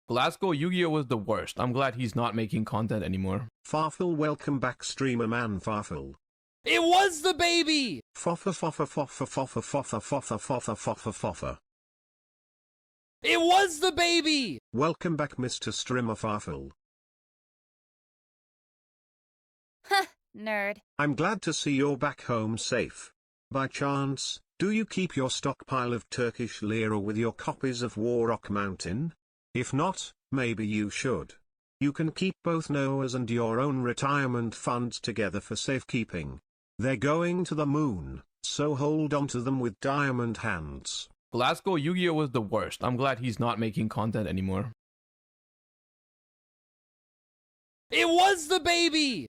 Glasgow Yu-Gi-Oh was the worst. I'm glad he's not making content anymore. Farfel, welcome back, streamer man Farfel. It was the baby! Foffa foffa foffa foffa foffa foffa foffa foffa foffa. It was the baby! Welcome back, Mr. Streamer Farfel. Huh, nerd. I'm glad to see you're back home safe. By chance, do you keep your stockpile of Turkish lira with your copies of Warrock Mountain? If not, maybe you should. You can keep both Noah's and your own retirement funds together for safekeeping. They're going to the moon, so hold on to them with diamond hands. Glasgow Yu-Gi-Oh was the worst. I'm glad he's not making content anymore. It was the baby!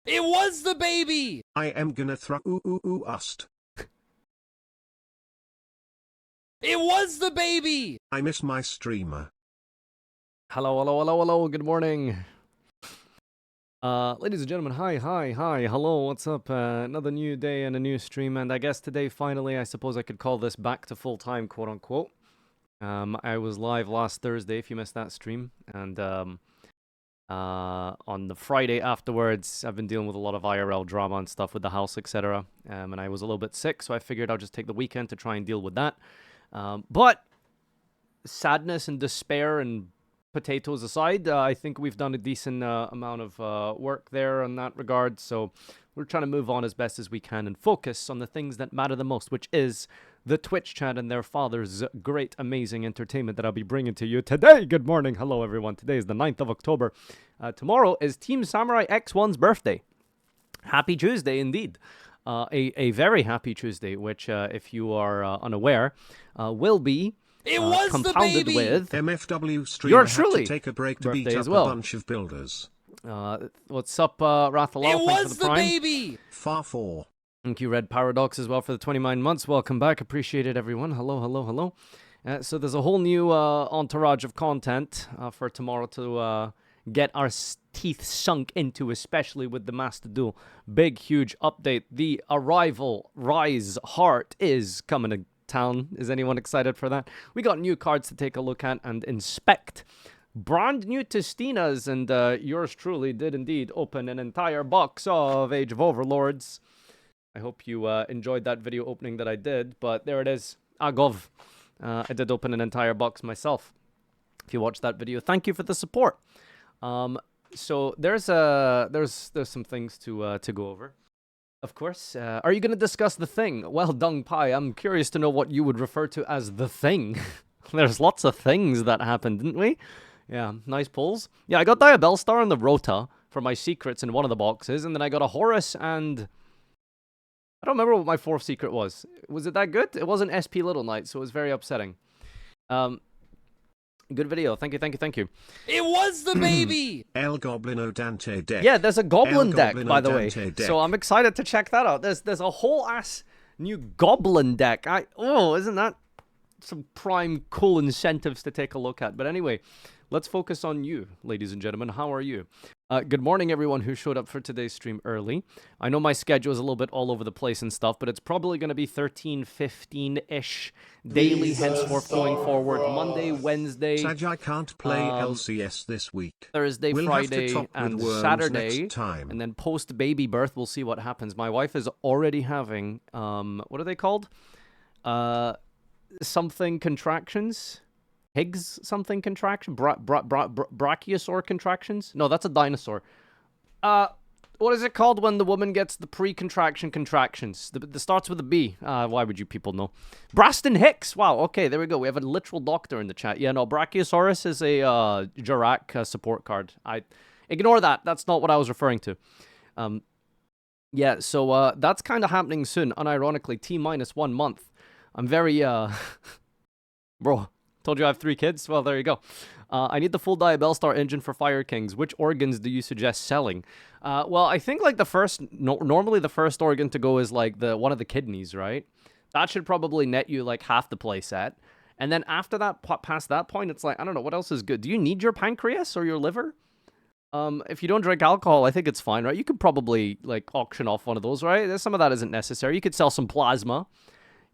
It was the baby! I am gonna throw ust. It was the baby! I miss my streamer. Hello, hello, hello, hello, good morning. Ladies and gentlemen, hi, hello, what's up? Another new day and a new stream, and I guess today, finally, I suppose I could call this back to full-time, quote-unquote. I was live last Thursday, if you missed that stream, and on the Friday afterwards, I've been dealing with a lot of IRL drama and stuff with the house, etc. And I was a little bit sick, so I figured I'll just take the weekend to try and deal with that. But sadness and despair and potatoes aside, I think we've done a decent amount of work there in that regard. So we're trying to move on as best as we can and focus on the things that matter the most, which is the Twitch chat and their father's great, amazing entertainment that I'll be bringing to you today. Good morning. Hello, everyone. Today is the 9th of October. Tomorrow is Team Samurai X1's birthday. Happy Tuesday, indeed. A very happy Tuesday, which, if you are unaware, will be compounded with MFW streamer yours truly had to take a break to beat birthday up as well. a bunch of builders. What's up, Rathalal? It Thanks was for the the prime. baby! Far 4. Thank you, Red Paradox, as well for the 29 months. Welcome back. Appreciate it, everyone. Hello, hello, hello. So there's a whole new entourage of content for tomorrow to get our teeth sunk into, especially with the Master Duel. Big, huge update. The Arrival Rise Heart is coming to town. Is anyone excited for that? We got new cards to take a look at and inspect. Brand new Testina's, and yours truly did indeed open an entire box of Age of Overlords. I hope you enjoyed that video opening that I did, but there it is. Agov. I did open an entire box myself. If you watched that video, thank you for the support. So there's some things to go over. Of course. Are you going to discuss the thing? Well, Dung Pai, I'm curious to know what you would refer to as the thing. There's lots of things that happened, didn't we? Yeah, nice pulls. Yeah, I got Diabell Star and the Rota for my secrets in one of the boxes, and then I got a Horus and I don't remember what my fourth secret was. Was it that good? It wasn't SP Little Knight, so it was very upsetting. Good video. Thank you, thank you, thank you. It was the baby! El Goblino Dante deck. Yeah, there's a Goblin deck, Goblino by the way. Dante deck. So I'm excited to check that out. There's a whole ass new Goblin deck. Isn't that some prime cool incentives to take a look at? But anyway, let's focus on you, ladies and gentlemen. How are you? Good morning, everyone who showed up for today's stream early. I know my schedule is a little bit all over the place and stuff, but it's probably going to be 13, 15-ish daily henceforth going forward. Monday, Wednesday, Saj, I can't play LCS this week. Thursday, We'll have to Friday, talk with and Worms Saturday, next time. and then post-baby birth, we'll see what happens. My wife is already having, what are they called? Something contractions? Higgs something contraction? Brachiosaur contractions? No, that's a dinosaur. What is it called when the woman gets the pre-contraction contractions? The starts with a B. Why would you people know? Braston Hicks! Wow, okay, there we go. We have a literal doctor in the chat. Yeah, no, Brachiosaurus is a Jirac support card. Ignore that. That's not what I was referring to. Yeah, so that's kind of happening soon. Unironically, T-1 month. I'm very, Bro, told you I have 3 kids? Well, there you go. I need the full Diabell Star engine for Fire Kings. Which organs do you suggest selling? Well, I think like the first, normally the first organ to go is like one of the kidneys, right? That should probably net you like half the play set. And then after that, past that point, it's like, I don't know, what else is good? Do you need your pancreas or your liver? If you don't drink alcohol, I think it's fine, right? You could probably like auction off one of those, right? Some of that isn't necessary. You could sell some plasma.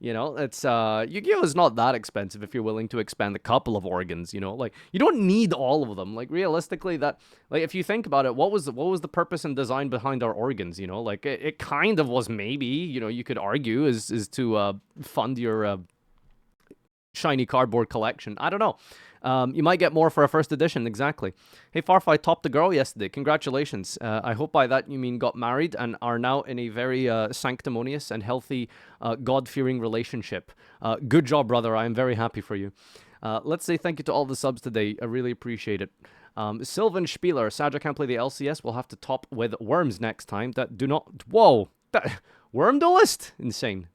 You know, it's Yu-Gi-Oh is not that expensive if you're willing to expend a couple of organs, you know? Like you don't need all of them. Like realistically that like if you think about it, what was the purpose and design behind our organs, you know? Like it kind of was maybe, you know, you could argue is to fund your shiny cardboard collection. I don't know. You might get more for a first edition, exactly. Hey, Farfa, I topped the girl yesterday. Congratulations. I hope by that you mean got married and are now in a very sanctimonious and healthy, God-fearing relationship. Good job, brother. I am very happy for you. Let's say thank you to all the subs today. I really appreciate it. Sylvan Spieler, Saj, I can't play the LCS. We'll have to top with Worms next time. That do not... Whoa! Worm duelist? Insane.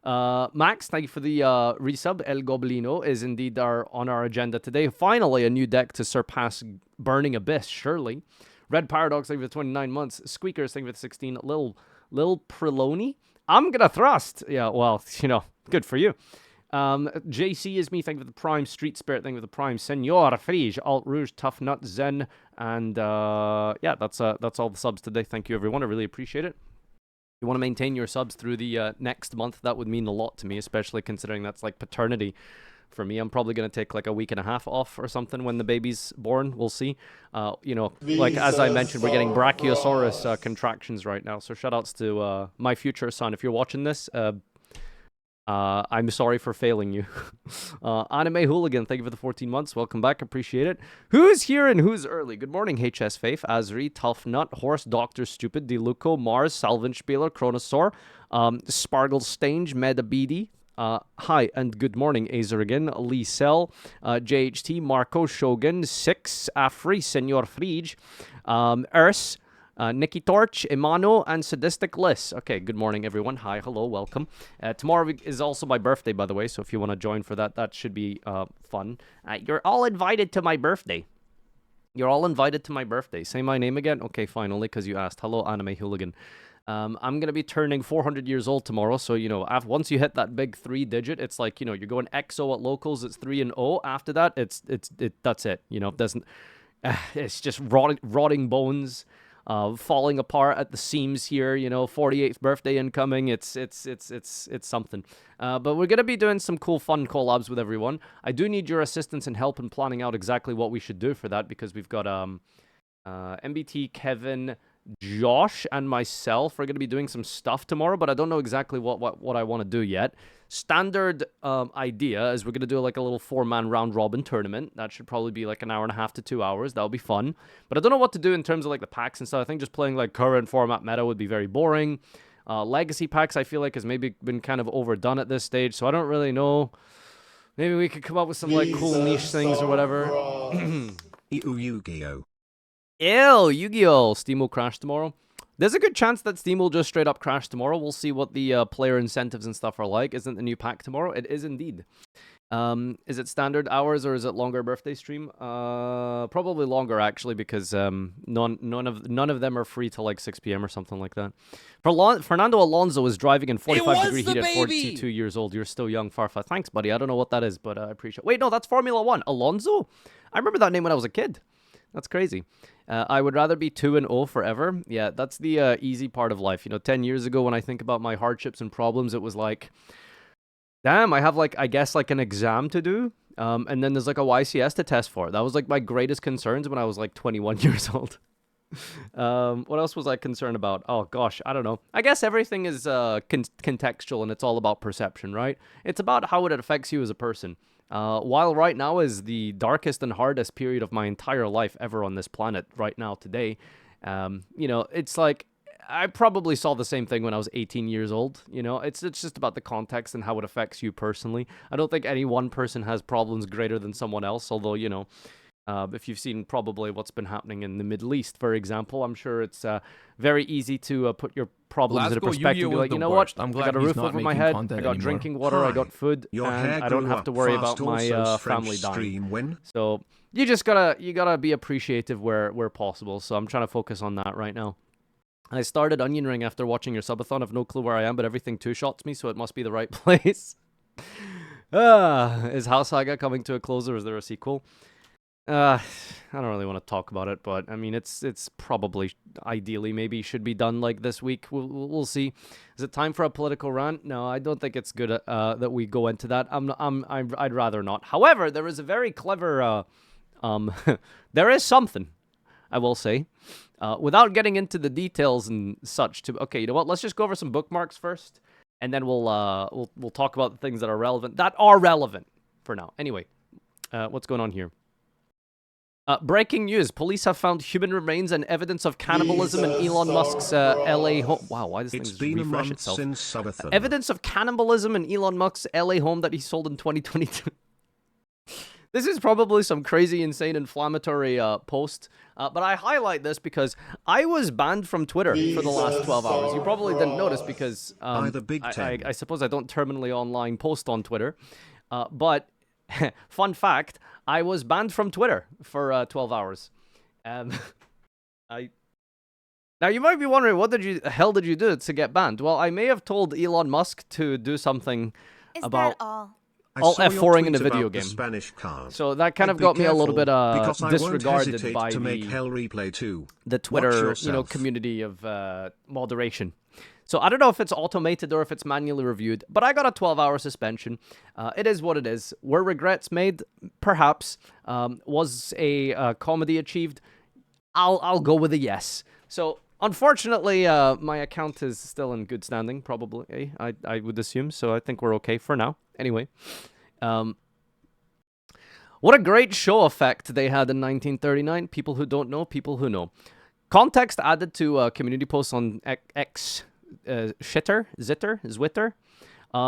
Max, thank you for the resub. El Goblino is indeed on our agenda today. Finally, a new deck to surpass Burning Abyss, surely. Red Paradox, thank you for the 29 months. Squeakers, thank you for the 16. Lil Preloni. I'm gonna thrust. Yeah, well, you know, good for you. JC is me, thank you for the Prime. Street Spirit, thank you for the Prime. Senor Frige, Alt Rouge, Tough Nut, Zen. And yeah, that's all the subs today. Thank you, everyone. I really appreciate it. You want to maintain your subs through the next month, that would mean a lot to me, especially considering that's like paternity for me. I'm probably going to take like a week and a half off or something when the baby's born. We'll see. You know, like as I mentioned, we're getting Brachiosaurus contractions right now. So shout outs to my future son. If you're watching this, I'm sorry for failing you. Anime Hooligan, thank you for the 14 months. Welcome back, appreciate it. Who's here and who's early? Good morning, HS Faith, Azri, Tough Nut, Horse, Doctor Stupid, Deluco, Mars, Salvenspieler, Chronosaur, Spargle Stange, Medabidi. Hi and good morning, Azer again, Lee Cell, JHT, Marco, Shogun, Six, Afri, Senor Frige, Urs, Nikki Torch, Imano, and Sadistic Liss. Okay, good morning, everyone. Hi, hello, welcome. Tomorrow is also my birthday, by the way, so if you want to join for that, that should be fun. You're all invited to my birthday. You're all invited to my birthday. Say my name again? Okay, fine, only because you asked. Hello, Anime Hooligan. I'm going to be turning 400 years old tomorrow, so, you know, once you hit that big 3-digit, it's like, you know, you're going XO at locals, it's 3 and O. After that, that's it. You know, it doesn't... it's just rotting bones... falling apart at the seams here, you know, 48th birthday incoming, it's something. But we're going to be doing some cool fun collabs with everyone. I do need your assistance and help in planning out exactly what we should do for that, because we've got MBT, Kevin, Josh, and myself are going to be doing some stuff tomorrow, but I don't know exactly what I want to do yet. Standard idea is we're going to do like a little 4-man round robin tournament. That should probably be like an hour and a half to 2 hours. That'll be fun. But I don't know what to do in terms of like the packs and stuff. I think just playing like current format meta would be very boring. Legacy packs I feel like has maybe been kind of overdone at this stage, so I don't really know. Maybe we could come up with some like cool niche things or whatever. Yu-Gi-Oh! Ew, Yu-Gi-Oh! Steam will crash tomorrow. There's a good chance that Steam will just straight up crash tomorrow. We'll see what the player incentives and stuff are like. Isn't the new pack tomorrow? It is indeed. Is it standard hours or is it longer birthday stream? Probably longer actually, because none of them are free till like 6 p.m. or something like that. Fernando Alonso is driving in 45-degree heat at 42 years old. You're still young, Farfa. Thanks, buddy. I don't know what that is, but I appreciate it. Wait, no, that's Formula 1. Alonso? I remember that name when I was a kid. That's crazy. I would rather be 2-0 forever. Yeah, that's the easy part of life. You know, 10 years ago when I think about my hardships and problems, it was like, damn, I have like, I guess like an exam to do. And then there's like a YCS to test for. That was like my greatest concerns when I was like 21 years old. What else was I concerned about? Oh gosh, I don't know. I guess everything is contextual and it's all about perception, right? It's about how it affects you as a person. While right now is the darkest and hardest period of my entire life ever on this planet right now today, you know, it's like, I probably saw the same thing when I was 18 years old, you know, it's just about the context and how it affects you personally. I don't think any one person has problems greater than someone else, although, you know, if you've seen probably what's been happening in the Middle East, for example, I'm sure it's very easy to put your problems into perspective and be like, you know what, I got a roof over my head, I got drinking water, I got food, and I don't have to worry about my family dying. So you just gotta be appreciative where possible. So I'm trying to focus on that right now. I started Onion Ring after watching your subathon. I have no clue where I am, but everything two-shots me, so it must be the right place. Is House Saga coming to a close, or is there a sequel? I don't really want to talk about it, but I mean, it's probably ideally maybe should be done like this week. We'll see. Is it time for a political rant? No, I don't think it's good that we go into that. I'd rather not. However, there is a very clever there is something I will say without getting into the details and such. Okay, you know what? Let's just go over some bookmarks first, and then we'll talk about the things that are relevant for now. Anyway, what's going on here? Breaking news. Police have found human remains and evidence of cannibalism in Elon Musk's LA home. Wow, why does this thing just refresh itself? Since Subathon. Evidence of cannibalism in Elon Musk's LA home that he sold in 2022. This is probably some crazy, insane, inflammatory post. But I highlight this because I was banned from Twitter for the last 12 hours. You probably didn't notice because By the Big Ten. I suppose I don't terminally online post on Twitter. But fun fact, I was banned from Twitter for 12 hours. Now you might be wondering, what the hell did you do to get banned? Well, I may have told Elon Musk to do something about all? all F4ing in a tweet video about the game. Spanish card. So that kind of Be got me a little careful, bit because I won't disregarded hesitate by to make the Hell Replay 2. Twitter, yourself. community of moderation. So I don't know if it's automated or if it's manually reviewed, but I got a 12-hour suspension. It is what it is. Were regrets made? Perhaps. Was a comedy achieved? I'll go with a yes. So unfortunately, my account is still in good standing, probably. I would assume. So I think we're okay for now. Anyway. What a great show effect they had in 1939. People who don't know, people who know. Context added to community posts on X. Zwitter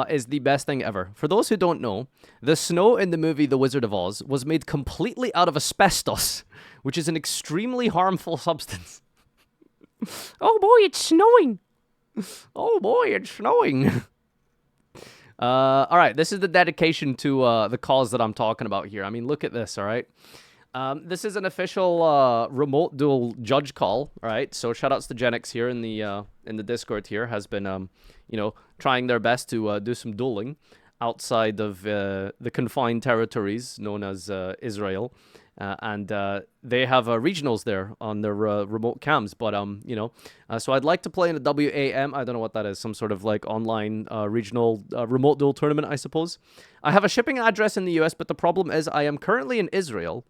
is the best thing ever. For those who don't know, the snow in the movie The Wizard of Oz was made completely out of asbestos, which is an extremely harmful substance. Oh boy, it's snowing. Oh boy, it's snowing. All right, this is the dedication to the cause that I'm talking about here. I mean, look at this, all right? This is an official remote duel judge call, all right? So shoutouts to Genix here in the Discord here, has been, trying their best to do some dueling outside of the confined territories known as Israel. And they have regionals there on their remote cams. But, so I'd like to play in a WAM. I don't know what that is. Some sort of like online regional remote duel tournament, I suppose. I have a shipping address in the US, but the problem is I am currently in Israel.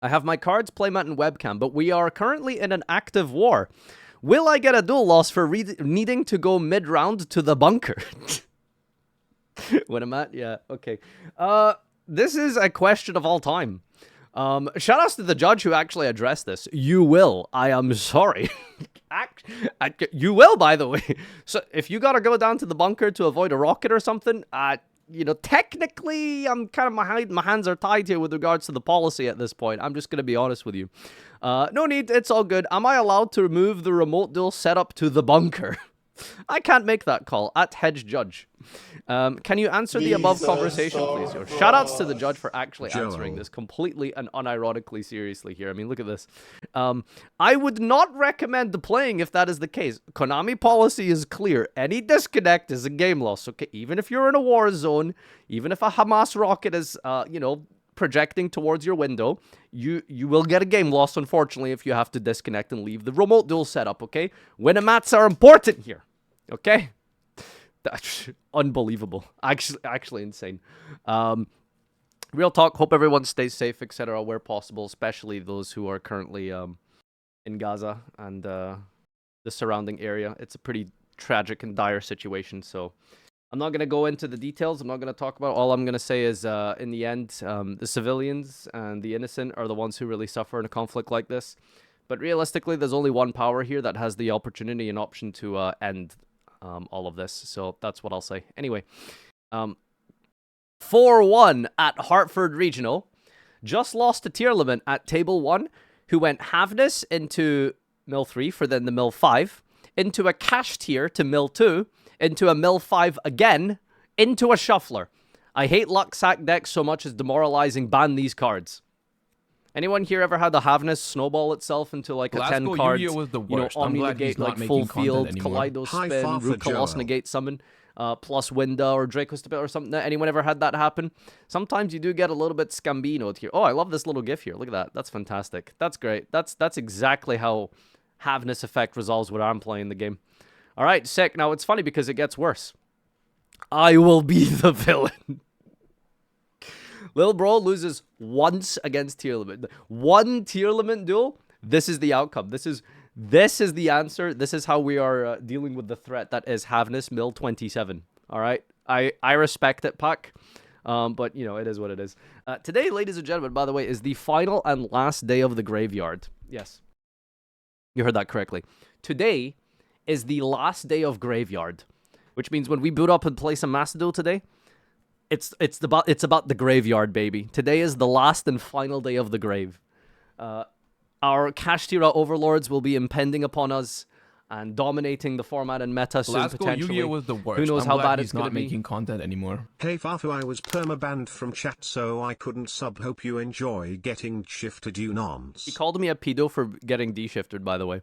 I have my cards, playmat, and webcam, but we are currently in an active war. Will I get a duel loss for needing to go mid-round to the bunker? When I'm at? Yeah, okay. This is a question of all time. Shoutouts to the judge who actually addressed this. You will. I am sorry. You will, by the way. So if you gotta go down to the bunker to avoid a rocket or something, technically, I'm kind of, my hands are tied here with regards to the policy at this point. I'm just going to be honest with you. No need, it's all good. Am I allowed to move the remote duel setup to the bunker? I can't make that call. At Hedge Judge. Can you answer the above conversation, please? Yo, shoutouts to the judge for actually answering this completely and unironically seriously here. I mean, look at this. I would not recommend playing if that is the case. Konami policy is clear. Any disconnect is a game loss. Okay, even if you're in a war zone, even if a Hamas rocket is, projecting towards your window, you will get a game loss, unfortunately, if you have to disconnect and leave the remote duel setup, okay? Win-a-mats are important here, okay? That's unbelievable. Actually insane. Real talk, hope everyone stays safe, etc., where possible, especially those who are currently in Gaza and the surrounding area. It's a pretty tragic and dire situation, so I'm not going to go into the details. I'm not going to talk about it. All I'm going to say is, in the end, the civilians and the innocent are the ones who really suffer in a conflict like this. But realistically, there's only one power here that has the opportunity and option to end all of this. So that's what I'll say. Anyway, 4-1 at Hartford Regional. Just lost to Tier Limit at Table 1, who went Havness into Mill 3 for then the Mill 5, into a Cash Tier to Mill 2, into a Mill 5 again, into a Shuffler. I hate luck sack decks so much as demoralizing. Ban these cards. Anyone here ever had the Havness snowball itself into like a 10 card, was the worst. I'm Omni glad he's Negate, not like making full content field, anymore. Kaleido Hi, Spin, Farfa Root Colossus Joel. Negate Summon? plus Winda or Draco Stability or something. Anyone ever had that happen? Sometimes you do get a little bit Scambinoed here. Oh, I love this little gif here. Look at that. That's fantastic. That's great. That's exactly how Havness Effect resolves what I'm playing the game. All right, sick. Now, it's funny because it gets worse. I will be the villain. Lil Bro loses once against tier limit. One tier limit duel. This is the outcome. This is the answer. This is how we are dealing with the threat that is Havness Mill 27. All right. I respect it, Puck. But, you know, it is what it is. Today, ladies and gentlemen, by the way, is the final and last day of the graveyard. Yes. You heard that correctly. Today is the last day of graveyard, which means when we boot up and play some Master Duel today, it's about the graveyard, baby. Today is the last and final day of the grave. Our Kashtira overlords will be impending upon us and dominating the format and meta soon, Last potentially. Yu-Gi-Oh was the worst. Who knows I'm how glad bad he's it's going not to be. making content anymore. Hey Farfa, I was perma-banned from chat so I couldn't sub. Hope you enjoy getting shifted, you nons. He called me a pedo for getting de-shifted, by the way.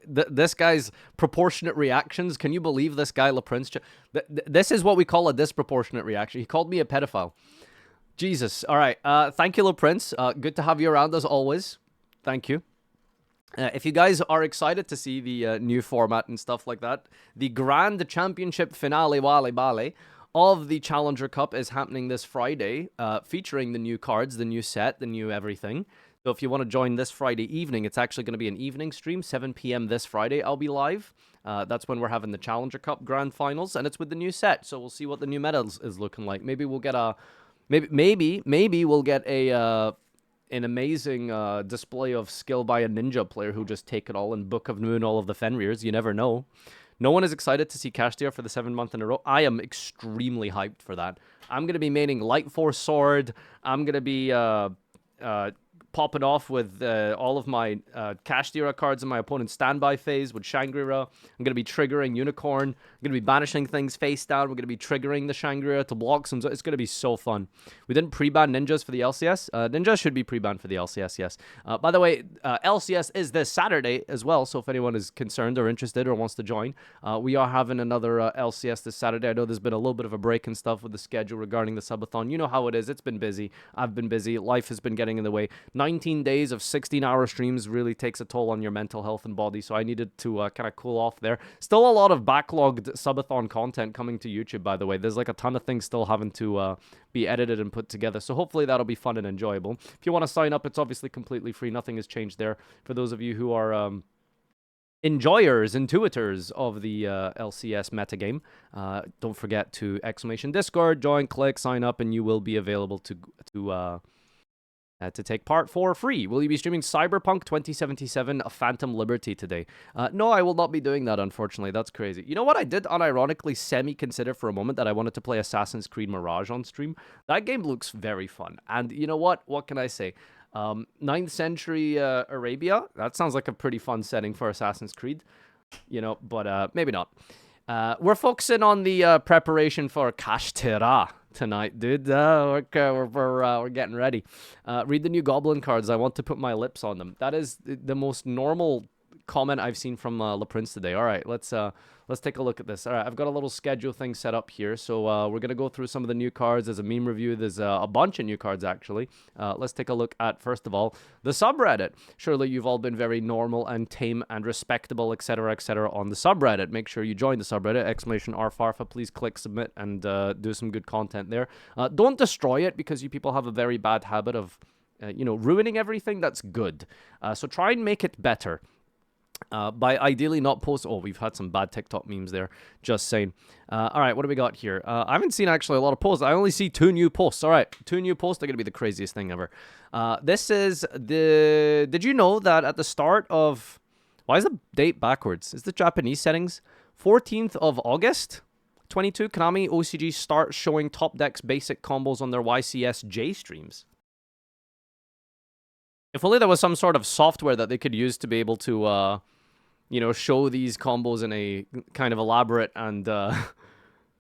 This guy's proportionate reactions. Can you believe this guy, LaPrince? This is what we call a disproportionate reaction. He called me a pedophile. Jesus. All right. Thank you, LaPrince. Good to have you around as always. Thank you. If you guys are excited to see the new format and stuff like that, the Grand Championship Finale Wale Bale of the Challenger Cup is happening this Friday, featuring the new cards, the new set, the new everything. So if you want to join this Friday evening, it's actually going to be an evening stream, 7 p.m. this Friday. I'll be live. That's when we're having the Challenger Cup Grand Finals, and it's with the new set. So we'll see what the new meta is looking like. Maybe we'll get a, maybe we'll get a an amazing display of skill by a ninja player who just take it all and Book of Moon all of the Fenrirs. You never know. No one is excited to see Kashtira for the 7th month in a row. I am extremely hyped for that. I'm going to be maining Light Force Sword. I'm going to be popping off with all of my Kashtira cards in my opponent's standby phase with Shangri-La. I'm going to be triggering Unicorn. I'm going to be banishing things face down. We're going to be triggering the Shangri-La to block some. It's going to be so fun. We didn't pre-ban ninjas for the LCS. Ninjas should be pre-banned for the LCS, yes. By the way, LCS is this Saturday as well, so if anyone is concerned or interested or wants to join, we are having another LCS this Saturday. I know there's been a little bit of a break and stuff with the schedule regarding the subathon. You know how it is. It's been busy. I've been busy. Life has been getting in the way. 19 days of 16-hour streams really takes a toll on your mental health and body, so I needed to kind of cool off there. Still a lot of backlogged subathon content coming to YouTube, by the way. There's like a ton of things still having to be edited and put together, so hopefully that'll be fun and enjoyable. If you want to sign up, it's obviously completely free. Nothing has changed there. For those of you who are enjoyers, intuitors of the LCS metagame, don't forget to !Discord, join, click, sign up, and you will be available to take part for free. Will you be streaming Cyberpunk 2077 Phantom Liberty today? No, I will not be doing that, unfortunately. That's crazy. You know what I did unironically semi-consider for a moment? That I wanted to play Assassin's Creed Mirage on stream. That game looks very fun. And you know what? What can I say? 9th century Arabia? That sounds like a pretty fun setting for Assassin's Creed. You know, but maybe not. We're focusing on the preparation for Kashtira tonight, dude. We're getting ready. Read the new Goblin cards. I want to put my lips on them. That is the most normal comment I've seen from LaPrince today. All right, let's take a look at this. All right, I've got a little schedule thing set up here. So we're going to go through some of the new cards. There's a meme review. There's a bunch of new cards, actually. Let's take a look at, first of all, the subreddit. Surely you've all been very normal and tame and respectable, etc., on the subreddit. Make sure you join the subreddit, !rfarfa. Please click submit and do some good content there. Don't destroy it, because you people have a very bad habit of, ruining everything that's good. So try and make it better. By ideally not post... Oh, we've had some bad TikTok memes there. Just saying. All right, what do we got here? I haven't seen actually a lot of posts. I only see 2 new posts. All right, 2 new posts are going to be the craziest thing ever. This is the... Did you know that at the start of... Why is the date backwards? Is the Japanese settings? 14th of August 22, Konami OCG start showing top decks basic combos on their YCSJ streams. If only there was some sort of software that they could use to be able to, show these combos in a kind of elaborate and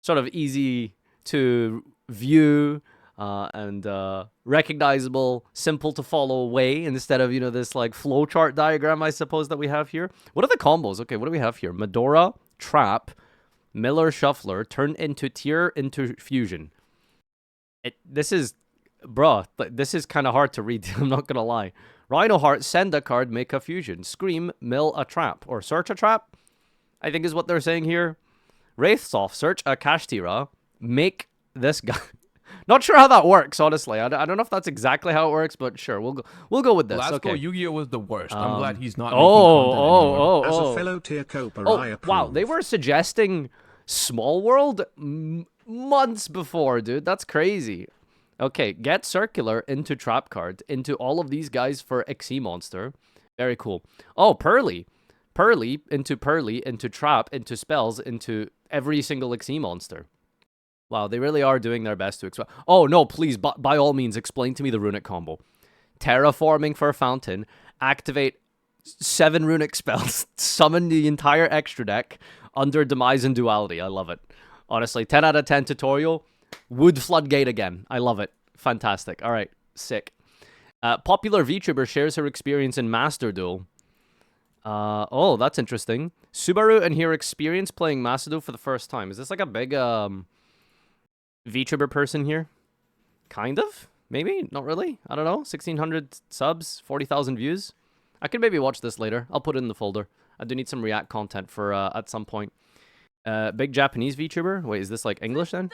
sort of easy to view and recognizable, simple to follow way, instead of, this like flowchart diagram, I suppose, that we have here. What are the combos? Okay, what do we have here? Medora, Trap, Miller Shuffler, turn into tier into fusion. This is, bruh, this is kind of hard to read. I'm not gonna lie. Rhino Heart, send a card, make a fusion. Scream, mill a trap, or search a trap, I think is what they're saying here. Wraithsoft, search a Kashtira, make this guy. Not sure how that works, honestly. I don't know if that's exactly how it works, but sure, we'll go with this. Last okay. go Yu-Gi-Oh was the worst. I'm glad he's not Oh, As a fellow tier coper, I approve. wow, they were suggesting Small World months before, dude. That's crazy. Okay, get Circular into Trap card, into all of these guys for Xe Monster. Very cool. Oh, Pearly. Pearly, into Trap, into Spells, into every single Xe Monster. Wow, they really are doing their best to explain. Oh, no, please, by all means, explain to me the runic combo. Terraforming for Fountain, activate 7 runic spells, summon the entire extra deck under Demise and Duality. I love it. Honestly, 10 out of 10 tutorial. Wood Floodgate again. I love it. Fantastic. All right, sick. Popular VTuber shares her experience in Master Duel. Oh, that's interesting. Subaru and her experience playing Master Duel for the first time. Is this like a big VTuber person here? Kind of? Maybe? Not really? I don't know. 1,600 subs, 40,000 views. I could maybe watch this later. I'll put it in the folder. I do need some React content for at some point. Big Japanese VTuber? Wait, is this like English then?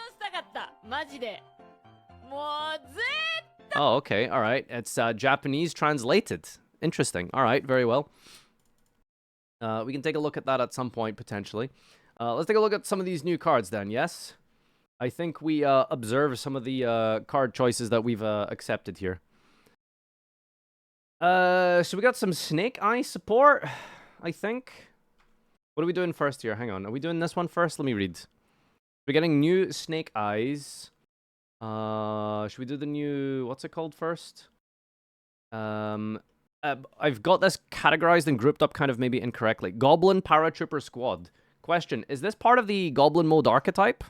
Oh, okay. All right. It's Japanese translated. Interesting. All right. Very well. We can take a look at that at some point, potentially. Let's take a look at some of these new cards then, yes? I think we observe some of the card choices that we've accepted here. So we got some Snake Eye support, I think. What are we doing first here? Hang on. Are we doing this one first? Let me read. We're getting new Snake Eyes. Should we do the new... What's it called first? I've got this categorized and grouped up kind of maybe incorrectly. Goblin Parat Trooper Squad. Question. Is this part of the Goblin mode archetype?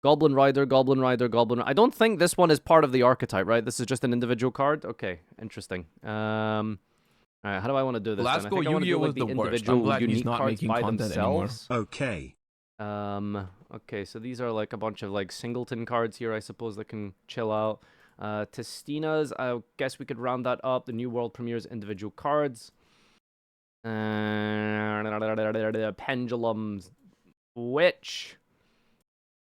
Goblin Rider, Goblin Rider, Goblin... I don't think this one is part of the archetype, right? This is just an individual card? Okay, interesting. Alright, how do I want to do this? Last go Yu-Gi-Oh was the worst. I'm glad he's not making content anymore. Okay. Okay, so these are like a bunch of like singleton cards here, I suppose, that can chill out. Testina's, I guess we could round that up. The New World premieres individual cards. Pendulums. Witch.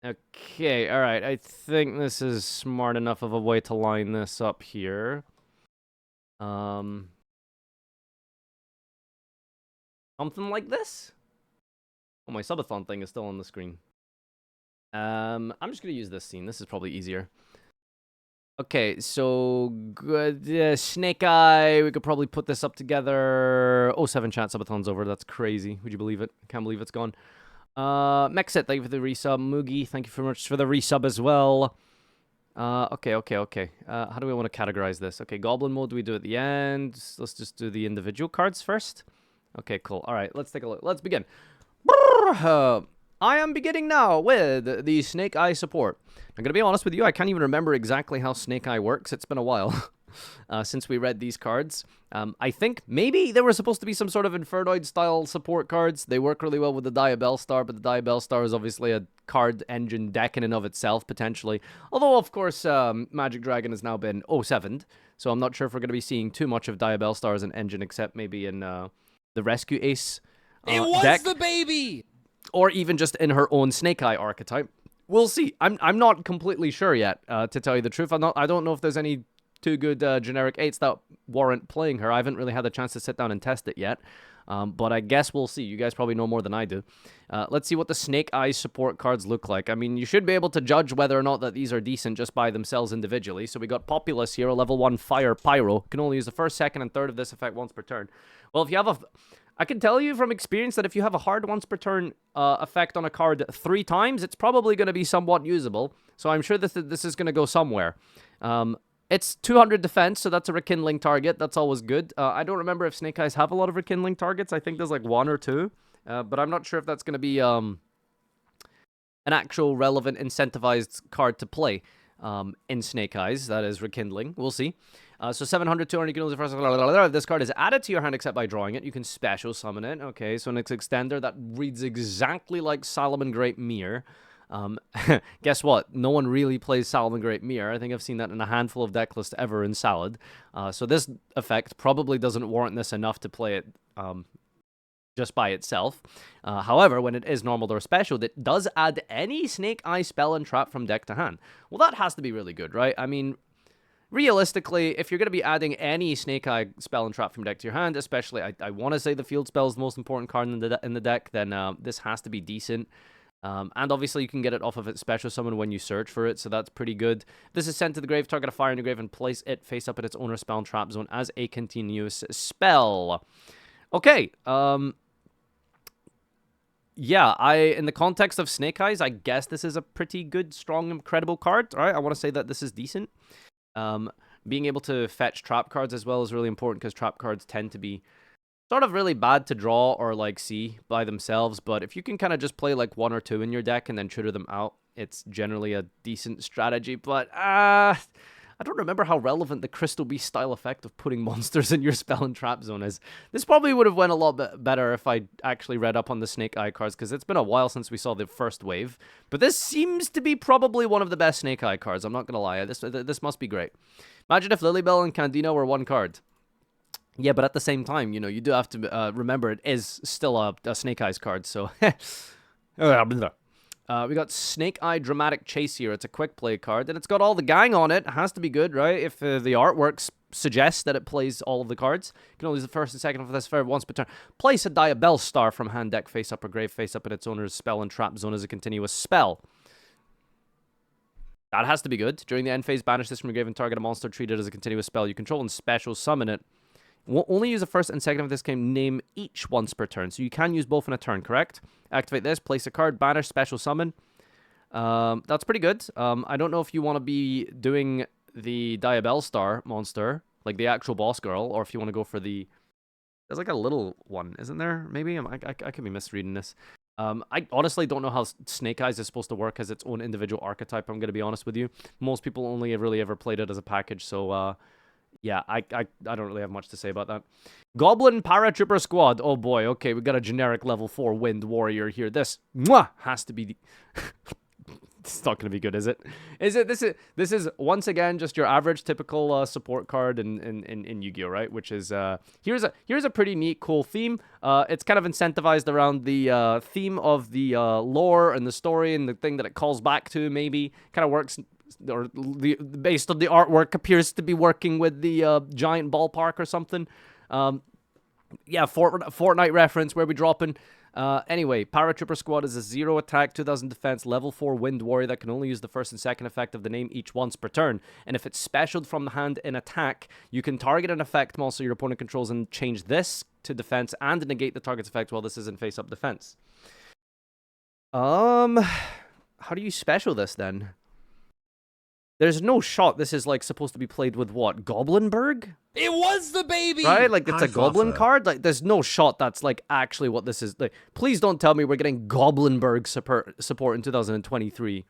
Okay, alright. I think this is smart enough of a way to line this up here. Something like this? Oh, my subathon thing is still on the screen. I'm just gonna use this scene. This is probably easier. Okay, so good. Snake Eye. We could probably put this up together. Oh, 7 chat subathon's over. That's crazy. Would you believe it? Can't believe it's gone. Mexit, thank you for the resub. Moogie, thank you very much for the resub as well. Okay. How do we want to categorize this? Okay, Goblin mode, do we do at the end? Let's just do the individual cards first. Okay, cool. All right, let's take a look. Let's begin. I am beginning now with the Snake Eye support. I'm going to be honest with you, I can't even remember exactly how Snake Eye works. It's been a while since we read these cards. I think maybe there were supposed to be some sort of Infernoid-style support cards. They work really well with the Diabell Star, but the Diabell Star is obviously a card engine deck in and of itself, potentially. Although, of course, Magic Dragon has now been 07'd, so I'm not sure if we're going to be seeing too much of Diabell Star as an engine, except maybe in the Rescue Ace It was deck. the baby! Or even just in her own Snake Eye archetype. We'll see. I'm not completely sure yet, to tell you the truth. I don't know if there's any too good generic 8s that warrant playing her. I haven't really had the chance to sit down and test it yet. But I guess we'll see. You guys probably know more than I do. Let's see what the Snake Eye support cards look like. I mean, you should be able to judge whether or not that these are decent just by themselves individually. So we got Populous here, a level 1 Fire Pyro. Can only use the first, second, and third of this effect once per turn. Well, if you have I can tell you from experience that if you have a hard once per turn effect on a card 3 times, it's probably going to be somewhat usable. So I'm sure this is going to go somewhere. It's 200 defense, so that's a rekindling target. That's always good. I don't remember if Snake Eyes have a lot of rekindling targets. I think there's like 1 or 2. But I'm not sure if that's going to be an actual relevant incentivized card to play in Snake Eyes. That is rekindling. We'll see. So 700, 200, you can use the first... This card is added to your hand except by drawing it. You can special summon it. Okay, so next extender, that reads exactly like Salomon Great Mirror. Guess what? No one really plays Salomon Great Mirror. I think I've seen that in a handful of deck lists ever in Salad. So this effect probably doesn't warrant this enough to play it just by itself. However, when it is normal or special, it does add any Snake Eye spell and trap from deck to hand. Well, that has to be really good, right? I mean, realistically, if you're going to be adding any Snake Eye spell and trap from deck to your hand, especially, I want to say the field spell is the most important card in the deck, then this has to be decent. And obviously you can get it off of its special summon when you search for it, so that's pretty good. This is sent to the grave, target a fire in the grave, and place it face up in its owner's spell and trap zone as a continuous spell. Okay, yeah, in the context of Snake Eyes, I guess this is a pretty good, strong, incredible card, right? I want to say that this is decent. Being able to fetch trap cards as well is really important because trap cards tend to be sort of really bad to draw or like see by themselves, but if you can kind of just play like 1 or 2 in your deck and then tutor them out, it's generally a decent strategy. But I don't remember how relevant the Crystal Beast style effect of putting monsters in your spell and trap zone is. This probably would have went a lot bit better if I actually read up on the Snake Eye cards, because it's been a while since we saw the first wave. But this seems to be probably one of the best Snake Eye cards, I'm not gonna lie. This must be great. Imagine if Lilybell and Candino were 1 card. Yeah, but at the same time, you know, you do have to remember it is still a Snake Eyes card, so... we got Snake Eye Dramatic Chase here. It's a quick play card, and it's got all the gang on it. It has to be good, right? If the artwork suggests that it plays all of the cards. You can only use the first and second of this once per turn. Place a Diabell Star from hand, deck, face up, or grave, face up in its owner's spell and trap zone as a continuous spell. That has to be good. During the end phase, banish this from your grave and target a monster treated as a continuous spell you control and special summon it. We'll only use the first and second of this game name each once per turn, so you can use both in a turn, correct? Activate this, place a card, banish, special summon. That's pretty good. I don't know if you want to be doing the Diabell Star monster, like the actual boss girl, or if you want to go for the... There's like a little one, isn't there? Maybe? I could be misreading this. I honestly don't know how Snake Eyes is supposed to work as its own individual archetype, I'm going to be honest with you. Most people only have really ever played it as a package, so... yeah, I don't really have much to say about that. Goblin Parat Trooper Squad. Oh boy, okay, we got a generic level 4 Wind Warrior here. This has to be... It's not going to be good, is it? This is once again just your average typical support card in Yu-Gi-Oh, right? Which is here's a pretty neat, cool theme. It's kind of incentivized around the theme of the lore and the story and the thing that it calls back to. Maybe kind of works, or based on the artwork, appears to be working with the giant ballpark or something. Yeah, Fortnite reference. Where we dropping? Anyway, Parat Trooper Squad is a 0 attack, 2000 defense, level 4 Wind Warrior that can only use the first and second effect of the name each once per turn. And if it's specialed from the hand in attack, you can target an effect monster your opponent controls and change this to defense and negate the target's effect while this is in face-up defense. How do you special this then? There's no shot this is, like, supposed to be played with, what, Goblinberg? It was the baby! Right? Like, it's a Goblin Farfa. card? Like, there's no shot that's, like, actually what this is. Like, please don't tell me we're getting Goblinberg support in 2023.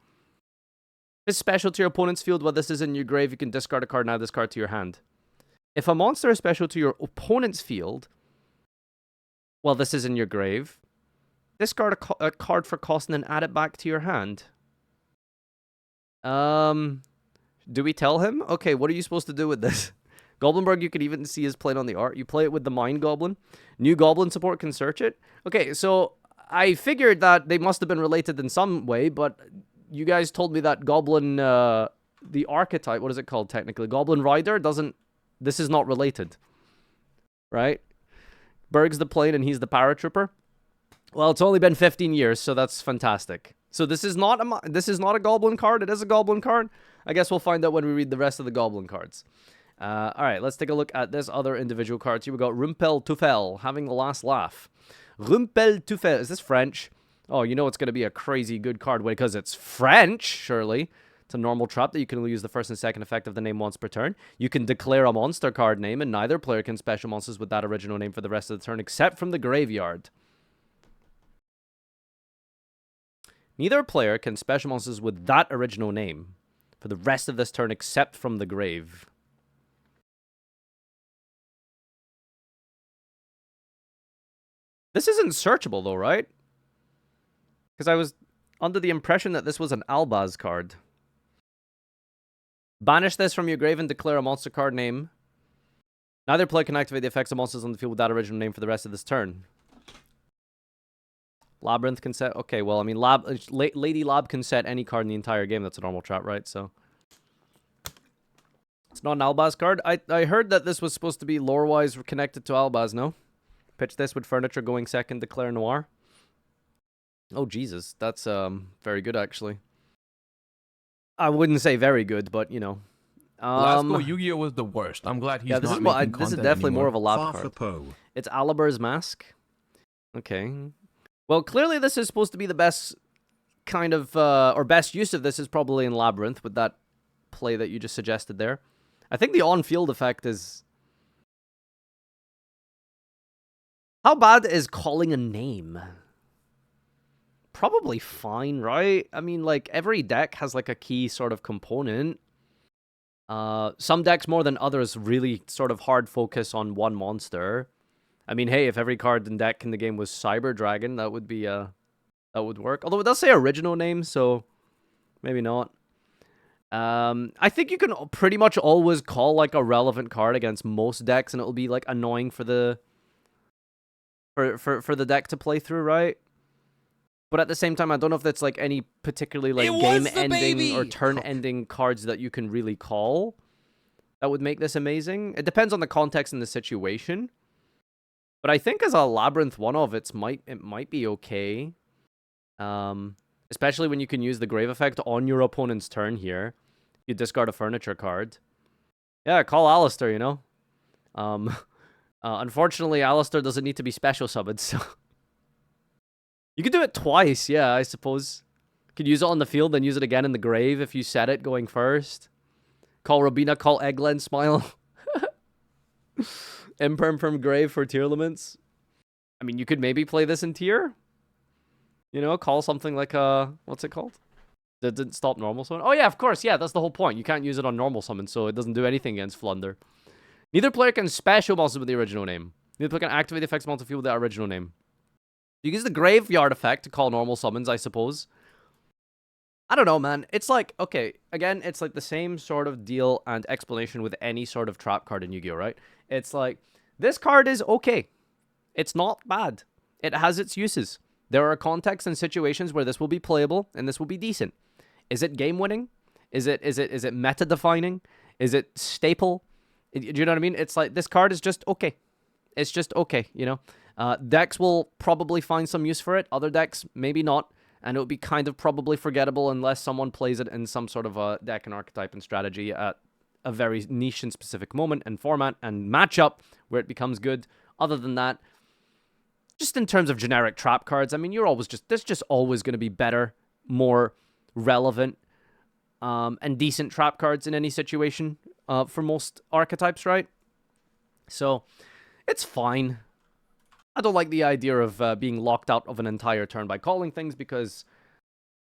It's special to your opponent's field. While this is in your grave, you can discard a card and add this card to your hand. If a monster is special to your opponent's field, while this is in your grave, discard a card for cost and then add it back to your hand. Do we tell him? Okay, what are you supposed to do with this? Goblinberg, you can even see is played on the art. You play it with the Mind Goblin. New Goblin support can search it. Okay, so I figured that they must have been related in some way, but you guys told me that Goblin, the archetype, what is it called technically? Goblin Rider doesn't... This is not related. Right? Berg's the plane and he's the paratrooper. Well, it's only been 15 years, so that's fantastic. So this is not a Goblin card. It is a Goblin card. I guess we'll find out when we read the rest of the Goblin cards. All right, let's take a look at this other individual cards. Here we got Rumpelteufel, having the last laugh. Rumpelteufel. Is this French? Oh, you know it's going to be a crazy good card because it's French, surely. It's a normal trap that you can only use the first and second effect of the name once per turn. You can declare a monster card name, and neither player can special monsters with that original name for the rest of the turn, except from the graveyard. Neither player can special monsters with that original name for the rest of this turn except from the grave. This isn't searchable though, right? Because I was under the impression that this was an Albaz card. Banish this from your grave and declare a monster card name. Neither player can activate the effects of monsters on the field with that original name for the rest of this turn. Labyrinth can set... Okay, well, I mean, Lady Lab can set any card in the entire game. That's a normal trap, right? So... It's not an Albaz card. I heard that this was supposed to be lore-wise connected to Albaz, no? Pitch this with furniture going second, declare noir. Oh, Jesus. That's very good, actually. I wouldn't say very good, but, you know. Last go Yu-Gi-Oh! Was the worst. I'm glad he's yeah, not making this is content definitely anymore. more of a lab Farfa card. Po. It's Aliber's Mask. Okay. Well, clearly this is supposed to be the best kind of, or best use of this is probably in Labyrinth with that play that you just suggested there. I think the on-field effect is... How bad is calling a name? Probably fine, right? I mean, like, every deck has, like, a key sort of component. Some decks more than others really sort of hard focus on one monster. I mean, hey, if every card in deck in the game was Cyber Dragon, that would be, that would work. Although it does say original name, so maybe not. I think you can pretty much always call, like, a relevant card against most decks, and it'll be, like, annoying for the... For the deck to play through, right? But at the same time, I don't know if that's, like, any particularly, like, game-ending or turn-ending cards that you can really call that would make this amazing. It depends on the context and the situation. But I think as a Labyrinth one-of, it might be okay. Especially when you can use the Grave effect on your opponent's turn here. You discard a furniture card. Yeah, call Alistair, you know? Unfortunately, Alistair doesn't need to be special summoned, so... You could do it twice, yeah, I suppose. You could use it on the field, then use it again in the grave if you set it going first. Call Robina, call Egglen, smile. Imperm from grave for tier elements. I mean, you could maybe play this in tier. You know, call something like, what's it called? That didn't stop normal summon. Oh yeah, of course, yeah, that's the whole point. You can't use it on normal summon, so it doesn't do anything against Flunder. Neither player can special monster with the original name. Neither player can activate the effects monster field with that original name. You use the graveyard effect to call normal summons, I suppose. I don't know, man. It's like, okay, again, it's like the same sort of deal and explanation with any sort of trap card in Yu-Gi-Oh, right? It's like, this card is okay. It's not bad. It has its uses. There are contexts and situations where this will be playable and this will be decent. Is it game-winning? Is it meta-defining? Is it staple? Do you know what I mean? It's like, this card is just okay. It's just okay, you know? Decks will probably find some use for it. Other decks, maybe not. And it would be kind of probably forgettable unless someone plays it in some sort of a deck and archetype and strategy at a very niche and specific moment and format and matchup where it becomes good. Other than that, just in terms of generic trap cards, I mean, there's just always going to be better, more relevant, and decent trap cards in any situation for most archetypes, right? So, it's fine. I don't like the idea of being locked out of an entire turn by calling things because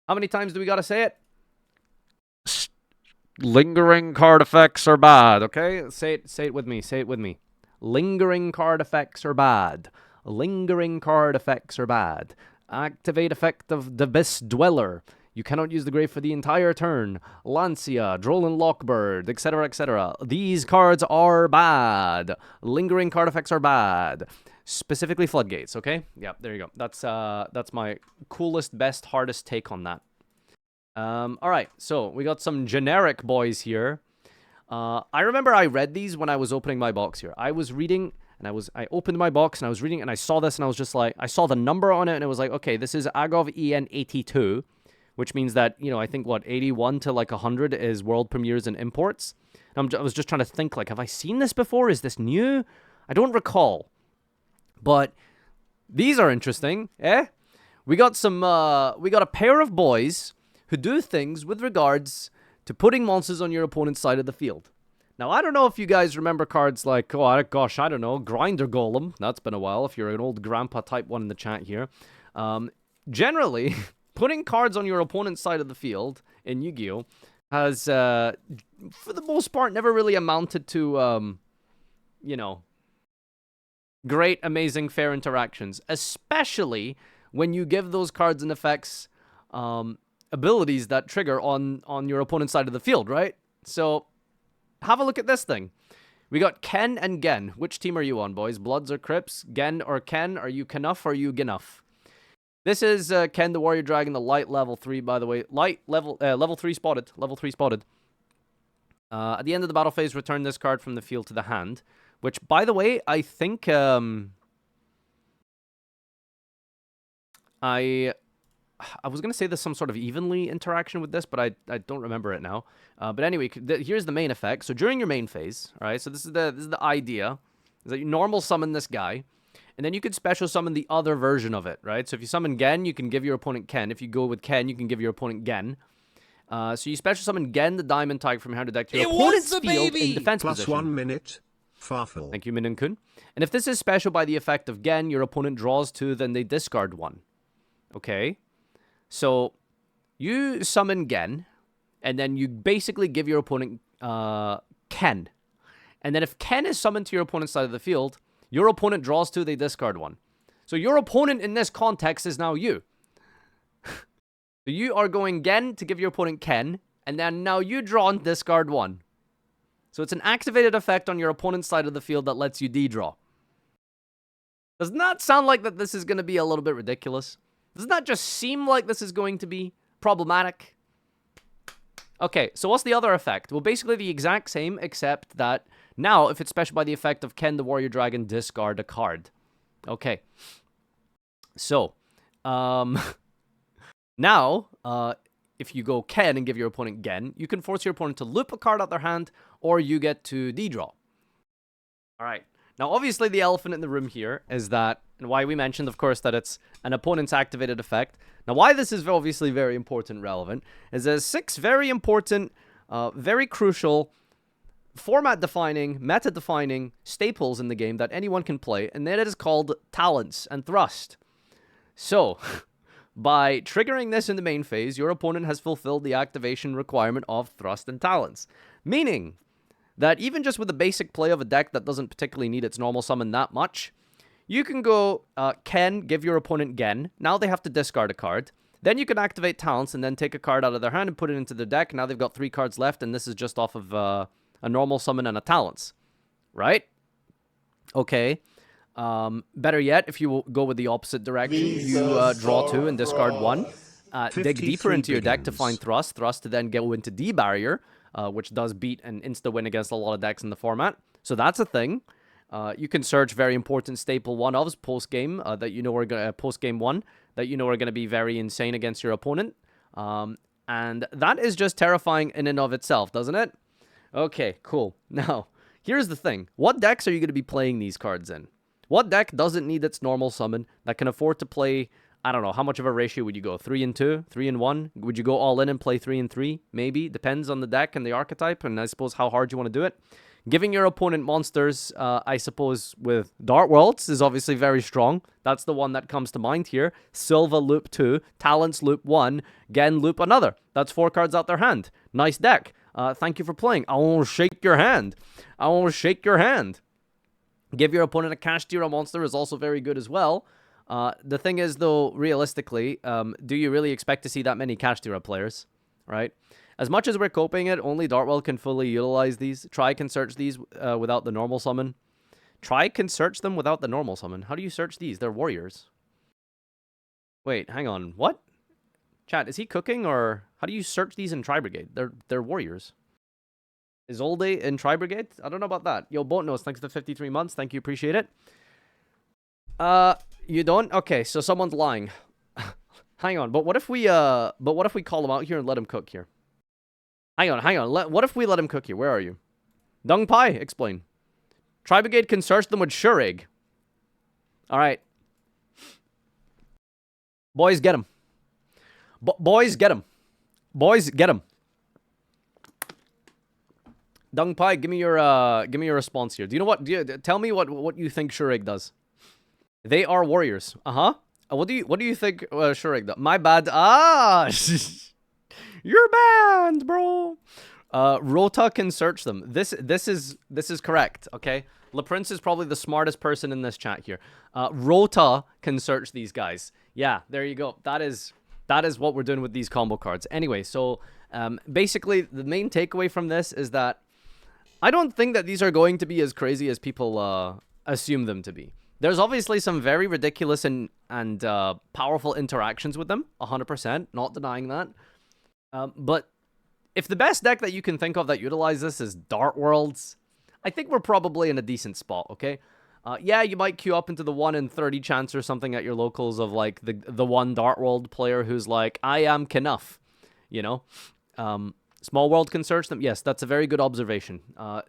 how many times do we gotta say it? Lingering card effects are bad, okay? Say it with me, say it with me. Lingering card effects are bad. Lingering card effects are bad. Activate effect of the Abyss Dweller. You cannot use the grave for the entire turn. Lancia, Droll and Lockbird, etc., etc. These cards are bad. Lingering card effects are bad. Specifically Floodgates, okay? Yeah, there you go. That's my coolest, best, hardest take on that. Alright, so we got some generic boys here. I remember I read these when I was opening my box here. I was reading, and I opened my box, and I was reading, and I saw this, and I was just like, I saw the number on it, and it was like, okay, this is Agov EN 82, which means that, you know, I think, what, 81 to, like, 100 is world premieres and imports. And I was just trying to think, like, have I seen this before? Is this new? I don't recall. But these are interesting, eh? We got a pair of boys who do things with regards to putting monsters on your opponent's side of the field. Now, I don't know if you guys remember cards like, oh, gosh, I don't know, Grinder Golem. That's been a while, if you're an old grandpa type one in the chat here. Generally, putting cards on your opponent's side of the field in Yu-Gi-Oh! Has, for the most part, never really amounted to, you know, Great, amazing, fair interactions, especially when you give those cards and effects abilities that trigger on your opponent's side of the field, right? So have a look at this thing. We got Ken and Gen. Which team are you on, boys? Bloods or Crips? Gen or Ken? Are you Knuff or are you Gnuff? This is Ken the Warrior Dragon, the light level 3, by the way. Light level 3 spotted. Level 3 spotted. At the end of the battle phase, return this card from the field to the hand. Which, by the way, I think I was going to say there's some sort of evenly interaction with this, but I don't remember it now. But anyway, here's the main effect. So during your main phase, all right, so this is the idea, is that you normal summon this guy, and then you could special summon the other version of it, right? So if you summon Gen, you can give your opponent Ken. If you go with Ken, you can give your opponent Gen. So you special summon Gen, the Diamond Tiger from hand to deck to your opponent's field in defense Plus position. 1 minute. Farfel. Thank you, Minion-kun. And if this is special by the effect of Gen, your opponent draws 2, then they discard 1. Okay? So, you summon Gen, and then you basically give your opponent Ken. And then if Ken is summoned to your opponent's side of the field, your opponent draws 2, they discard 1. So your opponent in this context is now you. So you are going Gen to give your opponent Ken, and then now you draw and discard 1. So it's an activated effect on your opponent's side of the field that lets you de-draw. Does not sound like that this is going to be a little bit ridiculous? Does not just seem like this is going to be problematic? Okay, so what's the other effect? Well, basically the exact same, except that now, if it's special by the effect of Ken the Warrior Dragon, discard a card. Okay. So, now, if you go Ken and give your opponent Gen, you can force your opponent to loop a card out their hand, or you get to de-draw. Alright. Now, obviously, the elephant in the room here is that, and why we mentioned, of course, that it's an opponent's activated effect. Now, why this is obviously very important and relevant is there's 6 very important, very crucial, format-defining, meta-defining staples in the game that anyone can play, and that is called talents and thrust. So, by triggering this in the main phase, your opponent has fulfilled the activation requirement of thrust and talents. Meaning that even just with the basic play of a deck that doesn't particularly need its normal summon that much, you can go Ken, give your opponent Gen. Now they have to discard a card. Then you can activate talents and then take a card out of their hand and put it into their deck. Now they've got 3 cards left, and this is just off of a normal summon and a talents. Right? Okay. Better yet, if you go with the opposite direction, you draw 2 and discard 1. Dig deeper into your deck to find thrust. Thrust to then go into D-Barrier, which does beat and insta-win against a lot of decks in the format. So that's a thing. You can search very important staple 1-ofs post-game that you know are going to post-game 1 that you know are going to be very insane against your opponent. And that is just terrifying in and of itself, doesn't it? Okay, cool. Now, here's the thing. What decks are you going to be playing these cards in? What deck doesn't need its normal summon that can afford to play, I don't know, how much of a ratio would you go? 3 and 2? 3 and 1? Would you go all in and play 3 and 3? Maybe. Depends on the deck and the archetype, and I suppose how hard you want to do it. Giving your opponent monsters, I suppose, with Dart Worlds is obviously very strong. That's the one that comes to mind here. Silva loop 2, Talents loop 1, Gen loop another. That's 4 cards out their hand. Nice deck. Thank you for playing. I want to shake your hand. I want to shake your hand. Give your opponent a Cash Tira monster is also very good as well. The thing is, though, realistically, do you really expect to see that many Cash Tira players, right? As much as we're coping it, only Dartwell can fully utilize these. Try can search these without the normal summon. Try can search them without the normal summon. How do you search these? They're warriors. Wait, hang on. What? Chat, is he cooking, or how do you search these in Tri-Brigade? They're warriors. Isolde in Tri-Brigade? I don't know about that. Yo, Boatnose, thanks for the 53 months. Thank you, appreciate it. You don't? Okay, so someone's lying. Hang on, but what if we call him out here and let him cook here? Hang on. What if we let him cook here? Where are you? Dung Pai, explain. Tri-Brigade can search them with Shurig. Alright. Boys, get him. Boys, get him. Boys, get him. Dung Pai, give me your response here. Do you know what? Tell me what you think Shurig does. They are warriors. What do you think Shurig does? My bad. You're banned, bro. Rota can search them. This is correct, okay? LaPrince is probably the smartest person in this chat here. Rota can search these guys. Yeah, there you go. That is what we're doing with these combo cards. Anyway, so basically the main takeaway from this is that I don't think that these are going to be as crazy as people assume them to be. There's obviously some very ridiculous and powerful interactions with them, 100%, not denying that. But if the best deck that you can think of that utilize this is Dart Worlds, I think we're probably in a decent spot, okay? Yeah, you might queue up into the 1 in 30 chance or something at your locals of, like, the one Dart World player who's like, I am Knuff, you know? Small World can search them. Yes, that's a very good observation.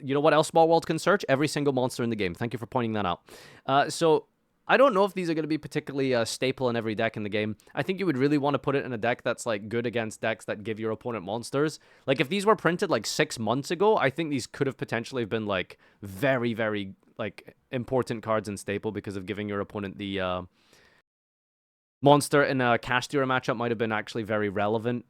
You know what else Small World can search? Every single monster in the game. Thank you for pointing that out. So I don't know if these are going to be particularly staple in every deck in the game. I think you would really want to put it in a deck that's like good against decks that give your opponent monsters. Like if these were printed like 6 months ago, I think these could have potentially been like very, very like important cards and staple because of giving your opponent the monster in a Castiera matchup might have been actually very relevant.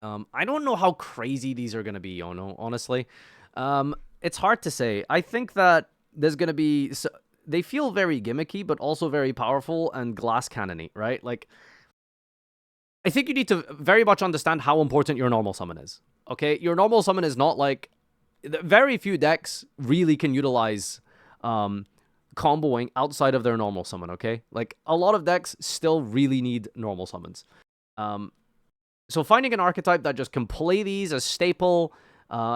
I don't know how crazy these are going to be, honestly. It's hard to say. I think that there's going to be... They feel very gimmicky, but also very powerful and glass cannony, right? Like, I think you need to very much understand how important your normal summon is, okay? Your normal summon is not like... Very few decks really can utilize comboing outside of their normal summon, okay? Like, a lot of decks still really need normal summons. So finding an archetype that just can play these as staple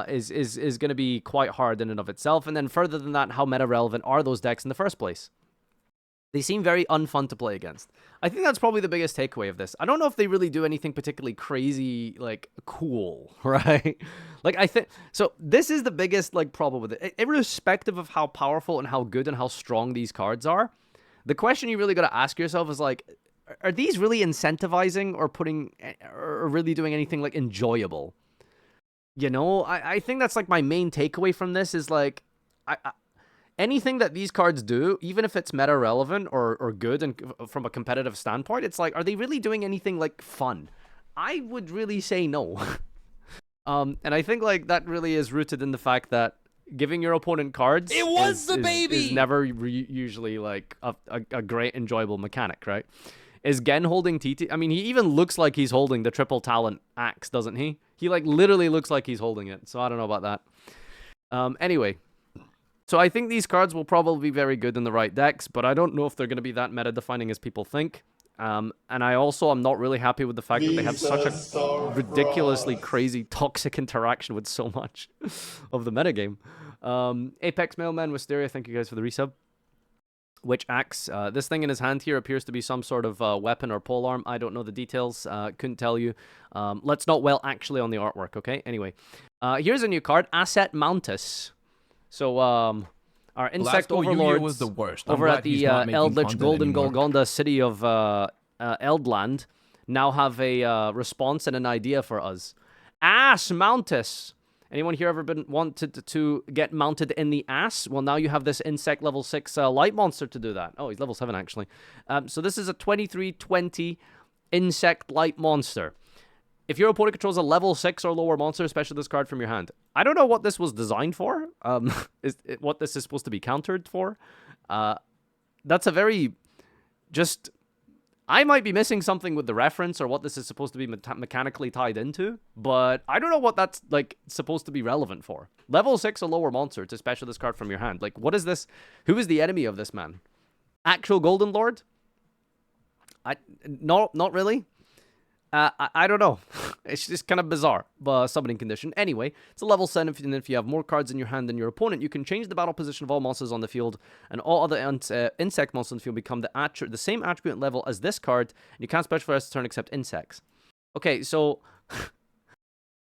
is going to be quite hard in and of itself. And then further than that, how meta-relevant are those decks in the first place? They seem very unfun to play against. I think that's probably the biggest takeaway of this. I don't know if they really do anything particularly crazy, like, cool, right? Like, I think... So, this is the biggest, like, problem with it. Irrespective of how powerful and how good and how strong these cards are, the question you really got to ask yourself is, like... Are these really incentivizing or really doing anything like enjoyable? You know, I think that's like my main takeaway from this is like, anything that these cards do, even if it's meta relevant or good and from a competitive standpoint, it's like, are they really doing anything like fun? I would really say no. And I think like that really is rooted in the fact that giving your opponent cards is never usually like a great enjoyable mechanic, right? Is Gen holding TT? I mean, he even looks like he's holding the triple talent axe, doesn't he? He, like, literally looks like he's holding it. So I don't know about that. Anyway. So I think these cards will probably be very good in the right decks, but I don't know if they're going to be that meta-defining as people think. And I also am not really happy with the fact that they have such a ridiculously crazy toxic interaction with so much of the metagame. Apex Mailman, Wisteria, thank you guys for the resub. Which axe? This thing in his hand here appears to be some sort of weapon or polearm. I don't know the details. Couldn't tell you. Let's not dwell actually on the artwork, okay? Anyway, here's a new card, Asset Mountus. So, our insect overlords was the worst. over at the Eldritch Golden Golgonda city of Eldland now have a response and an idea for us. Ass Mountus. Anyone here ever been wanted to get mounted in the ass? Well, now you have this insect level 6 light monster to do that. Oh, he's level 7, actually. So this is a 2320 insect light monster. If your opponent controls a level 6 or lower monster, special this card from your hand. I don't know what this was designed for. What this is supposed to be countered for. That's a very... Just... I might be missing something with the reference or what this is supposed to be mechanically tied into, but I don't know what that's, like, supposed to be relevant for. Level 6 or lower monster to special this card from your hand. Like, what is this? Who is the enemy of this man? Actual Golden Lord? No, not really. I don't know. It's just kind of bizarre summoning condition. Anyway, it's a level 7, and if you have more cards in your hand than your opponent, you can change the battle position of all monsters on the field, and all other insect monsters on the field become the same attribute level as this card, and you can't special for this turn except insects. Okay, so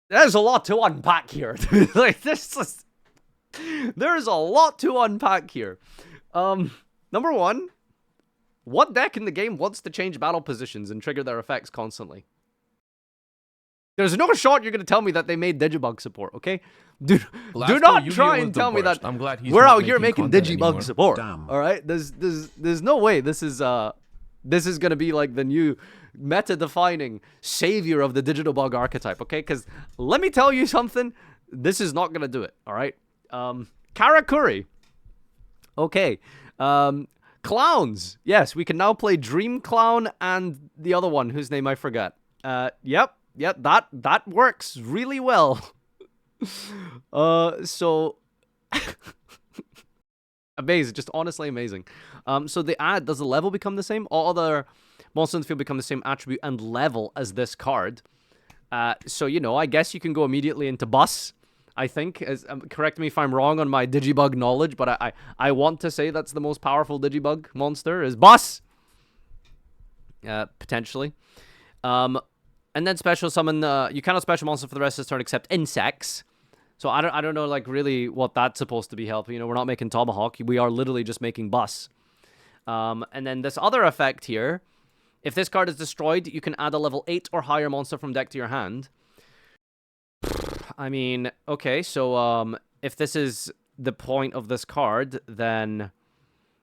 there's a lot to unpack here. Like there's a lot to unpack here. Number one, what deck in the game wants to change battle positions and trigger their effects constantly? There's no shot you're going to tell me that they made Digibug support, okay? Do not try and tell me that I'm glad he's we're out here making Digibug support. Damn. All right? There's no way this is going to be like the new meta-defining savior of the digital bug archetype, okay? Because let me tell you something, this is not going to do it, all right? Karakuri. Okay. Clowns. Yes, we can now play Dream Clown and the other one, whose name I forget. Yep, that works really well. So... amazing, just honestly amazing. So does the level become the same? All other monsters in the field become the same attribute and level as this card. So, you know, I guess you can go immediately into Bus, I think. Correct me if I'm wrong on my Digibug knowledge, but I want to say that's the most powerful Digibug monster, is Bus! Potentially. And then special summon, you cannot special monster for the rest of this turn except insects. So I don't know, like, really what that's supposed to be helping. You know, we're not making Tomahawk. We are literally just making Bus. And then this other effect here, if this card is destroyed, you can add a level 8 or higher monster from deck to your hand. I mean, okay, so if this is the point of this card, then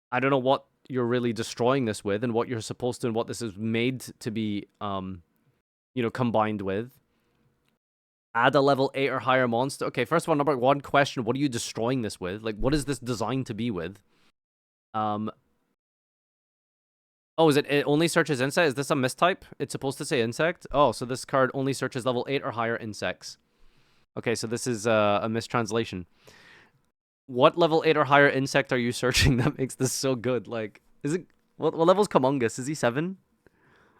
I don't know what you're really destroying this with and what you're supposed to and what this is made to be, you know, combined with. Add a level 8 or higher monster. Okay, first of all, number one question, what are you destroying this with? Like, what is this designed to be with? Oh, is it only searches insect? Is this a mistype? It's supposed to say insect? Oh, so this card only searches level 8 or higher insects. Okay, so this is a mistranslation. What level 8 or higher insect are you searching that makes this so good? Like, is it... What level's Kamungus? Is he 7?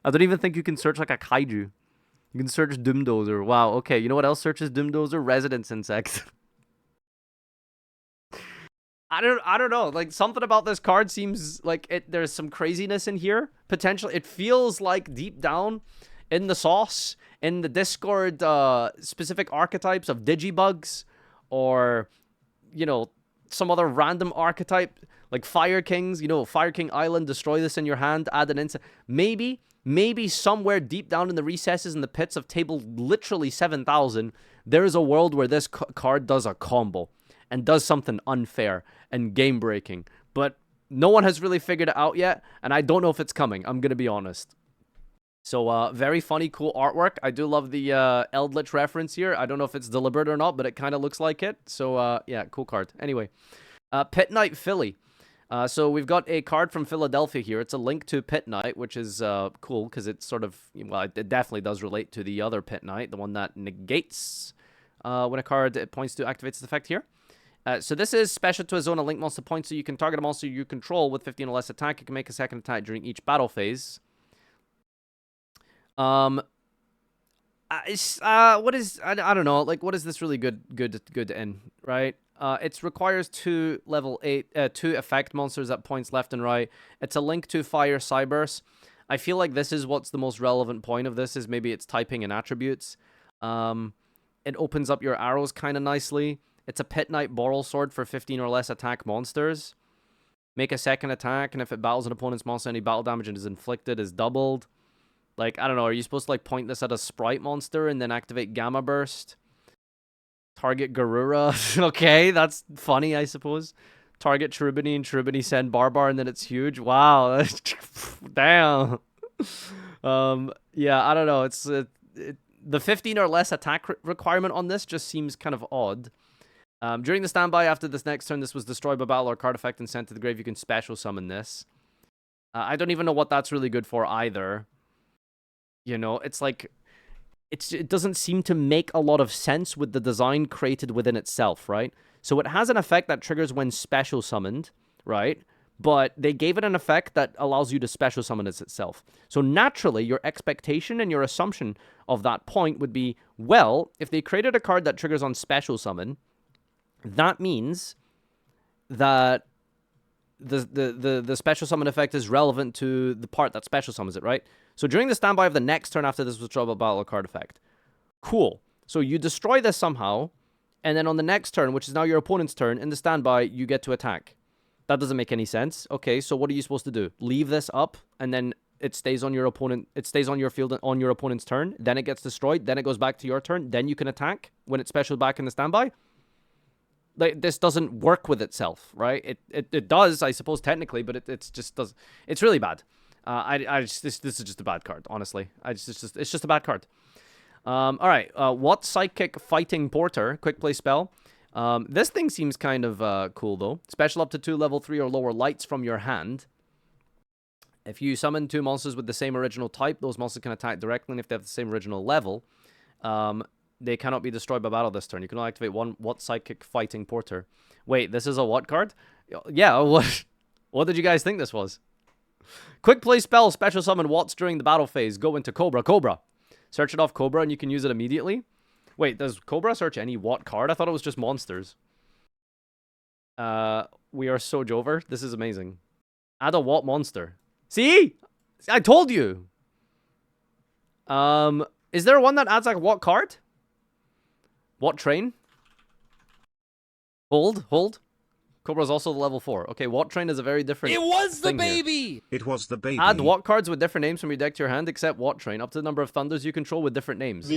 I don't even think you can search like a kaiju. You can search Doomdozer. Wow, okay. You know what else searches Doomdozer? Residence insects. I don't know. Like, something about this card seems like there's some craziness in here. Potentially. It feels like deep down in the sauce, in the Discord specific archetypes of Digibugs, or, you know, some other random archetype, like Fire Kings, you know, Fire King Island, destroy this in your hand, add an insect. Maybe somewhere deep down in the recesses and the pits of table literally 7,000, there is a world where this card does a combo and does something unfair and game-breaking. But no one has really figured it out yet, and I don't know if it's coming. I'm going to be honest. So, very funny, cool artwork. I do love the Eldritch reference here. I don't know if it's deliberate or not, but it kind of looks like it. So, yeah, cool card. Anyway, Pit Knight Philly. So we've got a card from Philadelphia here. It's a link to Pit Knight, which is cool because it's sort of, well, it definitely does relate to the other Pit Knight, the one that negates when a card points to activates its effect here. So this is special to a zone, a link monster points, so you can target a monster you control with 15 or less attack. You can make a second attack during each battle phase. What is, I don't know, like, what is this really good in, right? It requires 2 level 8, 2 effect monsters at points left and right. It's a link to Fire Cybers. I feel like this is what's the most relevant point of this, is maybe it's typing and attributes. It opens up your arrows kind of nicely. It's a Pit Knight Boral Sword for 15 or less attack monsters. Make a second attack, and if it battles an opponent's monster, any battle damage it is inflicted is doubled. Like, I don't know, are you supposed to, like, point this at a sprite monster and then activate Gamma Burst? Target Garura. Okay, that's funny, I suppose. Target Cherubini and Cherubini send Barbar, and then it's huge. Wow. Damn. Yeah, I don't know. It's the 15 or less attack requirement on this just seems kind of odd. During the standby after this next turn, this was destroyed by battle or card effect and sent to the grave. You can special summon this. I don't even know what that's really good for either. You know, it's like... It doesn't seem to make a lot of sense with the design created within itself, right? So it has an effect that triggers when special summoned, right? But they gave it an effect that allows you to special summon it itself. So naturally, your expectation and your assumption of that point would be, well, if they created a card that triggers on special summon, that means that the special summon effect is relevant to the part that special summons it, right? So during the standby of the next turn after this withdrawal battle card effect. Cool. So you destroy this somehow, and then on the next turn, which is now your opponent's turn, in the standby, you get to attack. That doesn't make any sense. Okay, so what are you supposed to do? Leave this up, and then it stays on your opponent. It stays on your field on your opponent's turn. Then it gets destroyed. Then it goes back to your turn. Then you can attack when it's special back in the standby. Like, this doesn't work with itself, right? It does, I suppose, technically, but it just does. It's really bad. This is just a bad card, honestly. It's just a bad card. All right. What Psychic Fighting Porter? Quick play spell. This thing seems kind of cool though. Special up to 2 level 3 or lower lights from your hand. If you summon 2 monsters with the same original type, those monsters can attack directly, and if they have the same original level, they cannot be destroyed by battle this turn. You can only activate one What Psychic Fighting Porter. Wait, this is a what card? Yeah, what did you guys think this was? Quick play spell, special summon Watts during the battle phase. Go into Cobra. Search it off Cobra and you can use it immediately. Wait, does Cobra search any Watt card? I thought it was just monsters. We are so Jover. This is amazing. Add a Watt monster. See? I told you. Is there one that adds like a Watt card? Watt train? Hold. Cobra's also level 4. Okay, Watt Train is a very different It was the thing here. baby! It was the baby. Add Watt cards with different names from your deck to your hand, except Watt Train, up to the number of thunders you control with different names.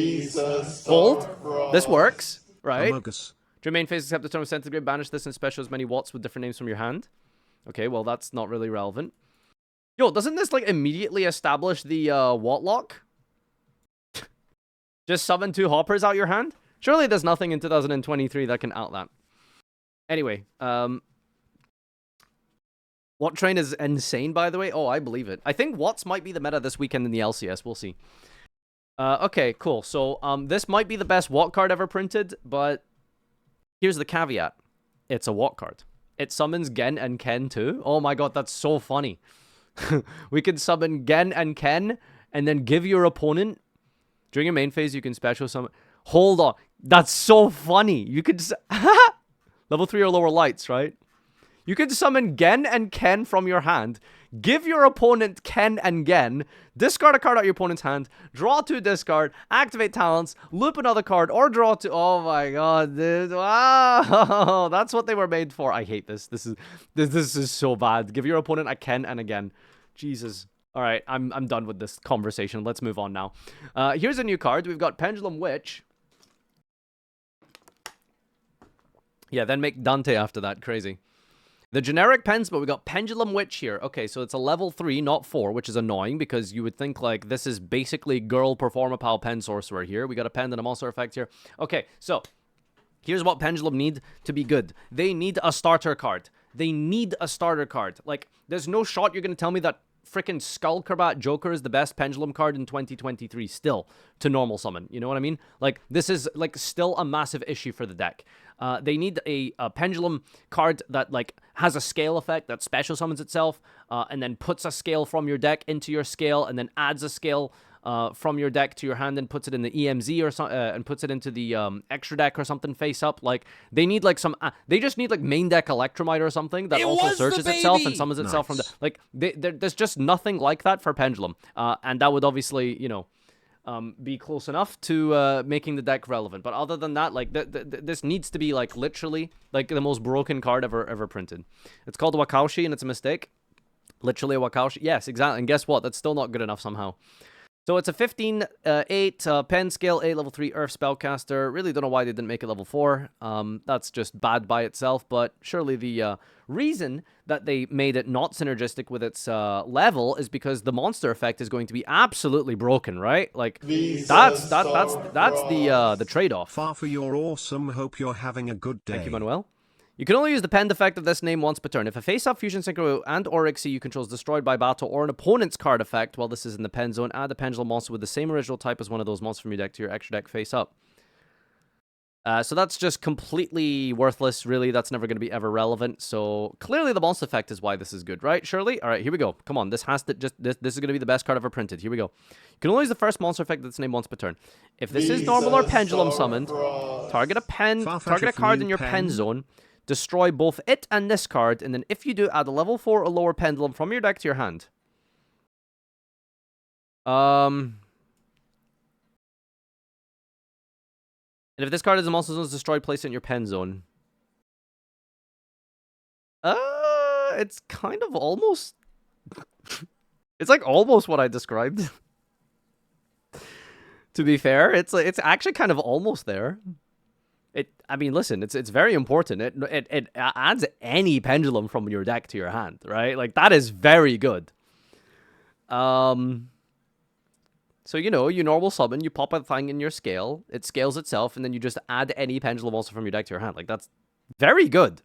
Hold. This works, right? Amogus. During main phase, except the turn of Centigrade, banish this and special as many Watts with different names from your hand. Okay, well, that's not really relevant. Yo, doesn't this, like, immediately establish the Watt lock? Just summon 2 hoppers out your hand? Surely there's nothing in 2023 that can out that. Anyway, Watt Train is insane, by the way. Oh, I believe it. I think Watts might be the meta this weekend in the LCS. We'll see. Okay, cool. So, this might be the best Watt card ever printed, but here's the caveat. It's a Watt card. It summons Gen and Ken too. Oh my god, that's so funny. We can summon Gen and Ken, and then give your opponent... During your main phase, you can special summon... Hold on. That's so funny. You could... Level 3 or lower lights, right? You can summon Gen and Ken from your hand, give your opponent Ken and Gen, discard a card out your opponent's hand, draw 2 discard, activate talents, loop another card, or draw 2... Oh my god, dude. Wow. That's what they were made for. I hate this. This is so bad. Give your opponent a Ken and a Gen. Jesus. Alright, I'm done with this conversation. Let's move on now. Here's a new card. We've got Pendulum Witch. Yeah, then make Dante after that. Crazy. The generic pens, but we got Pendulum Witch here. Okay, so it's a level 3, not 4, which is annoying because you would think, like, this is basically girl Performapal pen sorcerer here. We got a pen and a monster effect here. Okay, so here's what Pendulum need to be good. They need a starter card. They need a starter card. Like, there's no shot you're going to tell me that freaking Skullcrabat Joker is the best Pendulum card in 2023 still to normal summon. You know what I mean? Like, this is, like, still a massive issue for the deck. They need a Pendulum card that, like, has a scale effect that special summons itself, and then puts a scale from your deck into your scale, and then adds a scale from your deck to your hand and puts it in the EMZ or something, and puts it into the extra deck or something face up. Like, they need, like, some... they just need, like, main deck Electromite or something that also searches itself and summons itself from the... Like, there's just nothing like that for Pendulum. And that would obviously, you know... be close enough to making the deck relevant. But other than that, like, this needs to be, like, literally, like, the most broken card ever printed. It's called Wakaushi, and it's a mistake. Literally a Wakaushi. Yes, exactly. And guess what? That's still not good enough somehow. So it's a 15-8 pen scale, 8 level 3 Earth spellcaster. Really don't know why they didn't make it level 4. That's just bad by itself, but surely the reason that they made it not synergistic with its level is because the monster effect is going to be absolutely broken, right? Like, that's the trade-off. Farfa, you're awesome. Hope you're having a good day. Thank you, Manuel. You can only use the penned effect of this name once per turn. If a face-up Fusion Synchro and Orixie you control is destroyed by battle or an opponent's card effect while this is in the pen zone, add a Pendulum monster with the same original type as one of those monsters from your deck to your extra deck face-up. So that's just completely worthless, really. That's never going to be ever relevant. So clearly the monster effect is why this is good, right, Shirley? All right, here we go. Come on, this has to just... This is going to be the best card ever printed. Here we go. You can only use the first monster effect that's named once per turn. If this is normal or pendulum summoned, target a card in your pen zone, destroy both it and this card, and then if you do, add a level 4 or lower Pendulum from your deck to your hand. And if this card is a monster zone is destroyed, place it in your pen zone. It's kind of almost... it's like almost what I described. To be fair, it's actually kind of almost there. I mean, listen, it's very important. It adds any Pendulum from your deck to your hand, right? Like, that is very good. So, you know, you normal summon, you pop a thing in your scale, it scales itself, and then you just add any pendulum monster from your deck to your hand. Like, that's very good.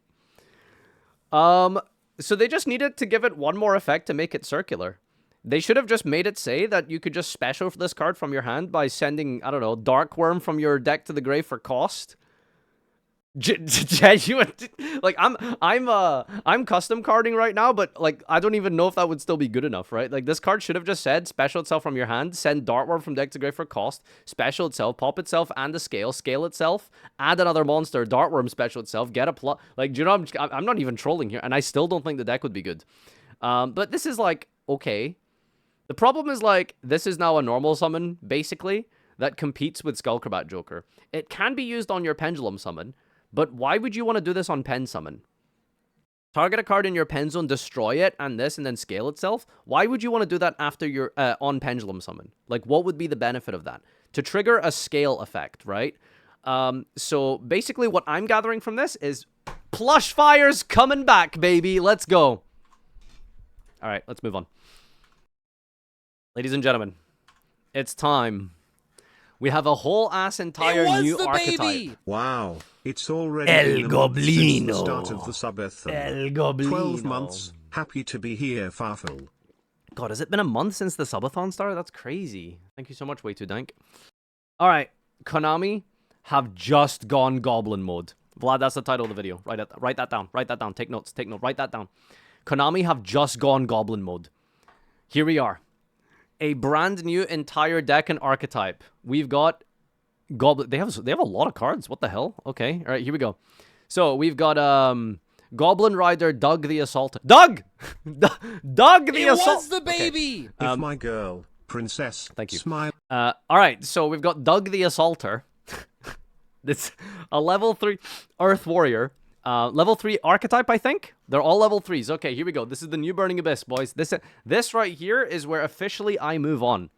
So they just needed to give it one more effect to make it circular. They should have just made it say that you could just special for this card from your hand by sending, I don't know, Dark Worm from your deck to the grave for cost. Genuine, like I'm custom carding right now, but like I don't even know if that would still be good enough, right? Like this card should have just said special itself from your hand, send Dartworm from deck to grave for cost, special itself, pop itself and a scale itself, add another monster, Dartworm special itself, get a plot. Like, do you know? I'm not even trolling here, and I still don't think the deck would be good. But this is like okay. The problem is like this is now a normal summon basically that competes with Skullcrabat Joker. It can be used on your pendulum summon. But why would you want to do this on pen summon? Target a card in your pen zone, destroy it, and then scale itself? Why would you want to do that after your on pendulum summon? Like, what would be the benefit of that? To trigger a scale effect, right? So basically what I'm gathering from this is Plush Fire's coming back, baby. Let's go. All right, let's move on. Ladies and gentlemen, it's time. We have a whole ass entire new archetype. Baby. Wow, it's already El been a month since the Goblino. start of the subathon. El Goblino. 12 months. Happy to be here, Farfel. God, has it been a month since the subathon started? That's crazy. Thank you so much, Way Too Dank. All right, Konami have just gone Goblin mode. Vlad, that's the title of the video. Write that down. Write that down. Take notes. Take note. Write that down. Konami have just gone Goblin mode. Here we are. A brand new entire deck and archetype. We've got Goblin. They have a lot of cards. What the hell? Okay. All right, here we go. So we've got Goblin Rider Doug the Assaulter. Doug the Assaulter. It was the baby. Okay. If my girl, Princess, thank you. Smile. All right. So we've got Doug the Assaulter. It's a level 3 Earth Warrior. Level 3 archetype, I think. They're all level 3s. Okay, here we go. This is the new Burning Abyss, boys. This right here is where officially I move on.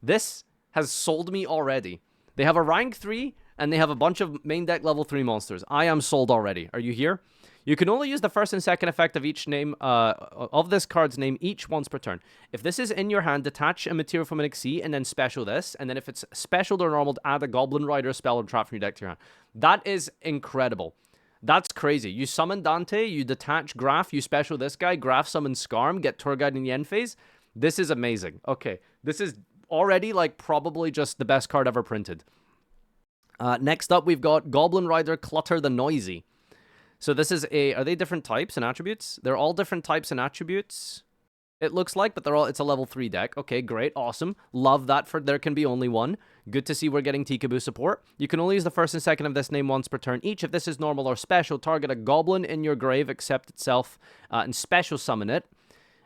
This has sold me already. They have a rank 3, and they have a bunch of main deck level 3 monsters. I am sold already. Are you here? You can only use the first and second effect of each name, of this card's name each once per turn. If this is in your hand, detach a material from an Xyz and then special this. And then if it's special or normal, add a Goblin Rider spell or trap from your deck to your hand. That is incredible. That's crazy. You summon Dante, you detach Graph, you special this guy, Graph summon Skarm, get Tour Guide in the end phase. This is amazing. Okay, this is already like probably just the best card ever printed. Next up, we've got Goblin Rider Clutter the Noisy. So this is are they different types and attributes? They're all different types and attributes, it looks like, but it's a level 3 deck. Okay, great, awesome. Love that for there can be only one. Good to see we're getting Tikaboo support. You can only use the first and second of this name once per turn each. If this is normal or special, target a goblin in your grave, accept itself, and special summon it.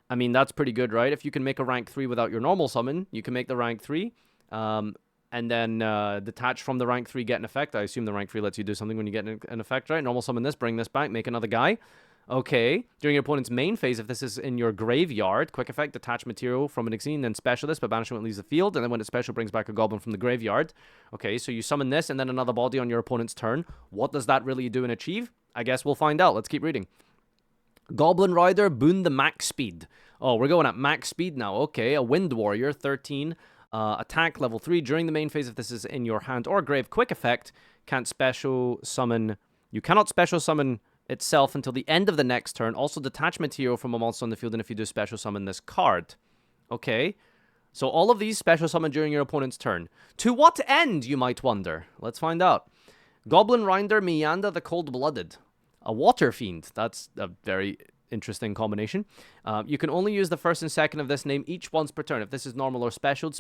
I mean, that's pretty good, right? If you can make a rank 3 without your normal summon, you can make the rank 3. And then detach from the rank 3, get an effect. I assume the rank 3 lets you do something when you get an effect, right? Normal summon this, bring this back, make another guy. Okay. During your opponent's main phase, if this is in your graveyard, quick effect, detach material from an Xyz, then special this, but banishment leaves the field, and then when it's special, brings back a goblin from the graveyard. Okay, so you summon this, and then another body on your opponent's turn. What does that really do and achieve? I guess we'll find out. Let's keep reading. Goblin Rider, boon the max speed. Oh, we're going at max speed now. Okay, a Wind Warrior, 13. Attack level 3 during the main phase if this is in your hand or grave. Quick effect, can't special summon. You cannot special summon itself until the end of the next turn. Also detach material from a monster on the field, and if you do special summon this card. Okay, so all of these special summon during your opponent's turn. To what end, you might wonder? Let's find out. Goblin Rider Meander the Cold-Blooded. A Water Fiend. That's a very interesting combination. You can only use the first and second of this name each once per turn. If this is normal or special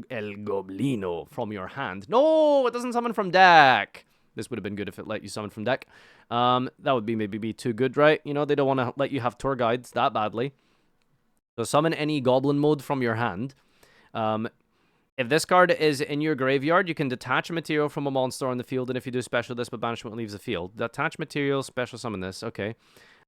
El Goblino from your hand. No, it doesn't summon from deck. This would have been good if it let you summon from deck. That would maybe be too good, right? You know, they don't want to let you have tour guides that badly. So summon any goblin mode from your hand. If this card is in your graveyard, you can detach a material from a monster on the field, and if you do special this, but banishment leaves the field. Detach material, special summon this. Okay.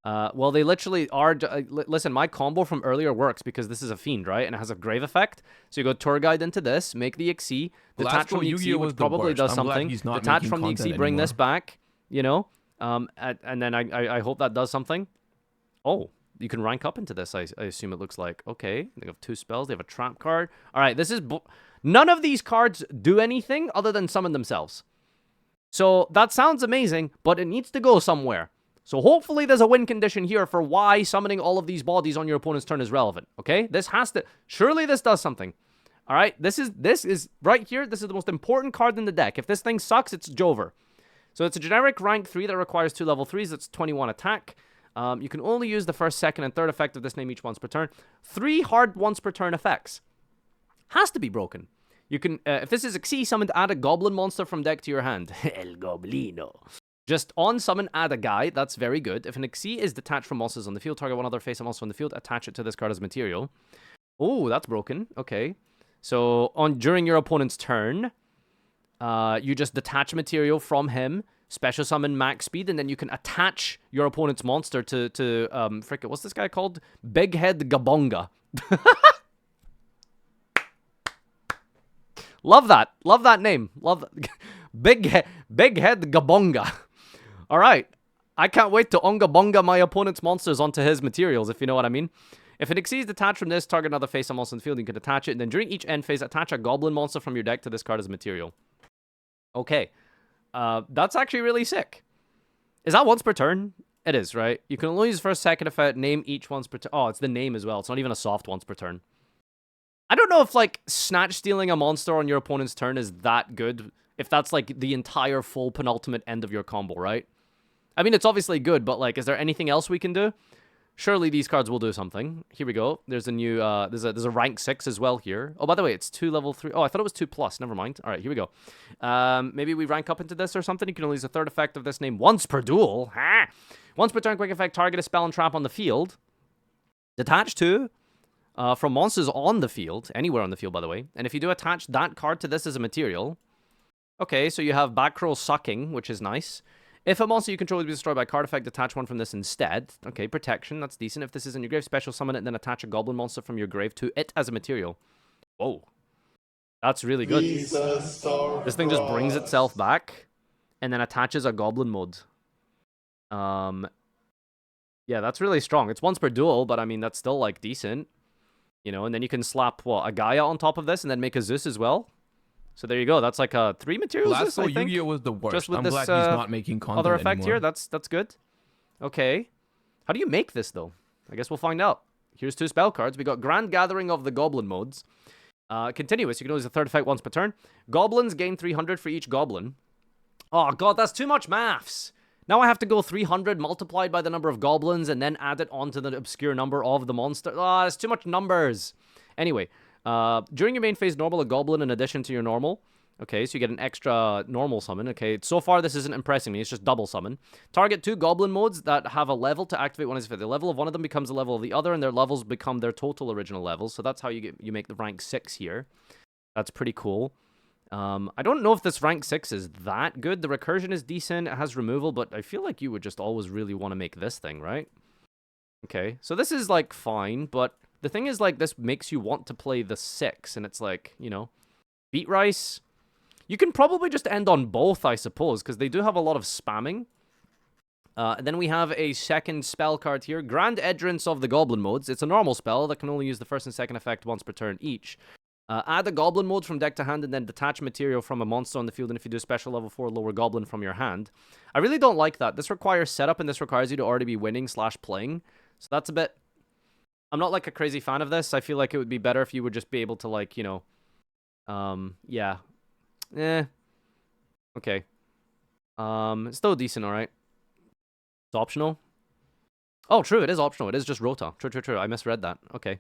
Well, they literally are... listen, my combo from earlier works because this is a fiend, right? And it has a grave effect. So you go tour guide into this, make the Xyz, detach from the Xyz, which probably does something. Detach from the Xyz, bring this back, you know? And then I hope that does something. Oh, you can rank up into this, I assume it looks like. Okay, they have 2 spells. They have a trap card. All right, this is... None of these cards do anything other than summon themselves. So that sounds amazing, but it needs to go somewhere. So hopefully there's a win condition here for why summoning all of these bodies on your opponent's turn is relevant, okay? This has to... Surely this does something. All right, this is right here. This is the most important card in the deck. If this thing sucks, it's Jover. So it's a generic rank 3 that requires 2 level 3s. That's 21 attack. You can only use the first, second, and third effect of this name each once per turn. 3 hard once per turn effects. Has to be broken. You can, if this is Xyz, summon to add a goblin monster from deck to your hand. El Goblino. Just on summon, add a guy. That's very good. If an Xyz is detached from monsters on the field, target one other face-up monster on the field, attach it to this card as material. Oh, that's broken. Okay. So during your opponent's turn, you just detach material from him, special summon max speed, and then you can attach your opponent's monster to frick it, what's this guy called? Big Head Gabonga. Love that. Love that name. Love that. Big Head Gabonga. All right. I can't wait to Onga Bonga my opponent's monsters onto his materials, if you know what I mean. If it exceeds detached from this, target another face-up monster in the field, you can attach it, and then during each end phase, attach a goblin monster from your deck to this card as material. Okay. That's actually really sick. Is that once per turn? It is, right? You can only use first, second effect, name each once per turn. Oh, it's the name as well. It's not even a soft once per turn. I don't know if, like, snatch stealing a monster on your opponent's turn is that good. If that's, like, the entire full penultimate end of your combo, right? I mean, it's obviously good, but, like, is there anything else we can do? Surely these cards will do something. Here we go. There's a new, there's a rank 6 as well here. Oh, by the way, it's 2 level 3. Oh, I thought it was 2+. Never mind. All right, here we go. Maybe we rank up into this or something. You can only use a third effect of this name once per duel. Ha! Once per turn, quick effect, target a spell and trap on the field. Detach to... from monsters on the field, anywhere on the field, by the way. And if you do attach that card to this as a material... Okay, so you have back row sucking, which is nice. If a monster you control is destroyed by a card effect, detach one from this instead. Okay, protection, that's decent. If this is in your grave, special summon it, then attach a goblin monster from your grave to it as a material. Whoa. That's really good. This thing just brings itself back, and then attaches a goblin mode. Yeah, that's really strong. It's once per duel, but I mean, that's still, like, decent. You know, and then you can slap, what, a Gaia on top of this, and then make a Zeus as well. So there you go. That's like a 3 materials. Last go Yu-Gi-Oh was the worst. Just with I'm this, glad he's not making content other effect anymore. here. That's good. Okay. How do you make this though? I guess we'll find out. Here's 2 spell cards. We got Grand Gathering of the Goblin modes. Continuous. You can use a third effect once per turn. Goblins gain 300 for each goblin. Oh god, that's too much maths. Now I have to go 300 multiplied by the number of goblins and then add it onto the obscure number of the monster. Ah, it's too much numbers. Anyway. During your main phase, normal a goblin in addition to your normal. Okay, so you get an extra normal summon. Okay, so far this isn't impressing me. It's just double summon. Target 2 goblin modes that have a level to activate one is fit. The level of one of them becomes the level of the other, and their levels become their total original levels. So that's how you make the rank 6 here. That's pretty cool. I don't know if this rank 6 is that good. The recursion is decent. It has removal, but I feel like you would just always really want to make this thing, right? Okay, so this is, like, fine, but... The thing is, like, this makes you want to play the 6, and it's like, you know, Beat Rice. You can probably just end on both, I suppose, because they do have a lot of spamming. And then we have a second spell card here, Grand Entrance of the Goblin modes. It's a normal spell that can only use the first and second effect once per turn each. Add a Goblin mode from deck to hand, and then detach material from a monster on the field, and if you do special level 4, lower Goblin from your hand. I really don't like that. This requires setup, and this requires you to already be winning / playing. So that's a bit... I'm not, like, a crazy fan of this. I feel like it would be better if you would just be able to, like, you know... yeah. Okay. It's still decent, alright. It's optional. Oh, true, it is optional. It is just Rota. True. I misread that. Okay.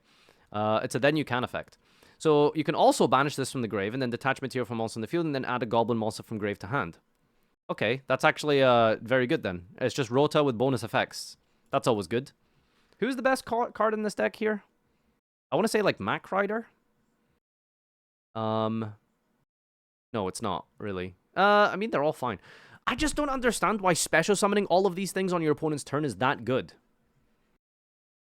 It's a then you can effect. So, you can also banish this from the grave, and then detach material from monster in the field, and then add a goblin monster from grave to hand. Okay, that's actually, very good, then. It's just Rota with bonus effects. That's always good. Who's the best card in this deck here? I want to say, like, Mac Rider. No, it's not, really. I mean, they're all fine. I just don't understand why special summoning all of these things on your opponent's turn is that good.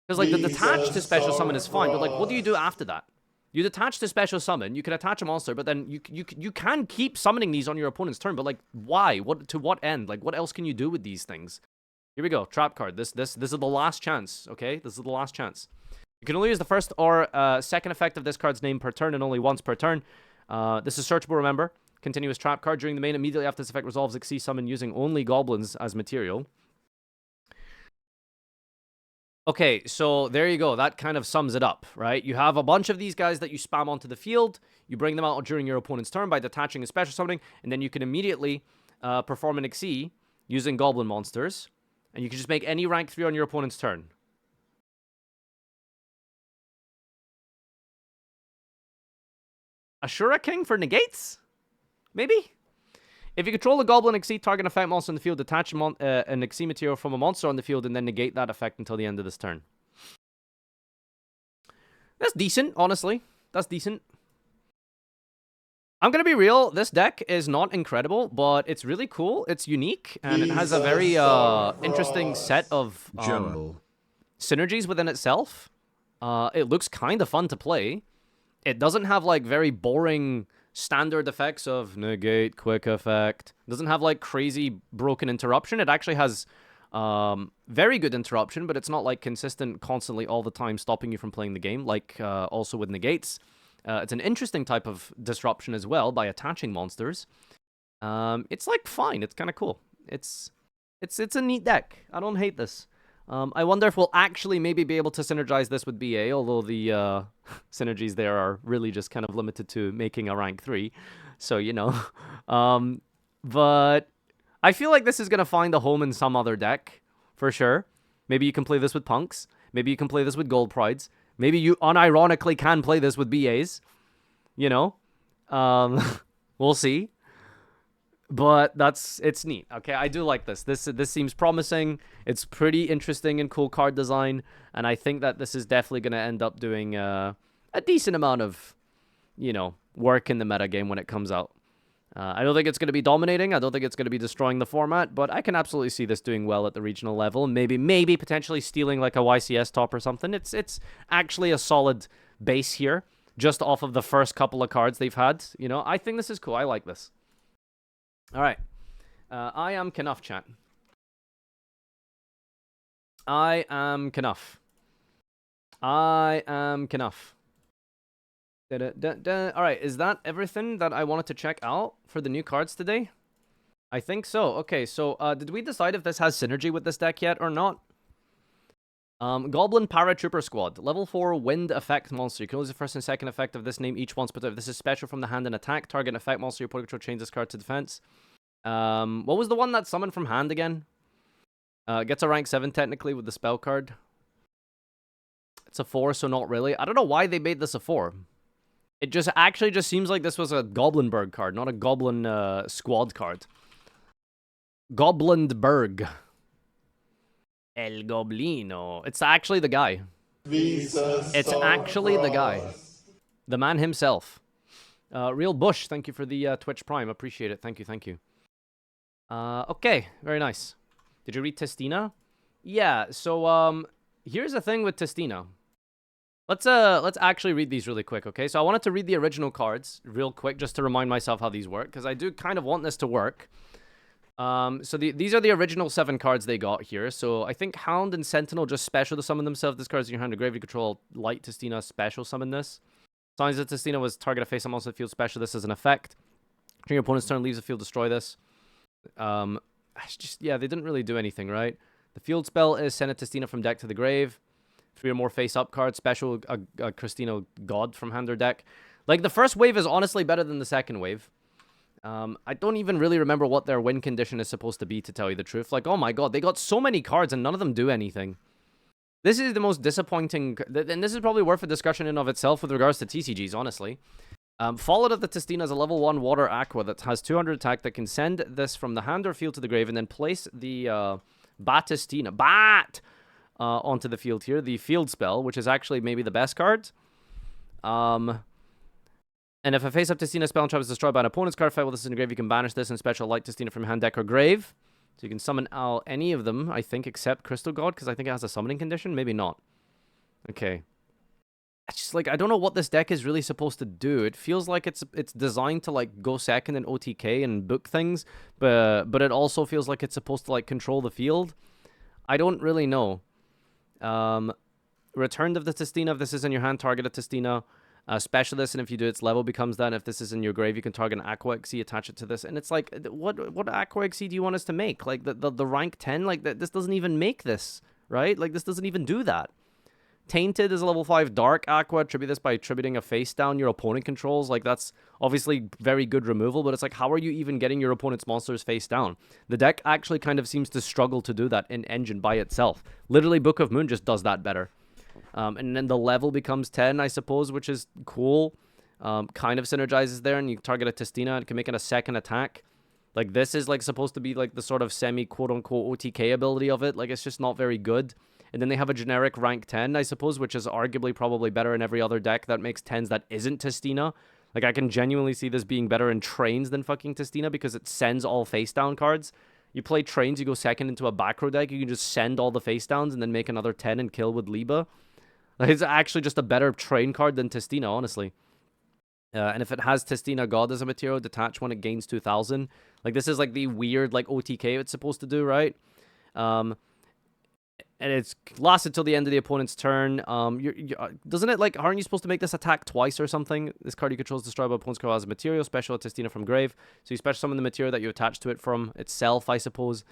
Because, like, the detach to special summon is fine, but, like, what do you do after that? You detach to special summon, you can attach a monster, but then you can keep summoning these on your opponent's turn, but, like, why? To what end? Like, what else can you do with these things? Here we go. Trap card. This is the last chance. Okay, this is the last chance. You can only use the first or second effect of this card's name per turn and only once per turn. This is searchable, remember. Continuous trap card. During the main, immediately after this effect resolves, Xyz summon using only goblins as material. Okay, so there you go. That kind of sums it up, right? You have a bunch of these guys that you spam onto the field. You bring them out during your opponent's turn by detaching and special summoning, and then you can immediately perform an Xyz using goblin monsters, and you can just make any rank 3 on your opponent's turn. Ashura King for negates? Maybe? If you control a goblin Xyz target effect monster in the field, detach an Xyz material from a monster on the field and then negate that effect until the end of this turn. That's decent, honestly. That's decent. I'm gonna be real, this deck is not incredible, but it's really cool, it's unique, and it has a very interesting set of synergies within itself. It looks kind of fun to play. It doesn't have, like, very boring standard effects of negate, quick effect. It doesn't have, like, crazy broken interruption. It actually has very good interruption, but it's not, like, consistent constantly all the time stopping you from playing the game, like also with negates. It's an interesting type of disruption as well by attaching monsters. It's, like, fine. It's kind of cool. It's a neat deck. I don't hate this. I wonder if we'll actually maybe be able to synergize this with BA, although the synergies there are really just kind of limited to making a rank 3. So, you know. But I feel like this is going to find a home in some other deck, for sure. Maybe you can play this with Punks. Maybe you can play this with Gold Prides. Maybe you unironically can play this with BAs. You know? We'll see. But it's neat. Okay, I do like this. This seems promising. It's pretty interesting and cool card design, and I think that this is definitely going to end up doing a decent amount of, you know, work in the metagame when it comes out. I don't think it's going to be dominating. I don't think it's going to be destroying the format, but I can absolutely see this doing well at the regional level, and maybe potentially stealing like a YCS top or something. It's actually a solid base here, just off of the first couple of cards they've had. You know, I think this is cool. I like this. All right. I am Knuff, chat. I am Knuff. I am Knuff. All right, is that everything that I wanted to check out for the new cards today? I think so. Okay, so did we decide if this has synergy with this deck yet or not? Goblin Parat Trooper Squad. Level 4 wind effect monster. You can use the first and second effect of this name each once per turn. This is special from the hand and attack. Target effect monster. Your opponent control change this card to defense. What was the one that summoned from hand again? Gets a rank 7 technically with the spell card. It's a 4, so not really. I don't know why they made this a 4. It just actually just seems like this was a Goblinberg card, not a Goblin squad card. Goblinberg. El Goblino. It's actually the guy. It's actually the guy. The man himself. Real Bush, thank you for the Twitch Prime. Appreciate it. Thank you, thank you. Okay, very nice. Did you read Testina? Yeah, so here's the thing with Testina. Let's actually read these really quick, okay? So I wanted to read the original cards real quick just to remind myself how these work, because I do kind of want this to work. So these are the original 7 cards they got here. So I think Hound and Sentinel just special to summon themselves. This card's in your hand to grave. You control Light Testina, special summon this. Signs that Testina was target a face on monster field special. This is an effect. During your opponent's turn, leaves the field, destroy this. Yeah, they didn't really do anything, right? The field spell is send a Testina from deck to the grave. 3 or more face-up cards. Special a Christina God from hand or deck. Like, the first wave is honestly better than the second wave. I don't even really remember what their win condition is supposed to be, to tell you the truth. Like, oh my god, they got so many cards and none of them do anything. This is the most disappointing, and this is probably worth a discussion in of itself with regards to TCGs, honestly. Fallout of the Testina is a level 1 water aqua that has 200 attack that can send this from the hand or field to the grave and then place the Bat onto the field here. The field spell, which is actually maybe the best card. And if a face-up Testina spell and trap is destroyed by an opponent's card fight while this is in the grave, you can banish this and special Light Testina from hand, deck, or grave. So you can summon out any of them, I think, except Crystal God, because I think it has a summoning condition. Maybe not. Okay. It's just like, I don't know what this deck is really supposed to do. It feels like it's designed to like go second in OTK and book things, but it also feels like it's supposed to like control the field. I don't really know. Return of the Testina. If this is in your hand, target a Testina. Specialist, and if you do its level becomes that. If this is in your grave, you can target an Aqua XC, attach it to this. And it's like, what Aqua XC do you want us to make? Like, the rank 10? Like, this doesn't even make this, right? Like, this doesn't even do that. Tainted is a level 5 Dark Aqua. Attribute this by attributing a face down your opponent controls. Like, that's obviously very good removal, but it's like, how are you even getting your opponent's monsters face down? The deck actually kind of seems to struggle to do that in Engine by itself. Literally, Book of Moon just does that better. And then the level becomes 10, I suppose, which is cool. Kind of synergizes there, and you target a Testina and can make it a second attack. Like, this is, like, supposed to be, like, the sort of semi-quote-unquote OTK ability of it. Like, it's just not very good. And then they have a generic rank 10, I suppose, which is arguably probably better in every other deck that makes 10s that isn't Testina. Like, I can genuinely see this being better in Trains than fucking Testina because it sends all face-down cards. You play Trains, you go second into a back row deck, you can just send all the face-downs and then make another 10 and kill with Liba. Like, it's actually just a better Train card than Testina, honestly. And if it has Testina God as a material, detach when it gains 2,000. Like, this is, like, the weird, like, OTK it's supposed to do, right? And it's lasted till the end of the opponent's turn. Doesn't it, like, aren't you supposed to make this attack twice or something? This card you control is destroyed by opponent's card as a material. Special Testina from grave. So you special summon the material that you attach to it from itself, I suppose.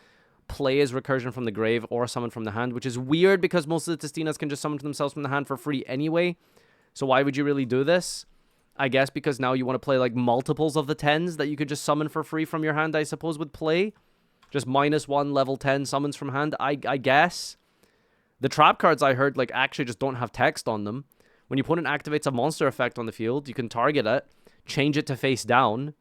Play as recursion from the grave or summon from the hand, which is weird because most of the Testinas can just summon to themselves from the hand for free anyway. So why would you really do this? I guess because now you want to play, like, multiples of the 10s that you could just summon for free from your hand, I suppose, would play. Just -1 level 10 summons from hand, I guess. The trap cards I heard, like, actually just don't have text on them. When your opponent activates a monster effect on the field, you can target it, change it to face down.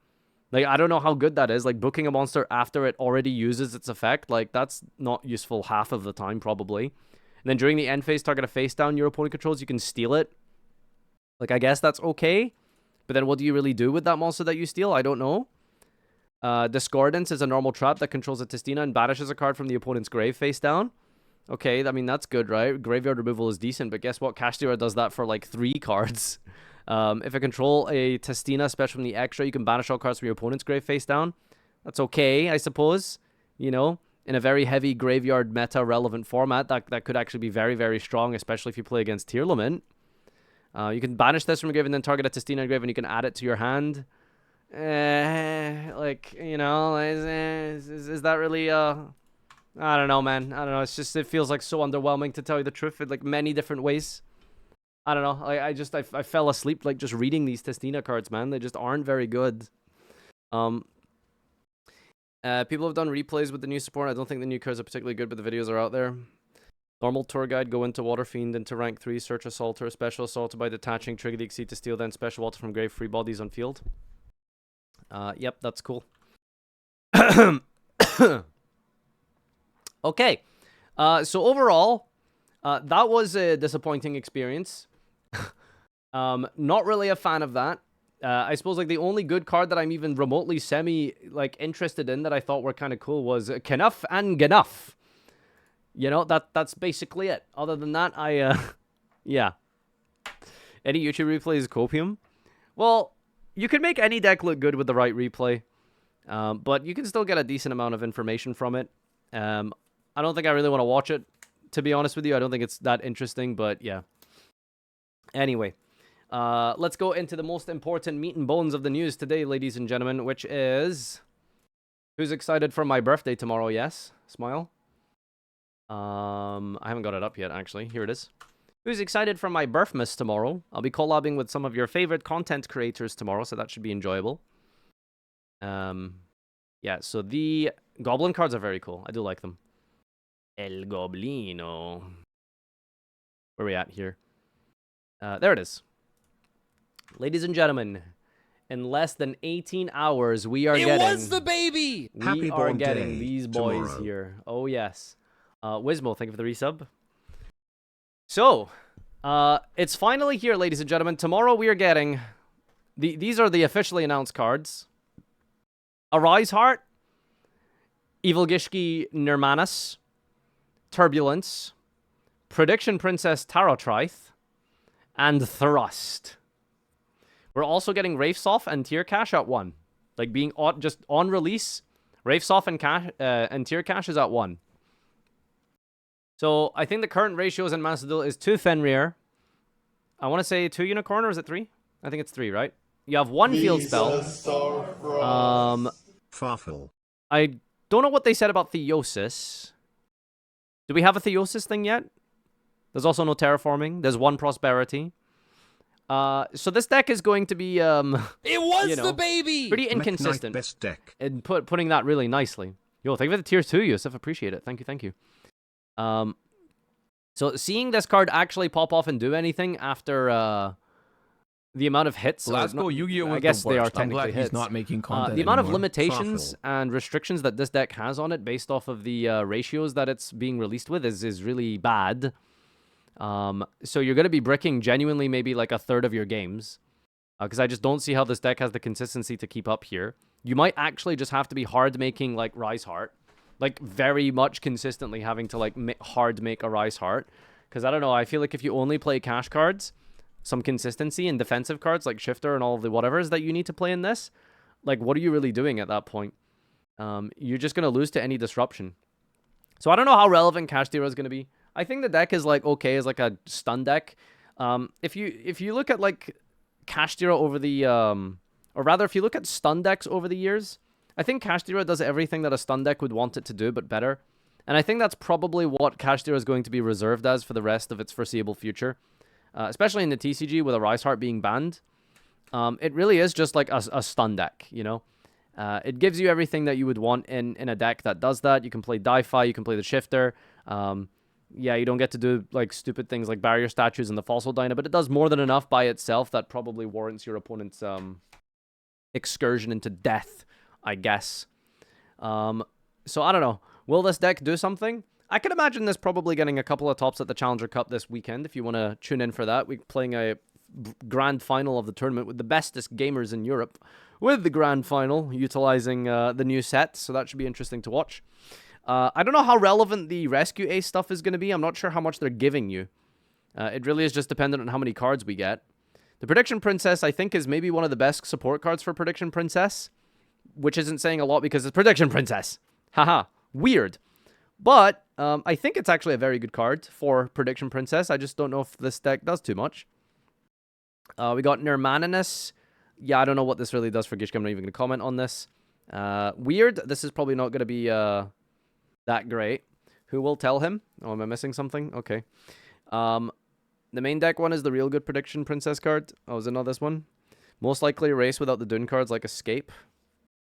Like, I don't know how good that is. Like, booking a monster after it already uses its effect, like, that's not useful half of the time, probably. And then during the end phase, target a face down your opponent controls, you can steal it. Like, I guess that's okay. But then what do you really do with that monster that you steal? I don't know. Discordance is a normal trap that controls a Testina and banishes a card from the opponent's grave face down. Okay, I mean, that's good, right? Graveyard removal is decent, but guess what? Cash Dealer does that for, like, 3 cards. If I control a Testina special from the extra, you can banish all cards from your opponent's grave face down. That's okay, I suppose. You know, in a very heavy graveyard meta-relevant format, that could actually be very, very strong, especially if you play against Tearlament. You can banish this from your grave and then target a Testina grave, and you can add it to your hand. Like, you know, is that really, I don't know, man. I don't know. It's just, it feels like so underwhelming, to tell you the truth, in, like, many different ways. I don't know. I fell asleep, like, just reading these Testina cards, man. They just aren't very good. People have done replays with the new support. I don't think the new cards are particularly good, but the videos are out there. Normal tour guide, go into Water Fiend, into rank 3, search Assaulter, special Assaulter by detaching, trigger the Exceed to steal, then special Water from grave, free bodies on field. Yep, that's cool. Okay. So overall, that was a disappointing experience. Not really a fan of that. I suppose, like, the only good card that I'm even remotely like, interested in that I thought were kind of cool was Knuff and Gnuff. You know, that's basically it. Other than that, yeah. Any YouTube replay is copium? Well, you can make any deck look good with the right replay. But you can still get a decent amount of information from it. I don't think I really want to watch it, to be honest with you. I don't think it's that interesting, but yeah. Anyway, let's go into the most important meat and bones of the news today, ladies and gentlemen, which is... Who's excited for my birthday tomorrow? Yes? Smile. I haven't got it up yet, actually. Here it is. Who's excited for my birthmas tomorrow? I'll be collabing with some of your favorite content creators tomorrow, so that should be enjoyable. Yeah, so the Goblin cards are very cool. I do like them. El Goblino. Where are we at here? There it is. Ladies and gentlemen, in less than 18 hours, we are getting... It was the baby! Happy are born getting day these boys tomorrow. here. Oh, yes. Wismo, thank you for the resub. So, it's finally here, ladies and gentlemen. Tomorrow we are getting... These are the officially announced cards. Arise Heart, Evil Gishki Nirmanis, Turbulence, Prediction Princess Tarotrith, and Thrust. We're also getting Wraithsoft and Tier Cash at 1. Like, being just on release, Wraithsoft and Tier Cash is at 1. So I think the current ratios in Master Duel is 2 Fenrir. I want to say 2 Unicorn, or is it 3? I think it's 3, right? You have 1 field spell. Farfel. I don't know what they said about Theosis. Do we have a Theosis thing yet? There's also no terraforming. There's 1 prosperity. So this deck is going to be, It was you know, the baby! pretty Mech Knight inconsistent. best deck. And putting that really nicely. Yo, thank you for the tier 2, Yusuf. Appreciate it. Thank you, thank you. So seeing this card actually pop off and do anything after the amount of hits. Glasgow Yu-Gi-Oh! Was I guess the they are worst. I'm technically glad he's hits. not making content The amount of anymore. limitations Farfel. and restrictions that this deck has on it based off of the ratios that it's being released with is really bad. So you're going to be bricking genuinely maybe like a third of your games. Because I just don't see how this deck has the consistency to keep up here. You might actually just have to be hard making like Rise Heart. Like very much consistently having to like hard make a Rise Heart. Because I don't know, I feel like if you only play cash cards, some consistency and defensive cards like Shifter and all of the whatevers that you need to play in this, like what are you really doing at that point? You're just going to lose to any disruption. So I don't know how relevant Cash Dealer is going to be. I think the deck is like okay as like a stun deck. If you look at like Cash Dealer over the or rather if you look at stun decks over the years, I think Cash Dealer does everything that a stun deck would want it to do, but better. And I think that's probably what Cash Dealer is going to be reserved as for the rest of its foreseeable future. Especially in the TCG with a Rise Heart being banned. It really is just like a stun deck, you know? It gives you everything that you would want in a deck that does that. You can play Di-Fi, you can play the Shifter. Yeah, you don't get to do like stupid things like barrier statues and the Fossil Dyna, but it does more than enough by itself that probably warrants your opponent's excursion into death, I guess. So I don't know. Will this deck do something? I can imagine this probably getting a couple of tops at the Challenger Cup this weekend if you want to tune in for that. We're playing a grand final of the tournament with the bestest gamers in Europe with the grand final utilizing the new set, so that should be interesting to watch. I don't know how relevant the Rescue Ace stuff is going to be. I'm not sure how much they're giving you. It really is just dependent on how many cards we get. The Prediction Princess, I think, is maybe one of the best support cards for Prediction Princess, which isn't saying a lot because it's Prediction Princess. Haha, weird. But I think it's actually a very good card for Prediction Princess. I just don't know if this deck does too much. We got Nirmaninus. Yeah, I don't know what this really does for Gishka. I'm not even going to comment on this. Weird. This is probably not going to be that great. Who will tell him? Oh, am I missing something? Okay. The main deck one is the real good Prediction Princess card. Oh, is it not this one? Most likely erase without the Dune cards like Escape.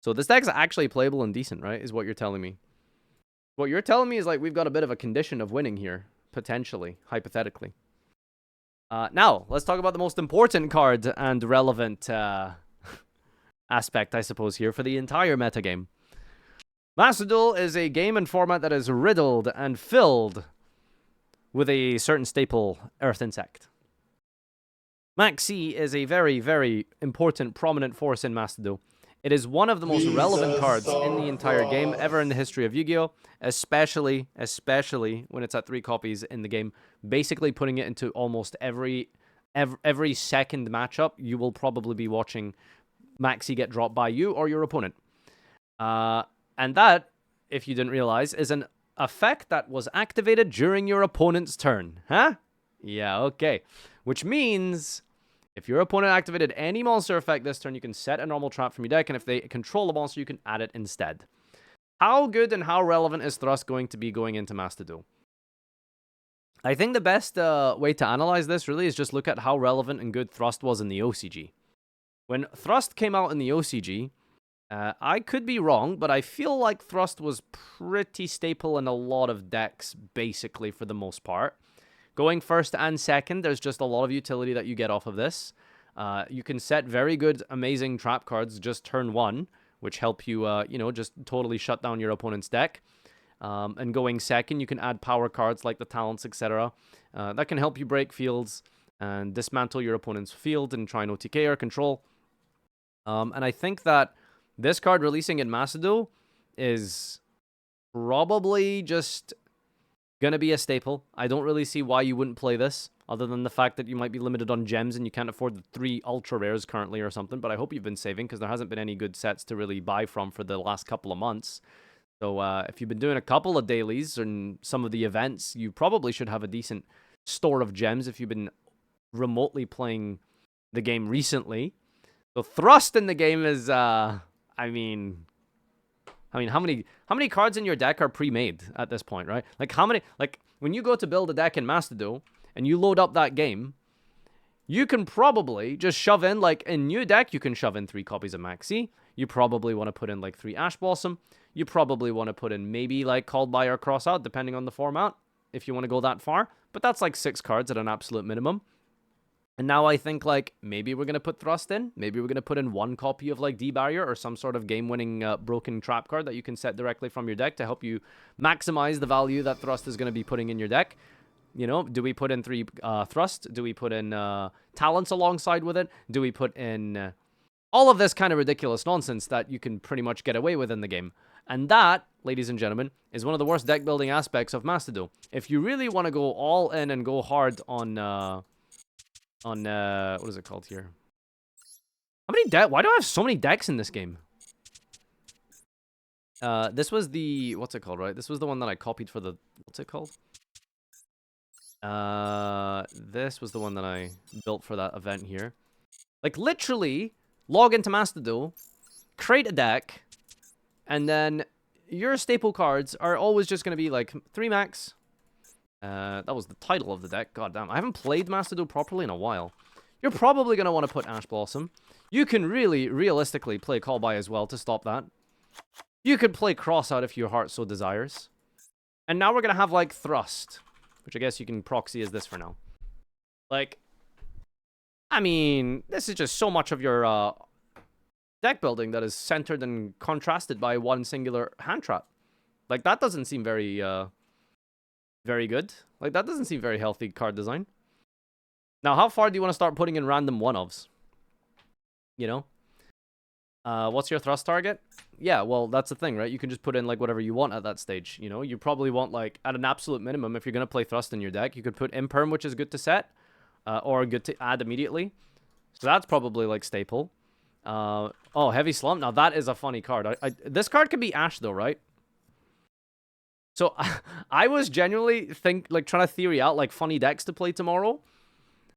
So this deck's actually playable and decent, right? Is what you're telling me. What you're telling me is like we've got a bit of a condition of winning here. Potentially. Hypothetically. Now, let's talk about the most important card and relevant aspect, I suppose, here for the entire metagame. Master Duel is a game and format that is riddled and filled with a certain staple earth insect. Maxi is a very, very important, prominent force in Master Duel. It is one of the most relevant cards in the entire game ever in the history of Yu-Gi-Oh! Especially when it's at 3 copies in the game. Basically putting it into almost every second matchup, you will probably be watching Maxi get dropped by you or your opponent. And that, if you didn't realize, is an effect that was activated during your opponent's turn. Huh? Yeah, okay. Which means if your opponent activated any monster effect this turn, you can set a normal trap from your deck, and if they control a monster, you can add it instead. How good and how relevant is Thrust going to be going into Master Duel? I think the best way to analyze this really is just look at how relevant and good Thrust was in the OCG. When Thrust came out in the OCG, I could be wrong, but I feel like Thrust was pretty staple in a lot of decks, basically, for the most part. Going first and second, there's just a lot of utility that you get off of this. You can set very good, amazing trap cards just turn 1, which help you, just totally shut down your opponent's deck. And going second, you can add power cards like the talents, etc. That can help you break fields and dismantle your opponent's field and try and OTK or control. And I think that this card releasing in Master Duel is probably just gonna be a staple. I don't really see why you wouldn't play this, other than the fact that you might be limited on gems and you can't afford the 3 ultra rares currently or something, but I hope you've been saving because there hasn't been any good sets to really buy from for the last couple of months. So if you've been doing a couple of dailies and some of the events, you probably should have a decent store of gems if you've been remotely playing the game recently. So thrust in the game is, I mean, how many cards in your deck are pre-made at this point, right? Like how many, like when you go to build a deck in Master Duel and you load up that game, you can probably just shove in, like in new deck, you can shove in 3 copies of Maxi. You probably want to put in like 3 Ash Blossom. You probably want to put in maybe like Called By or Cross Out, depending on the format, if you want to go that far. But that's like 6 cards at an absolute minimum. And now I think like maybe we're going to put Thrust in. Maybe we're going to put in 1 copy of like D-Barrier or some sort of game-winning broken trap card that you can set directly from your deck to help you maximize the value that Thrust is going to be putting in your deck. You know, do we put in 3 Thrust? Do we put in Talents alongside with it? Do we put in all of this kind of ridiculous nonsense that you can pretty much get away with in the game? And that, ladies and gentlemen, is one of the worst deck building aspects of Master Duel. If you really want to go all in and go hard on what is it called here? How many decks? Why do I have so many decks in this game? This was the, what's it called, right? This was the one that I copied for the, what's it called? This was the one that I built for that event here. Like, literally, log into Master Duel, create a deck, and then your staple cards are always just going to be, like, 3 max. That was the title of the deck. God damn, I haven't played Master Duel properly in a while. You're probably going to want to put Ash Blossom. You can really, realistically play Call By as well to stop that. You could play Cross Out if your heart so desires. And now we're going to have, like, Thrust, which I guess you can proxy as this for now. Like, I mean, this is just so much of your deck building that is centered and contrasted by one singular hand trap. Like, that doesn't seem very, very good. Like, that doesn't seem very healthy card design. Now, how far do you want to start putting in random one-ofs? You know? What's your thrust target? Yeah, well, that's the thing, right? You can just put in, like, whatever you want at that stage, you know? You probably want, like, at an absolute minimum, if you're going to play thrust in your deck, you could put Imperm, which is good to set, or good to add immediately. So that's probably, like, staple. Oh, Heavy Slump. Now, that is a funny card. This card can be Ash, though, right? So, I was genuinely trying to theory out, like, funny decks to play tomorrow.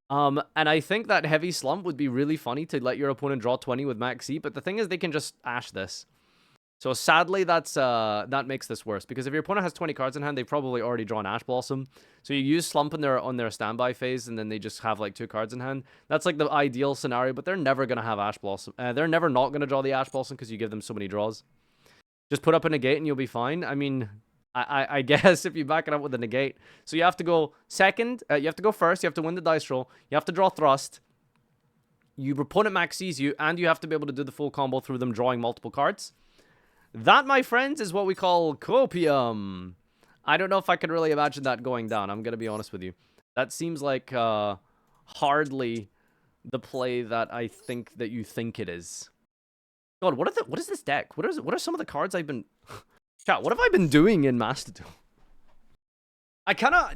And I think that Heavy Slump would be really funny to let your opponent draw 20 with Max E, but the thing is they can just Ash this. So sadly, that makes this worse, because if your opponent has 20 cards in hand, they've probably already drawn Ash Blossom. So you use Slump on their standby phase, and then they just have like 2 cards in hand. That's like the ideal scenario, but they're never going to have Ash Blossom. They're never not going to draw the Ash Blossom because you give them so many draws. Just put up a negate and you'll be fine. I mean, I guess if you back it up with a negate. So you have to go second, you have to go first, you have to win the dice roll, you have to draw Thrust. Your opponent maxes you, and you have to be able to do the full combo through them drawing multiple cards. That, my friends, is what we call copium. I don't know if I could really imagine that going down. I'm going to be honest with you. That seems like hardly the play that I think that you think it is. God, what is this deck? What are some of the cards I've been... Chat, what have I been doing in Master Duel?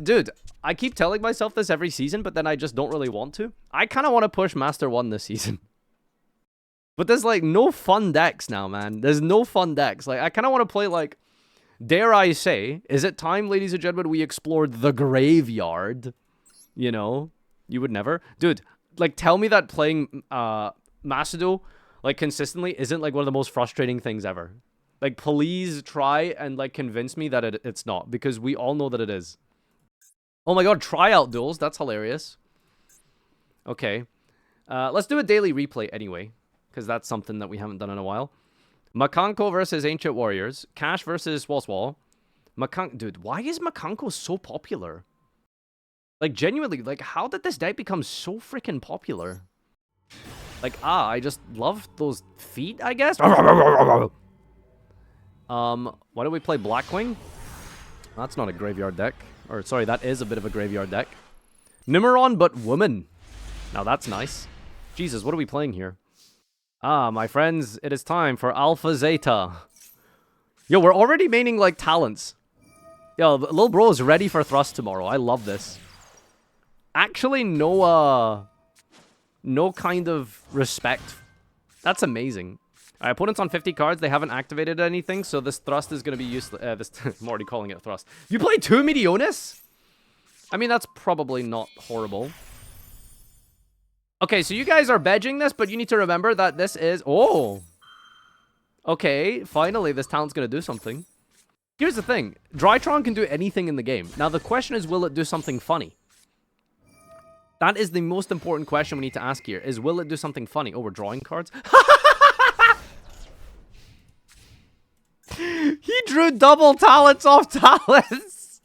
Dude, I keep telling myself this every season, but then I just don't really want to. I kind of want to push Master 1 this season. But there's, like, no fun decks now, man. There's no fun decks. Like, I kind of want to play, like, dare I say, is it time, ladies and gentlemen, we explored the graveyard? You know? You would never. Dude, like, tell me that playing Master Duel, like, consistently isn't, like, one of the most frustrating things ever. Like, please try and, like, convince me that it's not, because we all know that it is. Oh my god, tryout duels. That's hilarious. Okay. Let's do a daily replay anyway, because that's something that we haven't done in a while. Makanko versus Ancient Warriors. Cash versus Swalswall. Dude, why is Makanko so popular? Like, genuinely, like, how did this deck become so freaking popular? Like, I just love those feet, I guess? Why don't we play Blackwing? That's not a graveyard deck. Or, sorry, that is a bit of a graveyard deck. Nimmeron, but woman. Now, that's nice. Jesus, what are we playing here? My friends, it is time for Alpha Zeta. Yo, we're already maining, like, talents. Yo, little bro is ready for Thrust tomorrow. I love this. Actually, no kind of respect. That's amazing. Our opponent's on 50 cards. They haven't activated anything, so this thrust is going to be useless. I'm already calling it a thrust. You play 2 Medionis? I mean, that's probably not horrible. Okay, so you guys are bedging this, but you need to remember that this is... Oh! Okay, finally, this talent's going to do something. Here's the thing. Drytron can do anything in the game. Now, the question is, will it do something funny? That is the most important question we need to ask here, is will it do something funny? Oh, we're drawing cards? He drew double talents off talents!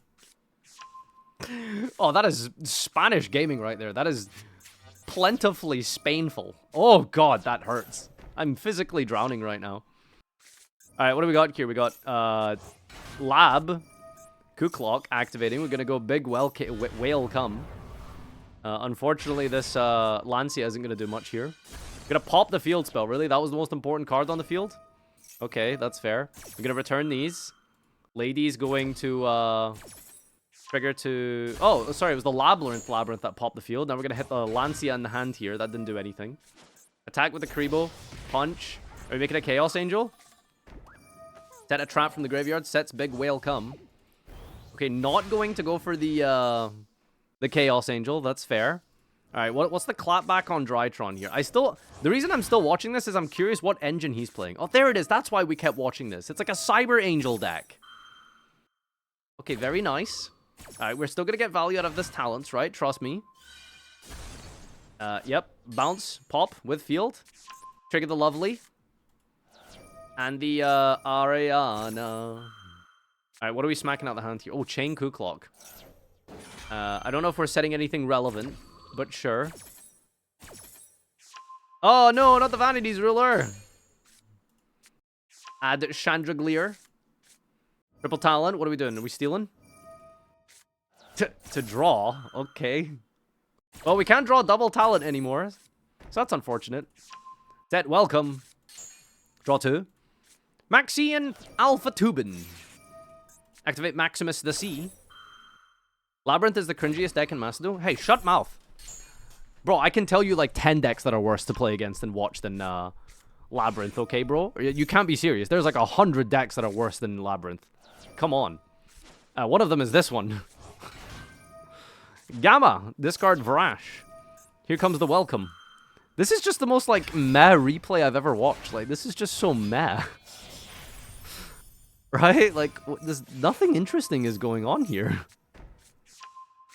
Oh, that is Spanish gaming right there. That is plentifully Spainful. Oh, God, that hurts. I'm physically drowning right now. Alright, what do we got here? We got, Lab. Ku-Clock activating. We're gonna go big whale come. Unfortunately, this Lancia isn't gonna do much here. Gonna pop the field spell, really? That was the most important card on the field? Okay, that's fair. We're gonna return these. Lady's going to, trigger to... Oh, sorry, it was the Labyrinth that popped the field. Now we're gonna hit the Lancia in the hand here. That didn't do anything. Attack with the Kribo. Punch. Are we making a Chaos Angel? Set a trap from the graveyard. Sets big whale come. Okay, not going to go for the Chaos Angel. That's fair. Alright, what's the clapback on Drytron here? The reason I'm still watching this is I'm curious what engine he's playing. Oh, there it is. That's why we kept watching this. It's like a Cyber Angel deck. Okay, very nice. Alright, we're still gonna get value out of this talents, right? Trust me. Yep. Bounce, pop with field. Trigger the Lovely. And the, Ariana. Alright, what are we smacking out the hand here? Oh, Chain Ku-Clock. I don't know if we're setting anything relevant, but sure. Oh, no, not the Vanities Ruler. Add Chandraglier. Triple Talent. What are we doing? Are we stealing? To draw. Okay. Well, we can't draw double talent anymore. So that's unfortunate. Set welcome. Draw 2. Maxian Alpha Tubin. Activate Maximus the Sea. Labyrinth is the cringiest deck in Macedon. Hey, shut mouth. Bro, I can tell you like 10 decks that are worse to play against and watch than Labyrinth, okay, bro? You can't be serious. There's like 100 decks that are worse than Labyrinth. Come on. One of them is this one. Gamma. Discard Vrash. Here comes the welcome. This is just the most like meh replay I've ever watched. Like, this is just so meh. Right? Like, there's nothing interesting is going on here.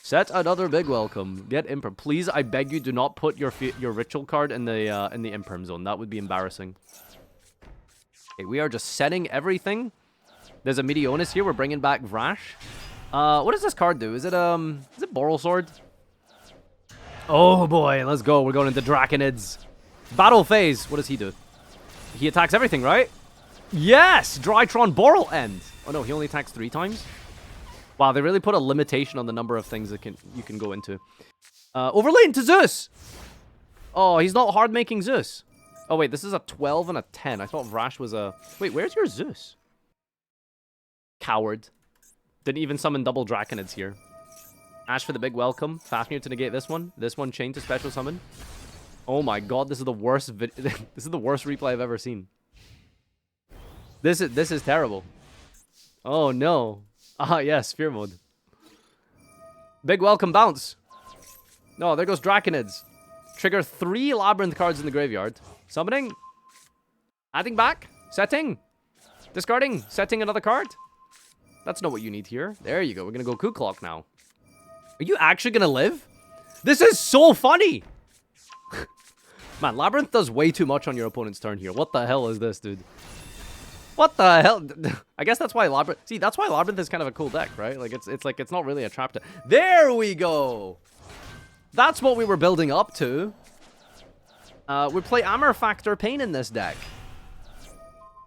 Set another big welcome. Get Imperm. Please, I beg you, do not put your ritual card in the Imperm zone. That would be embarrassing. Okay, we are just setting everything. There's a Medionis here. We're bringing back Vrash. What does this card do? Is it Boral Sword? Oh boy, let's go. We're going into Draconids. Battle phase. What does he do? He attacks everything, right? Yes! Drytron Boral End. Oh no, he only attacks 3 times? Wow, they really put a limitation on the number of things that you can go into. Overlay into Zeus! Oh, he's not hard making Zeus. Oh wait, this is a 12 and a 10. I thought Vrash was a... Wait, where's your Zeus? Coward. Didn't even summon double Draconids here. Ash for the big welcome. Fafnir to negate this one. This one chain to special summon. Oh my god, this is the worst this is the worst replay I've ever seen. This is terrible. Oh no. Ah yes, fear mode. Big welcome bounce. No, there goes Draconids. Trigger 3 Labyrinth cards in the graveyard. Summoning. Adding back. Setting. Discarding. Setting another card. That's not what you need here. There you go. We're gonna go Ku-Clock now. Are you actually gonna live? This is so funny! Man, Labyrinth does way too much on your opponent's turn here. What the hell is this, dude? What the hell? I guess that's why Labyrinth... See, that's why Labyrinth is kind of a cool deck, right? Like, it's not really a trap deck. There we go! That's what we were building up to. We play Amor Factor Pain in this deck.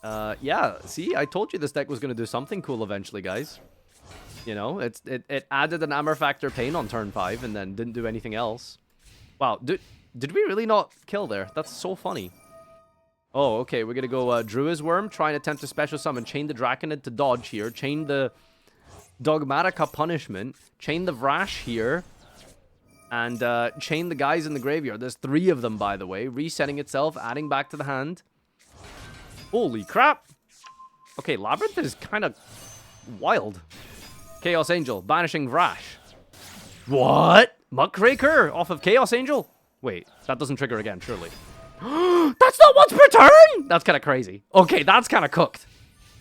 Yeah, see? I told you this deck was gonna do something cool eventually, guys. You know, it added an Amor Factor Pain on turn 5 and then didn't do anything else. Wow, did we really not kill there? That's so funny. Oh, okay, we're gonna go Druid's Worm, try and attempt to special summon, chain the Draconid to dodge here, chain the Dogmatica Punishment, chain the Vrash here, and chain the guys in the graveyard. There's 3 of them, by the way, resetting itself, adding back to the hand. Holy crap. Okay, Labyrinth is kind of wild. Chaos Angel, banishing Vrash. What? Muckraker off of Chaos Angel? Wait, that doesn't trigger again, surely. That's not once per turn? That's kind of crazy. Okay, that's kind of cooked.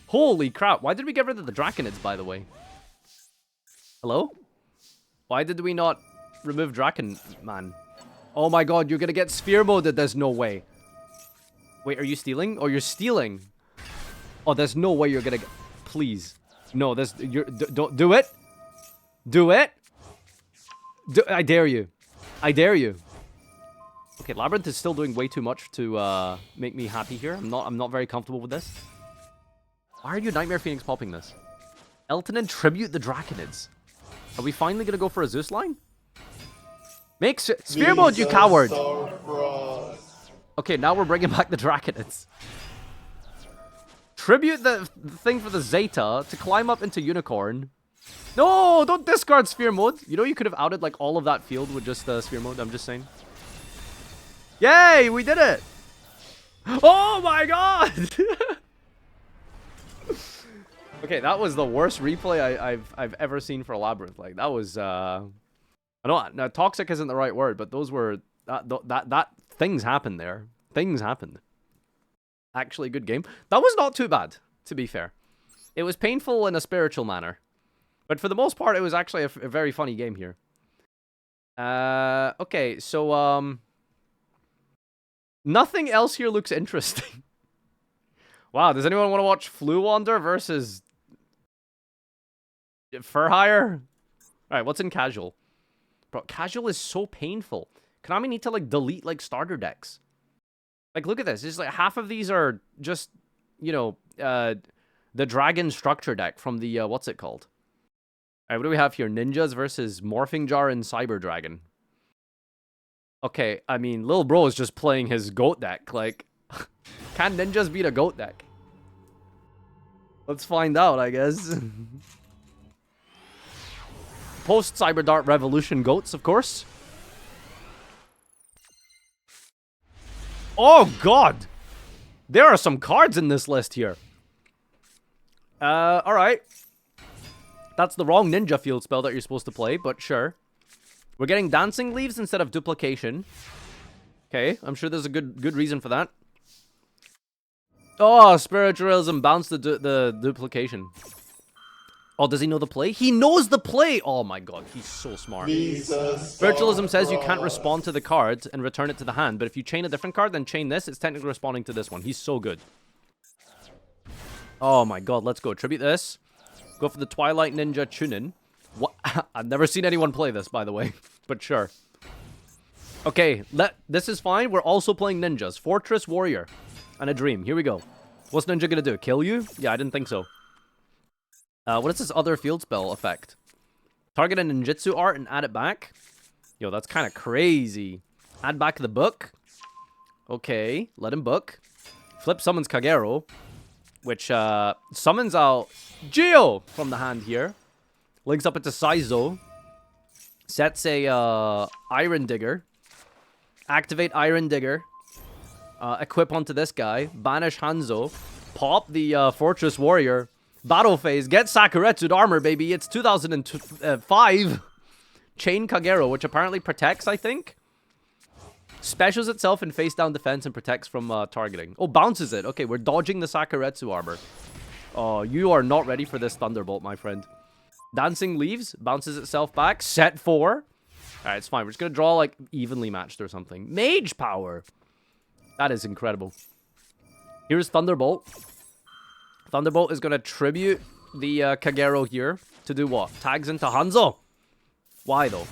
Holy crap. Why did we get rid of the Draconids, by the way? Hello? Why did we not remove Draken Man? Oh my god, you're gonna get sphere moded. There's no way. Wait, are you stealing? Oh, you're stealing. Oh, there's no way you're gonna get... Please. No, don't do it. Do it. I dare you. I dare you. Okay, Labyrinth is still doing way too much to make me happy here. I'm not very comfortable with this. Why are you Nightmare Phoenix popping this? Elton and tribute the Draconids. Are we finally gonna go for a Zeus line? Make sphere mode, you coward! Okay, now we're bringing back the Draconids. Tribute the thing for the Zeta to climb up into Unicorn. No, don't discard sphere mode. You know you could have outed like all of that field with just sphere mode. I'm just saying. Yay, we did it! Oh my god! Okay, that was the worst replay I've ever seen for Labyrinth. Like that was I don't know, toxic isn't the right word, but those were that things happened there. Things happened. Actually, good game. That was not too bad, to be fair. It was painful in a spiritual manner, but for the most part, it was actually a very funny game here. Okay, so nothing else here looks interesting. Wow, does anyone want to watch Flu Wander versus Fur Hire? Alright, what's in casual? Bro, casual is so painful. Konami need to like delete like starter decks. Like look at this. It's like half of these are just, you know, the dragon structure deck from the what's it called? Alright, what do we have here? Ninjas versus Morphing Jar and Cyber Dragon. Okay, I mean, Lil Bro is just playing his goat deck. Like, can ninjas beat a goat deck? Let's find out, I guess. Post Cyber Dart Revolution goats, of course. Oh god! There are some cards in this list here. Alright. That's the wrong ninja field spell that you're supposed to play, but sure. We're getting Dancing Leaves instead of Duplication. Okay, I'm sure there's a good reason for that. Oh, Spiritualism bounced the Duplication. Oh, does he know the play? He knows the play! Oh my god, he's so smart. Spiritualism says you can't respond to the cards and return it to the hand, but if you chain a different card, then chain this, it's technically responding to this one. He's so good. Oh my god, let's go. Tribute this. Go for the Twilight Ninja Chunin. What? I've never seen anyone play this, by the way, but sure. Okay, this is fine. We're also playing ninjas. Fortress Warrior and a Dream. Here we go. What's Ninja gonna do? Kill you? Yeah, I didn't think so. What is this other field spell effect? Target a ninjutsu art and add it back? Yo, that's kind of crazy. Add back the book. Okay, let him book. Flip summons Kagero, which summons out Geo from the hand here. Links up into Saizo. Sets a Iron Digger. Activate Iron Digger. Equip onto this guy. Banish Hanzo. Pop the Fortress Warrior. Battle phase. Get Sakuretsu'd armor, baby. It's 2005. Chain Kagero, which apparently protects, I think. Specials itself in face down defense and protects from targeting. Oh, bounces it. Okay, we're dodging the Sakuretsu armor. Oh, you are not ready for this Thunderbolt, my friend. Dancing Leaves. Bounces itself back. Set 4. Alright, it's fine. We're just going to draw, like, evenly matched or something. Mage Power. That is incredible. Here's Thunderbolt. Thunderbolt is going to tribute the Kagero here to do what? Tags into Hanzo. Why, though?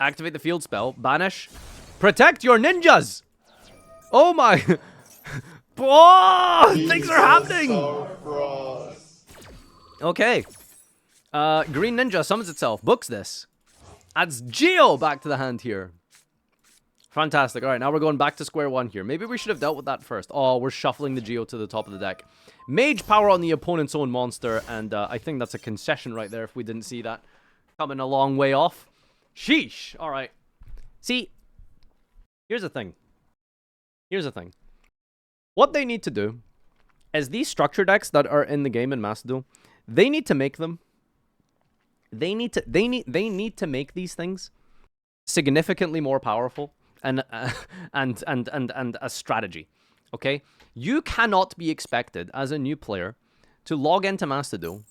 Activate the field spell. Banish. Protect your ninjas! Oh my... Oh, things are happening! Okay. Green Ninja summons itself. Books this. Adds Geo back to the hand here. Fantastic. Alright, now we're going back to square one here. Maybe we should have dealt with that first. Oh, we're shuffling the Geo to the top of the deck. Mage Power on the opponent's own monster. And I think that's a concession right there if we didn't see that. Coming a long way off. Sheesh. Alright. See, here's the thing. Here's the thing. What they need to do is these structure decks that are in the game in Master Duel, they need to make them. They need to make these things significantly more powerful and a strategy. Okay? You cannot be expected as a new player to log into Master Duel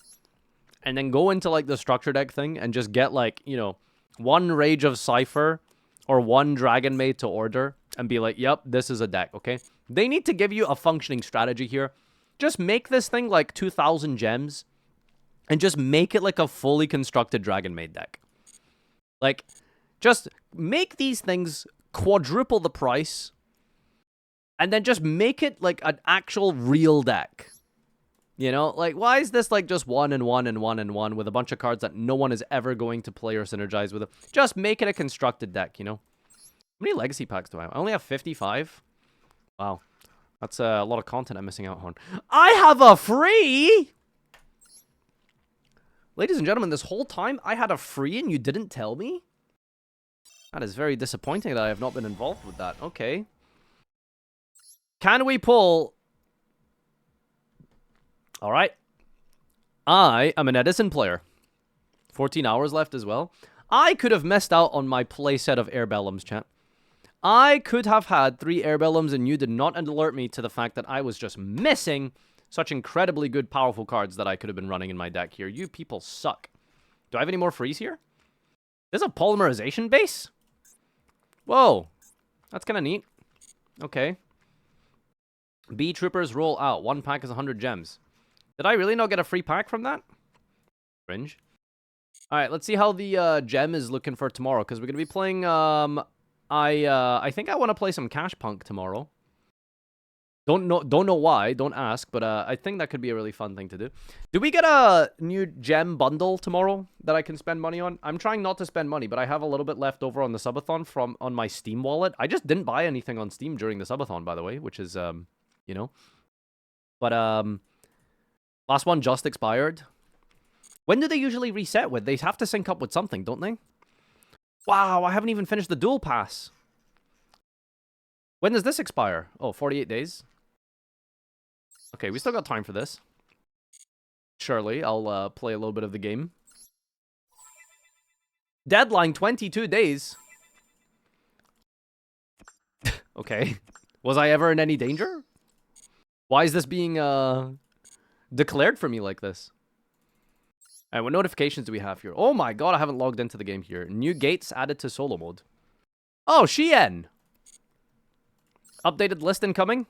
and then go into like the structure deck thing and just get like, you know, one Rage of Cypher or one Dragon Maid to order and be like, yep, this is a deck, okay? They need to give you a functioning strategy here. Just make this thing like 2,000 gems and just make it like a fully constructed Dragon Maid deck. Like, just make these things quadruple the price and then just make it like an actual real deck. You know, like, why is this like just 1 and 1 and 1 and 1 with a bunch of cards that no one is ever going to play or synergize with? Just make it a constructed deck, you know? How many legacy packs do I have? I only have 55. Wow. That's a lot of content I'm missing out on. I have a free! Ladies and gentlemen, this whole time I had a free and you didn't tell me? That is very disappointing that I have not been involved with that. Okay. Can we pull... Alright. I am an Edison player. 14 hours left as well. I could have missed out on my playset of Airbellums, chat. I could have had 3 Airbellums and you did not alert me to the fact that I was just missing such incredibly good, powerful cards that I could have been running in my deck here. You people suck. Do I have any more frees here? There's a polymerization base? Whoa. That's kind of neat. Okay. B Troopers roll out. 1 pack is 100 gems. Did I really not get a free pack from that? Cringe. Alright, let's see how the gem is looking for tomorrow, because we're going to be playing, I think I want to play some Cash Punk tomorrow. Don't know why, don't ask, but I think that could be a really fun thing to do. Do we get a new gem bundle tomorrow that I can spend money on? I'm trying not to spend money, but I have a little bit left over on the subathon on my Steam wallet. I just didn't buy anything on Steam during the subathon, by the way, which is, you know. But, last one just expired. When do they usually reset with? They have to sync up with something, don't they? Wow, I haven't even finished the duel pass. When does this expire? Oh, 48 days. Okay, we still got time for this. Surely, I'll play a little bit of the game. Deadline, 22 days. Okay. Was I ever in any danger? Why is this being declared for me like this? Alright, what notifications do we have here? Oh my god, I haven't logged into the game here. New gates added to solo mode. Oh, Shien! Updated list incoming?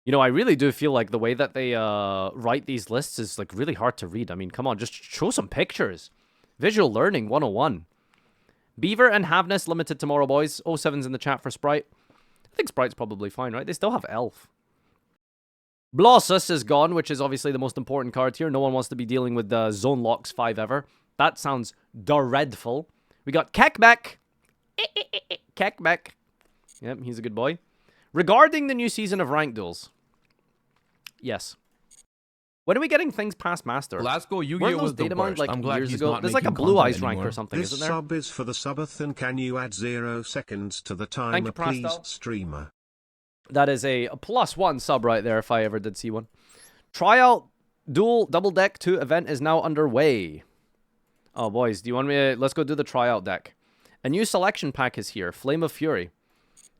You know, I really do feel like the way that they write these lists is like really hard to read. I mean, come on, just show some pictures. Visual Learning 101. Beaver and Havness limited tomorrow, boys. 07's in the chat for Sprite. I think Sprite's probably fine, right? They still have Elf. Blossus is gone, which is obviously the most important card here. No one wants to be dealing with the Zone Locks 5 ever. That sounds dreadful. We got Kekmek. Kekmek. Yep, he's a good boy. Regarding the new season of Ranked Duels. Yes. When are we getting things past Master? Glasgow Yu-Gi-Oh was the worst. Like, I'm glad years he's ago? not There's like a making Blue content Eyes rank anymore. or something, This isn't there? sub is for the subathon. Can you add 0 seconds to the timer, you, please, Prasto. streamer? That is a +1 sub right there if I ever did see one. Tryout Duel Double Deck 2 event is now underway. Oh, boys, do you want me to... Let's go do the tryout deck. A new selection pack is here. Flame of Fury.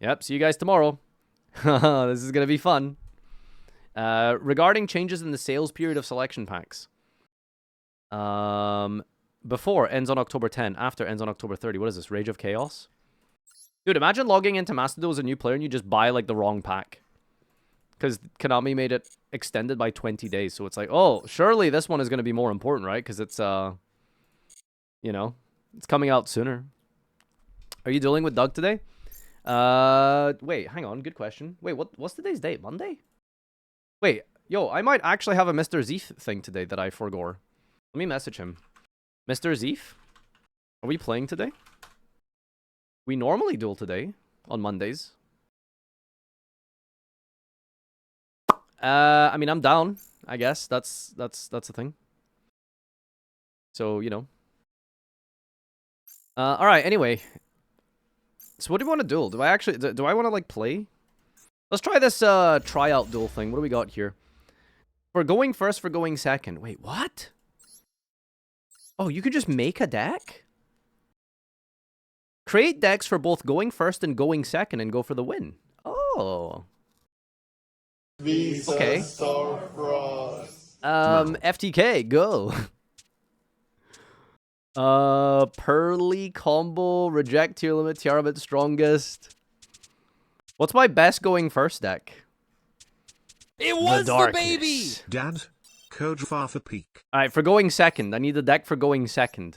Yep, see you guys tomorrow. This is going to be fun. Regarding changes in the sales period of selection packs. Before ends on October 10. After ends on October 30. What is this? Rage of Chaos? Dude, imagine logging into Master Duel as a new player and you just buy, like, the wrong pack. Because Konami made it extended by 20 days. So it's like, oh, surely this one is going to be more important, right? Because it's, you know, it's coming out sooner. Are you dealing with Doug today? Wait, hang on. Good question. Wait, what's today's date? Monday? Wait, yo, I might actually have a Mr. Zeef thing today that I forgot. Let me message him. Mr. Zeef? Are we playing today? We normally duel today on Mondays. I mean, I'm down. I guess that's the thing. So, you know. All right. Anyway, so what do you want to duel? Do I actually do I want to like play? Let's try this tryout duel thing. What do we got here? For going first, for going second. Wait, what? Oh, you could just make a deck? Create decks for both going first and going second and go for the win. Oh. Visa okay. Star Frost. FTK, go. Pearly combo, reject tier limit, tier limit strongest. What's my best going first deck? It was the baby! Dad, code Farfa Peak. Alright, for going second. I need a deck for going second.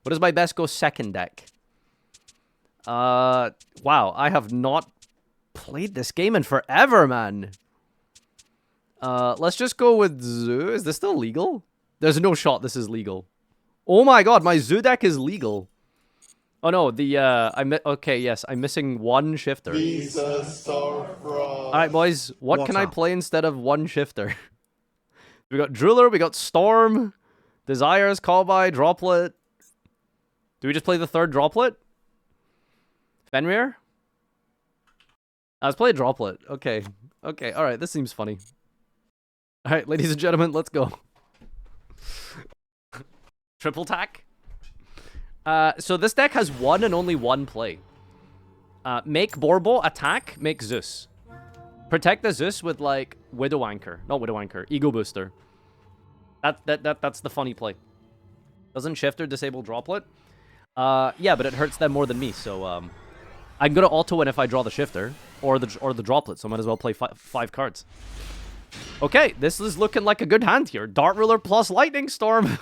What is my best go second deck? Wow, I have not played this game in forever, man. Let's just go with Zoo. Is this still legal? There's no shot this is legal. Oh my god, my Zoo deck is legal. Oh no, okay, yes, I'm missing one shifter. Visa Star Frost. Alright, boys, what can I up? play instead of one shifter? We got Driller, we got Storm, Desires, Callby, Droplet. Do we just play the third Droplet? Fenrir? Let's play a Droplet. Okay. Okay, alright, this seems funny. Alright, ladies and gentlemen, let's go. Triple tack? So this deck has one and only one play. Make Borbo, attack, make Zeus. Protect the Zeus with, like, Widow Anchor. Not Widow Anchor, Ego Booster. That's the funny play. Doesn't Shifter disable Droplet? Yeah, but it hurts them more than me, so, I'm gonna auto-win if I draw the Shifter, or the Droplet, so I might as well play five cards. Okay, this is looking like a good hand here. Dart Ruler plus Lightning Storm.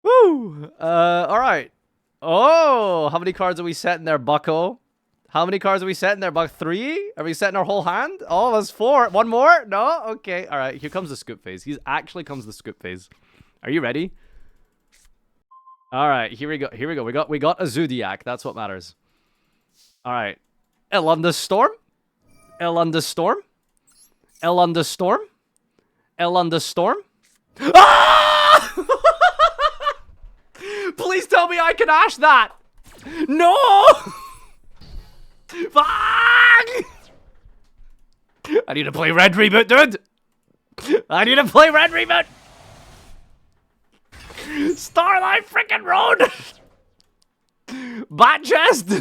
Woo! Alright. Oh, how many cards are we setting there, bucko? How many cards are we setting there, buck? 3? Are we setting our whole hand? Oh, that's 4. One more? No? Okay, alright. Here comes the scoop phase. Actually comes the scoop phase. Are you ready? Alright, here we go. Here we go. We got a Zodiac. That's what matters. Alright. Elunda Storm. Elunda Storm. Elunda Storm. Elunda Storm. Ah! Please tell me I can ash that! No! Fuck! I need to play Red Reboot, dude! I need to play Red Reboot! Starlight frickin' Road! Bat chest!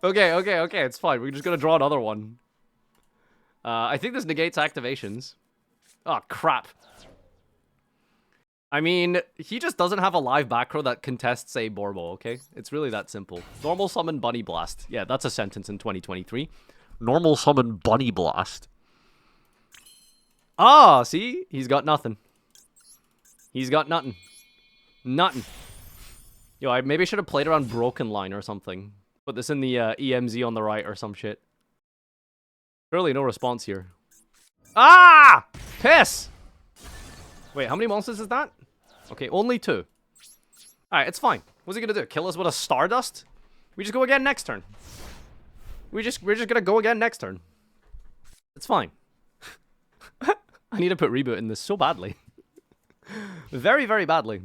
Okay, it's fine. We're just gonna draw another one. I think this negates activations. Oh, crap. I mean, he just doesn't have a live back row that contests a Borbo, okay? It's really that simple. Normal summon Bunny Blast. Yeah, that's a sentence in 2023. Normal summon Bunny Blast. Ah, see? He's got nothing. He's got nothing. Nothing. Yo, I maybe should have played around Broken Line or something. Put this in the EMZ on the right or some shit. Surely no response here. Ah! Piss! Wait, how many monsters is that? Okay, only 2. Alright, it's fine. What's he gonna do? Kill us with a Stardust? We just go again next turn. We're just gonna go again next turn. It's fine. I need to put Reboot in this so badly. Very, very badly.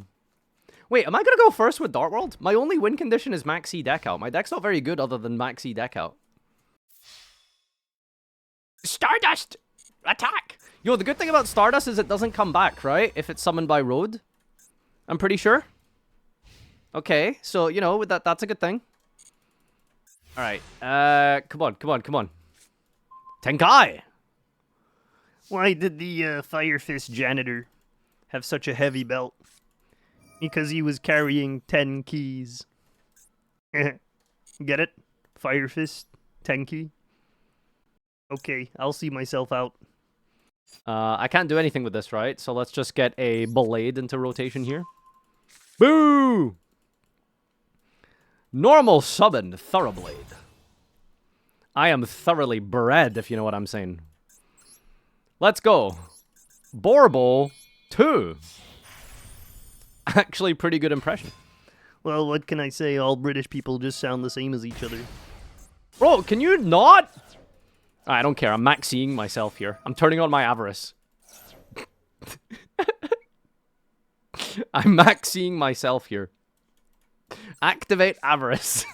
Wait, am I gonna go first with Dark World? My only win condition is Maxi deck out. My deck's not very good other than Maxi deck out. Stardust! Attack! Yo, the good thing about Stardust is it doesn't come back, right? If it's summoned by Road. I'm pretty sure. Okay, so, you know, that's a good thing. Alright, come on. Tenkai! Why did the Fire Fist janitor have such a heavy belt? Because he was carrying 10 keys. Get it? Fire Fist, 10 key. Okay, I'll see myself out. I can't do anything with this, right? So let's just get a Blade into rotation here. Boo! Normal summon Thoroughblade. I am thoroughly bred, if you know what I'm saying. Let's go. Borbo 2. Actually, pretty good impression. Well, what can I say? All British people just sound the same as each other. Bro, can you not? I don't care. I'm maxing myself here. I'm turning on my avarice. I'm maxing myself here. Activate avarice.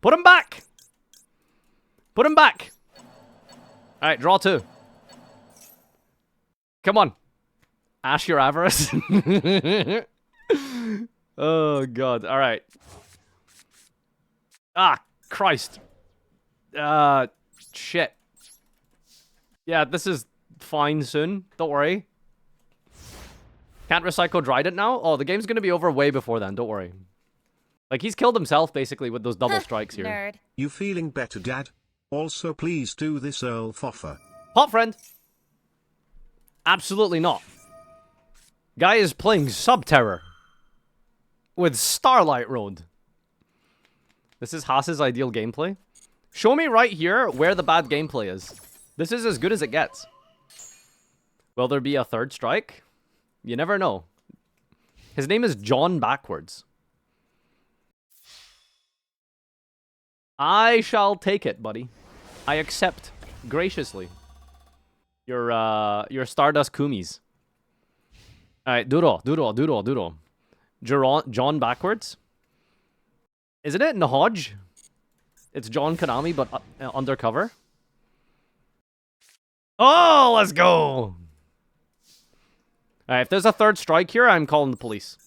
Put him back! Put him back! Alright, draw 2. Come on. Ash your avarice. Oh, God. Alright. Ah, Christ. Shit. Yeah, this is fine soon. Don't worry. Can't recycle dried it now? Oh, the game's gonna be over way before then. Don't worry. Like, he's killed himself, basically, with those double strikes here. Nerd. You feeling better, Dad? Also, please do this, Earl Farfa. Hot friend. Absolutely not. Guy is playing Subterror. With Starlight Road. This is Haas's ideal gameplay. Show me right here where the bad gameplay is. This is as good as it gets. Will there be a third strike? You never know. His name is John Backwards. I shall take it, buddy. I accept graciously your Stardust Kumis. Alright, Duro. John Backwards. Isn't it Nahoj? It's John Konami, but undercover. Oh, let's go! Alright, if there's a third strike here, I'm calling the police.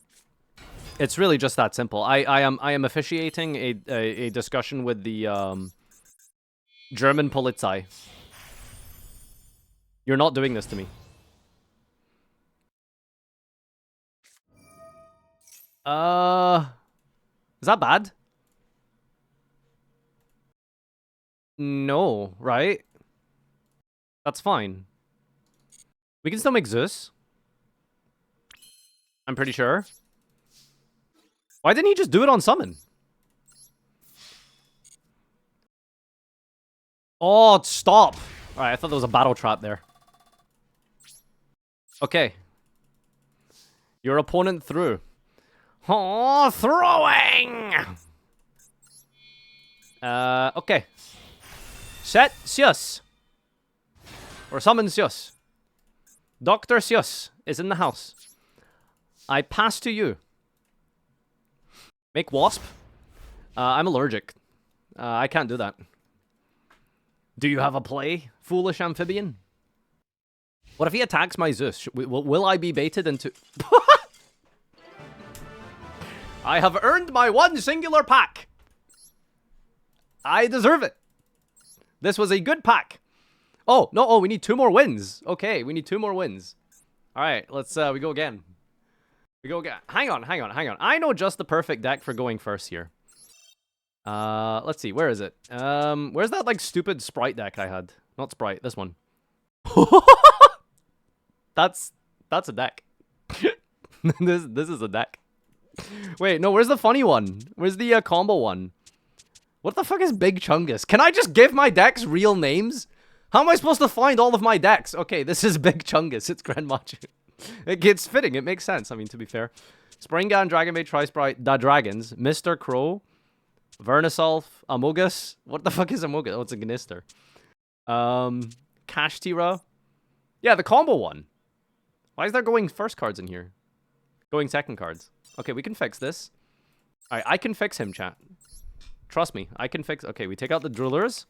It's really just that simple. I am officiating a discussion with the German Polizei. You're not doing this to me. Is that bad? No, right? That's fine. We can still make Zeus. I'm pretty sure. Why didn't he just do it on summon? Oh, stop. Alright, I thought there was a battle trap there. Okay. Your opponent threw. Oh, throwing! Okay. Set Sius. Or summon Sius. Dr. Sius is in the house. I pass to you. Make Wasp. I'm allergic. I can't do that. Do you have a play, foolish amphibian? What if he attacks my Zeus? Will I be baited into... I have earned my one singular pack. I deserve it. This was a good pack. Oh, no, oh, we need 2 more wins. Okay, we need 2 more wins. All right, let's, we go again. We go again. Hang on. I know just the perfect deck for going first here. Let's see, where is it? Where's that, like, stupid Sprite deck I had? Not Sprite, this one. That's a deck. This is a deck. Wait, no, where's the funny one? Where's the combo one? What the fuck is Big Chungus? Can I just give my decks real names? How am I supposed to find all of my decks? Okay, this is Big Chungus. It's Grand Machu. It's fitting. It makes sense. I mean, to be fair. Springgan, Dragonbait, Tri-Sprite, Da Dragons, Mr. Crow, Vernisolf, Amogus. What the fuck is Amogus? Oh, it's a Gnister. Kashtira. Yeah, the combo one. Why is there going first cards in here? Going second cards. Okay, we can fix this. Alright, I can fix him, chat. Trust me, I can fix... Okay, we take out the Drillers.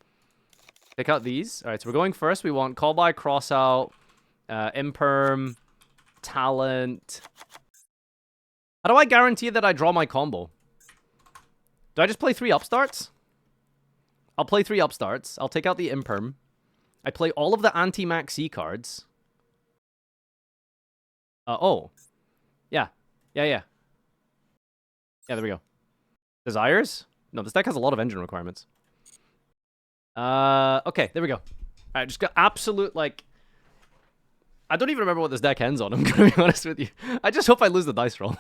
Take out these. Alright, so we're going first. We want Call By, Cross Out, Imperm, Talent. How do I guarantee that I draw my combo? Do I just play 3 upstarts? I'll play 3 upstarts. I'll take out the Imperm. I play all of the anti-Max C cards. Oh. Yeah. Yeah, there we go. Desires? No, this deck has a lot of engine requirements. Okay, there we go. Alright, just got absolute, like... I don't even remember what this deck ends on, I'm gonna be honest with you. I just hope I lose the dice roll.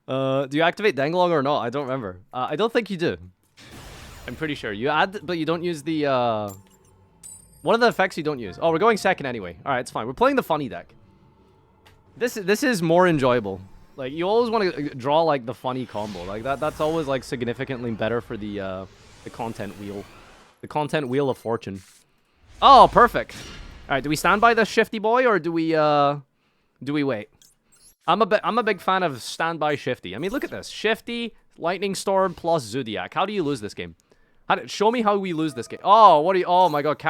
Do you activate Danglong or not? I don't remember. I don't think you do. I'm pretty sure. You add, but you don't use the, one of the effects you don't use. Oh, we're going second anyway. Alright, it's fine. We're playing the funny deck. This is more enjoyable. Like, you always want to draw, like, the funny combo. Like, that's always, like, significantly better for the content wheel. The content wheel of fortune. Oh, perfect. Alright, do we stand by the Shifty boy, or do we wait? I'm a big fan of stand by Shifty. I mean, look at this. Shifty, Lightning Storm plus Zodiac. How do you lose this game? Show me how we lose this game. Oh, what are you... Oh my god,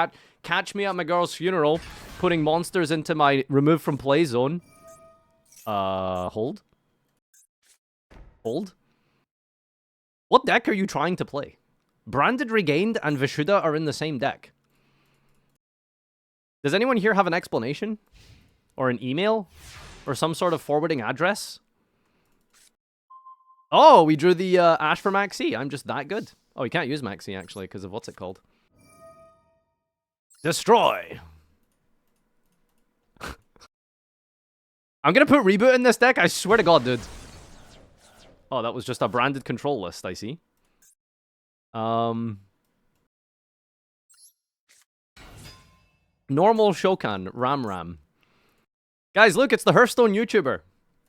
catch me at my girl's funeral, putting monsters into my remove from play zone. Hold. Hold. What deck are you trying to play? Branded Regained and Vishuddha are in the same deck. Does anyone here have an explanation? Or an email? Or some sort of forwarding address? Oh, we drew the Ash for Maxi. I'm just that good. Oh, you can't use Maxi, actually, because of what's it called? Destroy! I'm gonna put Reboot in this deck, I swear to god, dude. Oh, that was just a branded control list, I see. Normal Shokan, Ram. Guys, look, it's the Hearthstone YouTuber.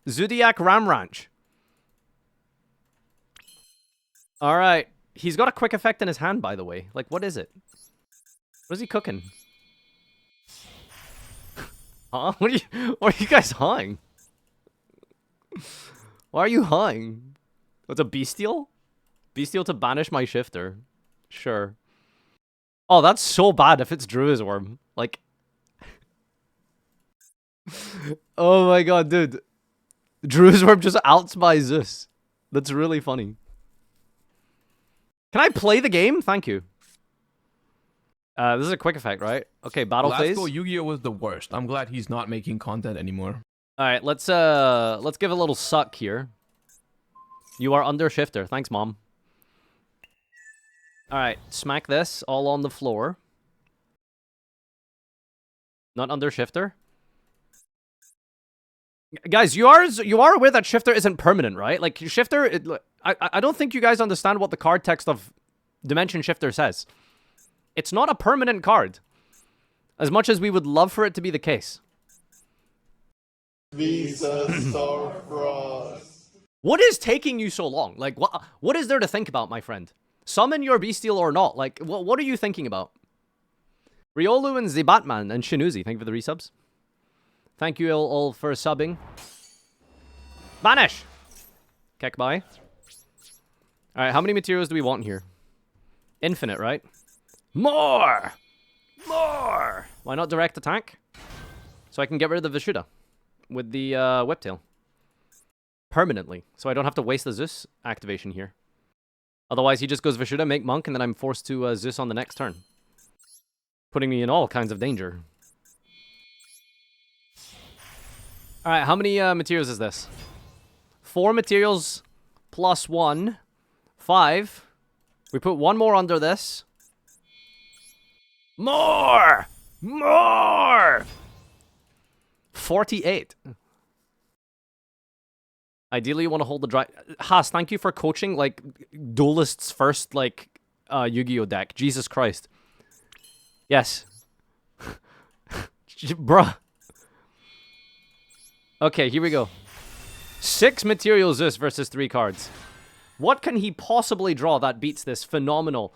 Zodiac Ram Ranch. Alright. He's got a quick effect in his hand, by the way. Like, what is it? What is he cooking? Huh? What are you guys hawing? Why are you hawing? What's a bestial? Bestial to banish my shifter. Sure. Oh, that's so bad if it's Druid's Worm. Like... oh my god, dude. Druid's Worm just outs my Zeus. That's really funny. Can I play the game? Thank you. This is a quick effect, right? Okay, battle phase. Last go Yu-Gi-Oh was the worst. I'm glad he's not making content anymore. Alright, let's give a little suck here. You are under shifter. Thanks, Mom. Alright, smack this all on the floor. Not under shifter. Guys, you are aware that shifter isn't permanent, right? Like, shifter... I don't think you guys understand what the card text of Dimension Shifter says. It's not a permanent card. As much as we would love for it to be the case. Visa Starfrost. What is taking you so long? Like, what is there to think about, my friend? Summon your bestial or not? Like, what are you thinking about? Riolu and Zibatman and Shinuzi, thank you for the resubs. Thank you all for subbing. Vanish! Keck by. Alright, how many materials do we want here? Infinite, right? More! More! Why not direct attack? So I can get rid of the Vishuddha with the Whiptail. Permanently. So I don't have to waste the Zeus activation here. Otherwise, he just goes Vishuddha, make Monk, and then I'm forced to Zeus on the next turn. Putting me in all kinds of danger. Alright, how many materials is this? 4 materials plus 1. 5. We put 1 more under this. More! More! 48. Ideally, you want to hold the dry... Haas, thank you for coaching, like, Duelist's first, like, Yu-Gi-Oh deck. Jesus Christ. Yes. Bruh. Okay, here we go. 6 material Zeus versus 3 cards. What can he possibly draw that beats this phenomenal,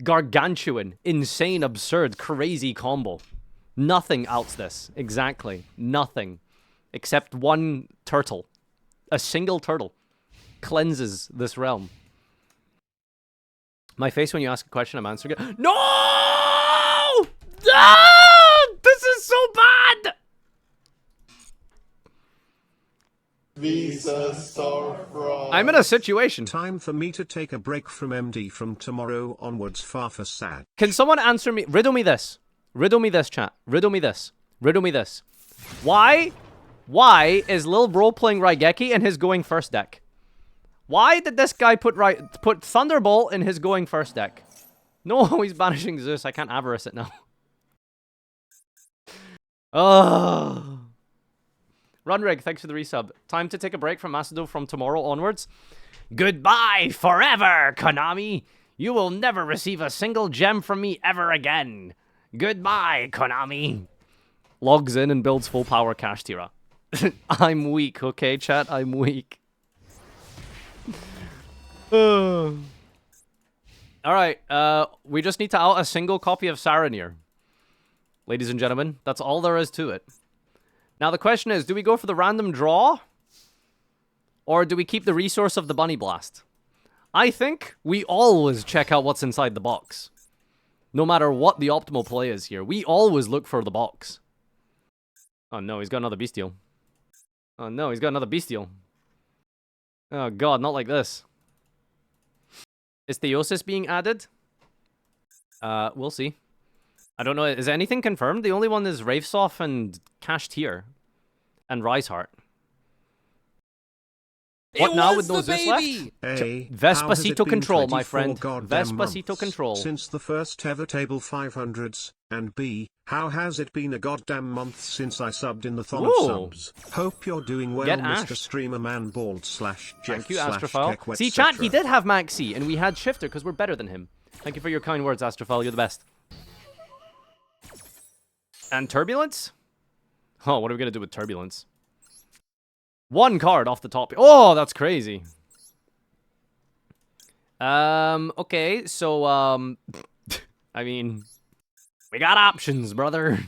gargantuan, insane, absurd, crazy combo? Nothing outs this. Exactly. Nothing. Except 1 turtle. A single turtle cleanses this realm. My face when you ask a question, I'm answering it. No! Ah! This is so bad! Visa Starfrost. I'm in a situation. Time for me to take a break from MD from tomorrow onwards. Farfa sad. Can someone answer me? Riddle me this. Riddle me this, chat. Riddle me this. Riddle me this. Why is Lil Bro playing Raigeki in his going first deck? Why did this guy put Thunderbolt in his going first deck? No, he's banishing Zeus. I can't avarice it now. Oh. Runrig, thanks for the resub. Time to take a break from Macedo from tomorrow onwards. Goodbye forever, Konami. You will never receive a single gem from me ever again. Goodbye, Konami. Logs in and builds full power Cash Tira. I'm weak, okay, chat? I'm weak. Alright, we just need to out a single copy of Saranir. Ladies and gentlemen, that's all there is to it. Now the question is, do we go for the random draw? Or do we keep the resource of the Bunny Blast? I think we always check out what's inside the box. No matter what the optimal play is here, we always look for the box. Oh no, he's got another bestial. Oh no, he's got another bestial. Oh god, not like this. Is Theosis being added? We'll see. I don't know, is anything confirmed? The only one is Ravesoft and Cash Tier. And Riseheart. What now with no Zeus left? Hey, Vespacito control, my friend. Vespacito control. Since the first ever table 500s, and B, how has it been a goddamn month since I subbed in the thon of subs? Hope you're doing well, Get Mr. Ash. Streamer Man Bald slash Jeff Thank you, slash Astrophile. Tech, See, chat, he did have Maxi, and we had Shifter because we're better than him. Thank you for your kind words, Astrophile. You're the best. And Turbulence? Oh, what are we going to do with Turbulence? One card off the top. Oh, that's crazy. Okay, so, I mean, we got options, brother.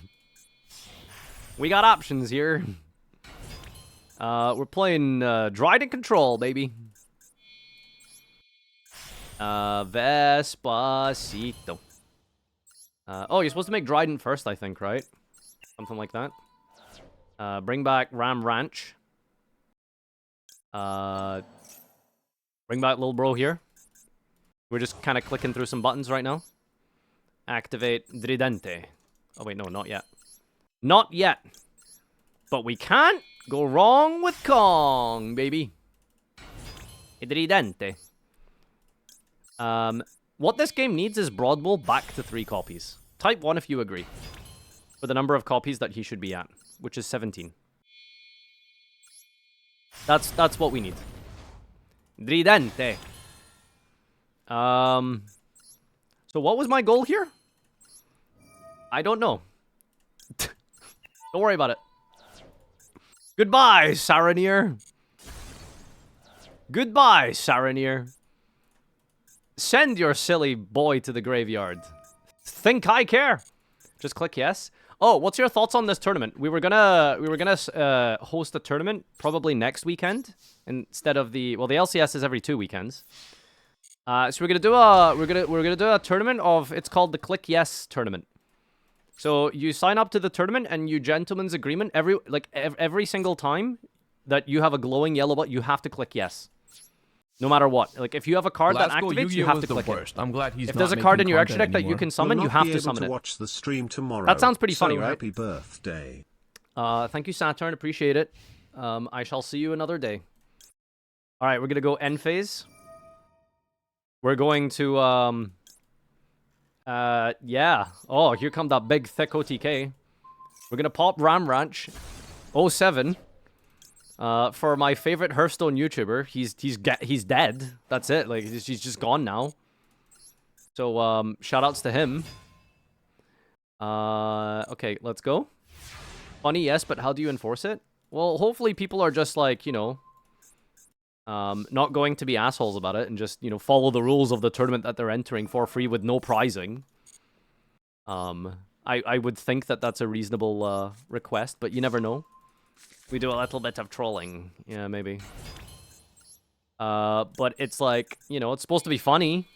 We got options here. We're playing, Dryden Control, baby. Vespacito. Oh, you're supposed to make Dryden first, I think, right? Something like that. Bring back Ram Ranch. Bring back Lil Bro here. We're just kind of clicking through some buttons right now. Activate Dridente. Oh, wait, no, not yet. Not yet. But we can't go wrong with Kong, baby. Dridente. What this game needs is Broad Bull back to 3 copies. Type 1 if you agree. For the number of copies that he should be at, which is 17. That's what we need. Dridente. So what was my goal here? I don't know. Don't worry about it. Goodbye, Saranir. Goodbye, Saranir. Send your silly boy to the graveyard. Think I care. Just click yes. Oh, what's your thoughts on this tournament? We were gonna host a tournament probably next weekend instead of the LCS is every 2 weekends. So we're gonna do a tournament of, it's called the Click Yes tournament. So you sign up to the tournament and you gentlemen's agreement every single time that you have a glowing yellow button, you have to click yes. No matter what. Like, if you have a card that activates, you have to click it. I'm glad he's if there's a card in your extra deck that you can summon, We'll you have be to able summon to it. watch the stream tomorrow. That sounds pretty funny, right? Happy birthday. Thank you, Saturn. Appreciate it. I shall see you another day. All right, we're gonna go end phase. We're going to yeah. Oh, here come that big thick OTK. We're gonna pop Ram Ranch 07. For my favorite Hearthstone YouTuber, he's dead. That's it. Like, he's just gone now. So shout outs to him. Okay, let's go. Funny, yes, but how do you enforce it? Well, hopefully people are just like, you know, not going to be assholes about it and just, you know, follow the rules of the tournament that they're entering for free with no prizing. I would think that that's a reasonable request, but you never know. We do a little bit of trolling. Yeah, maybe. But it's like, you know, it's supposed to be funny.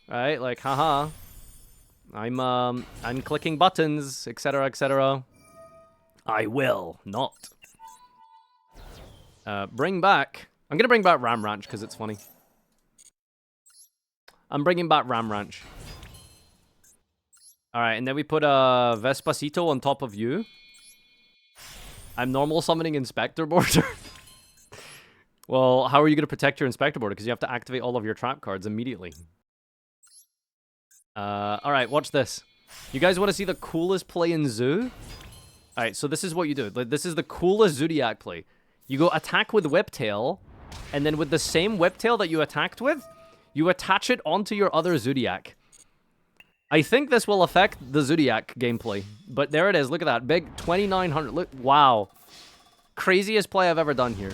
Right? Like, haha. I'm clicking buttons, etc., etc. I will not. Bring back... I'm gonna bring back Ram Ranch, because it's funny. I'm bringing back Ram Ranch. Alright, and then we put Vespacito on top of you. I'm normal summoning Inspector Border. Well, how are you going to protect your Inspector Border? Because you have to activate all of your trap cards immediately. Alright, watch this. You guys want to see the coolest play in Zoo? Alright, so this is what you do. This is the coolest Zodiac play. You go attack with Whiptail, and then with the same Whiptail that you attacked with, you attach it onto your other Zodiac. I think this will affect the Zodiac gameplay. But there it is. Look at that. Big 2,900. Look. Wow. Craziest play I've ever done here.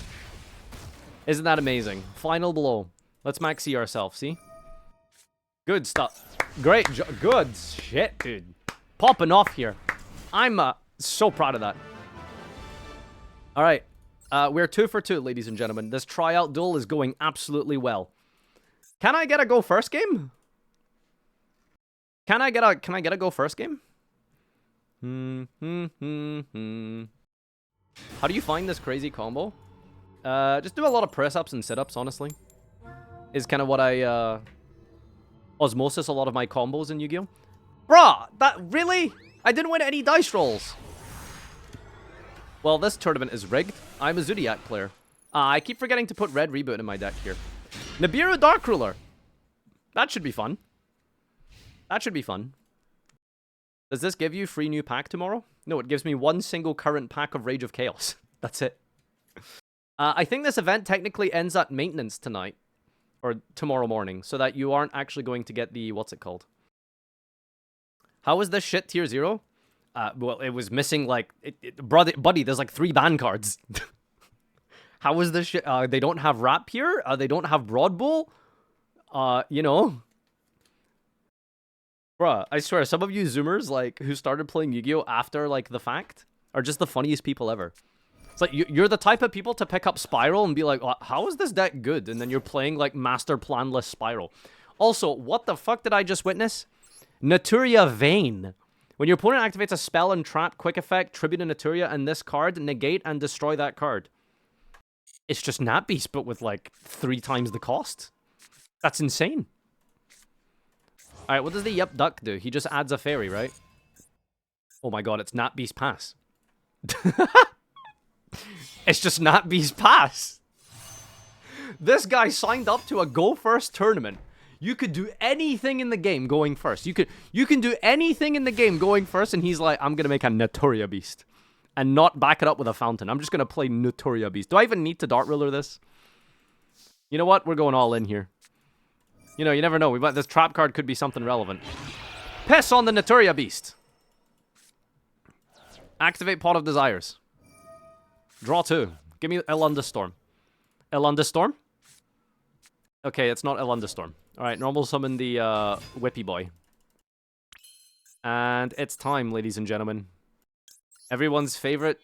Isn't that amazing? Final blow. Let's maxi ourselves, see? Good stuff. Great. Good shit, dude. Popping off here. I'm so proud of that. All right. We're 2 for 2, ladies and gentlemen. This tryout duel is going absolutely well. Can I get a go first game? Can I get a go first game? How do you find this crazy combo? Just do a lot of press-ups and sit-ups, honestly. Is kind of what I, osmosis a lot of my combos in Yu-Gi-Oh! Bruh! That, really? I didn't win any dice rolls! Well, this tournament is rigged. I'm a Zodiac player. I keep forgetting to put Red Reboot in my deck here. Nibiru Dark Ruler! That should be fun. That should be fun. Does this give you free new pack tomorrow? No, it gives me one single current pack of Rage of Chaos. That's it. I think this event technically ends at maintenance tonight. Or tomorrow morning. So that you aren't actually going to get the... What's it called? How is this shit tier 0? Well, it was missing like... buddy, there's like 3 ban cards. How is this shit... they don't have Rap here? They don't have Broad Bull? You know... Bruh, I swear, some of you Zoomers, like, who started playing Yu-Gi-Oh! After, like, the fact, are just the funniest people ever. It's like, you're the type of people to pick up Spiral and be like, how is this deck good? And then you're playing, like, Master Planless Spiral. Also, what the fuck did I just witness? Naturia Vane. When your opponent activates a spell and trap, quick effect, tribute a Naturia, and this card, negate and destroy that card. It's just Nat Beast, but with, like, 3 times the cost. That's insane. Alright, what does the Yup Duck do? He just adds a fairy, right? Oh my god, it's Nat Beast Pass. It's just Nat Beast Pass. This guy signed up to a Go First tournament. You could do anything in the game going first. You can do anything in the game going first, and he's like, I'm gonna make a Naturia Beast. And not back it up with a fountain. I'm just gonna play Naturia Beast. Do I even need to Dart Ruler this? You know what? We're going all in here. You know, you never know. This trap card could be something relevant. Piss on the Naturia Beast. Activate Pot of Desires. Draw 2. Give me Elunda Storm. Elunda Storm? Okay, it's not Elunda Storm. Alright, normal summon the Whippy Boy. And it's time, ladies and gentlemen. Everyone's favorite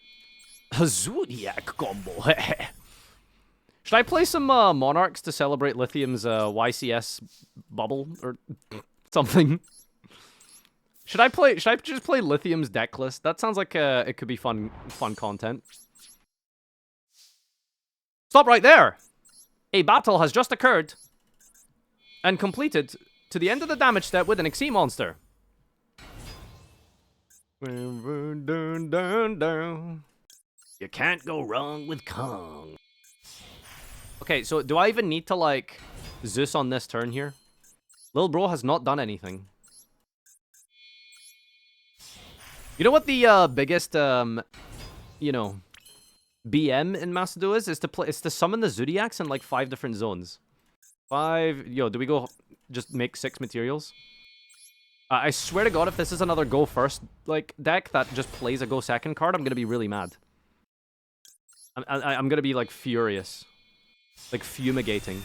Zodiac combo. Should I play some Monarchs to celebrate Lithium's YCS bubble or something? Should I just play Lithium's deck list? That sounds like it could be fun content. Stop right there! A battle has just occurred and completed to the end of the damage step with an Xyz monster. You can't go wrong with Kong. Okay, so do I even need to, like, Zeus on this turn here? Lil Bro has not done anything. You know what the biggest, you know, BM in Masado is to summon the Zodiacs in, like, 5 different zones. 5... Yo, do we go just make 6 materials? I swear to God, if this is another Go First, like, deck that just plays a Go Second card, I'm gonna be really mad. I'm gonna be, like, furious. Like, fumigating.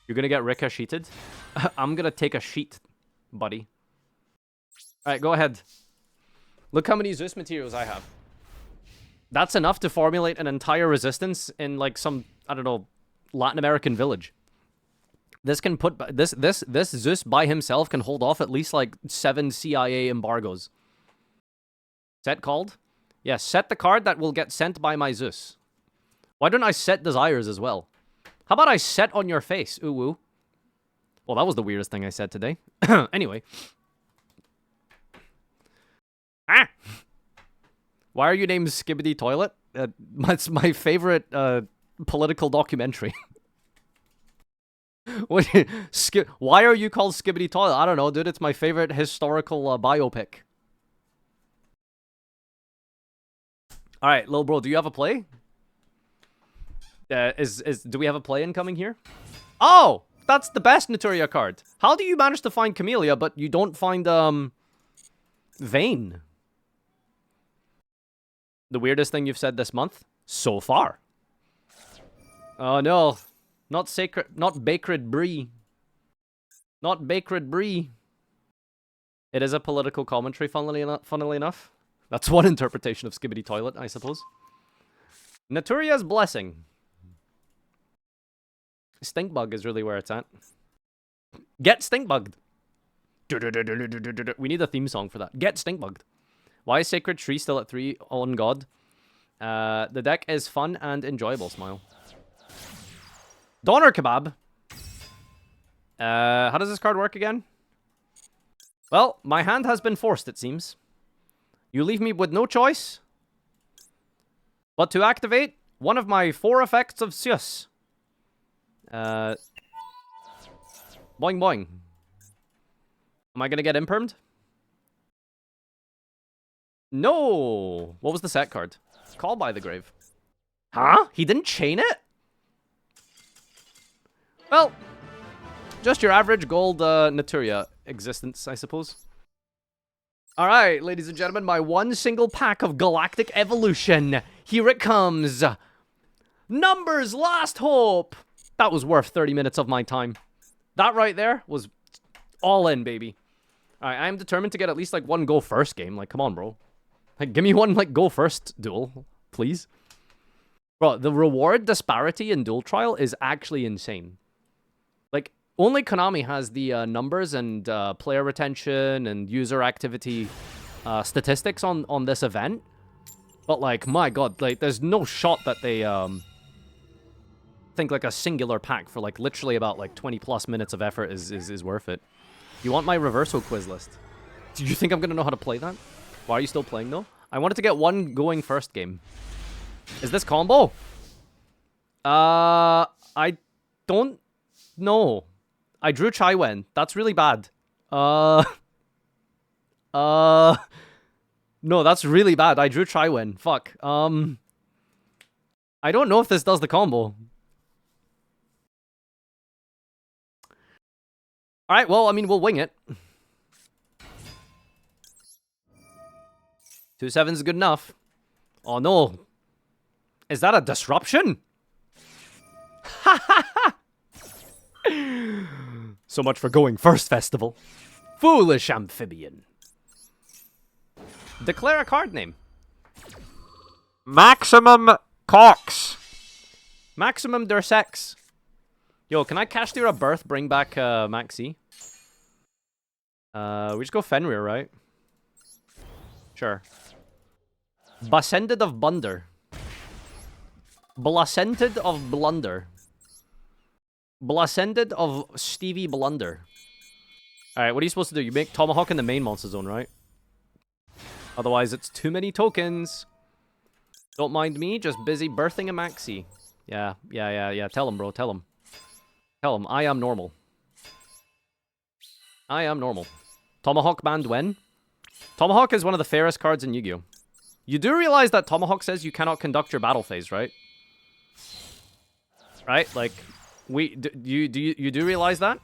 You're gonna get ricocheted? I'm gonna take a sheet, buddy. Alright, go ahead. Look how many Zeus materials I have. That's enough to formulate an entire resistance in, like, some, I don't know, Latin American village. This can put... This Zeus by himself can hold off at least, like, 7 CIA embargoes. Set called? Yes, set the card that will get sent by my Zeus. Why don't I set Desires as well? How about I set on your face? Ooh, woo. Well, that was the weirdest thing I said today. Anyway. Ah! Why are you named Skibbity Toilet? It's my favorite political documentary. Why are you called Skibbity Toilet? I don't know, dude. It's my favorite historical biopic. Alright, Lil Bro, do you have a play? Do we have a play incoming here? Oh! That's the best Naturia card. How do you manage to find Camellia, but you don't find, Vane? The weirdest thing you've said this month? So far. Oh no. Not Baked Brie. Not Baked Brie. It is a political commentary, funnily enough. That's one interpretation of Skibbity Toilet, I suppose. Naturia's Blessing. Stinkbug is really where it's at. Get stink bugged. We need a theme song for that. Get stink bugged. Why is Sacred Tree still at 3 on God? The deck is fun and enjoyable, smile. Doner Kebab. How does this card work again? Well, my hand has been forced, it seems. You leave me with no choice but to activate one of my 4 effects of Sius. Boing boing. Am I gonna get impermed? No! What was the set card? Call by the Grave. Huh? He didn't chain it? Well, just your average gold Naturia existence, I suppose. Alright, ladies and gentlemen, my one single pack of Galactic Evolution. Here it comes. Numbers Last Hope. That was worth 30 minutes of my time. That right there was all in, baby. Alright, I am determined to get at least, like, one go first game. Like, come on, bro. Like, give me one, like, go first duel, please. Bro, the reward disparity in Duel Trial is actually insane. Like, only Konami has the numbers and player retention and user activity statistics on this event. But, like, my god, like, there's no shot that they think, like, a singular pack for, like, literally about, like, 20 plus minutes of effort is worth it. You want my reversal quiz list? Do you think I'm gonna know how to play that? Why are you still playing, though? I wanted to get one going first game. Is this combo? I don't know. I drew Chaiwen. That's really bad. No, that's really bad. I drew Chaiwen. Fuck. I don't know if this does the combo. Alright, well, I mean, we'll wing it. 2 7s is good enough. Oh, no. Is that a disruption? So much for going first, festival. Foolish amphibian. Declare a card name. Maximum Cox. Maximum der Sex. Yo, can I cast your birth, bring back Maxi? We just go Fenrir, right? Sure. Bascended of Blunder. Blascented of Blunder. Blascended of Stevie Blunder. Alright, what are you supposed to do? You make Tomahawk in the main monster zone, right? Otherwise, it's too many tokens. Don't mind me, just busy birthing a Maxi. Yeah. Tell him, bro, tell him. Tell him, I am normal. I am normal. Tomahawk banned when? Tomahawk is one of the fairest cards in Yu-Gi-Oh! You do realize that Tomahawk says you cannot conduct your battle phase, right? Right? Like, you do realize that?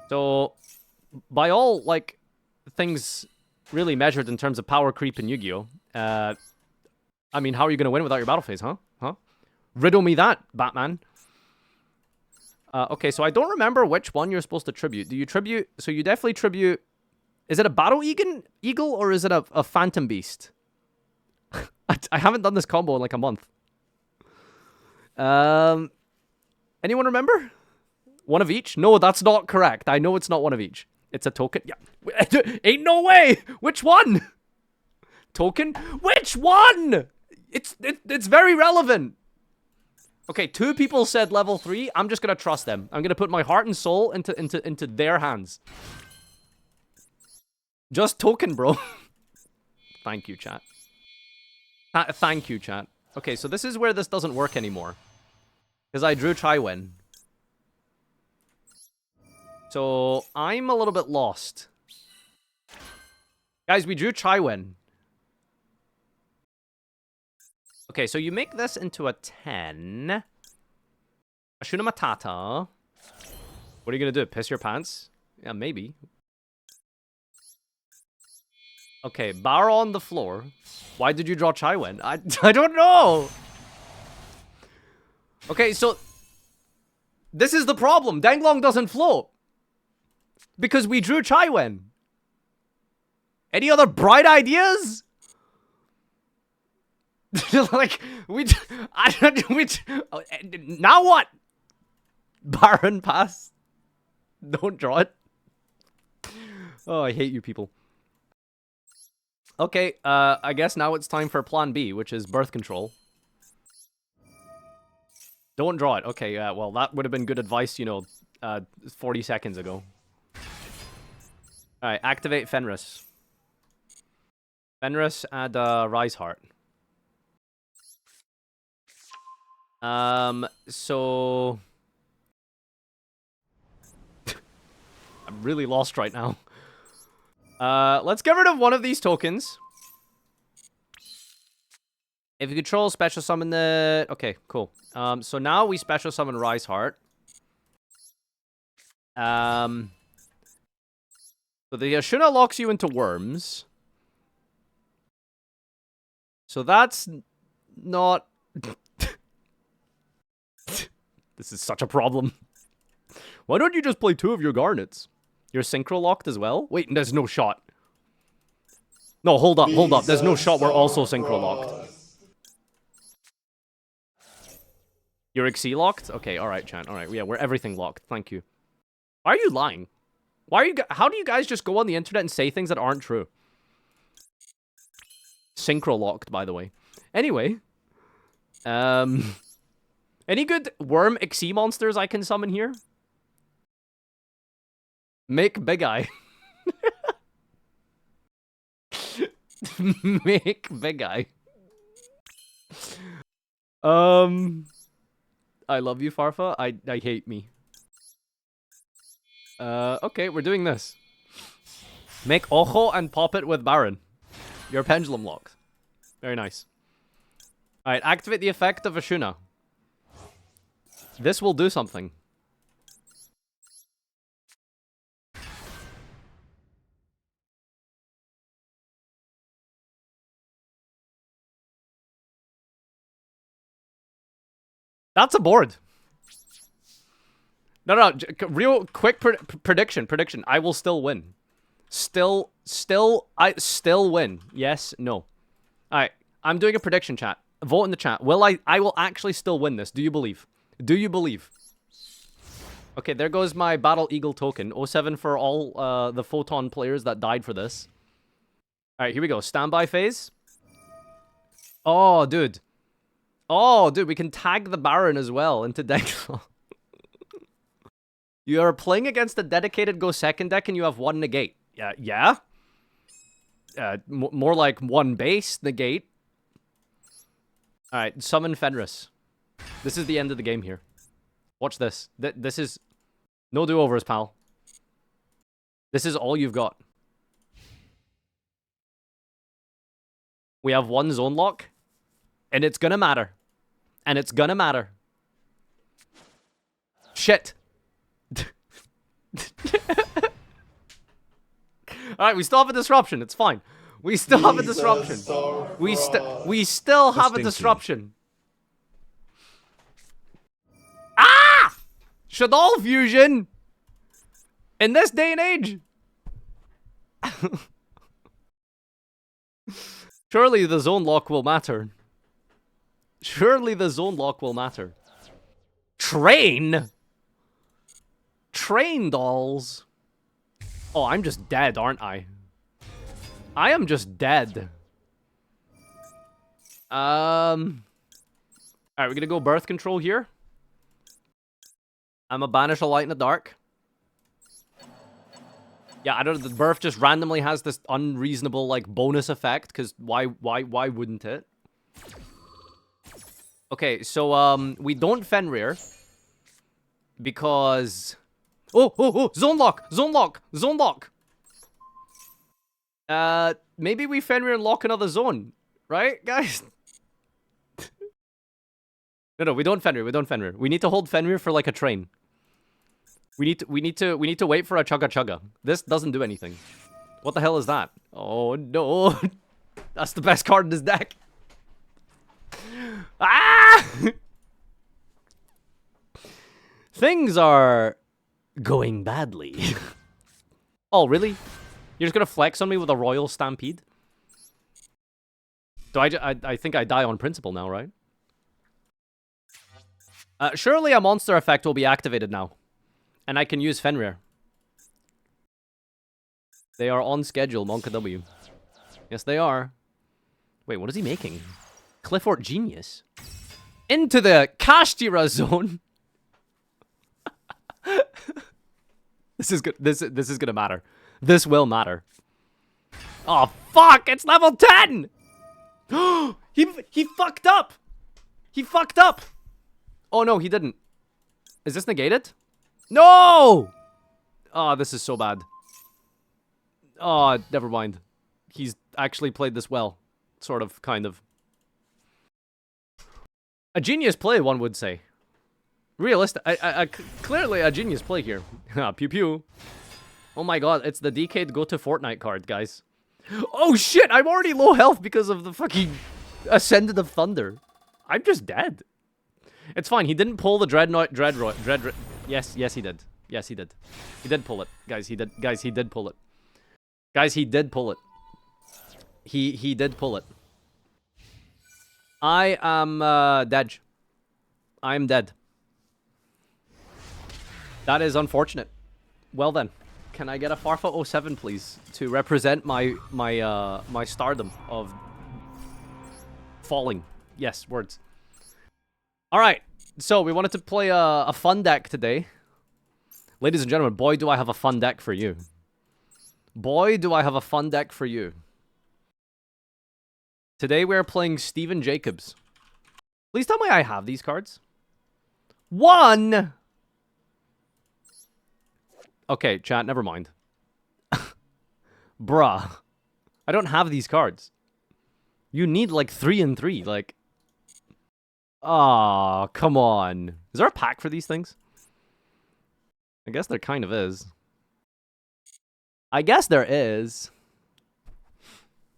So, by all, like, things really measured in terms of power creep in Yu-Gi-Oh! I mean, how are you going to win without your battle phase, huh? Riddle me that, Batman. Okay, so I don't remember which one you're supposed to tribute. Do you tribute... So you definitely tribute... Is it a Battle Eagle or is it a Phantom Beast? I haven't done this combo in like a month. Anyone remember? One of each? No, that's not correct. I know it's not one of each. It's a token. Yeah. Ain't no way! Which one? Token? Which one? It's very relevant. Okay, 2 people said level 3. I'm just gonna trust them. I'm gonna put my heart and soul into their hands. Just token, bro. Thank you, chat. Thank you, chat. Okay, so this is where this doesn't work anymore. Because I drew Chaiwen. So, I'm a little bit lost. Guys, we drew Chaiwen. Okay, so you make this into a 10. Ashuna Matata. What are you gonna do? Piss your pants? Yeah, maybe. Okay, bar on the floor. Why did you draw Chaiwen? I don't know! Okay, so... This is the problem. Danglong doesn't float. Because we drew Chaiwen. Any other bright ideas? Like, now what? Baron pass. Don't draw it. Oh, I hate you people. Okay, I guess now it's time for plan B, which is birth control. Don't draw it. Okay, well, that would have been good advice, you know, 40 seconds ago. Alright, activate Fenris. Fenris, add Rise Heart. So... I'm really lost right now. Let's get rid of one of these tokens. If you control, special summon the... Okay, cool. So now we special summon Rise Heart. So the Ashuna locks you into worms. So that's not... This is such a problem. Why don't you just play 2 of your garnets? You're synchro locked as well? Wait, there's no shot. No, hold up, hold up. There's no shot. We're also synchro locked. You're XC locked? Okay, alright, chat. Alright, yeah, we're everything locked. Thank you. Why are you lying? Why are you... How do you guys just go on the internet and say things that aren't true? Synchro locked, by the way. Anyway. Any good worm XC monsters I can summon here? Make Big Eye. Make Big Eye. I love you, Farfa. I hate me. Okay, we're doing this. Make Ojo and pop it with Baron. Your pendulum locks. Very nice. Alright, activate the effect of Ashuna. This will do something. That's a board. No, real quick prediction. I will still win. I still win. Yes, no. Alright, I'm doing a prediction, chat. Vote in the chat. I will actually still win this. Do you believe? Do you believe? Okay, there goes my Battle Eagle token. 07 for all the Photon players that died for this. Alright, here we go. Standby phase. Oh, dude. Oh, dude, we can tag the Baron as well into deck. You are playing against a dedicated Go Second deck and you have 1 negate. Yeah? More like 1 base negate. Alright, summon Fenris. This is the end of the game here. Watch this. This is... No do-overs, pal. This is all you've got. We have 1 zone lock. And it's gonna matter. And it's gonna matter. Shit. Alright, we still have a disruption. It's fine. We still have a disruption. We still have a disruption. Ah! Shadol fusion! In this day and age! Surely the zone lock will matter. Surely the zone lock will matter. Train? Train dolls? Oh, I'm just dead, aren't I? I am just dead. Alright, we're gonna go birth control here. I'm a banish a light in the dark. Yeah, I don't know, the birth just randomly has this unreasonable, like, bonus effect, because why wouldn't it? Okay, so, we don't Fenrir. Because... Oh! Zone lock! Zone lock! Zone lock! Maybe we Fenrir and lock another zone. Right, guys? No, we don't Fenrir, we don't Fenrir. We need to hold Fenrir for, like, a train. We need to wait for a Chugga Chugga. This doesn't do anything. What the hell is that? Oh, no. That's the best card in this deck. Ah! Things are going badly. Oh, really? You're just gonna flex on me with a Royal Stampede? So I think I die on principle now, right? Surely a monster effect will be activated now. And I can use Fenrir. They are on schedule, Monka W. Yes, they are. Wait, what is he making? Clifford Genius. Into the Kashtira zone. This is good. This is gonna matter. This will matter. Oh fuck! It's level 10. He fucked up. He fucked up. Oh no, he didn't. Is this negated? No! Oh, this is so bad. Oh, never mind. He's actually played this well. Sort of, kind of. A genius play, one would say. Realistic. Clearly a genius play here. Pew pew. Oh my god, it's the Decade Go to Fortnite card, guys. Oh shit, I'm already low health because of the fucking Ascendant of Thunder. I'm just dead. It's fine, he didn't pull the Dreadnought. Yes, he did. Yes, he did. He did pull it. Guys, he did. Guys, he did pull it. Guys, he did pull it. He did pull it. I am dead. I am dead. That is unfortunate. Well then, can I get a Farfa 07 please to represent my stardom of falling? Yes, words. All right. So we wanted to play a fun deck today. Ladies and gentlemen, boy do I have a fun deck for you. Boy do I have a fun deck for you. Today we are playing Steven Jacobs. Please tell me I have these cards. One! Okay, chat, never mind. Bruh. I don't have these cards. You need like 3 and 3, like... Aw, come on. Is there a pack for these things? I guess there kind of is. I guess there is.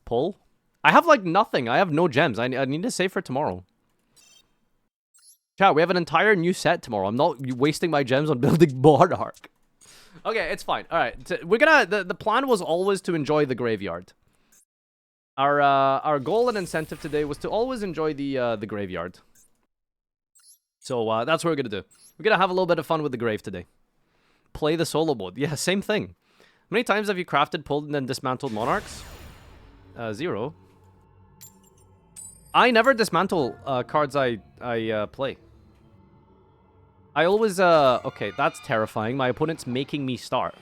Pull? I have like nothing. I have no gems. I need to save for tomorrow. Chat, we have an entire new set tomorrow. I'm not wasting my gems on building Monarch. Okay, it's fine. All right, we're gonna. The plan was always to enjoy the graveyard. Our goal and incentive today was to always enjoy the graveyard. So that's what we're gonna do. We're gonna have a little bit of fun with the grave today. Play the solo mode. Yeah, same thing. How many times have you crafted, pulled, and then dismantled monarchs? 0. I never dismantle cards I play. I always, okay, that's terrifying. My opponent's making me start.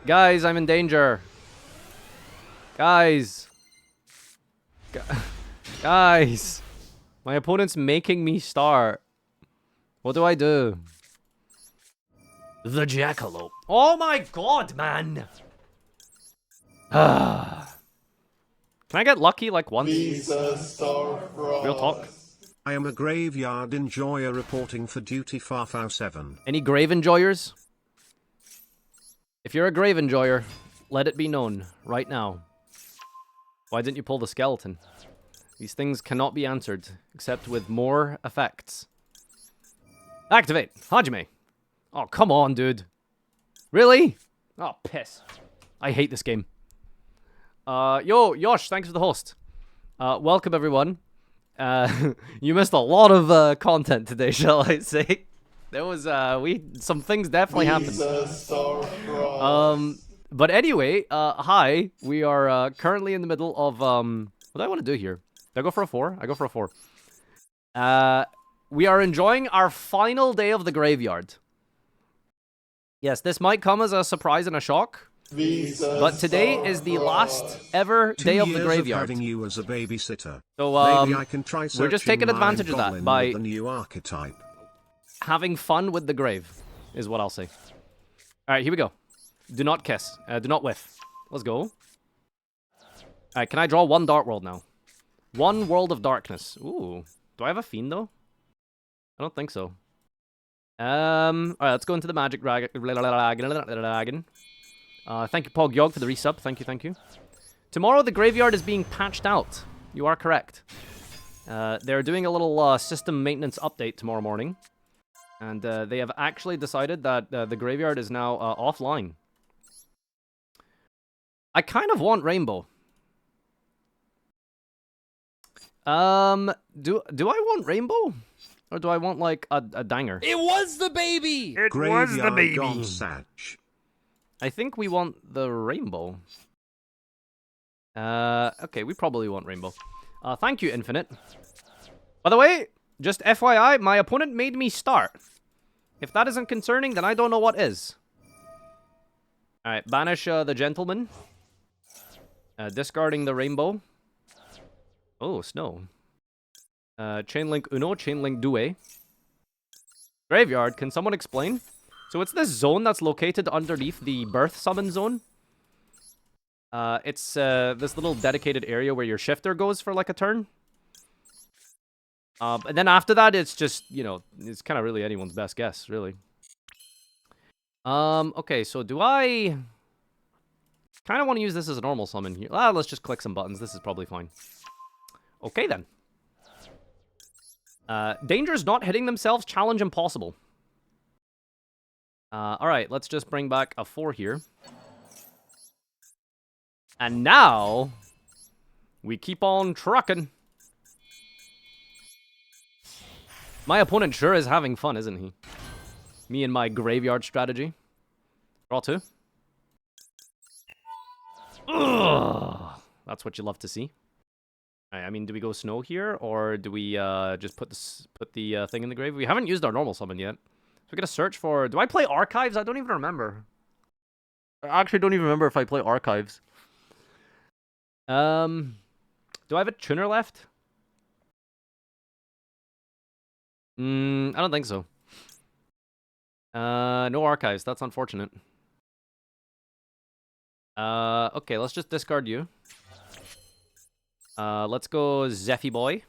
Guys, I'm in danger. Guys. Guys. My opponent's making me start. What do I do? The Jackalope. Oh my god, man. Can I get lucky like once? Real talk. I am a graveyard enjoyer reporting for duty Farfa 7. Any grave enjoyers? If you're a grave enjoyer, let it be known right now. Why didn't you pull the skeleton? These things cannot be answered except with more effects. Activate! Hajime! Oh, come on, dude. Really? Oh, piss. I hate this game. Yo, Yosh, thanks for the host. Welcome, everyone. You missed a lot of content today, shall I say. There was, some things definitely happened. But anyway, hi. We are currently in the middle of, what do I want to do here? Do I go for a 4? I go for a 4. We are enjoying our final day of the graveyard. Yes, this might come as a surprise and a shock. But today is the last ever day of the graveyard. Having you as a babysitter. So maybe I can try we're just taking advantage of that by the new archetype. Having fun with the grave, is what I'll say. All right, here we go. Do not kiss. Do not whiff. Let's go. All right, can I draw one Dark World now? One World of Darkness. Ooh, do I have a Fiend though? I don't think so. All right, let's go into the Magic Dragon. Thank you, Pog Yog, for the resub. Thank you, thank you. Tomorrow, the graveyard is being patched out. You are correct. They're doing a little system maintenance update tomorrow morning. And they have actually decided that the graveyard is now offline. I kind of want Rainbow. Do I want Rainbow? Or do I want, like, a danger? It was the baby! It was the baby. Gone, Satch. I think we want the rainbow. Okay, we probably want rainbow. Thank you, Infinite. By the way, just FYI, my opponent made me start. If that isn't concerning, then I don't know what is. Alright, banish the gentleman. Discarding the rainbow. Oh, snow. Chainlink Uno, Chainlink Due. Graveyard, can someone explain? So it's this zone that's located underneath the birth summon zone. It's this little dedicated area where your shifter goes for like a turn. And then after that, it's just, you know, it's kind of really anyone's best guess, really. Okay, so do I kind of want to use this as a normal summon here? Let's just click some buttons. This is probably fine. Okay, then. Dangers not hitting themselves, challenge impossible. Alright, let's just bring back a 4 here. And now, we keep on trucking. My opponent sure is having fun, isn't he? Me and my graveyard strategy. Draw 2. Ugh, that's what you love to see. I mean, do we go snow here, or do we just put the thing in the grave? We haven't used our normal summon yet. So we gotta search for... Do I play Archives? I don't even remember. I actually don't even remember if I play Archives. Do I have a tuner left? I don't think so. No Archives. That's unfortunate. Okay, let's just discard you. Let's go Zephy Boy.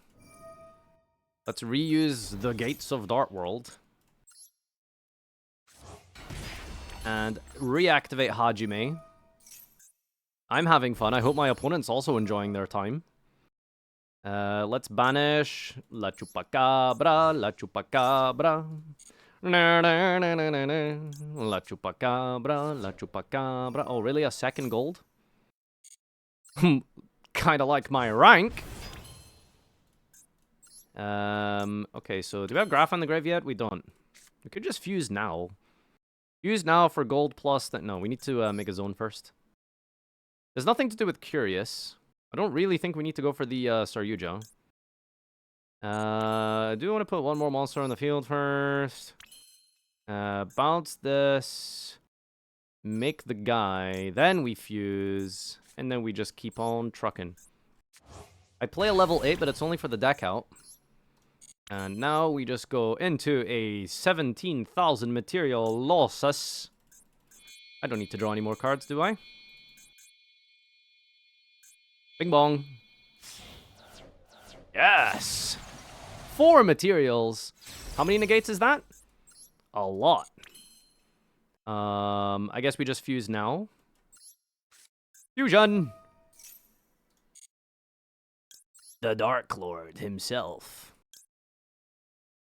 Let's reuse the Gates of Darkworld. And reactivate Hajime. I'm having fun. I hope my opponent's also enjoying their time. Let's banish La Chupacabra, La Chupacabra. La Chupacabra, La Chupacabra. Oh, really? A second gold? Kinda like my rank. Okay, so do we have Graph on the grave yet? We don't. We could just fuse now. Fuse now for gold plus that. No, we need to make a zone first. There's nothing to do with Curious. I don't really think we need to go for the Saryuja. Do you want to put one more monster on the field first? Bounce this. Make the guy. Then we fuse. And then we just keep on trucking. I play a level 8, but it's only for the deck out. And now we just go into a 17,000 material losses. I don't need to draw any more cards, do I? Bing bong. Yes! 4 materials. How many negates is that? A lot. I guess we just fuse now. Fusion! The Dark Lord himself.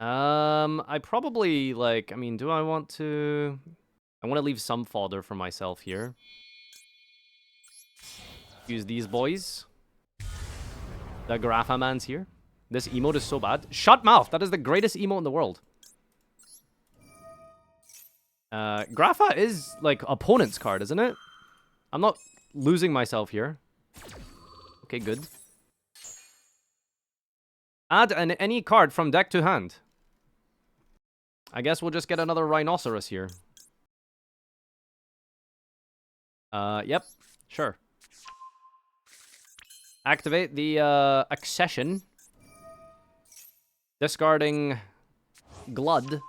I probably, like, I mean, do I want to... I want to leave some fodder for myself here. Use these boys. The Graphamans here. This emote is so bad. Shut mouth! That is the greatest emote in the world. Grapha is, like, opponent's card, isn't it? I'm not losing myself here. Okay, good. Add any card from deck to hand. I guess we'll just get another Rhinoceros here. Yep. Sure. Activate the, Accession. Discarding Glud.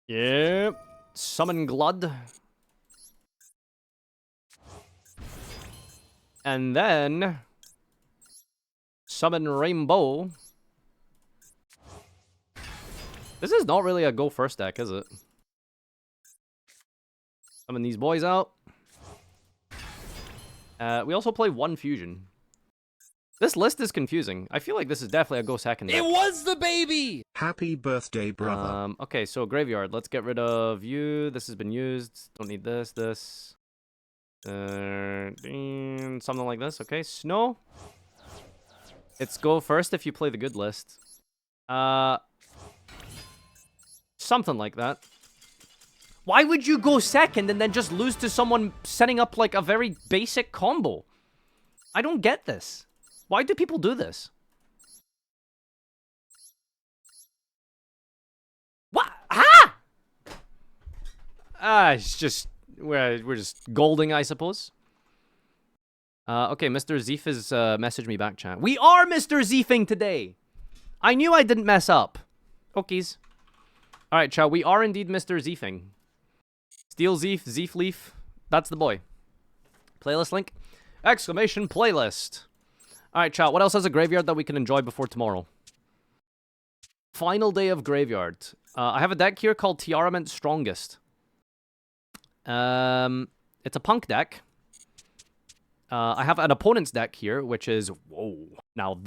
Yep. Summon Glud. And then... Summon Rainbow. This is not really a go first deck, is it? Summon these boys out. We also play 1 fusion. This list is confusing. I feel like this is definitely a go second deck. It was the baby! Happy birthday, brother. Okay, so Graveyard. Let's get rid of you. This has been used. Don't need this, this. Something like this. Okay, Snow. It's go first if you play the good list. Something like that. Why would you go second and then just lose to someone setting up like a very basic combo? I don't get this. Why do people do this? What? Ah! It's just we're just golding, I suppose. Okay, Mr. Zeef has messaged me back, chat. We are Mr. Zeefing today. I knew I didn't mess up. Okies. All right, chat. We are indeed Mr. Zeefing. Steel Zeef, Zeef Leaf. That's the boy. Playlist link. Exclamation playlist. All right, chat. What else has a graveyard that we can enjoy before tomorrow? Final day of graveyard. I have a deck here called Tiarament Strongest. It's a punk deck. I have an opponent's deck here, which is... Whoa. Now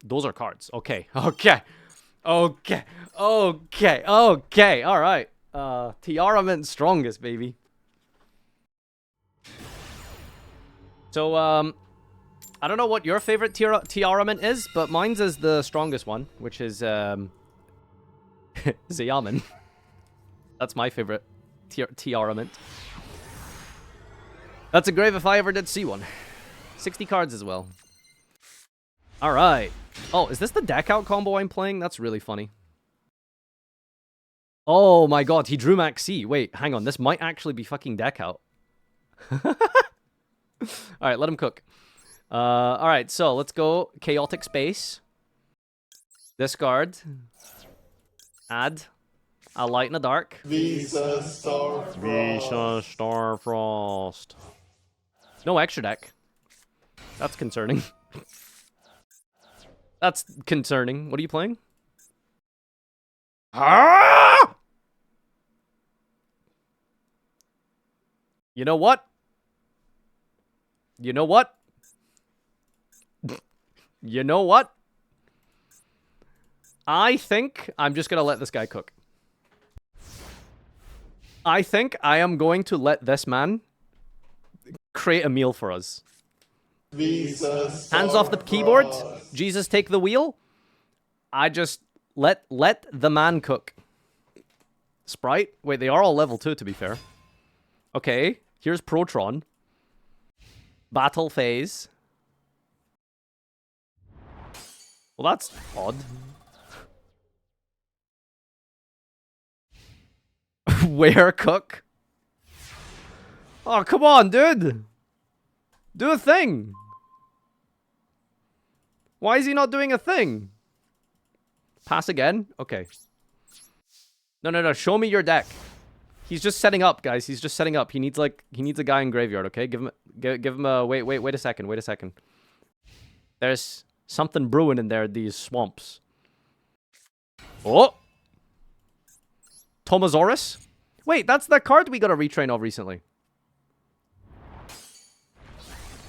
those are cards. Okay. Okay. Okay. Okay. Okay. All right. Tiarament Strongest, baby. So, I don't know what your favorite Tiarament is, but mine's is the strongest one, which is, Zayaman. That's my favorite Tiarament. That's a grave if I ever did see one. 60 cards as well. Alright. Oh, is this the deck out combo I'm playing? That's really funny. Oh my god, he drew Max C. Wait, hang on. This might actually be fucking deck out. Alright, let him cook. Alright, so let's go Chaotic Space. Discard. Add. A Light and a Dark. Visa Starfrost. Visa Starfrost. No extra deck. That's concerning. That's concerning. What are you playing? Ah! You know what? You know what? You know what? I think I'm just going to let this guy cook. I think I am going to let this man create a meal for us. Hands off the keyboard. Jesus, take the wheel. I just let the man cook. Sprite. Wait, they are all level 2 to be fair. Okay, here's Protron. Battle phase. Well, that's odd. Where cook? Oh, come on, dude. Do a thing. Why is he not doing a thing? Pass again? Okay. No. Show me your deck. He's just setting up, guys. He's just setting up. He needs a guy in graveyard, okay? Give him a wait a second. There's something brewing in there, these swamps. Oh! Tomosaurus? Wait, that's the card we got a retrain of recently.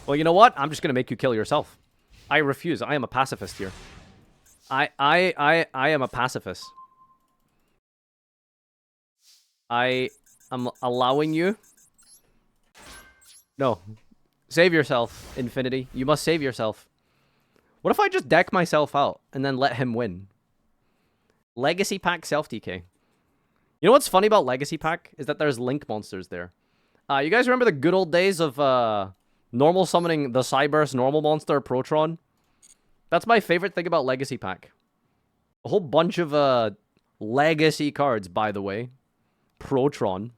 Well, you know what? I'm just gonna make you kill yourself. I refuse. I am a pacifist here. I am a pacifist. I am allowing you. No. Save yourself, Infinity. You must save yourself. What if I just deck myself out and then let him win? Legacy Pack self-TK. You know what's funny about Legacy Pack? Is that there's Link monsters there. You guys remember the good old days of normal summoning the Cyberse normal monster Protron? That's my favorite thing about Legacy Pack. A whole bunch of legacy cards, by the way. Protron.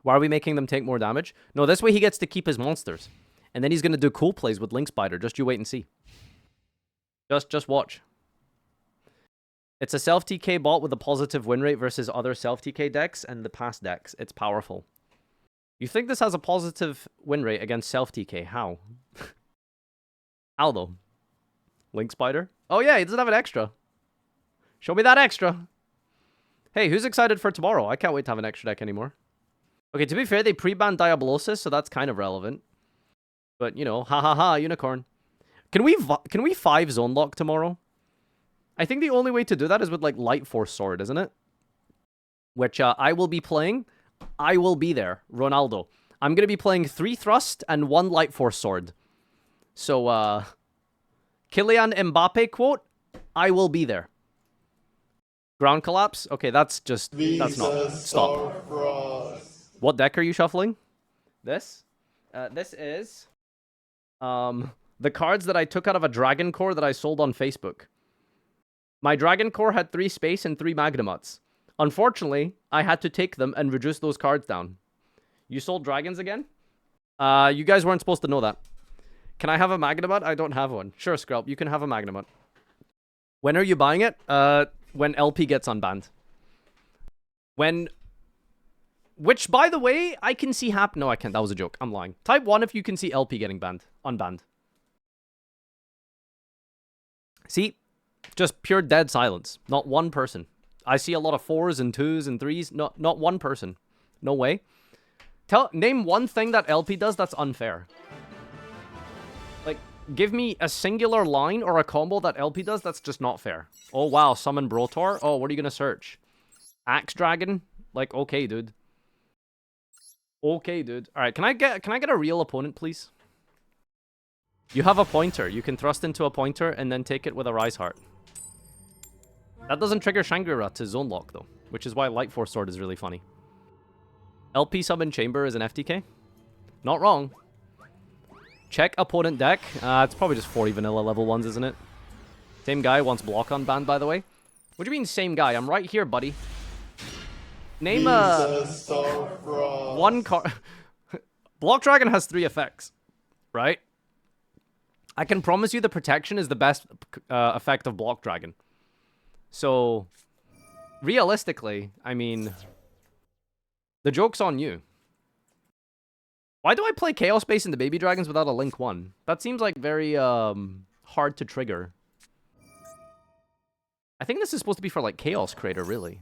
Why are we making them take more damage? No, this way he gets to keep his monsters. And then he's going to do cool plays with Link Spider. Just you wait and see. Just watch. It's a self-TK bot with a positive win rate versus other self-TK decks and the past decks. It's powerful. You think this has a positive win rate against self-TK? How? How, though? Link Spider? Oh, yeah, he doesn't have an extra. Show me that extra. Hey, who's excited for tomorrow? I can't wait to have an extra deck anymore. Okay, to be fair, they pre-banned Diablosis, so that's kind of relevant. But, you know, ha ha ha, unicorn. Can we 5 zone lock tomorrow? I think the only way to do that is with, like, Light Force Sword, isn't it? Which I will be playing. I will be there, Ronaldo. I'm going to be playing 3 Thrust and 1 Light Force Sword. So, Kylian Mbappe quote, I will be there. Ground collapse? Okay, that's not. Stop. What deck are you shuffling? This? This is the cards that I took out of a Dragon Core that I sold on Facebook. My Dragon Core had 3 space and 3 Magnamuts. Unfortunately, I had to take them and reduce those cards down. You sold dragons again? You guys weren't supposed to know that. Can I have a Magnamut? I don't have one. Sure, Skrelp, you can have a Magnamut. When are you buying it? When LP gets unbanned. Which, by the way, I can see No, I can't. That was a joke. I'm lying. Type 1 if you can see LP getting unbanned. See? Just pure dead silence. Not one person. I see a lot of 4s and 2s and 3s. Not one person. No way. Name one thing that LP does that's unfair. Like, give me a singular line or a combo that LP does that's just not fair. Oh, wow. Summon Brotor? Oh, what are you going to search? Axe Dragon? Like, okay, dude. Okay, dude. Alright, can I get a real opponent, please? You have a pointer. You can thrust into a pointer and then take it with a Rise Heart. That doesn't trigger Shangri-La to zone lock, though. Which is why Light Force Sword is really funny. LP Summon Chamber is an FTK? Not wrong. Check opponent deck. It's probably just 40 vanilla level 1s, isn't it? Same guy wants block unbanned, by the way. What do you mean, same guy? I'm right here, buddy. Name one card. Block Dragon has 3 effects, right? I can promise you the protection is the best effect of Block Dragon. So, realistically, I mean, the joke's on you. Why do I play Chaos Space into Baby Dragons without a Link 1? That seems like very hard to trigger. I think this is supposed to be for like Chaos Crater, really.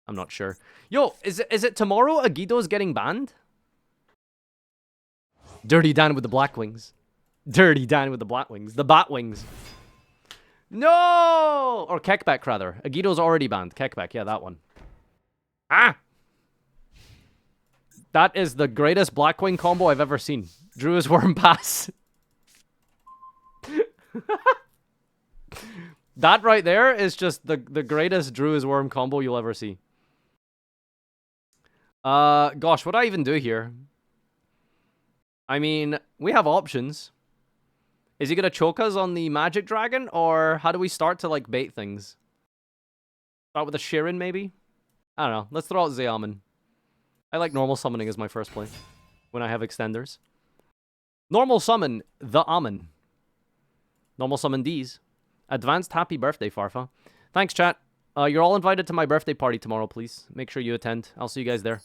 I'm not sure. Yo, is it tomorrow Agido's getting banned? Dirty Dan with the black wings. Dirty Dan with the black wings. The bat wings. No! Or Kekbek, rather. Agido's already banned. Kekbek, yeah, that one. Ah! That is the greatest Blackwing combo I've ever seen. Druid's Worm Pass. That right there is just the greatest Druid's Worm combo you'll ever see. Gosh, what do I even do here? I mean, we have options. Is he gonna choke us on the Magic Dragon, or how do we start to, like, bait things? Start with a Shirin, maybe? I don't know. Let's throw out Zeaman. I like normal summoning as my first play when I have extenders. Normal summon the Amen. Normal summon these. Advanced happy birthday, Farfa. Thanks, chat. You're all invited to my birthday party tomorrow, please. Make sure you attend. I'll see you guys there.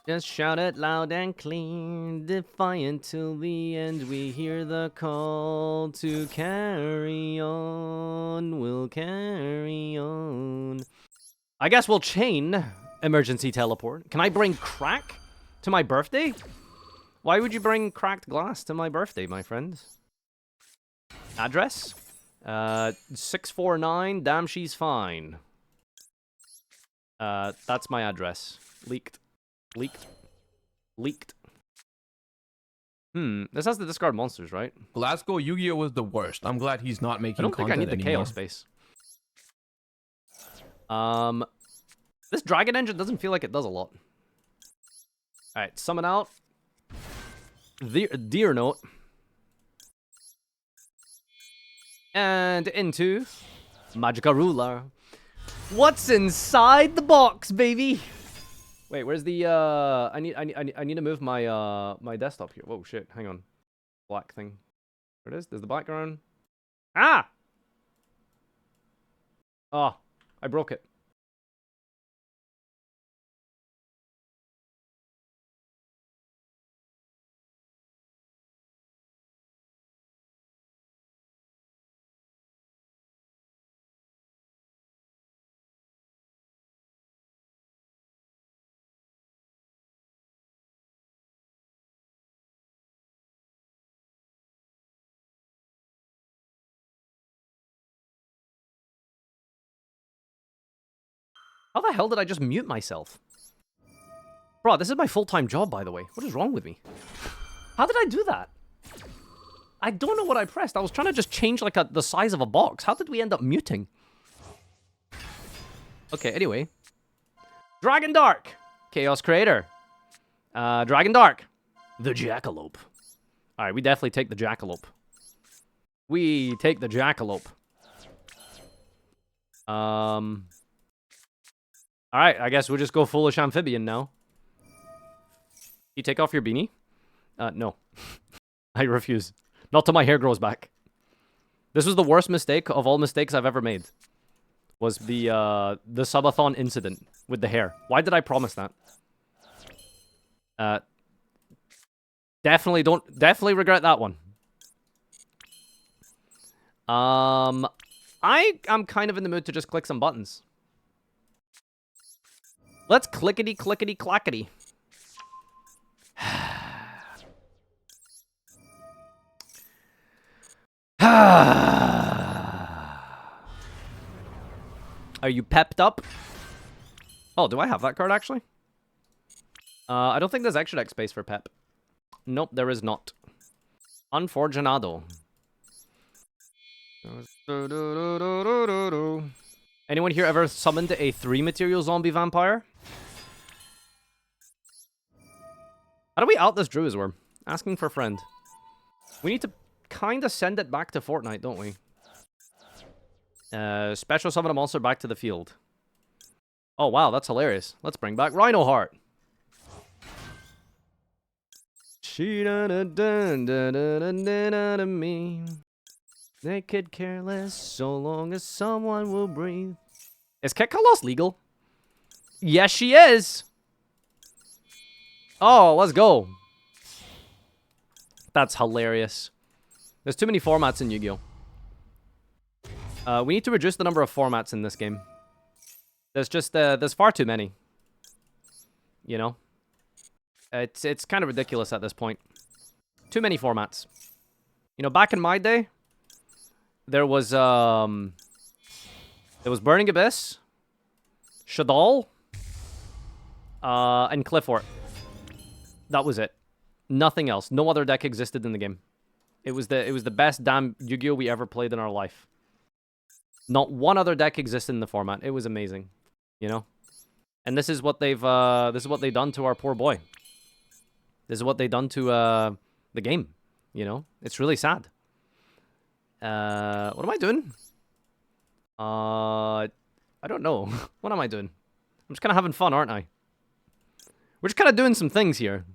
Just shout it loud and clear, defiant till the end. We hear the call to carry on. We'll carry on. I guess we'll chain emergency teleport. Can I bring crack to my birthday? Why would you bring cracked glass to my birthday, my friends? Address? 649, damn she's fine. That's my address. Leaked. This has to discard monsters, right? Glasgow Yu-Gi-Oh was the worst. I'm glad he's not making content I don't think I need the Chaos Space. This Dragon Engine doesn't feel like it does a lot. Alright, summon out. Deer Note. And into Magica Ruler. What's inside the box, baby? Wait, where's the I need to move my my desktop here. Whoa, shit. Hang on. Black thing. There it is. There's the background. Ah! Oh, I broke it. How the hell did I just mute myself? Bro, this is my full-time job, by the way. What is wrong with me? How did I do that? I don't know what I pressed. I was trying to just change like the size of a box. How did we end up muting? Okay, anyway. Dragon Dark. Chaos Creator. Dragon Dark. The Jackalope. Alright, we definitely take the Jackalope. We take the Jackalope. Alright, I guess we'll just go foolish amphibian now. You take off your beanie? No. I refuse. Not till my hair grows back. This was the worst mistake of all mistakes I've ever made. Was the subathon incident with the hair. Why did I promise that? Definitely regret that one. I am kind of in the mood to just click some buttons. Let's clickety clickety clackety. Are you pepped up? Oh, do I have that card actually? I don't think there's extra deck space for pep. Nope, there is not. Unfortunado. Anyone here ever summoned a 3-material zombie vampire? How do we out this Druid's Worm? Asking for friend. We need to kind of send it back to Fortnite, don't we? Special summon a monster back to the field. Oh, wow, that's hilarious. Let's bring back Rhino Heart. She done to me. They could care less so long as someone will breathe. Is Kekalos legal? Yes, she is. Oh, let's go. That's hilarious. There's too many formats in Yu-Gi-Oh! We need to reduce the number of formats in this game. There's just, there's far too many. You know? It's kind of ridiculous at this point. Too many formats. You know, back in my day, there was Burning Abyss, Shadal, and Cliffort. That was it. Nothing else. No other deck existed in the game. It was the best damn Yu-Gi-Oh! We ever played in our life. Not one other deck existed in the format. It was amazing, you know. And this is what they've done to our poor boy. This is what they've done to the game. You know, it's really sad. What am I doing? I don't know. What am I doing? I'm just kind of having fun, aren't I? We're just kind of doing some things here.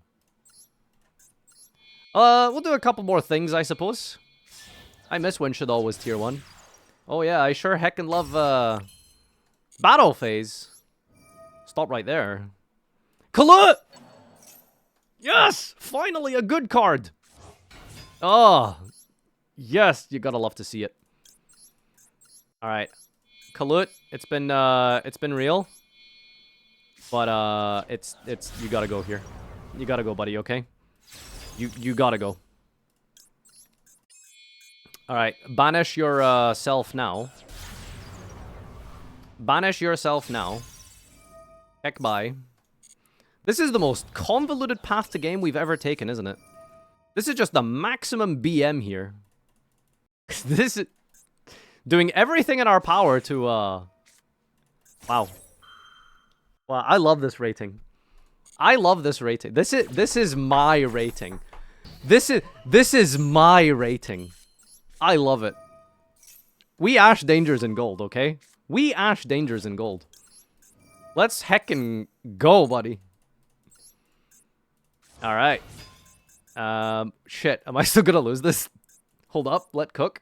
We'll do a couple more things, I suppose. I miss when Shadal was tier 1. Oh yeah, I sure heckin' love, Battle Phase. Stop right there. Kalut! Yes! Finally a good card! Oh, yes, you gotta love to see it. Alright. Kalut, it's been real. But, you gotta go here. You gotta go, buddy, okay? You gotta go. Alright, banish your, self now. Banish yourself now. Heck bye. This is the most convoluted path to game we've ever taken, isn't it? This is just the maximum BM here. This is... doing everything in our power to, Wow. Wow, I love this rating. I love this rating. This is my rating. This is my rating. I love it. We Ash Dangers in gold, okay? We Ash Dangers in gold. Let's heckin' go, buddy. Alright. Shit. Am I still gonna lose this? Hold up. Let cook.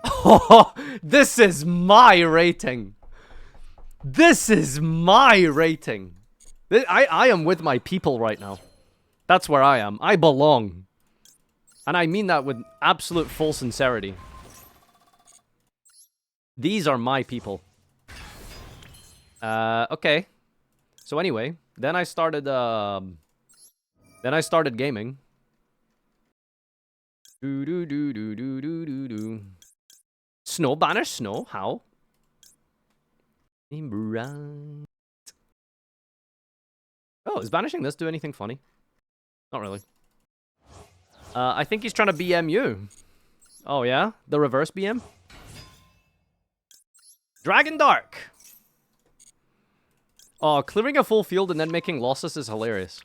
Oh, this is my rating. This is my rating. I am with my people right now. That's where I am. I belong. And I mean that with absolute full sincerity. These are my people. Okay. So anyway, then I started gaming. Snow, banish snow. How? Right. Oh, is banishing this do anything funny? Not really. I think he's trying to BM you. Oh, yeah? The reverse BM? Dragon Dark! Oh, clearing a full field and then making losses is hilarious.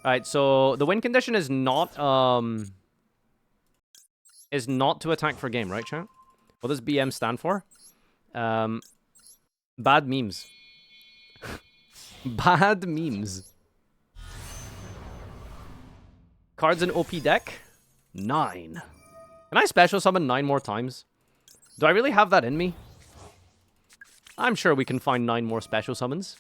Alright, so the win condition is not to attack for game, right, chat? What does BM stand for? Bad memes. Bad memes. Cards in OP deck? 9. Can I special summon 9 more times? Do I really have that in me? I'm sure we can find 9 more special summons.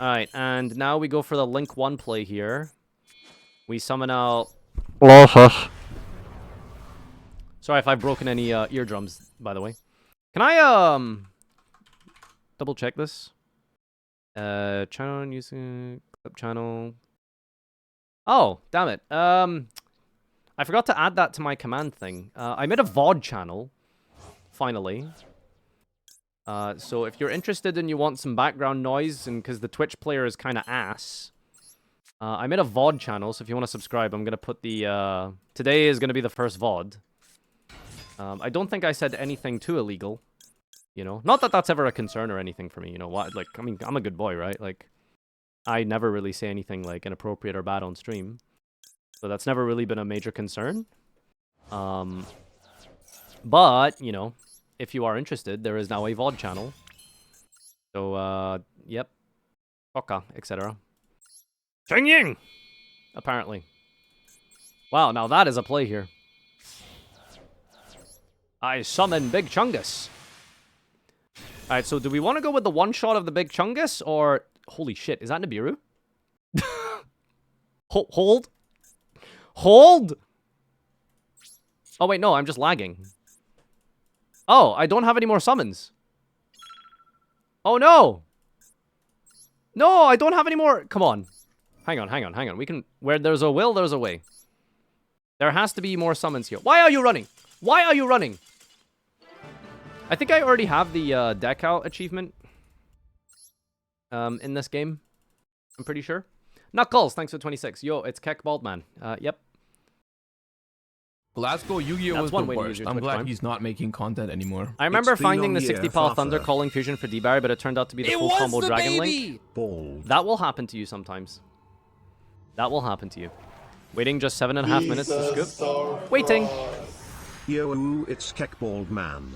Alright, and now we go for the Link 1 play here. We summon out... Losses. Sorry if I've broken any eardrums, by the way. Can I, double check this? Channel, using... Clip channel... Oh, damn it. I forgot to add that to my command thing. I made a VOD channel, finally. So if you're interested and you want some background noise, and because the Twitch player is kind of ass, I made a VOD channel, so if you want to subscribe, I'm going to put the... Today is going to be the first VOD. I don't think I said anything too illegal, you know? Not that that's ever a concern or anything for me, you know? What? Like, I mean, I'm a good boy, right? Like, I never really say anything, like, inappropriate or bad on stream. So that's never really been a major concern. But, you know, if you are interested, there is now a VOD channel. So, yep. Oka, etc. Cheng Ying! Apparently. Wow, now that is a play here. I summon Big Chungus. Alright, so do we want to go with the one-shot of the Big Chungus, or... Holy shit, is that Nibiru? Hold? Hold? Oh, wait, no, I'm just lagging. Oh, I don't have any more summons. Oh, no! No, I don't have any more... Come on. Hang on. We can... Where there's a will, there's a way. There has to be more summons here. Why are you running? Why are you running? I think I already have the deck out achievement in this game. I'm pretty sure. Knuckles, thanks for 26. Yo, it's Keck Baldman. Yep. Glasgow Yu-Gi-Oh! Was the one way to use worst. your I'm Twitch glad Prime. he's not making content anymore. I remember It's been finding on the year, 60 Pal Farfa. Thunder calling fusion for D-Barry, but it turned out to be the full combo Dragon Link. Bald. That will happen to you sometimes. That will happen to you. Waiting just 7.5 minutes to scoop. Waiting. Yo, it's Keckbald Man.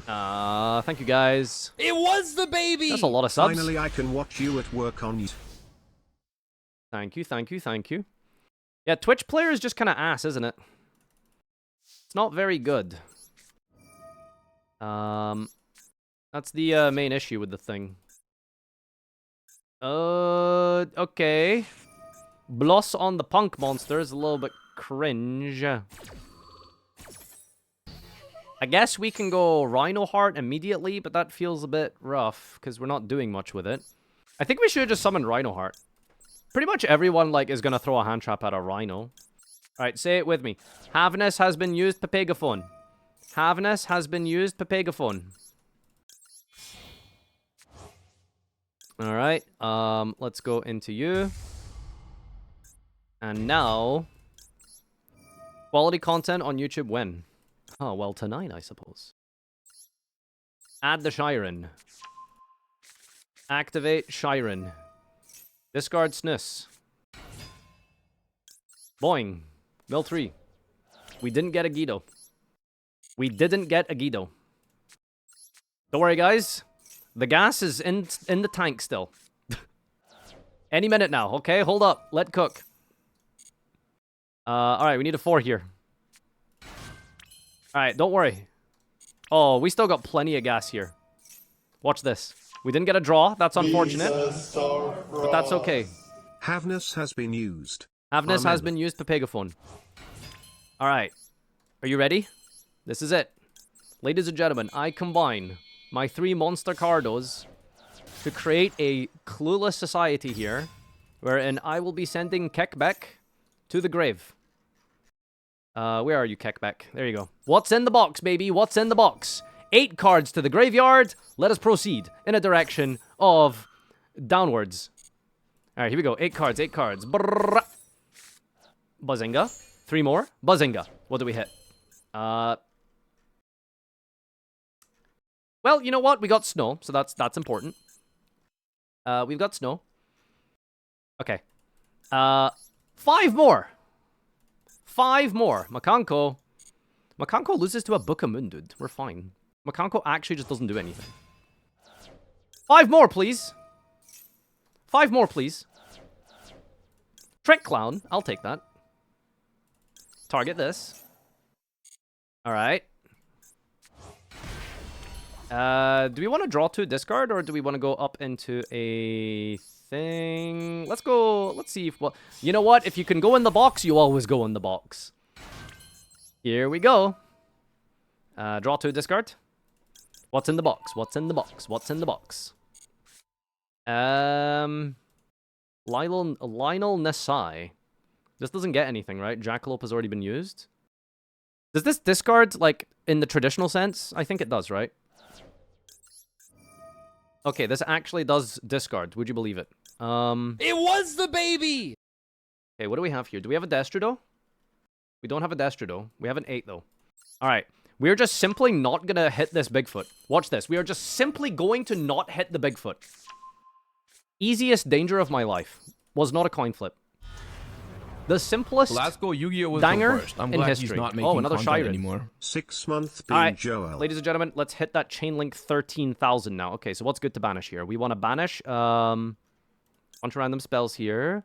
Thank you guys. It was the baby! That's a lot of subs. Finally, I can watch you at work on you. Thank you. Yeah, Twitch player is just kind of ass, isn't it? It's not very good. That's the main issue with the thing. Okay. Bloss on the punk monster is a little bit cringe. I guess we can go Rhino Heart immediately, but that feels a bit rough because we're not doing much with it. I think we should have just summoned Rhino Heart. Pretty much everyone like is gonna throw a hand trap at a Rhino. Alright, say it with me. Havness has been used, Papegaphone. Havness has been used, Papegaphone. Alright, let's go into you. And now... Quality content on YouTube when? Oh, well, tonight, I suppose. Add the Shiren. Activate Shiren. Discard Sniss. Boing. Mill 3. We didn't get a Guido. Don't worry, guys. The gas is in the tank still. Any minute now, okay? Hold up. Let cook. Alright, we need a 4 here. Alright, don't worry. Oh, we still got plenty of gas here. Watch this. We didn't get a draw. That's unfortunate. But that's okay. Havness has been used. Havness Amen. has been used, Papegaphone. Alright. Are you ready? This is it. Ladies and gentlemen, I combine my 3 monster cardos to create a clueless society here, wherein I will be sending Keckbeck to the grave. Where are you, Keckbeck? There you go. What's in the box, baby? What's in the box? 8 cards to the graveyard. Let us proceed in a direction of downwards. All right, here we go. 8 cards, 8 cards. Brrrr. Buzzinga. 3 more. Buzzinga. What do we hit? Well, you know what? We got snow, so that's important. We've got snow. Okay. 5 more. 5 more. Makanko. Makanko loses to a Book of Moon, dude. We're fine. Makanko actually just doesn't do anything. 5 more, please. 5 more, please. Trick Clown. I'll take that. Target this. Alright. Do we want to draw 2 discard, or do we want to go up into a thing? Let's go. Let's see if... Well, you know what? If you can go in the box, you always go in the box. Here we go. Draw 2 discard. What's in the box? What's in the box? What's in the box? Lionel Nasai. This doesn't get anything, right? Jackalope has already been used. Does this discard, like, in the traditional sense? I think it does, right? Okay, this actually does discard. Would you believe it? It was the baby! Okay, what do we have here? Do we have a Destrudo? We don't have a Destrudo. We have an 8, though. Alright. We're just simply not gonna hit this Bigfoot. Watch this. We are just simply going to not hit the Bigfoot. Easiest danger of my life. Was not a coin flip. The simplest Glasgow Yu-Gi-Oh was danger the worst. I'm in glad history. he's not making another content Shiren anymore. 6 month All right, Joel. ladies and gentlemen, let's hit that chain link 13,000 now. Okay, so what's good to banish here? We want to banish bunch of random spells here.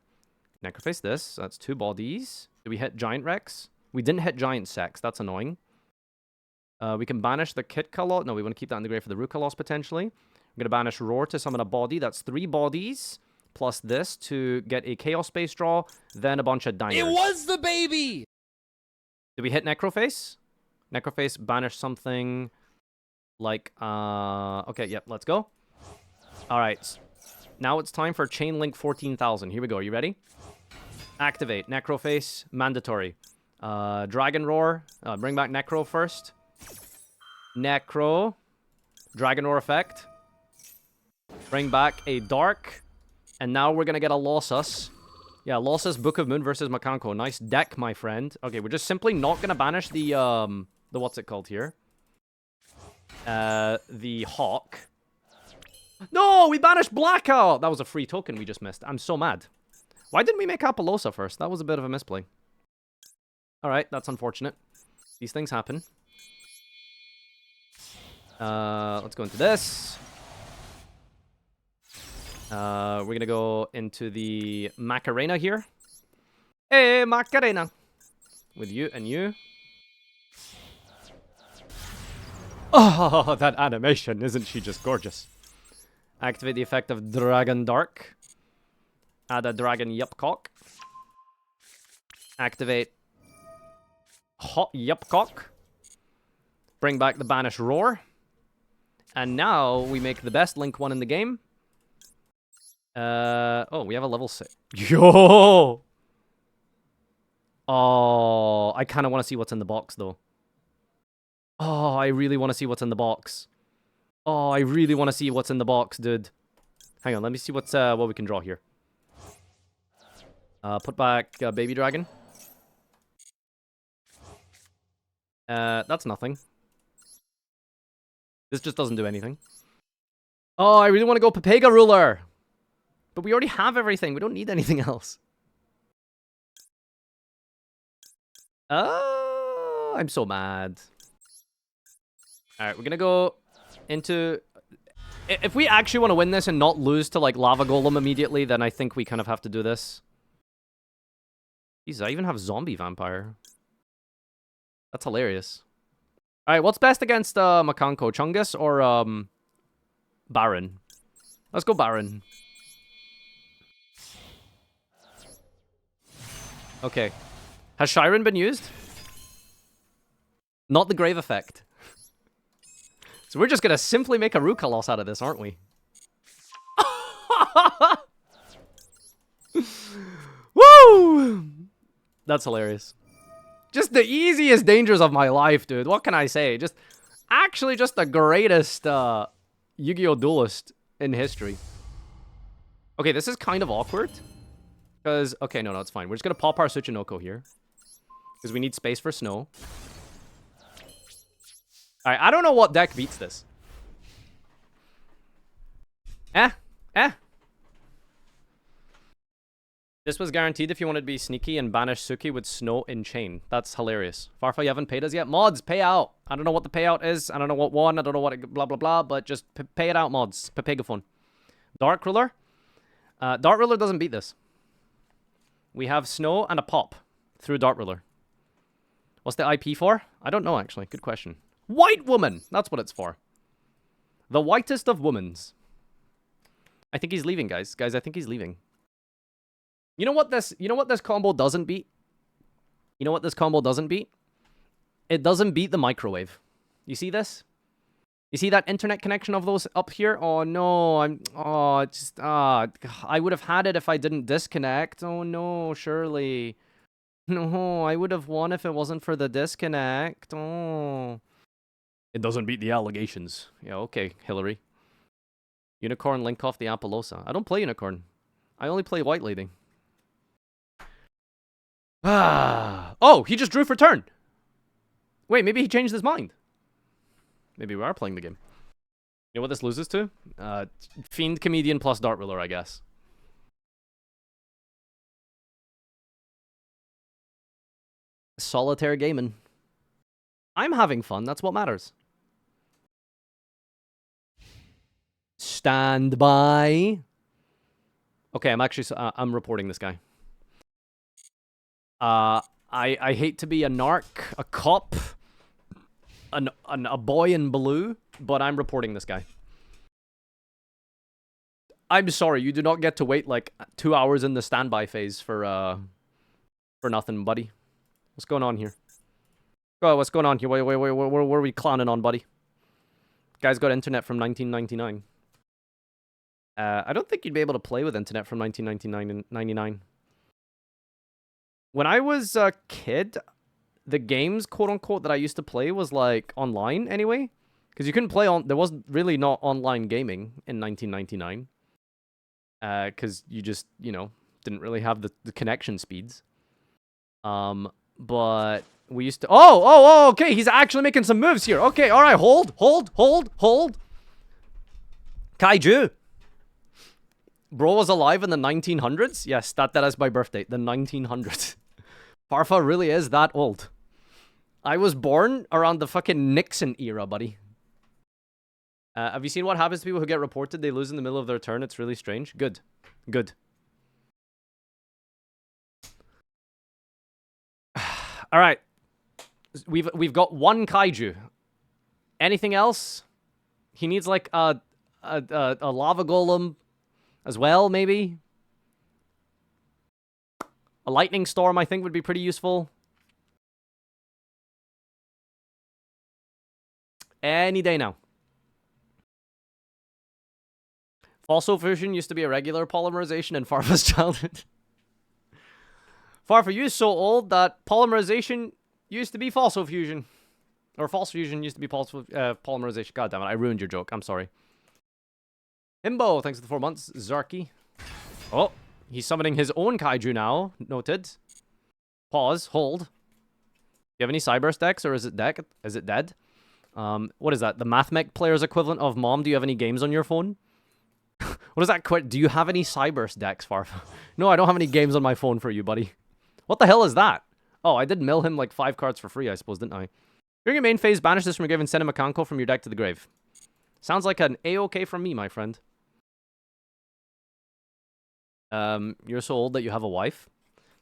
Necroface this. That's 2 bodies. Did we hit Giant Rex? We didn't hit Giant Sex. That's annoying. We can banish the Kit Kalos. No, we want to keep that in the grave for the Rukalos potentially. I'm going to banish Roar to summon a body. That's 3 bodies. Plus this to get a Chaos Space draw. Then a bunch of diners. It was the baby! Did we hit Necroface? Necroface banish something like, okay, yep, let's go. Alright. Now it's time for Chain Link 14,000. Here we go. Are you ready? Activate. Necroface. Mandatory. Dragon Roar. Bring back Necro first. Necro. Dragon Roar effect. Bring back a Dark. And now we're going to get a Lossus. Yeah, Lossus, Book of Moon versus Makanko. Nice deck, my friend. Okay, we're just simply not going to banish the what's it called here? The Hawk. No, we banished Blackout! That was a free token we just missed. I'm so mad. Why didn't we make Apollosa first? That was a bit of a misplay. Alright, that's unfortunate. These things happen. Let's go into this. We're gonna go into the Macarena here. Hey, Macarena! With you and you. Oh, that animation! Isn't she just gorgeous? Activate the effect of Dragon Dark. Add a Dragon Yupcock. Activate Hot Yupcock. Bring back the Banish Roar. And now we make the best Link 1 in the game. Oh, we have a level 6. Yo! Oh, I kind of want to see what's in the box, though. Oh, I really want to see what's in the box. Oh, I really want to see what's in the box, dude. Hang on, let me see what's what we can draw here. Put back Baby Dragon. That's nothing. This just doesn't do anything. Oh, I really want to go Pepega Ruler. But we already have everything. We don't need anything else. Oh, I'm so mad. Alright, we're gonna go into... If we actually want to win this and not lose to, like, Lava Golem immediately, then I think we kind of have to do this. Jeez, I even have Zombie Vampire. That's hilarious. Alright, what's best against Makanko? Chungus or Baron? Let's go Baron. Okay. Has Shiren been used? Not the Grave effect. So we're just gonna simply make a Rukalos out of this, aren't we? Woo! That's hilarious. Just the easiest dangers of my life, dude. What can I say? Just actually just the greatest Yu-Gi-Oh! Duelist in history. Okay, this is kind of awkward. Because, okay, no, it's fine. We're just going to pop our Tsuchinoko here. Because we need space for snow. Alright, I don't know what deck beats this. This was guaranteed if you wanted to be sneaky and banish Suki with snow in chain. That's hilarious. Farfa, you haven't paid us yet? Mods, pay out. I don't know what the payout is. I don't know what one. I don't know what blah, blah, blah. But just pay it out, mods. Pepegaphone. Dark Ruler? Dark Ruler doesn't beat this. We have snow and a pop through Dark Ruler. What's the IP for? I don't know, actually. Good question. White woman! That's what it's for. The whitest of womans. I think he's leaving, guys. Guys, I think he's leaving. You know what this combo doesn't beat? You know what this combo doesn't beat? It doesn't beat the microwave. You see this? You see that internet connection of those up here? Oh no, I would have had it if I didn't disconnect. Oh no, surely. No, I would have won if it wasn't for the disconnect. Oh. It doesn't beat the allegations. Yeah, okay, Hillary. Unicorn, link off the Appaloosa. I don't play Unicorn. I only play White Lady. Oh, he just drew for turn. Wait, maybe he changed his mind. Maybe we are playing the game. You know what this loses to? Fiend Comedian plus Dart Ruler, I guess. Solitaire gaming. I'm having fun, that's what matters. Stand by. Okay, I'm reporting this guy. I hate to be a narc, a cop, a boy in blue, but I'm reporting this guy. I'm sorry, you do not get to wait like 2 hours in the standby phase for nothing, buddy. What's going on here? Oh, what's going on here? Wait, what are we clowning on, buddy? Guy's got internet from 1999. I don't think you'd be able to play with internet from 1999 and 99. When I was a kid, the games, quote-unquote, that I used to play was, like, online, anyway. Because you couldn't play on... There wasn't really not online gaming in 1999. Because you just, you know, didn't really have the connection speeds. But we used to... Oh, okay, he's actually making some moves here. Okay, alright, hold. Kaiju. Bro was alive in the 1900s? Yes, that is my birthday, the 1900s. Farfa really is that old. I was born around the fucking Nixon era, buddy. Have you seen what happens to people who get reported? They lose in the middle of their turn. It's really strange. Good. Alright. We've got one kaiju. Anything else? He needs like a lava golem as well, maybe? A lightning storm, I think, would be pretty useful. Any day now. Fossil fusion used to be a regular polymerization in Farfa's childhood. Farfa, you're so old that polymerization used to be fossil fusion. Or false fusion used to be polymerization. God damn it, I ruined your joke. I'm sorry. Himbo, thanks for the 4 months. Zarky. Oh, he's summoning his own kaiju now. Noted. Pause. Hold. Do you have any Cyburst decks, or is it dead? What is that? The MathMech player's equivalent of Mom, do you have any games on your phone? What is that? Do you have any Cyburst decks, Farfa? No, I don't have any games on my phone for you, buddy. What the hell is that? Oh, I did mill him like 5 cards for free, I suppose, didn't I? During your main phase, banish this from your grave and send him a Kanko from your deck to the grave. Sounds like an A-OK from me, my friend. You're so old that you have a wife?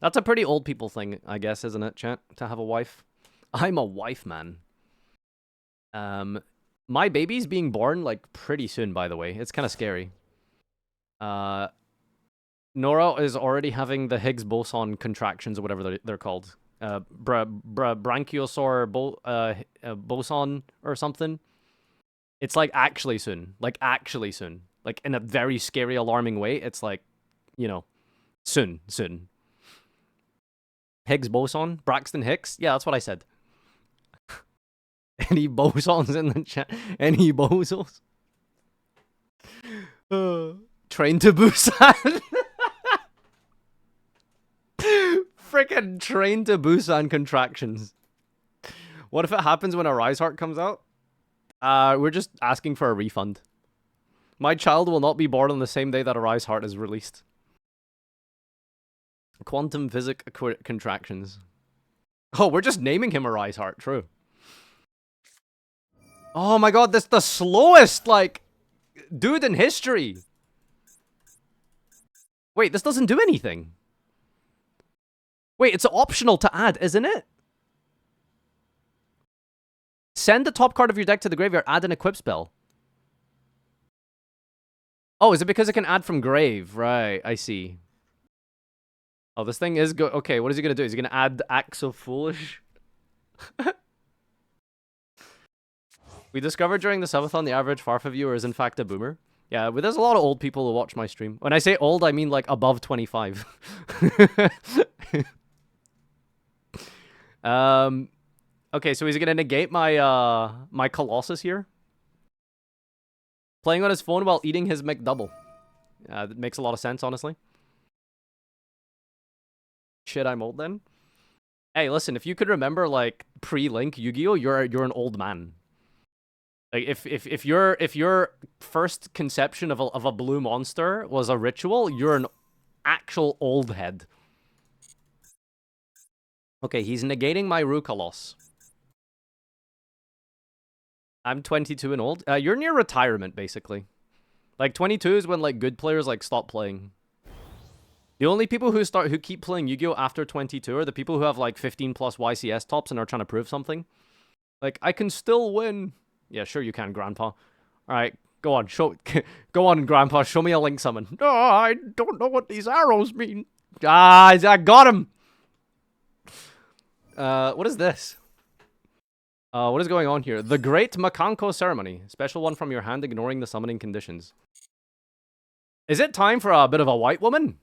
That's a pretty old people thing, I guess, isn't it, chat? To have a wife? I'm a wife, man. My baby's being born, like, pretty soon, by the way. It's kind of scary. Nora is already having the Higgs boson contractions, or whatever they're called. Branchiosaur boson or something. It's, like, actually soon. Like, actually soon. Like, in a very scary, alarming way. It's, like, you know, soon. Higgs boson? Braxton Hicks? Yeah, that's what I said. Any bosons in the chat? Any bosons? Train to Busan. Frickin' Train to Busan contractions. What if it happens when a Rise Heart comes out? We're just asking for a refund. My child will not be born on the same day that a Rise Heart is released. Quantum physics contractions. Oh, we're just naming him a Rise Heart, true. Oh my god, that's the slowest, like, dude in history. Wait, this doesn't do anything. Wait, it's optional to add, isn't it? Send the top card of your deck to the graveyard, add an equip spell. Oh, is it because it can add from grave? Right, I see. Oh, this thing is good. Okay, what is he going to do? Is he going to add Acts of Foolish? We discovered during the subathon the average Farfa viewer is in fact a boomer. Yeah, but there's a lot of old people who watch my stream. When I say old, I mean like above 25. Okay, so he's gonna negate my my Colossus here. Playing on his phone while eating his McDouble. That makes a lot of sense, honestly. Shit, I'm old then. Hey, listen, if you could remember like pre-Link Yu-Gi-Oh, you're an old man. Like if your first conception of a blue monster was a ritual, you're an actual old head. Okay, he's negating my Rukalos. I'm 22 and old. You're near retirement, basically. Like 22 is when like good players like stop playing. The only people who keep playing Yu-Gi-Oh after 22 are the people who have like 15 plus YCS tops and are trying to prove something. Like, I can still win. Yeah, sure you can, Grandpa. All right, go on, go on, Grandpa. Show me a Link summon. Oh, I don't know what these arrows mean. Ah, I got him. What is this? What is going on here? The Great Makanko Ceremony. Special one from your hand, ignoring the summoning conditions. Is it time for a bit of a white woman?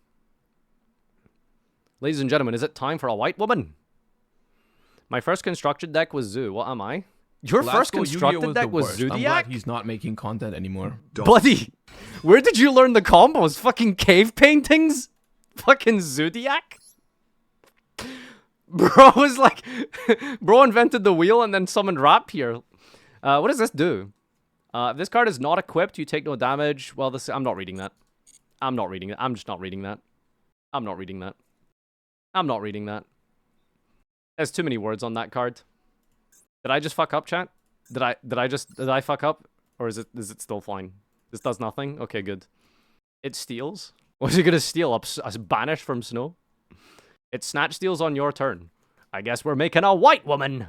Ladies and gentlemen, is it time for a white woman? My first constructed deck was Zoo. What am I? Your first constructed deck was Zodiac? I'm glad he's not making content anymore. Buddy, where did you learn the combos? Fucking cave paintings? Fucking Zodiac? Bro was like... Bro invented the wheel and then summoned Rap here. What does this do? If this card is not equipped, you take no damage. Well, this... I'm not reading that. I'm not reading it. I'm just not reading that. I'm not reading that. I'm not reading that. There's too many words on that card. Did I just fuck up, chat? Did I fuck up? Or is it still fine? This does nothing? Okay, good. It steals? What is it gonna steal? A banish from snow? It snatch steals on your turn. I guess we're making a white woman!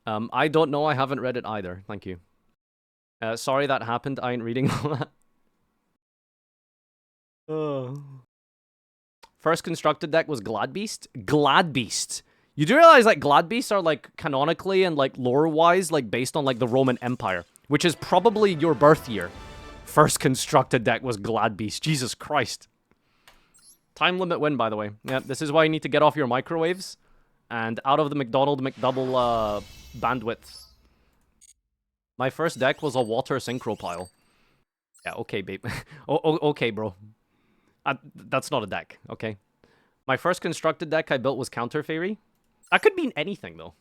I don't know. I haven't read it either. Thank you. Sorry that happened. I ain't reading all that. First constructed deck was Gladbeast? Gladbeast. You do realize, like, Gladbeasts are, like, canonically and, like, lore-wise, like, based on, like, the Roman Empire, which is probably your birth year. First constructed deck was Gladbeast. Jesus Christ. Time limit win, by the way. Yeah, this is why you need to get off your microwaves and out of the McDouble bandwidth. My first deck was a water synchro pile. Yeah, okay, babe. Okay, bro. That's not a deck, okay? My first constructed deck I built was Counter Fairy. That could mean anything, though.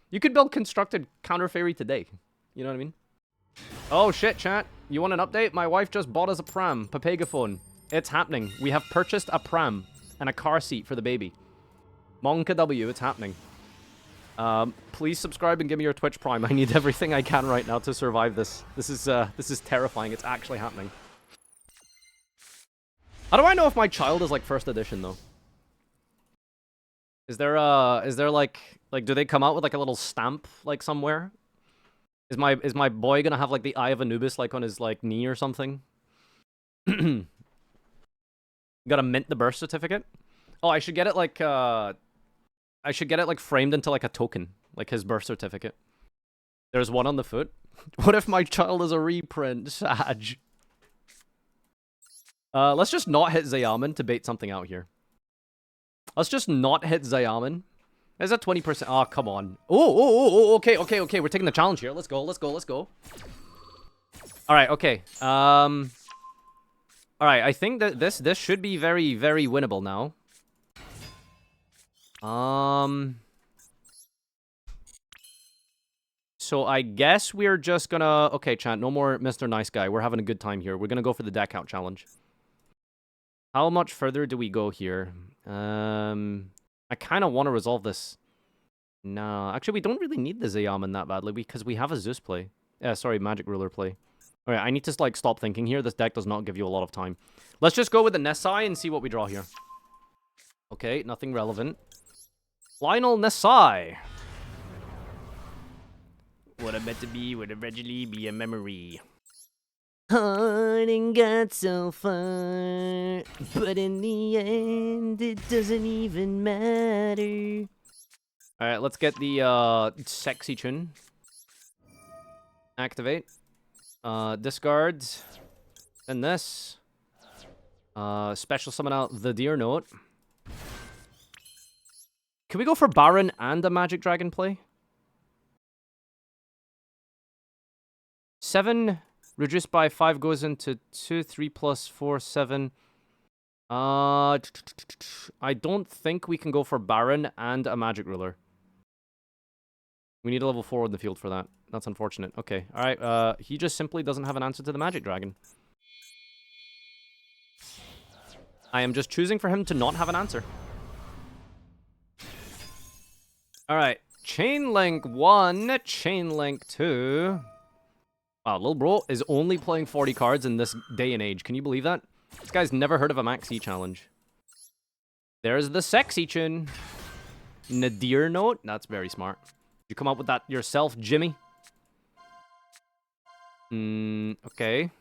You could build constructed Counter Fairy today. You know what I mean? Oh, shit, chat. You want an update? My wife just bought us a pram. Papegaphone. It's happening. We have purchased a pram and a car seat for the baby. Monka W, it's happening. Please subscribe and give me your Twitch Prime. I need everything I can right now to survive this. This is terrifying. It's actually happening. How do I know if my child is, like, first edition, though? Is there like, do they come out with, like, a little stamp, like, somewhere? Is my boy gonna have, like, the Eye of Anubis, like, on his, like, knee or something? Gotta mint the birth certificate? Oh, I should get it, like, framed into, like, a token. Like, his birth certificate. There's one on the foot. What if my child is a reprint? Sag. Let's just not hit Zayaman to bait something out here. Let's just not hit Zayaman. There's a 20%. Oh, come on. Oh, okay. We're taking the challenge here. Let's go. All right, okay. All right, I think that this should be very, very winnable now. So I guess we're just gonna... Okay, chat, no more Mr. Nice Guy. We're having a good time here. We're gonna go for the deck out challenge. How much further do we go here? I kind of want to resolve this. No, actually, we don't really need the Zayaman that badly because we have a Zeus play. Sorry, Magic Ruler play. Alright, I need to, like, stop thinking here. This deck does not give you a lot of time. Let's just go with the Nessai and see what we draw here. Okay, nothing relevant. Lionel Nessai. What I meant to be would eventually be a memory. Hard and got so far, but in the end, it doesn't even matter. Alright, let's get the sexy tune. Activate. Discard. And this. Special summon out the Deer Note. Can we go for Baron and a Magic Dragon play? 7 reduced by 5 goes into 2, 3 plus 4, 7. I don't think we can go for Baron and a Magic Ruler. We need a level 4 in the field for that. That's unfortunate. Okay, alright, he just simply doesn't have an answer to the Magic Dragon. I am just choosing for him to not have an answer. Alright, Chain Link 1, Chain Link 2. Wow, Lil Bro is only playing 40 cards in this day and age. Can you believe that? This guy's never heard of a Maxi challenge. There's the sexy chin. Nadir Note? That's very smart. Did you come up with that yourself, Jimmy? Okay.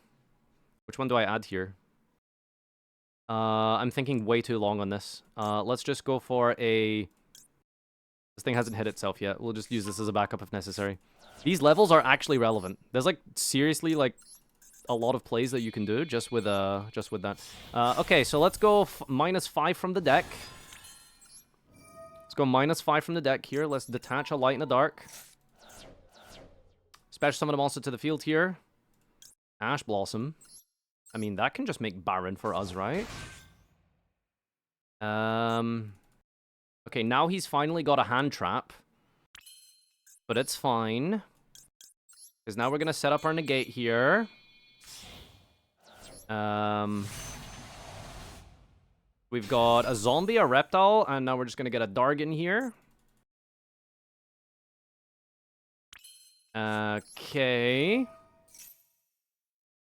Which one do I add here? I'm thinking way too long on this. Let's just go for a... This thing hasn't hit itself yet. We'll just use this as a backup if necessary. These levels are actually relevant. There's, like, seriously, like, a lot of plays that you can do just with that. Okay, so let's go -5 from the deck. Let's go -5 from the deck here. Let's detach a Light in the Dark. Special summon a monster to the field here. Ash Blossom. I mean, that can just make Baron for us, right? Okay, now he's finally got a hand trap. But it's fine. Because now we're going to set up our negate here. We've got a zombie, a reptile, and now we're just going to get a Dargon here. Okay.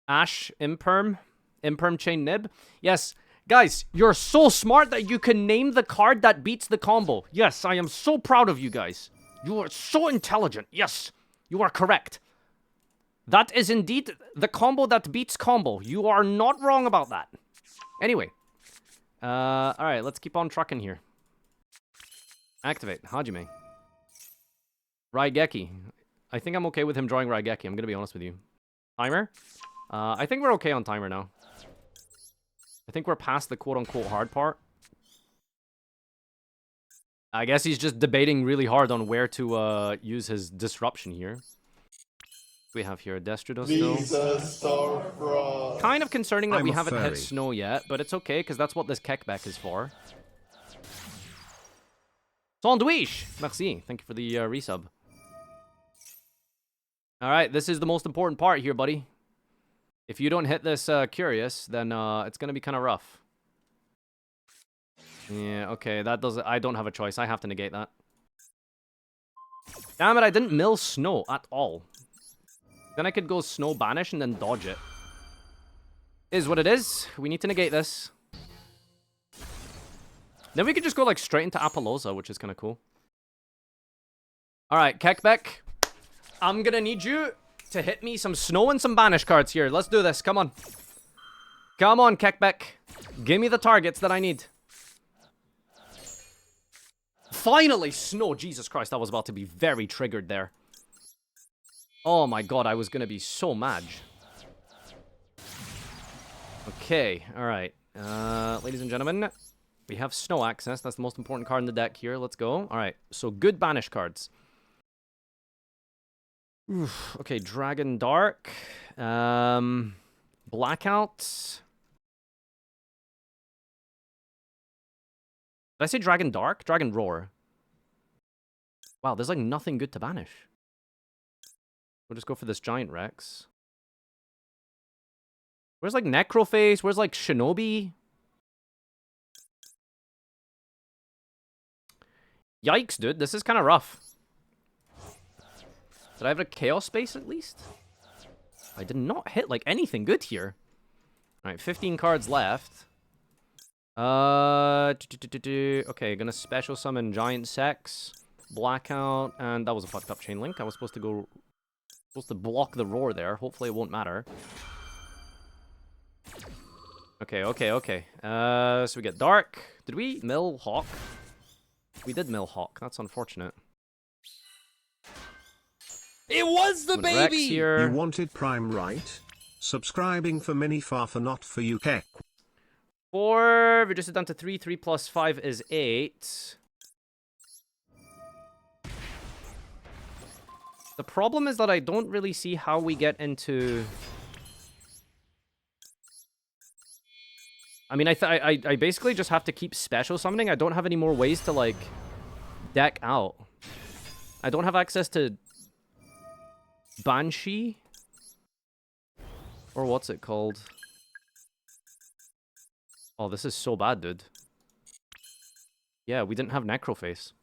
Ash, Imperm Chain Nib. Yes, guys, you're so smart that you can name the card that beats the combo. Yes, I am so proud of you guys. You are so intelligent. Yes, you are correct. That is indeed the combo that beats combo. You are not wrong about that. Anyway. Alright, let's keep on trucking here. Activate. Hajime. Raigeki. I think I'm okay with him drawing Raigeki. I'm going to be honest with you. Timer? I think we're okay on timer now. I think we're past the quote-unquote hard part. I guess he's just debating really hard on where to use his disruption here. We have here a Destridos still. Kind of concerning that we haven't hit snow yet, but it's okay because that's what this kickback is for. Sandwich! Merci. Thank you for the resub. Alright, this is the most important part here, buddy. If you don't hit this Curious, then it's going to be kind of rough. Yeah, okay, that doesn't... I don't have a choice. I have to negate that. Damn it, I didn't mill snow at all. Then I could go snow banish and then dodge it. Is what it is. We need to negate this. Then we could just go like straight into Apollosa, which is kind of cool. Alright, Kekbek. I'm gonna need you to hit me some snow and some banish cards here. Let's do this. Come on. Come on, Kekbek. Give me the targets that I need. Finally, snow. Jesus Christ, I was about to be very triggered there. Oh my god, I was gonna be so mad. Okay, alright. Ladies and gentlemen, we have snow access. That's the most important card in the deck here. Let's go. Alright, so good banish cards. Oof, okay, Dragon Dark. Blackout. Did I say Dragon Dark? Dragon Roar. Wow, there's like nothing good to banish. We'll just go for this Giant Rex. Where's like Necroface? Where's like Shinobi? Yikes, dude. This is kind of rough. Did I have a Chaos Space at least? I did not hit like anything good here. Alright, 15 cards left. Okay, gonna special summon Giant Sex, Blackout, and that was a fucked up chain link. I was supposed to block the roar there. Hopefully it won't matter. Okay. So we get Dark. Did we mill Hawk? We did mill Hawk. That's unfortunate. It was the Rex baby! here. You wanted Prime, right? Subscribing for mini Farfa, not for you, heck. 4, reduce it down to 3. 3 plus 5 is 8. The problem is that I don't really see how we get into... I mean, I basically just have to keep special summoning. I don't have any more ways to, like, deck out. I don't have access to Banshee? Or what's it called? Oh, this is so bad, dude. Yeah, we didn't have Necroface.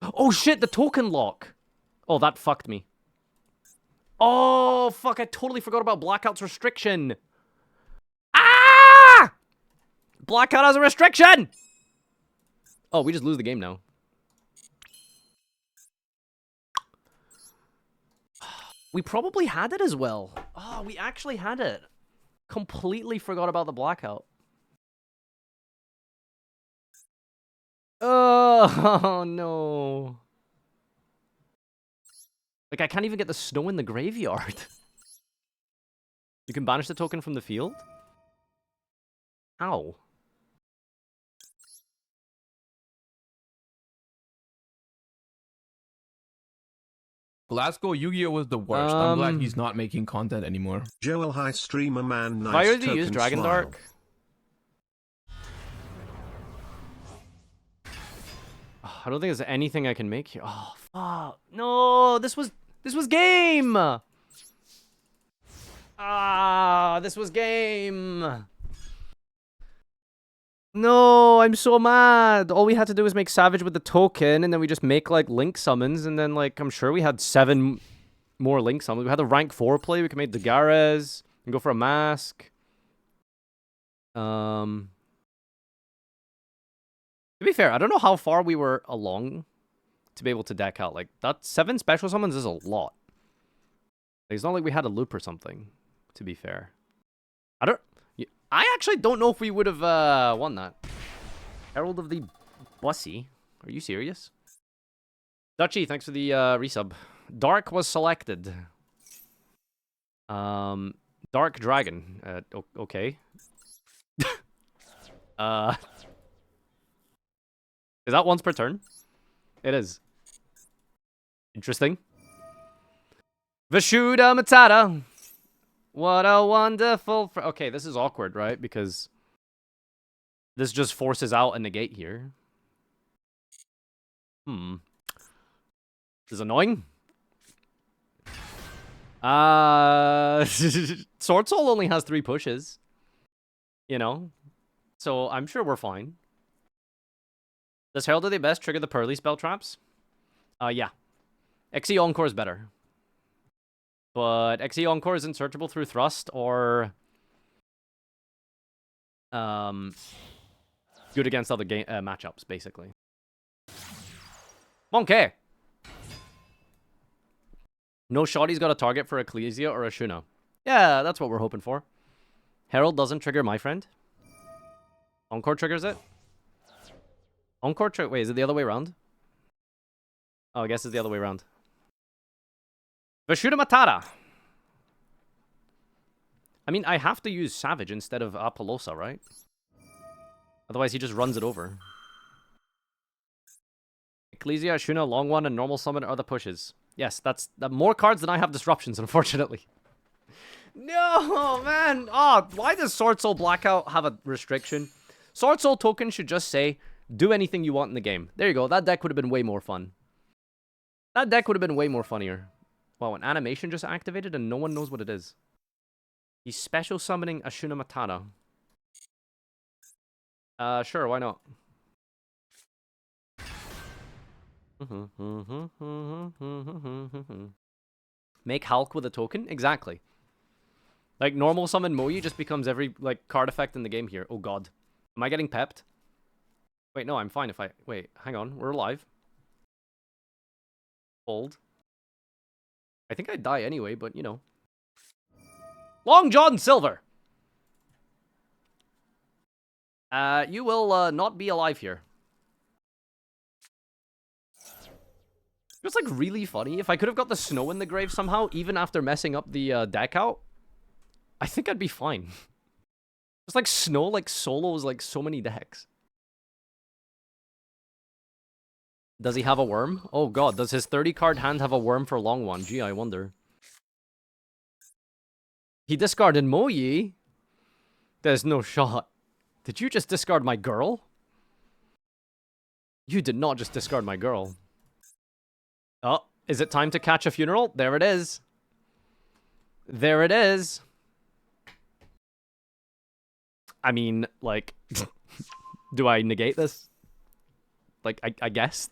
Oh shit, the token lock! Oh, that fucked me. Oh, fuck, I totally forgot about Blackout's restriction! Ah! Blackout has a restriction! Oh, we just lose the game now. We probably had it as well. Oh, we actually had it. Completely forgot about the Blackout. Oh, no. Like, I can't even get the snow in the graveyard. You can banish the token from the field? How? Glasgow Yu-Gi-Oh was the worst. I'm glad he's not making content anymore. Joel High Streamer Man, nice Why did you token use Dragon smile. Dark? Oh, I don't think there's anything I can make here. Oh, fuck. No, this was game! Ah, this was game! No, I'm so mad. All we had to do was make Savage with the token, and then we just make, like, Link summons, and then, like, I'm sure we had 7 more Link summons. We had the rank 4 play, we could make Dagares, and go for a mask. To be fair, I don't know how far we were along to be able to deck out. Like, that 7 special summons is a lot. Like, it's not like we had a loop or something, to be fair. I actually don't know if we would have won that. Herald of the Bussy. Are you serious? Dutchy, thanks for the resub. Dark was selected. Dark Dragon. Okay. Is that once per turn? It is. Interesting. Vishuddha Matata. What a wonderful... Okay, this is awkward, right? Because this just forces out a negate here. This is annoying. Sword Soul only has 3 pushes. You know? So I'm sure we're fine. Does Herald of the Best trigger the Pearly spell traps? Yeah. XE Encore is better. But XE Encore isn't searchable through Thrust or good against other game matchups, basically. Monkey! No Shoddy's got a target for Ecclesia or a Shuna. Yeah, that's what we're hoping for. Herald doesn't trigger my friend. Encore triggers it. Encore wait, is it the other way around? Oh, I guess it's the other way around. Vishuddha Matata. I mean, I have to use Savage instead of Apollosa, right? Otherwise, he just runs it over. Ecclesia, Shuna, Long One, and Normal Summon are the pushes. Yes, that's more cards than I have disruptions, unfortunately. No, man. Oh, why does Sword Soul Blackout have a restriction? Sword Soul token should just say, do anything you want in the game. There you go. That deck would have been way more fun. That deck would have been way more funnier. Wow, an animation just activated and no one knows what it is. He's special summoning Ashuna Matata. Sure, why not? Make Hulk with a token? Exactly. Like, normal summon Moyi just becomes every, like, card effect in the game here. Oh god. Am I getting pepped? Wait, no, I'm fine if I... Wait, hang on. We're alive. Hold. I think I'd die anyway, but, you know. Long John Silver! You will, not be alive here. It's, like, really funny. If I could have got the snow in the grave somehow, even after messing up the, deck out, I think I'd be fine. Just, like, snow, like, solos, like, so many decks. Does he have a worm? Oh god, does his 30-card hand have a worm for Long One? Gee, I wonder. He discarded Moyi? There's no shot. Did you just discard my girl? You did not just discard my girl. Oh, is it time to catch a funeral? There it is. There it is. I mean, like, do I negate this? Like, I guess.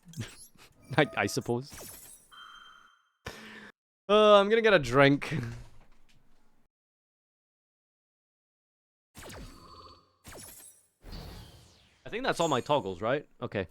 I suppose. I'm gonna get a drink. I think that's all my toggles, right? Okay.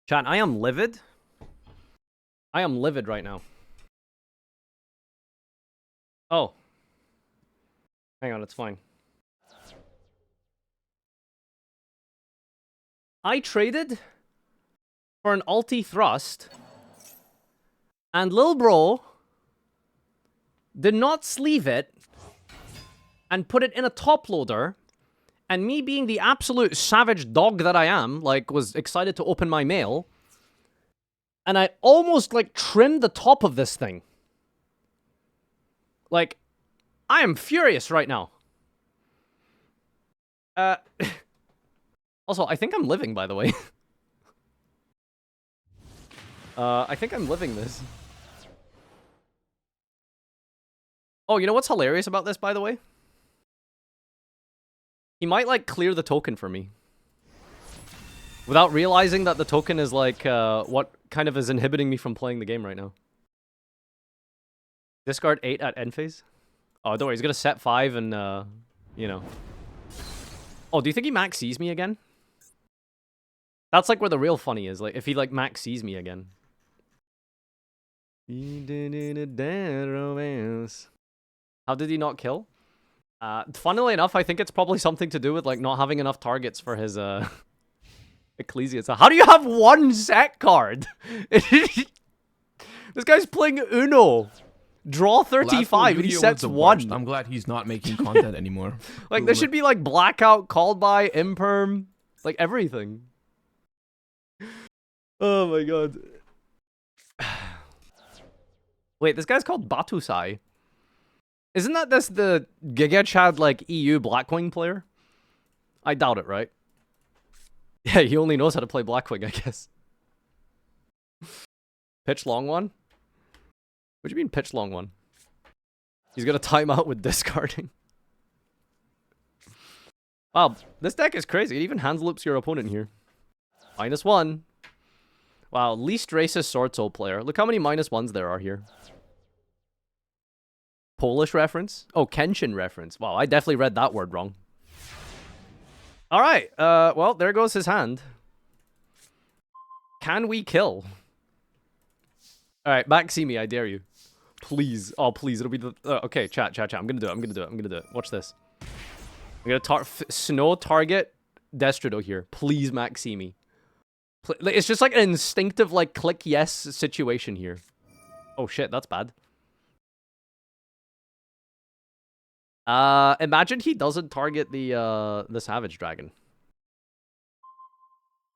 Chat, I am livid. I am livid right now. Oh. Hang on, it's fine. I traded for an ulti thrust, and Lil Bro did not sleeve it and put it in a top loader. And me being the absolute savage dog that I am, like, was excited to open my mail. And I almost, like, trimmed the top of this thing. Like, I am furious right now. Also, I think I'm living, by the way. I think I'm living this. Oh, you know what's hilarious about this, by the way? He might, like, clear the token for me. Without realizing that the token is, like, what kind of is inhibiting me from playing the game right now. Discard 8 at end phase? Oh, don't worry, he's gonna set 5 and, you know. Oh, do you think he max sees me again? That's, like, where the real funny is. Like, if he, like, max sees me again. He did it a dead romance. How did he not kill? Funnily enough, I think it's probably something to do with like not having enough targets for his Ecclesia. So how do you have one set card? This guy's playing Uno. Draw 35 and he sets one. I'm glad he's not making content anymore. Like, there should be, like, Blackout, Called By, Imperm, like, everything. Oh, my God. Wait, this guy's called Batusai. Isn't that the Giga Chad, like, EU Blackwing player? I doubt it, right? Yeah, he only knows how to play Blackwing, I guess. Pitch long one? What do you mean pitch long one? He's gonna time out with discarding. Wow, this deck is crazy. It even hands loops your opponent here. -1. Wow, least racist Sword Soul player. Look how many -1s there are here. Polish reference? Oh, Kenshin reference. Wow, I definitely read that word wrong. Alright, well, there goes his hand. Can we kill? Alright, backsee me, I dare you. Please. Oh, please, it'll be the... okay, chat. I'm gonna do it. Watch this. I'm gonna snow target Destredo here. Please, backsee me. It's just like an instinctive, like, click yes situation here. Oh, shit, that's bad. Imagine he doesn't target the Savage Dragon.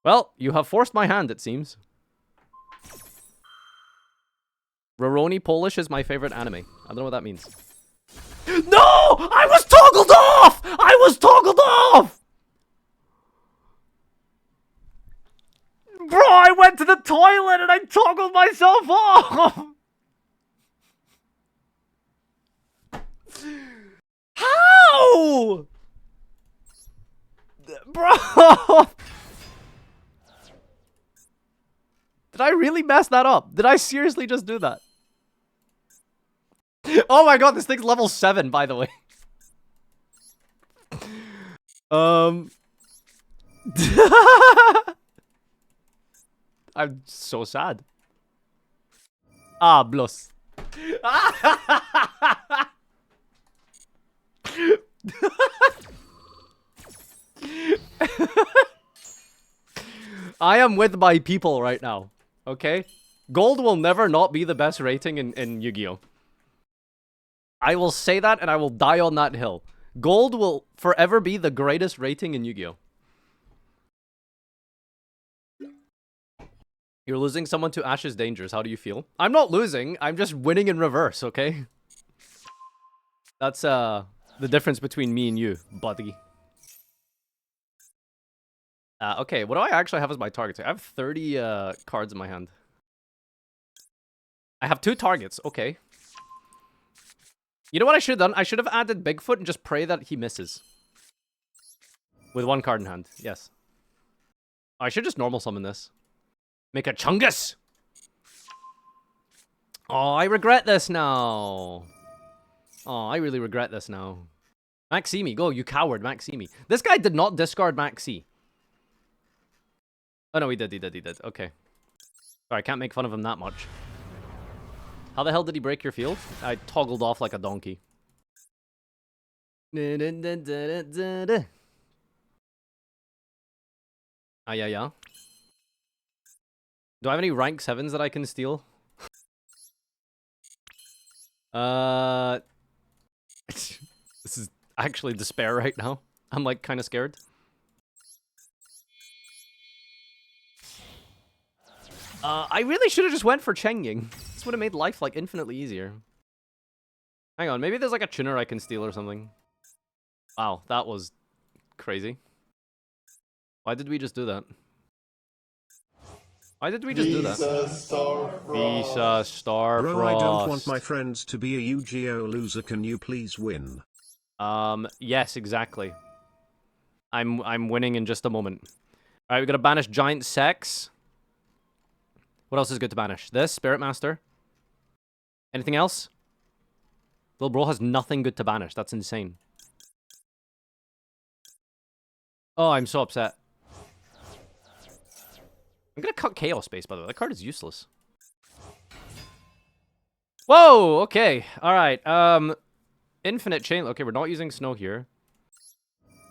Well, you have forced my hand, it seems. Roroni Polish is my favorite anime. I don't know what that means. No! I was toggled off! I was toggled off! Bro, I went to the toilet and I toggled myself off! How? Bro! Did I really mess that up? Did I seriously just do that? Oh my god, this thing's level 7, by the way. I'm so sad. Ah, bluss. I am with my people right now, okay? Gold will never not be the best rating in Yu-Gi-Oh! I will say that and I will die on that hill. Gold will forever be the greatest rating in Yu-Gi-Oh! You're losing someone to Ash's Dangers. How do you feel? I'm not losing. I'm just winning in reverse, okay? That's, the difference between me and you, buddy. Okay, what do I actually have as my targets? I have 30, cards in my hand. I have 2 targets. Okay. You know what I should have done? I should have added Bigfoot and just pray that he misses. With 1 card in hand. Yes. I should just normal summon this. Make a Chungus! Oh, I regret this now. Oh, I really regret this now. Maximi, go, you coward, Maximi. This guy did not discard Maxi. Oh, no, he did. Okay. Sorry, I can't make fun of him that much. How the hell did he break your field? I toggled off like a donkey. Yeah. Do I have any rank 7s that I can steal? This is actually despair right now. I'm like kind of scared. I really should have just went for Chengying. This would have made life like infinitely easier. Hang on, maybe there's like a tuner I can steal or something. Wow, that was crazy. Why did we just do that? Why did we just do that? Visa Starfrost. Bro, I don't want my friends to be a Yu-Gi-Oh loser. Can you please win? Yes, exactly. I'm winning in just a moment. Alright, we gotta banish Giant Sex. What else is good to banish? This, Spirit Master. Anything else? Little bro has nothing good to banish. That's insane. Oh, I'm so upset. I'm gonna cut Chaos Space, by the way. That card is useless. Whoa, okay. Alright, Infinite chain. Okay, we're not using snow here.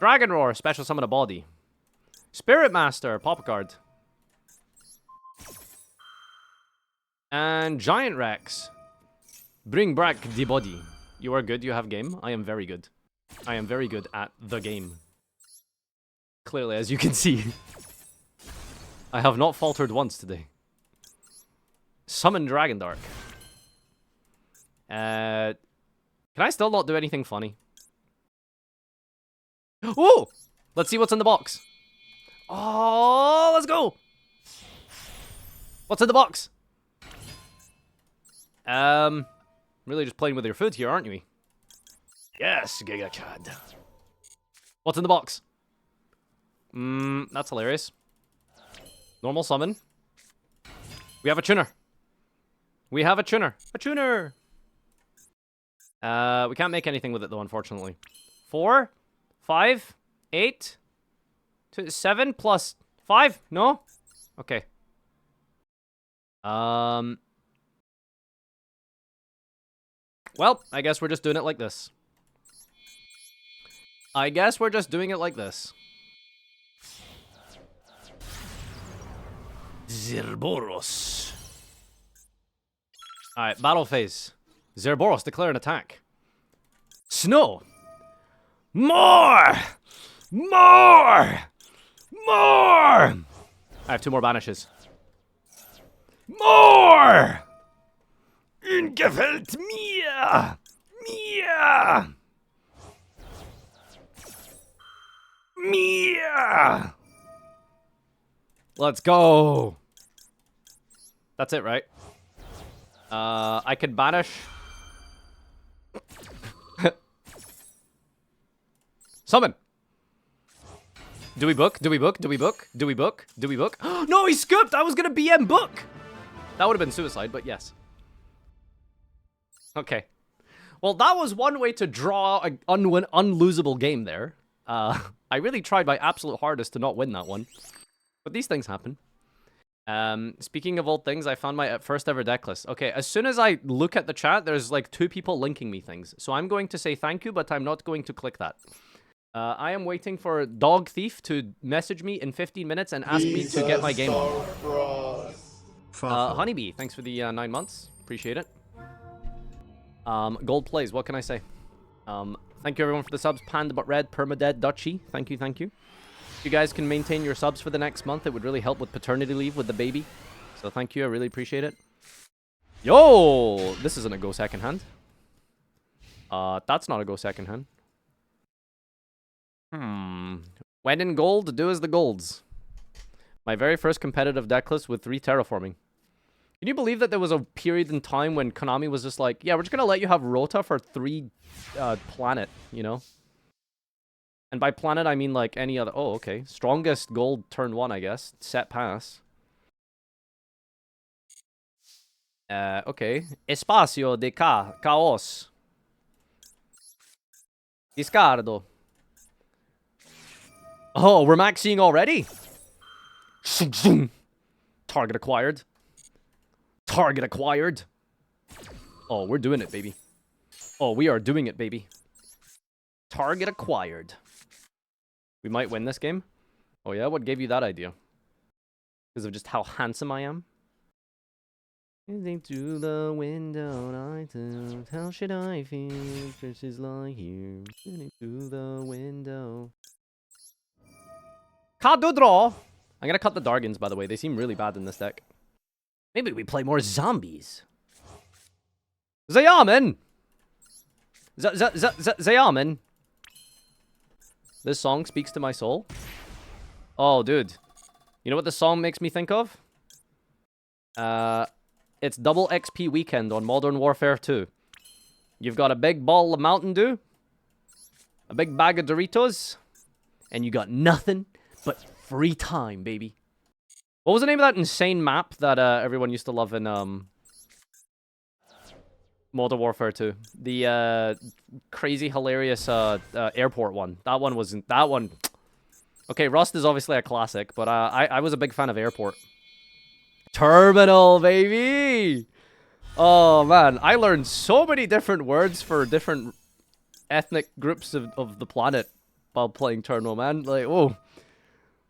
Dragon Roar, special summon a body. Spirit Master, pop a card. And Giant Rex. Bring back the body. You are good, you have game. I am very good. I am very good at the game. Clearly, as you can see. I have not faltered once today. Summon Dragon Dark. Can I still not do anything funny? Oh! Let's see what's in the box. Oh, let's go! What's in the box? Really just playing with your food here, aren't you? Yes, Giga Chad. What's in the box? That's hilarious. Normal summon. We have a tuner. We have a tuner. A tuner! We can't make anything with it though, unfortunately. 4, 5, 8, 2, 7 plus 5? No? Okay. Well, I guess we're just doing it like this. I guess we're just doing it like this. Zerboros. Alright, battle phase. Zerboros, declare an attack. Snow! More! More! More! I have 2 more banishes. More! Ingefällt mir! Mir! Mir! Let's go! That's it, right? I could banish... Summon! Do we book? Do we book? Do we book? Do we book? Do we book? No, he scooped! I was gonna BM book! That would have been suicide, but yes. Okay. Well, that was one way to draw an unlosable game there. I really tried my absolute hardest to not win that one. But these things happen. Speaking of old things, I found my first ever deck list. Okay, as soon as I look at the chat, there's like 2 people linking me things. So I'm going to say thank you, but I'm not going to click that. I am waiting for Dog Thief to message me in 15 minutes and ask me to get my game on. Honeybee, thanks for the 9 months. Appreciate it. Gold plays, what can I say? Thank you everyone for the subs. Panda but Red, Permadead, Dutchy. Thank you, thank you. If you guys can maintain your subs for the next month, it would really help with paternity leave with the baby. So thank you, I really appreciate it. Yo! This isn't a go second hand. That's not a go second hand. When in gold, do as the golds. My very first competitive deck list with 3 terraforming. Can you believe that there was a period in time when Konami was just like, yeah, we're just gonna let you have Rota for 3 planet, you know? And by planet, I mean like any other... Oh, okay. Strongest gold turn 1, I guess. Set pass. Okay. Espacio de caos. Discardo. Oh, we're maxing already? Target acquired. Target acquired. Oh, we're doing it, baby. Oh, we are doing it, baby. Target acquired. We might win this game. Oh yeah? What gave you that idea? Because of just how handsome I am? Gazing through the window, I thought, how should I feel? Fishes lie here. Gazing through the window. Card draw! I'm gonna cut the Dargans, by the way. They seem really bad in this deck. Maybe we play more zombies. Zayaman! Zayaman! This song speaks to my soul. Oh, dude. You know what this song makes me think of? It's double XP weekend on Modern Warfare 2. You've got a big ball of Mountain Dew, a big bag of Doritos, and you got nothing but free time, baby. What was the name of that insane map that everyone used to love in Modern Warfare 2? The crazy, hilarious airport one. That one wasn't... That one... Okay, Rust is obviously a classic, but I was a big fan of Airport. Terminal, baby! Oh, man. I learned so many different words for different ethnic groups of the planet while playing Terminal, man. Like, whoa.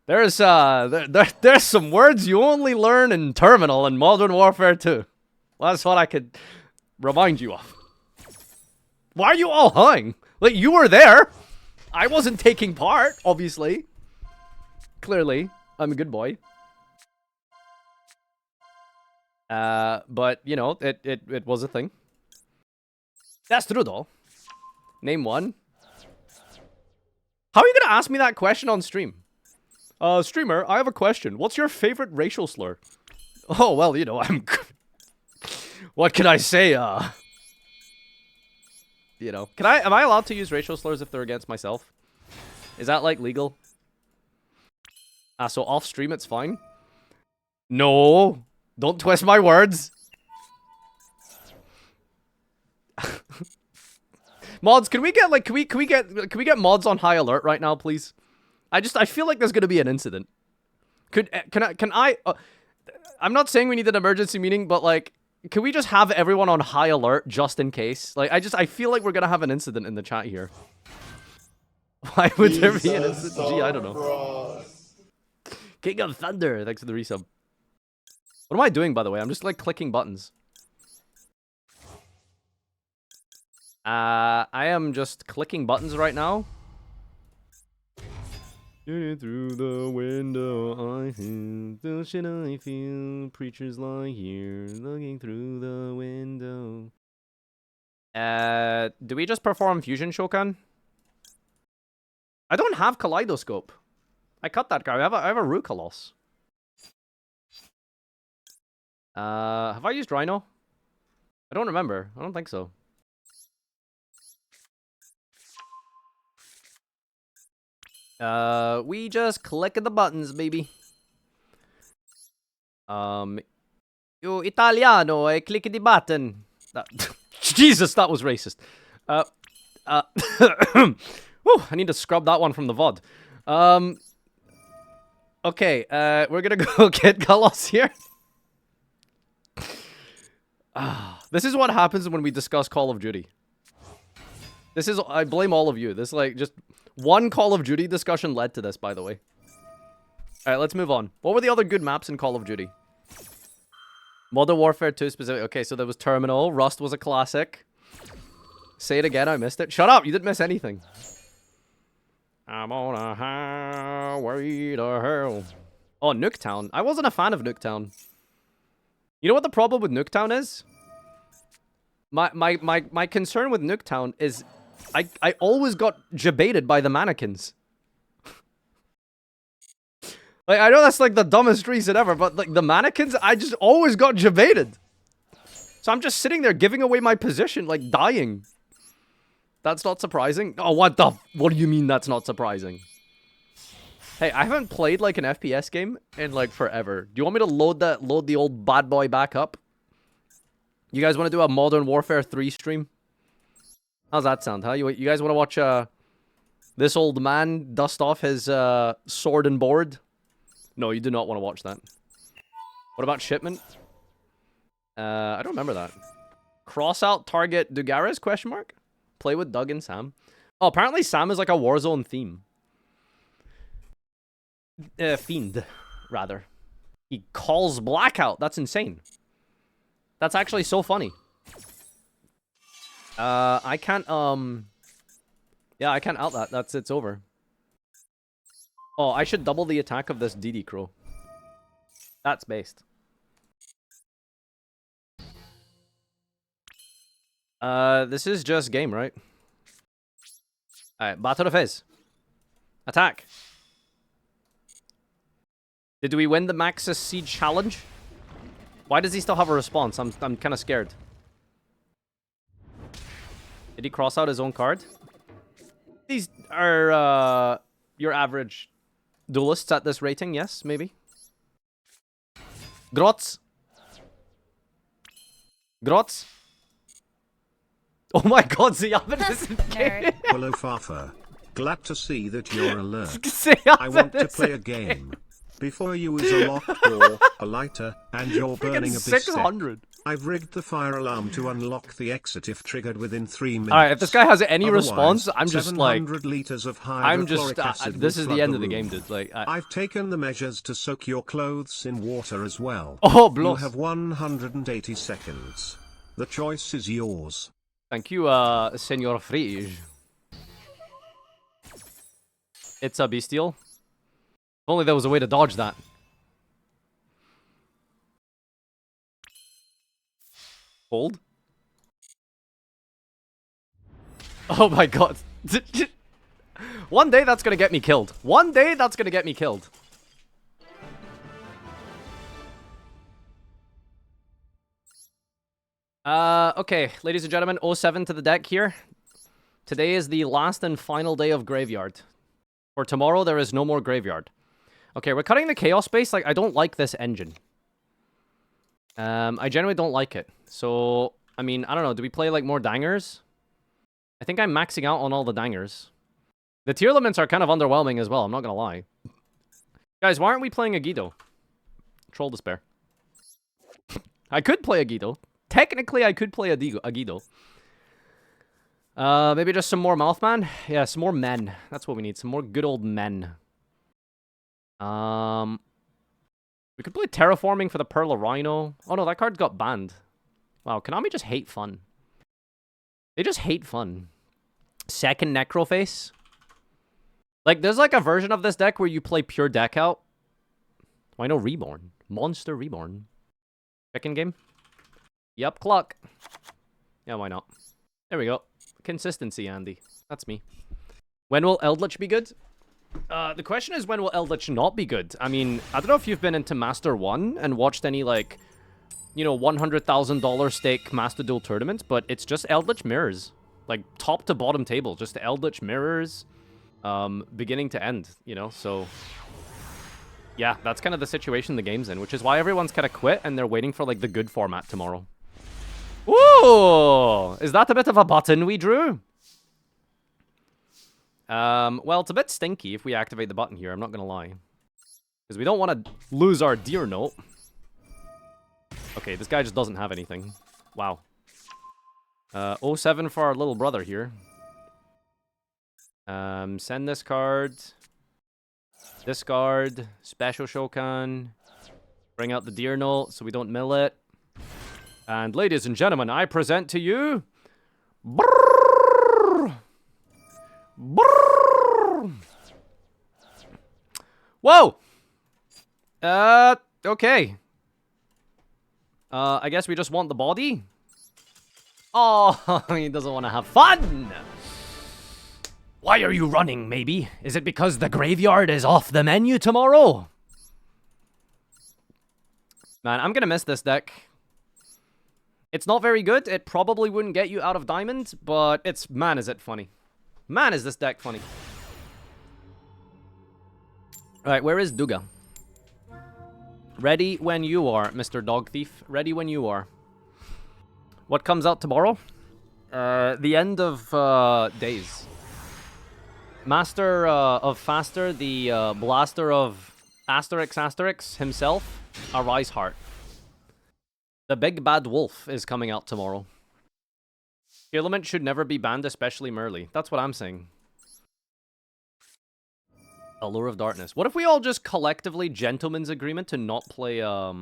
There's some words you only learn in Terminal and Modern Warfare 2. Well, that's what I could remind you of. Why are you all hugging? Like, you were there. I wasn't taking part, obviously. Clearly, I'm a good boy. But, you know, it was a thing. That's true, though. Name one. How are you gonna ask me that question on stream? Streamer, I have a question. What's your favorite racial slur? Oh, well, you know, I'm... What can I say, You know, am I allowed to use racial slurs if they're against myself? Is that, like, legal? So off stream it's fine? No! Don't twist my words! Mods, can we get, like, can we get mods on high alert right now, please? I feel like there's gonna be an incident. I'm not saying we need an emergency meeting, but, like, can we just have everyone on high alert just in case? Like, I feel like we're gonna have an incident in the chat here. Why would there be an incident? Gee, I don't know. King of Thunder, thanks for the resub. What am I doing, by the way? I'm just, like, clicking buttons. I am just clicking buttons right now. Through the window, I feel, should I feel, preachers lie here, looking through the window. Do we just perform Fusion Shokan? I don't have Kaleidoscope. I cut that guy. I have a Rukalos. Have I used Rhino? I don't remember. I don't think so. We just click the buttons, baby. Yo, Italiano, I click the button. Jesus, that was racist. Whew, I need to scrub that one from the VOD. Okay, we're gonna go get Kalos here. This is what happens when we discuss Call of Duty. I blame all of you. This, like, just one Call of Duty discussion led to this, by the way. Alright, let's move on. What were the other good maps in Call of Duty? Modern Warfare 2 specific. Okay, so there was Terminal. Rust was a classic. Say it again, I missed it. Shut up, you didn't miss anything. I'm on a highway to hell. Oh, Nuketown. I wasn't a fan of Nuketown. You know what the problem with Nuketown is? My concern with Nuketown is I always got jebaited by the mannequins. Like, I know that's, like, the dumbest reason ever, but, like, the mannequins, I just always got jebaited. So I'm just sitting there giving away my position, like, dying. That's not surprising? Oh, what do you mean that's not surprising? Hey, I haven't played, like, an FPS game in, like, forever. Do you want me to load the old bad boy back up? You guys want to do a Modern Warfare 3 stream? How's that sound, huh? You guys want to watch, this old man dust off his, sword and board? No, you do not want to watch that. What about Shipment? I don't remember that. Cross out target Dugares, question mark? Play with Doug and Sam. Oh, apparently Sam is like a Warzone theme. Fiend, rather. He calls Blackout. That's insane. That's actually so funny. I can't, yeah, I can't out that. It's over. Oh, I should double the attack of this DD Crow. That's based. This is just game, right? Alright, Battle of Fizz. Attack. Did we win the Maxis Siege Challenge? Why does he still have a response? I'm kind of scared. Did he cross out his own card? These are, your average duelists at this rating, yes, maybe. Grotz. Grotz. Oh my god, Ziyavan isn't game. Hello, Farfa. Glad to see that you're alert. Ziyavan I want to play a game. Before you use a locked door, a lighter, and you're burning a bisset. 600. I've rigged the fire alarm to unlock the exit if triggered within 3 minutes. Alright, if this guy has any Otherwise, response, I'm just like... 700 liters of I'm just... hydrochloric acid this will is the flood end of the room. game, dude. Like, I've taken the measures to soak your clothes in water as well. Oh, You blows. have 180 seconds. The choice is yours. Thank you, Senor Frige. It's a bestial. If only there was a way to dodge that. Hold. Oh my god. One day that's gonna get me killed. One day that's gonna get me killed. Okay, ladies and gentlemen, 07 to the deck here. Today is the last and final day of Graveyard. For tomorrow, there is no more Graveyard. Okay, we're cutting the Chaos Space. Like, I don't like this engine. I generally don't like it. So, I mean, I don't know. Do we play, like, more dangers? I think I'm maxing out on all the dangers. The tier limits are kind of underwhelming as well, I'm not gonna lie. Guys, why aren't we playing a Guido? Troll Despair. I could play a Guido. Technically, I could play a Guido. Maybe just some more Mouthman? Yeah, some more men. That's what we need. Some more good old men. We could play Terraforming for the Pearl of Rhino. Oh no, that card got banned. Wow, Konami just hate fun. They just hate fun. Second Necroface. Like, there's like a version of this deck where you play pure deck out. Why no Reborn? Monster Reborn. Second game? Yup, clock. Yeah, why not? There we go. Consistency, Andy. That's me. When will Eldritch be good? The question is, when will Eldritch not be good? I mean, I don't know if you've been into Master 1 and watched any, like, you know, $100,000 stake Master Duel tournaments, but it's just Eldritch Mirrors. Like, top to bottom table. Just Eldritch Mirrors, beginning to end, you know? So, yeah, that's kind of the situation the game's in, which is why everyone's kind of quit and they're waiting for, like, the good format tomorrow. Ooh! Is that a bit of a button we drew? Well, it's a bit stinky if we activate the button here, I'm not gonna lie. Because we don't want to lose our deer note. Okay, this guy just doesn't have anything. Wow. 07 for our little brother here. Send this card. Discard. Special Shokan. Bring out the deer note so we don't mill it. And ladies and gentlemen, I present to you... Brrr! Brrr! Whoa! Okay. I guess we just want the body? Oh, he doesn't want to have fun! Why are you running, maybe? Is it because the graveyard is off the menu tomorrow? Man, I'm gonna miss this deck. It's not very good. It probably wouldn't get you out of diamond, but it's... Man, is it funny. Man, is this deck funny. Alright, where is Duga? Ready when you are, Mr. Dog Thief. Ready when you are. What comes out tomorrow? The end of days. Master of Faster, the blaster of Asterix himself, Arise Heart. The Big Bad Wolf is coming out tomorrow. Element should never be banned, especially Merly. That's what I'm saying. Allure of Darkness. What if we all just collectively gentlemen's agreement to not play, Yeah.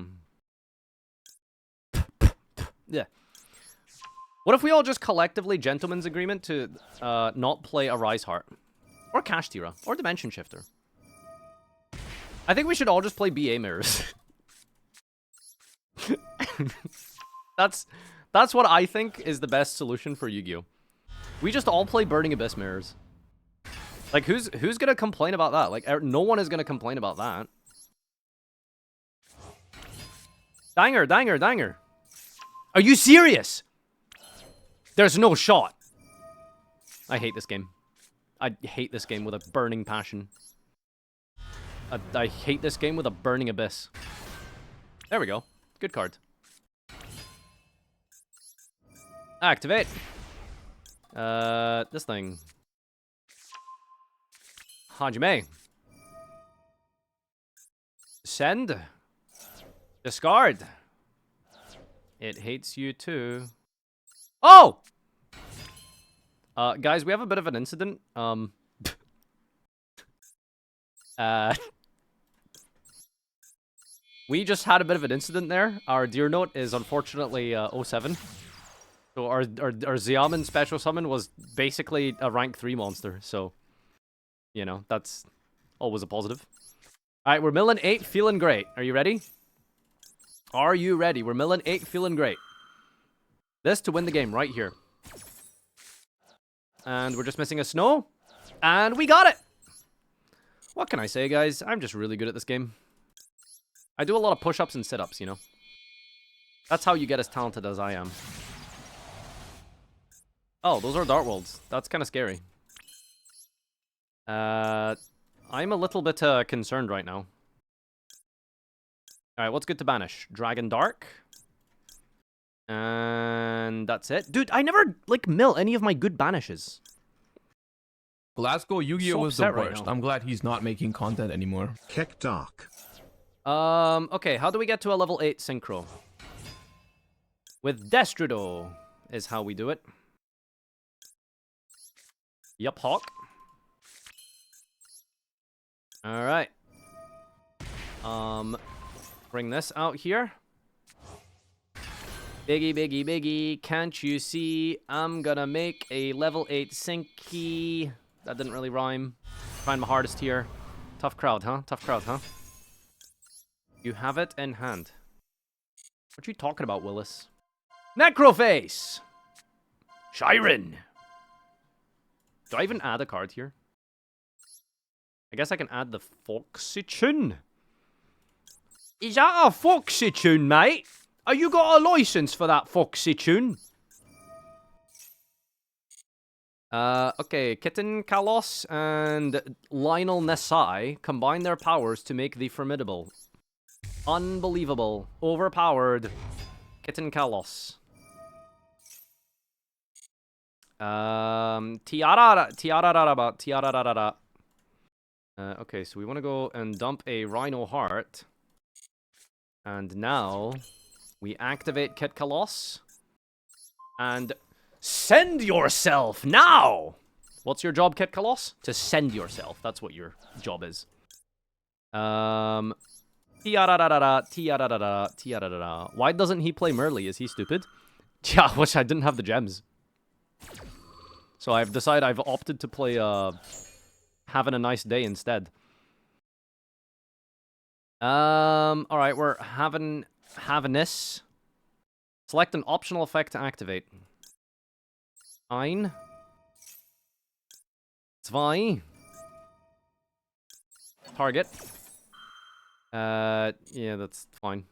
What if we all just collectively gentlemen's agreement to not play Arise Heart? Or Cash Tira. Or Dimension Shifter. I think we should all just play BA Mirrors. That's what I think is the best solution for Yu-Gi-Oh! We just all play Burning Abyss Mirrors. Like, who's gonna complain about that? Like, no one is gonna complain about that. Danger, danger, danger. Are you serious? There's no shot. I hate this game. I hate this game with a burning passion. I hate this game with a burning abyss. There we go. Good card. Activate. This thing. Hajime. Send. Discard. It hates you too. Oh! Guys, we have a bit of an incident. We just had a bit of an incident there. Our deer note is unfortunately 07. So our Xiamen special summon was basically a rank 3 monster. So, you know, that's always a positive. Alright, we're milling 8, feeling great. Are you ready? Are you ready? We're milling 8, feeling great. This to win the game right here. And we're just missing a snow. And we got it! What can I say, guys? I'm just really good at this game. I do a lot of push-ups and sit-ups, you know? That's how you get as talented as I am. Oh, those are Dart Worlds. That's kind of scary. I'm a little bit concerned right now. Alright, what's good to banish? Dragon Dark. And that's it. Dude, I never, like, mill any of my good banishes. Glasgow Yu-Gi-Oh So was the upset right worst. now. I'm glad he's not making content anymore. Keck Dark. Okay, how do we get to a level 8 synchro? With Destrudo is how we do it. Yup, Hawk. Alright. Bring this out here. Biggie, biggie, biggie. Can't you see? I'm gonna make a level 8 Syncy. That didn't really rhyme. Trying my hardest here. Tough crowd, huh? Tough crowd, huh? You have it in hand. What you talking about, Willis? Necroface! Shiren! Do I even add a card here? I guess I can add the Foxytune. Is that a Foxytune, mate? Have you got a license for that Foxytune? Okay, Kitten Kalos and Lionel Nessai combine their powers to make the formidable, unbelievable, overpowered Kitten Kalos. Tiara. Okay, so we want to go and dump a Rhino Heart. And now we activate Kit Kalos. And send yourself now! What's your job, Kit Kalos? To send yourself. That's what your job is. Why doesn't he play Merly? Is he stupid? Yeah, I wish I didn't have the gems. So I've decided I've opted to play Having a Nice Day instead. Alright, we're having this. Select an optional effect to activate. Ein. Zwei. Target. Yeah, that's fine.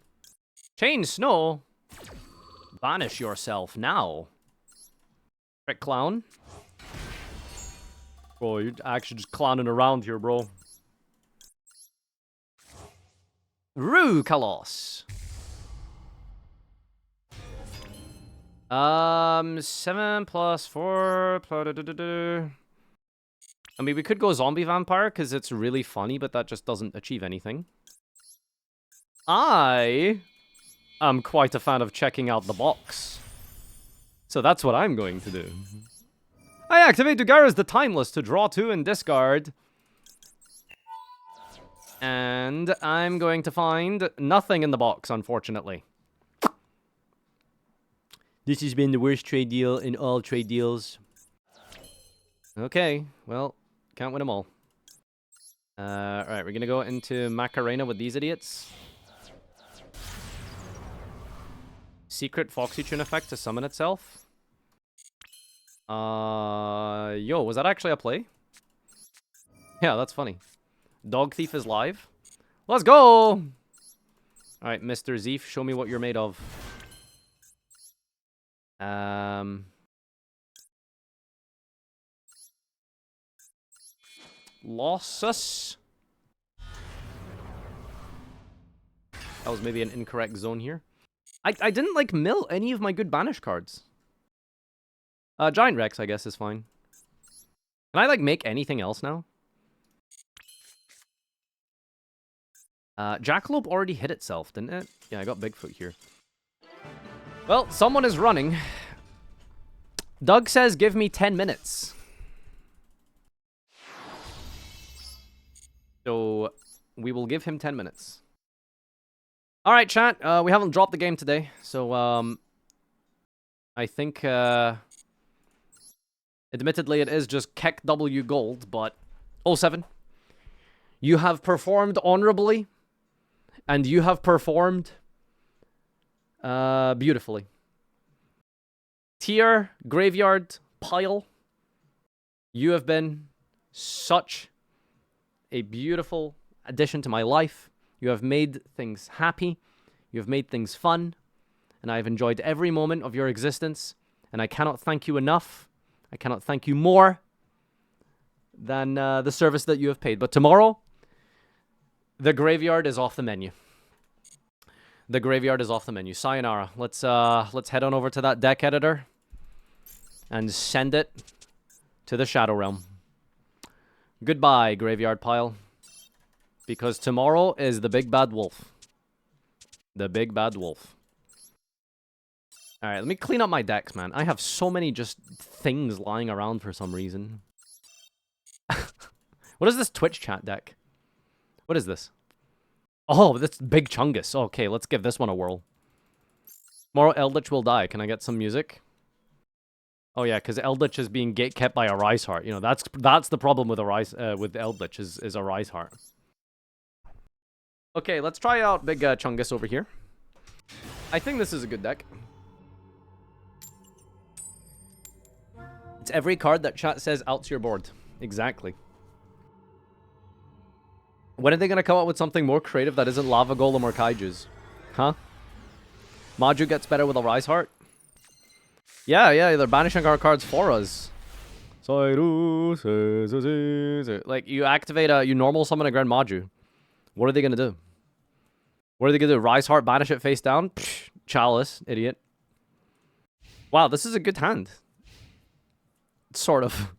Chain Snow. Banish yourself now. Trick Clown. Bro, you're actually just clowning around here, bro. Rue Kalos. 7 plus 4. I mean, we could go Zombie Vampire, because it's really funny, but that just doesn't achieve anything. I am quite a fan of checking out the box. So that's what I'm going to do. I activate Dugara's the Timeless to draw 2 and discard. And I'm going to find nothing in the box, unfortunately. This has been the worst trade deal in all trade deals. Okay, well, can't win them all. Alright, we're gonna go into Macarena with these idiots. Secret Foxytune effect to summon itself. Yo, was that actually a play? Yeah, that's funny. Dog Thief is live. Let's go! Alright, Mr. Zeef, show me what you're made of. Lossus. That was maybe an incorrect zone here. I didn't, like, mill any of my good banish cards. Giant Rex, I guess, is fine. Can I, like, make anything else now? Jackalope already hit itself, didn't it? Yeah, I got Bigfoot here. Well, someone is running. Doug says give me 10 minutes. So, we will give him 10 minutes. Alright, chat. We haven't dropped the game today. So, I think, admittedly, it is just Keck W Gold, but... 07. You have performed honorably. And you have performed... beautifully. Tier, Graveyard, Pile. You have been such a beautiful addition to my life. You have made things happy. You have made things fun. And I have enjoyed every moment of your existence. And I cannot thank you enough. I cannot thank you more than the service that you have paid. But tomorrow, the Graveyard is off the menu. The Graveyard is off the menu. Sayonara. Let's head on over to that deck editor and send it to the Shadow Realm. Goodbye, Graveyard Pile. Because tomorrow is the Big Bad Wolf. The Big Bad Wolf. Alright, let me clean up my decks, man. I have so many just things lying around for some reason. What is this Twitch chat deck? What is this? Oh, that's Big Chungus. Okay, let's give this one a whirl. Tomorrow Eldritch will die. Can I get some music? Oh yeah, because Eldritch is being gatekept by a Rise Heart. You know, that's the problem with with Eldritch is a Rise Heart. Okay, let's try out Big Chungus over here. I think this is a good deck. It's every card that chat says out to your board. Exactly. When are they going to come up with something more creative that isn't Lava Golem or Kaijus? Huh? Maju gets better with a Rise Heart? Yeah, they're banishing our cards for us. Like, you activate you normal summon a Grand Maju. What are they going to do? What are they going to do? Rise Heart, banish it face down? Psh, Chalice, idiot. Wow, this is a good hand. Sort of.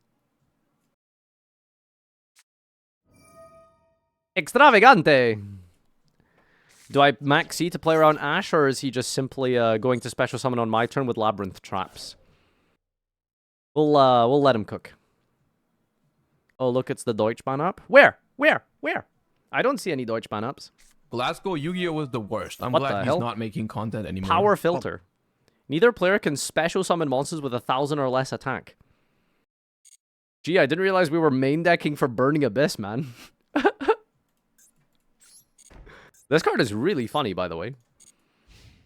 Extravagante! Do I max C to play around Ash, or is he just simply going to special summon on my turn with Labyrinth Traps? We'll let him cook. Oh, look, it's the Deutschbahn up. Where? I don't see any Deutschbahn ups. Glasgow Yu-Gi-Oh was the worst. I'm What the glad hell? he's not making content anymore. Power Filter. Neither player can special summon monsters with 1,000 or less attack. Gee, I didn't realize we were main decking for Burning Abyss, man. This card is really funny, by the way.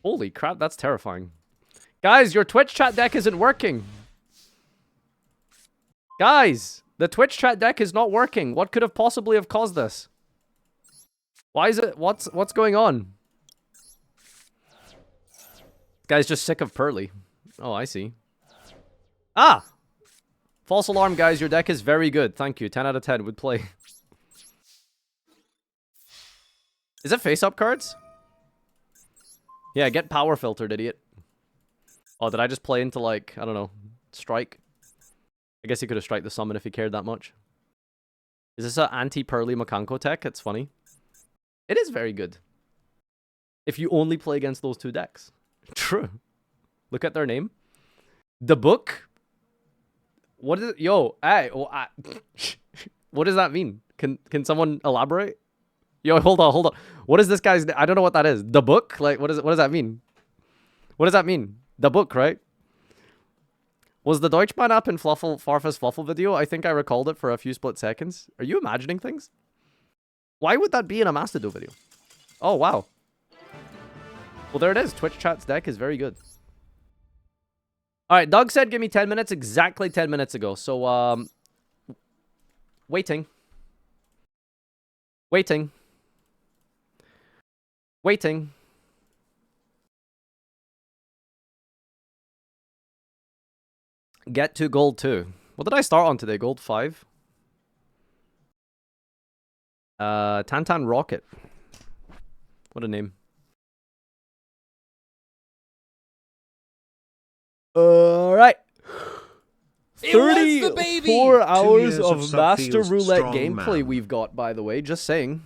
Holy crap, that's terrifying. Guys, your Twitch chat deck isn't working. Guys, the Twitch chat deck is not working. What could have possibly have caused this? Why is it? What's going on? Guy's just sick of Pearly. Oh, I see. Ah! False alarm, guys. Your deck is very good. Thank you. 10 out of 10 would play. Is it face-up cards? Yeah, get power filtered, idiot. Oh, did I just play into, like, I don't know, strike? I guess he could have strike the summon if he cared that much. Is this an anti-Pearly Makanko tech? It's funny. It is very good. If you only play against those two decks. True. Look at their name. The book? What is it? Yo, hey, what does that mean? Can someone elaborate? Yo, hold on. What is this guy's name? I don't know what that is. The book? Like, what does that mean? What does that mean? The book, right? Was the Deutschbahn up in Farfa's Fluffle video? I think I recalled it for a few split seconds. Are you imagining things? Why would that be in a Mastodon video? Oh, wow. Well, there it is. Twitch chat's deck is very good. Alright, Doug said give me 10 minutes. Exactly 10 minutes ago. So, Waiting. Get to gold 2. What did I start on today? Gold 5? Tantan Rocket. What a name. Alright. 34 hours of Master Roulette gameplay we've got, by the way. Just saying.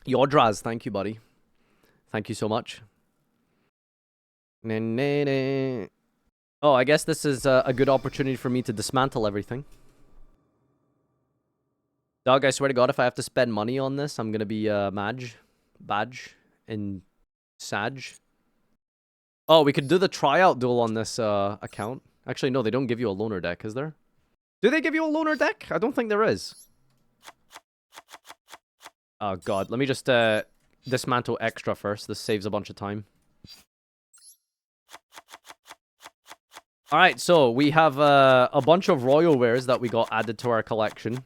Yodraz, thank you, buddy. Thank you so much. Oh, I guess this is a good opportunity for me to dismantle everything. Doug, I swear to God, if I have to spend money on this, I'm gonna be Badge, and Sag. Oh, we could do the tryout duel on this account. Actually, no, they don't give you a loner deck, is there? Do they give you a loner deck? I don't think there is. Oh God, let me just dismantle extra first. This saves a bunch of time. Alright, so we have a bunch of royal wares that we got added to our collection.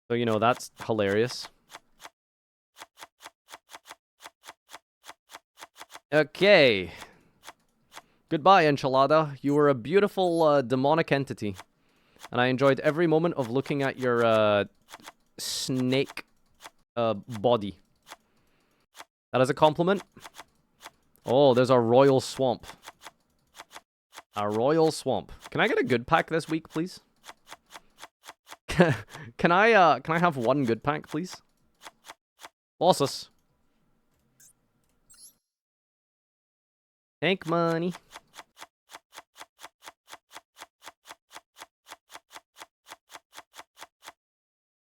So, you know, that's hilarious. Okay. Goodbye, Enchilada. You were a beautiful demonic entity. And I enjoyed every moment of looking at your snake body. That is a compliment. Oh, there's a royal swamp. A royal swamp. Can I get a good pack this week, please? Can I have one good pack, please? Losses. Tank money.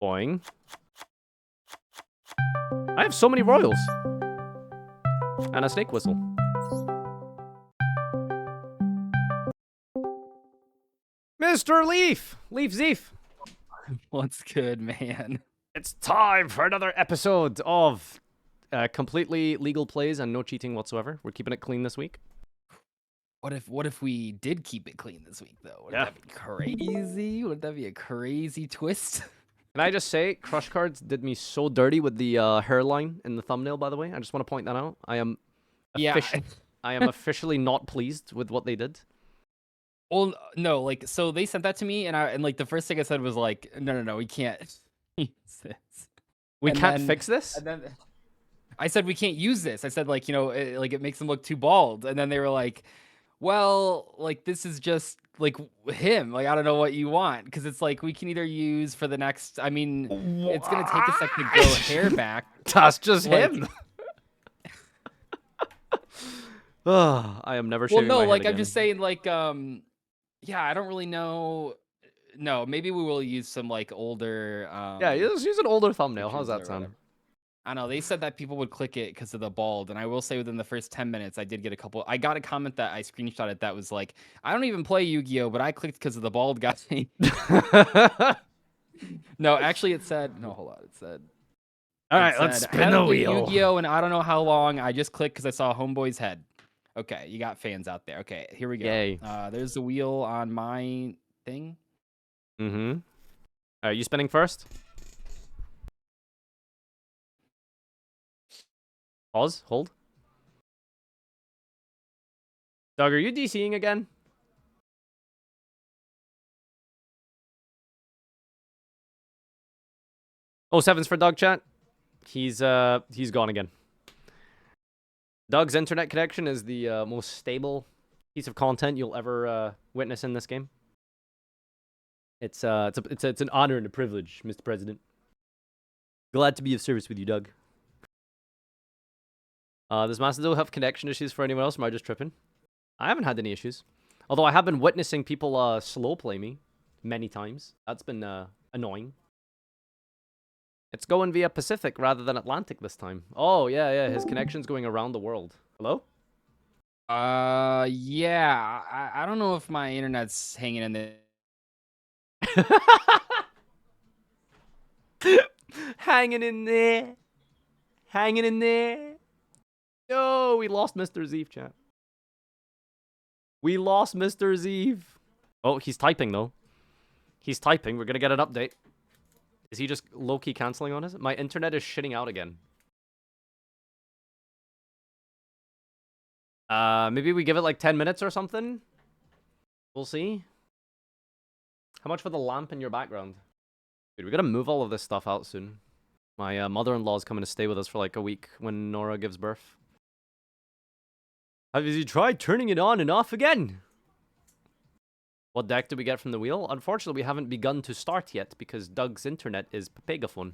Boing. I have so many royals. And a snake whistle. Mr. Leaf! Leaf Zeef! What's good, man? It's time for another episode of completely legal plays and no cheating whatsoever. We're keeping it clean this week. What if we did keep it clean this week, though? Would Yeah. that be crazy? Would that be a crazy twist? Can I just say, Crush Cards did me so dirty with the hairline in the thumbnail, by the way. I just want to point that out. I am officially not pleased with what they did. Well, no, like, so they sent that to me, and like the first thing I said was like, no, we can't use this. We And can't then- fix this? And then I said we can't use this. I said, like, you know, it makes him look too bald. And then they were like, well, like, this is just like him. Like, I don't know what you want, because it's like we can either use for the next. I mean, it's gonna take a second to grow hair back. That's just Like- him. Oh, I am never Well, shaving my no, head like I'm again. just saying, like, yeah, I don't really know. No, maybe we will use some like older. Yeah, use an older thumbnail. How's pictures that or sound? whatever. I know they said that people would click it because of the bald, and I will say within the first 10 minutes, I did get a couple. I got a comment that I screenshotted that was like, I don't even play Yu-Gi-Oh, but I clicked because of the bald guy. No, actually, it said no. Hold on, it said. All right, it let's said, spin the "Haven't played wheel. Yu-Gi-Oh, and I don't know how long. I just clicked because I saw Homeboy's head. Okay, you got fans out there. Okay, here we go. Yay. There's the wheel on my thing. Mm-hmm. Are you spinning first? Pause. Hold. Doug, are you DCing again? Oh, seven's for Doug, chat. He's gone again. Doug's internet connection is the most stable piece of content you'll ever witness in this game. It's an honor and a privilege, Mr. President. Glad to be of service with you, Doug. Does Macedo have connection issues for anyone else, or am I just tripping? I haven't had any issues. Although I have been witnessing people slow play me many times. That's been annoying. It's going via Pacific rather than Atlantic this time. Oh, yeah, his connection's going around the world. Hello? Yeah. I don't know if my internet's hanging in there. Hanging in there. Hanging in there. No, we lost Mr. Zeef, chat. We lost Mr. Zeef. Oh, he's typing, though. He's typing. We're going to get an update. Is he just low-key canceling on us? My internet is shitting out again. Maybe we give it like 10 minutes or something? We'll see. How much for the lamp in your background? Dude, we gotta move all of this stuff out soon. My mother-in-law's coming to stay with us for like a week when Nora gives birth. Have you tried turning it on and off again? What deck did we get from the wheel? Unfortunately, we haven't begun to start yet because Doug's internet is Papegaphone.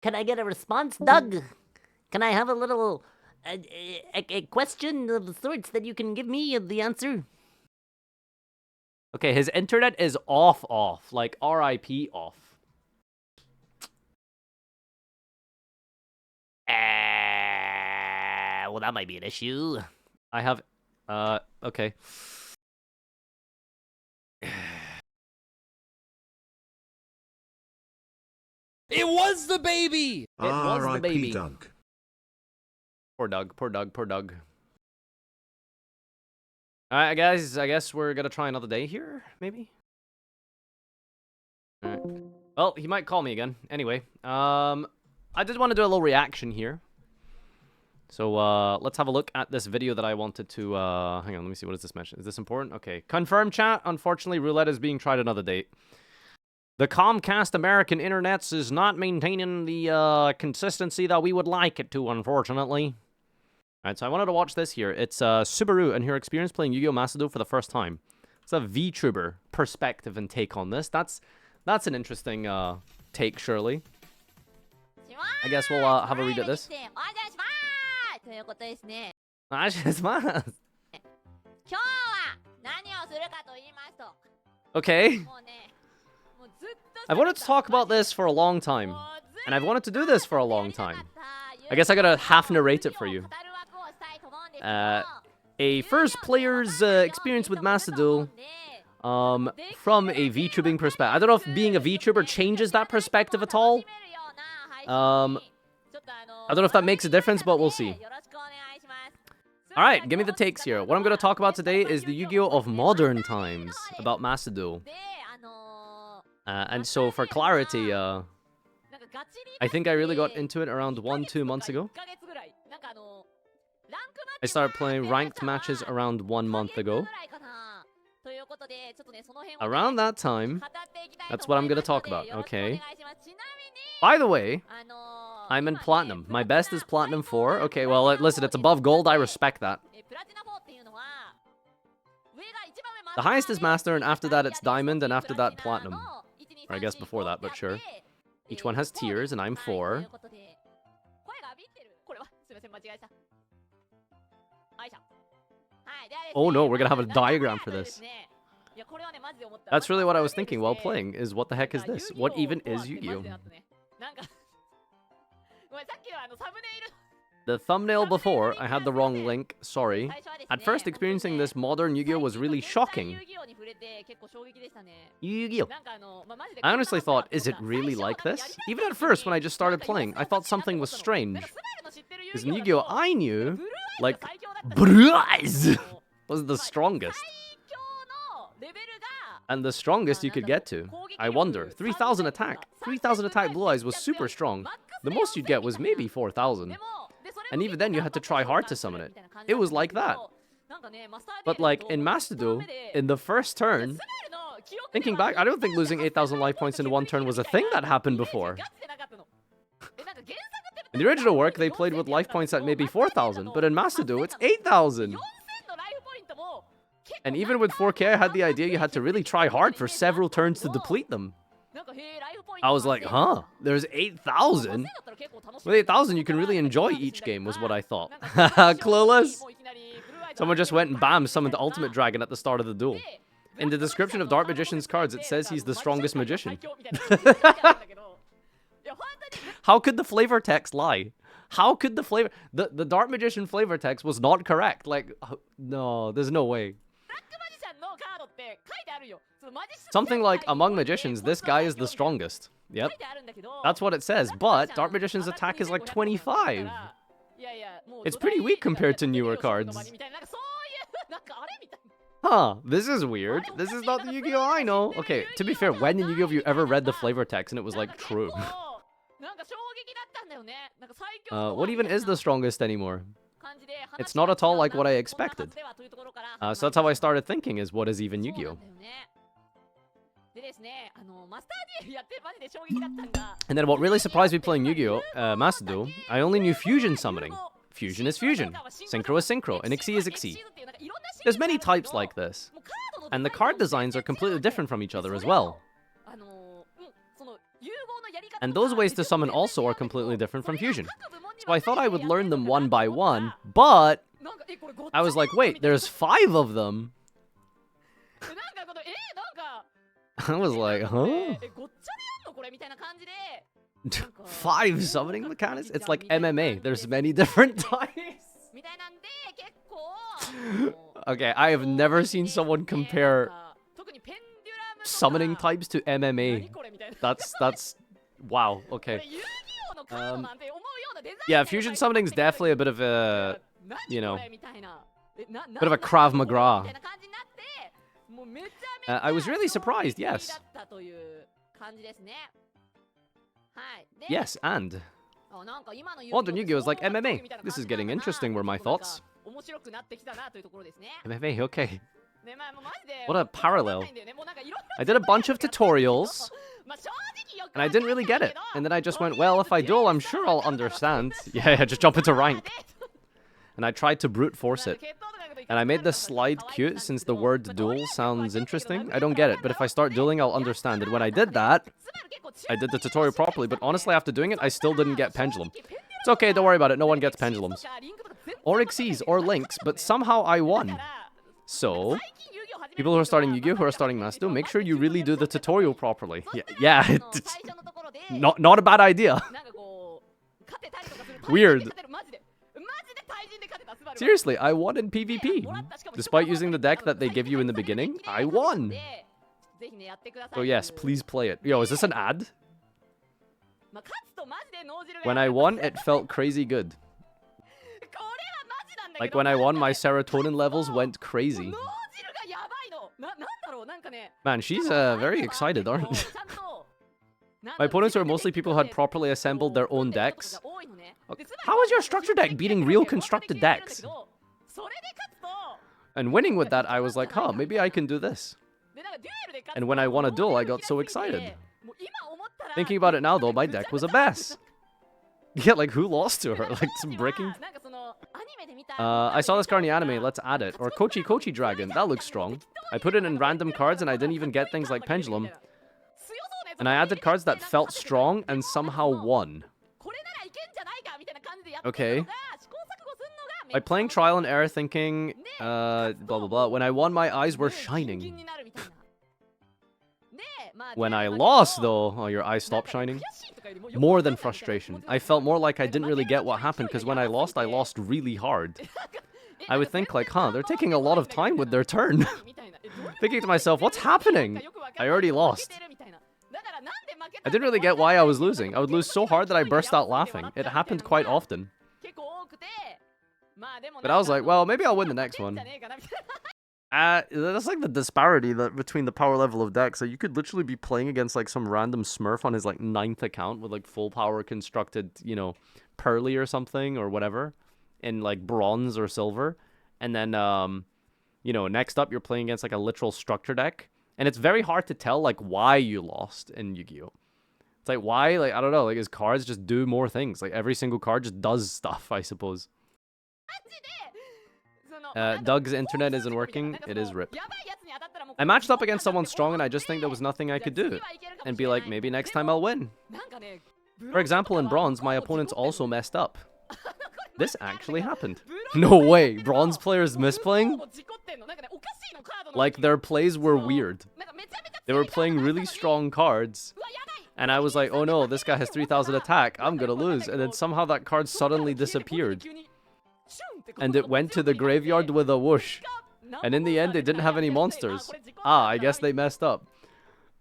Can I get a response, Doug? Can I have a little a question of sorts that you can give me the answer? Okay, his internet is off, like RIP off. Well, that might be an issue. I have, okay. It was the baby! It was the baby. R.I.P. Doug. Poor Doug, poor Doug, poor Doug. Alright, guys, I guess we're gonna try another day here, maybe? Alright. Well, he might call me again. Anyway, I did want to do a little reaction here. So, let's have a look at this video that I wanted to, hang on, let me see, what does this mention? Is this important? Okay. Confirm chat. Unfortunately, roulette is being tried another date. The Comcast American Internets is not maintaining the, consistency that we would like it to, unfortunately. Alright, so I wanted to watch this here. It's, Subaru and her experience playing Yu-Gi-Oh! Macedo for the first time. It's a VTuber perspective and take on this. That's an interesting, take, surely. I guess we'll, have a read at this. Okay. I've wanted to talk about this for a long time. And I've wanted to do this for a long time. I guess I gotta half narrate it for you. A first player's experience with Macedo from a VTubing perspective. I don't know if being a VTuber changes that perspective at all. I don't know if that makes a difference, but we'll see. Alright, give me the takes here. What I'm going to talk about today is the Yu-Gi-Oh! Of modern times, about Macedo. And so, for clarity, I think I really got into it around 1-2 months ago. I started playing ranked matches around 1 month ago. Around that time, that's what I'm going to talk about, okay? By the way, I'm in Platinum. My best is Platinum 4. Okay, well, listen, it's above Gold. I respect that. The highest is Master, and after that it's Diamond, and after that Platinum. Or I guess before that, but sure. Each one has tiers, and I'm 4. Oh no, we're gonna have a diagram for this. That's really what I was thinking while playing, is what the heck is this? What even is Yu-Gi-Oh? The thumbnail before, I had the wrong link, sorry. At first, experiencing this modern Yu-Gi-Oh! Was really shocking. Yu-Gi-Oh! I honestly thought, is it really like this? Even at first, when I just started playing, I thought something was strange. Because in Yu-Gi-Oh! I knew, like, Bruise was the strongest. And the strongest you could get to. I wonder, 3,000 attack. 3,000 attack Blue Eyes was super strong. The most you'd get was maybe 4,000. And even then you had to try hard to summon it. It was like that. But like, in Macedo, in the first turn, thinking back, I don't think losing 8,000 life points in one turn was a thing that happened before. In the original work, they played with life points at maybe 4,000, but in Macedo, it's 8,000! And even with 4K, I had the idea you had to really try hard for several turns to deplete them. I was like, huh? There's 8,000? With 8,000, you can really enjoy each game, was what I thought. Clueless? Someone just went and bam, summoned the Ultimate Dragon at the start of the duel. In the description of Dark Magician's cards, it says he's the strongest magician. How could the flavor text lie? How could the flavor... The Dark Magician flavor text was not correct. Like, no, there's no way. Something like, among magicians, this guy is the strongest. Yep. That's what it says, but Dark Magician's attack is like 25. It's pretty weak compared to newer cards. Huh, this is weird. This is not the Yu-Gi-Oh! I know. Okay, to be fair, when in Yu-Gi-Oh! Have you ever read the flavor text and it was like, true? What even is the strongest anymore? It's not at all like what I expected. So that's how I started thinking, is what is even Yu-Gi-Oh? And then what really surprised me playing Yu-Gi-Oh! Macedo, I only knew fusion summoning. Fusion is fusion. Synchro is synchro. And Ixi is Ixi. There's many types like this. And the card designs are completely different from each other as well. And those ways to summon also are completely different from fusion. So I thought I would learn them one by one, but I was like, wait, there's 5 of them. I was like, huh? 5 summoning mechanics? It's like MMA. There's many different types. Okay, I have never seen someone compare summoning types to MMA. That's wow. Okay. Yeah, fusion summoning is definitely a bit of a, you know, bit of a Krav Maga. I was really surprised. Yes. Yes, and Modern Yu-Gi-Oh is like MMA. This is getting interesting. Were my thoughts? MMA, okay. What a parallel. I did a bunch of tutorials, and I didn't really get it. And then I just went, well, if I duel, I'm sure I'll understand. Yeah, just jump into rank. And I tried to brute force it. And I made the slide cute since the word duel sounds interesting. I don't get it, but if I start dueling, I'll understand it. When I did that, I did the tutorial properly, but honestly, after doing it, I still didn't get pendulum. It's okay, don't worry about it. No one gets pendulums. Or Xyz, or Links, but somehow I won. So, people who are starting Yu-Gi-Oh, who are starting Master, make sure you really do the tutorial properly. Yeah, it's not a bad idea. Weird. Seriously, I won in PvP. Despite using the deck that they give you in the beginning, I won. So yes, please play it. Yo, is this an ad? When I won, it felt crazy good. Like when I won, my serotonin levels went crazy. Man, she's very excited, aren't My opponents were mostly people who had properly assembled their own decks. How is your structure deck beating real constructed decks? And winning with that, I was like, huh, maybe I can do this. And when I won a duel, I got so excited. Thinking about it now, though, my deck was a mess. Yeah, like, who lost to her? Like, some breaking... I saw this card in the anime, let's add it. Or Kochi Dragon, that looks strong. I put it in random cards, and I didn't even get things like Pendulum. And I added cards that felt strong and somehow won. Okay. By playing trial and error thinking, blah blah blah, when I won my eyes were shining. When I lost though, oh your eyes stopped shining? More than frustration. I felt more like I didn't really get what happened because when I lost really hard. I would think like, huh, they're taking a lot of time with their turn. Thinking to myself, what's happening? I already lost. I didn't really get why I was losing. I would lose so hard that I burst out laughing. It happened quite often. But I was like, well, maybe I'll win the next one. That's like the disparity between the power level of decks. So you could literally be playing against like some random smurf on his like 9th account with like full power constructed, you know, Pearly or something or whatever in like bronze or silver. And then, you know, next up you're playing against like a literal structure deck. And it's very hard to tell, like, why you lost in Yu-Gi-Oh! It's like, why? Like, I don't know. Like, his cards just do more things. Like, every single card just does stuff, I suppose. Doug's internet isn't working. It is RIP. I matched up against someone strong, and I just think there was nothing I could do. And be like, maybe next time I'll win. For example, in Bronze, my opponents also messed up. This actually happened. No way. Bronze players misplaying? Like, their plays were weird. They were playing really strong cards. And I was like, oh no, this guy has 3000 attack. I'm gonna lose. And then somehow that card suddenly disappeared. And it went to the graveyard with a whoosh. And in the end, they didn't have any monsters. Ah, I guess they messed up.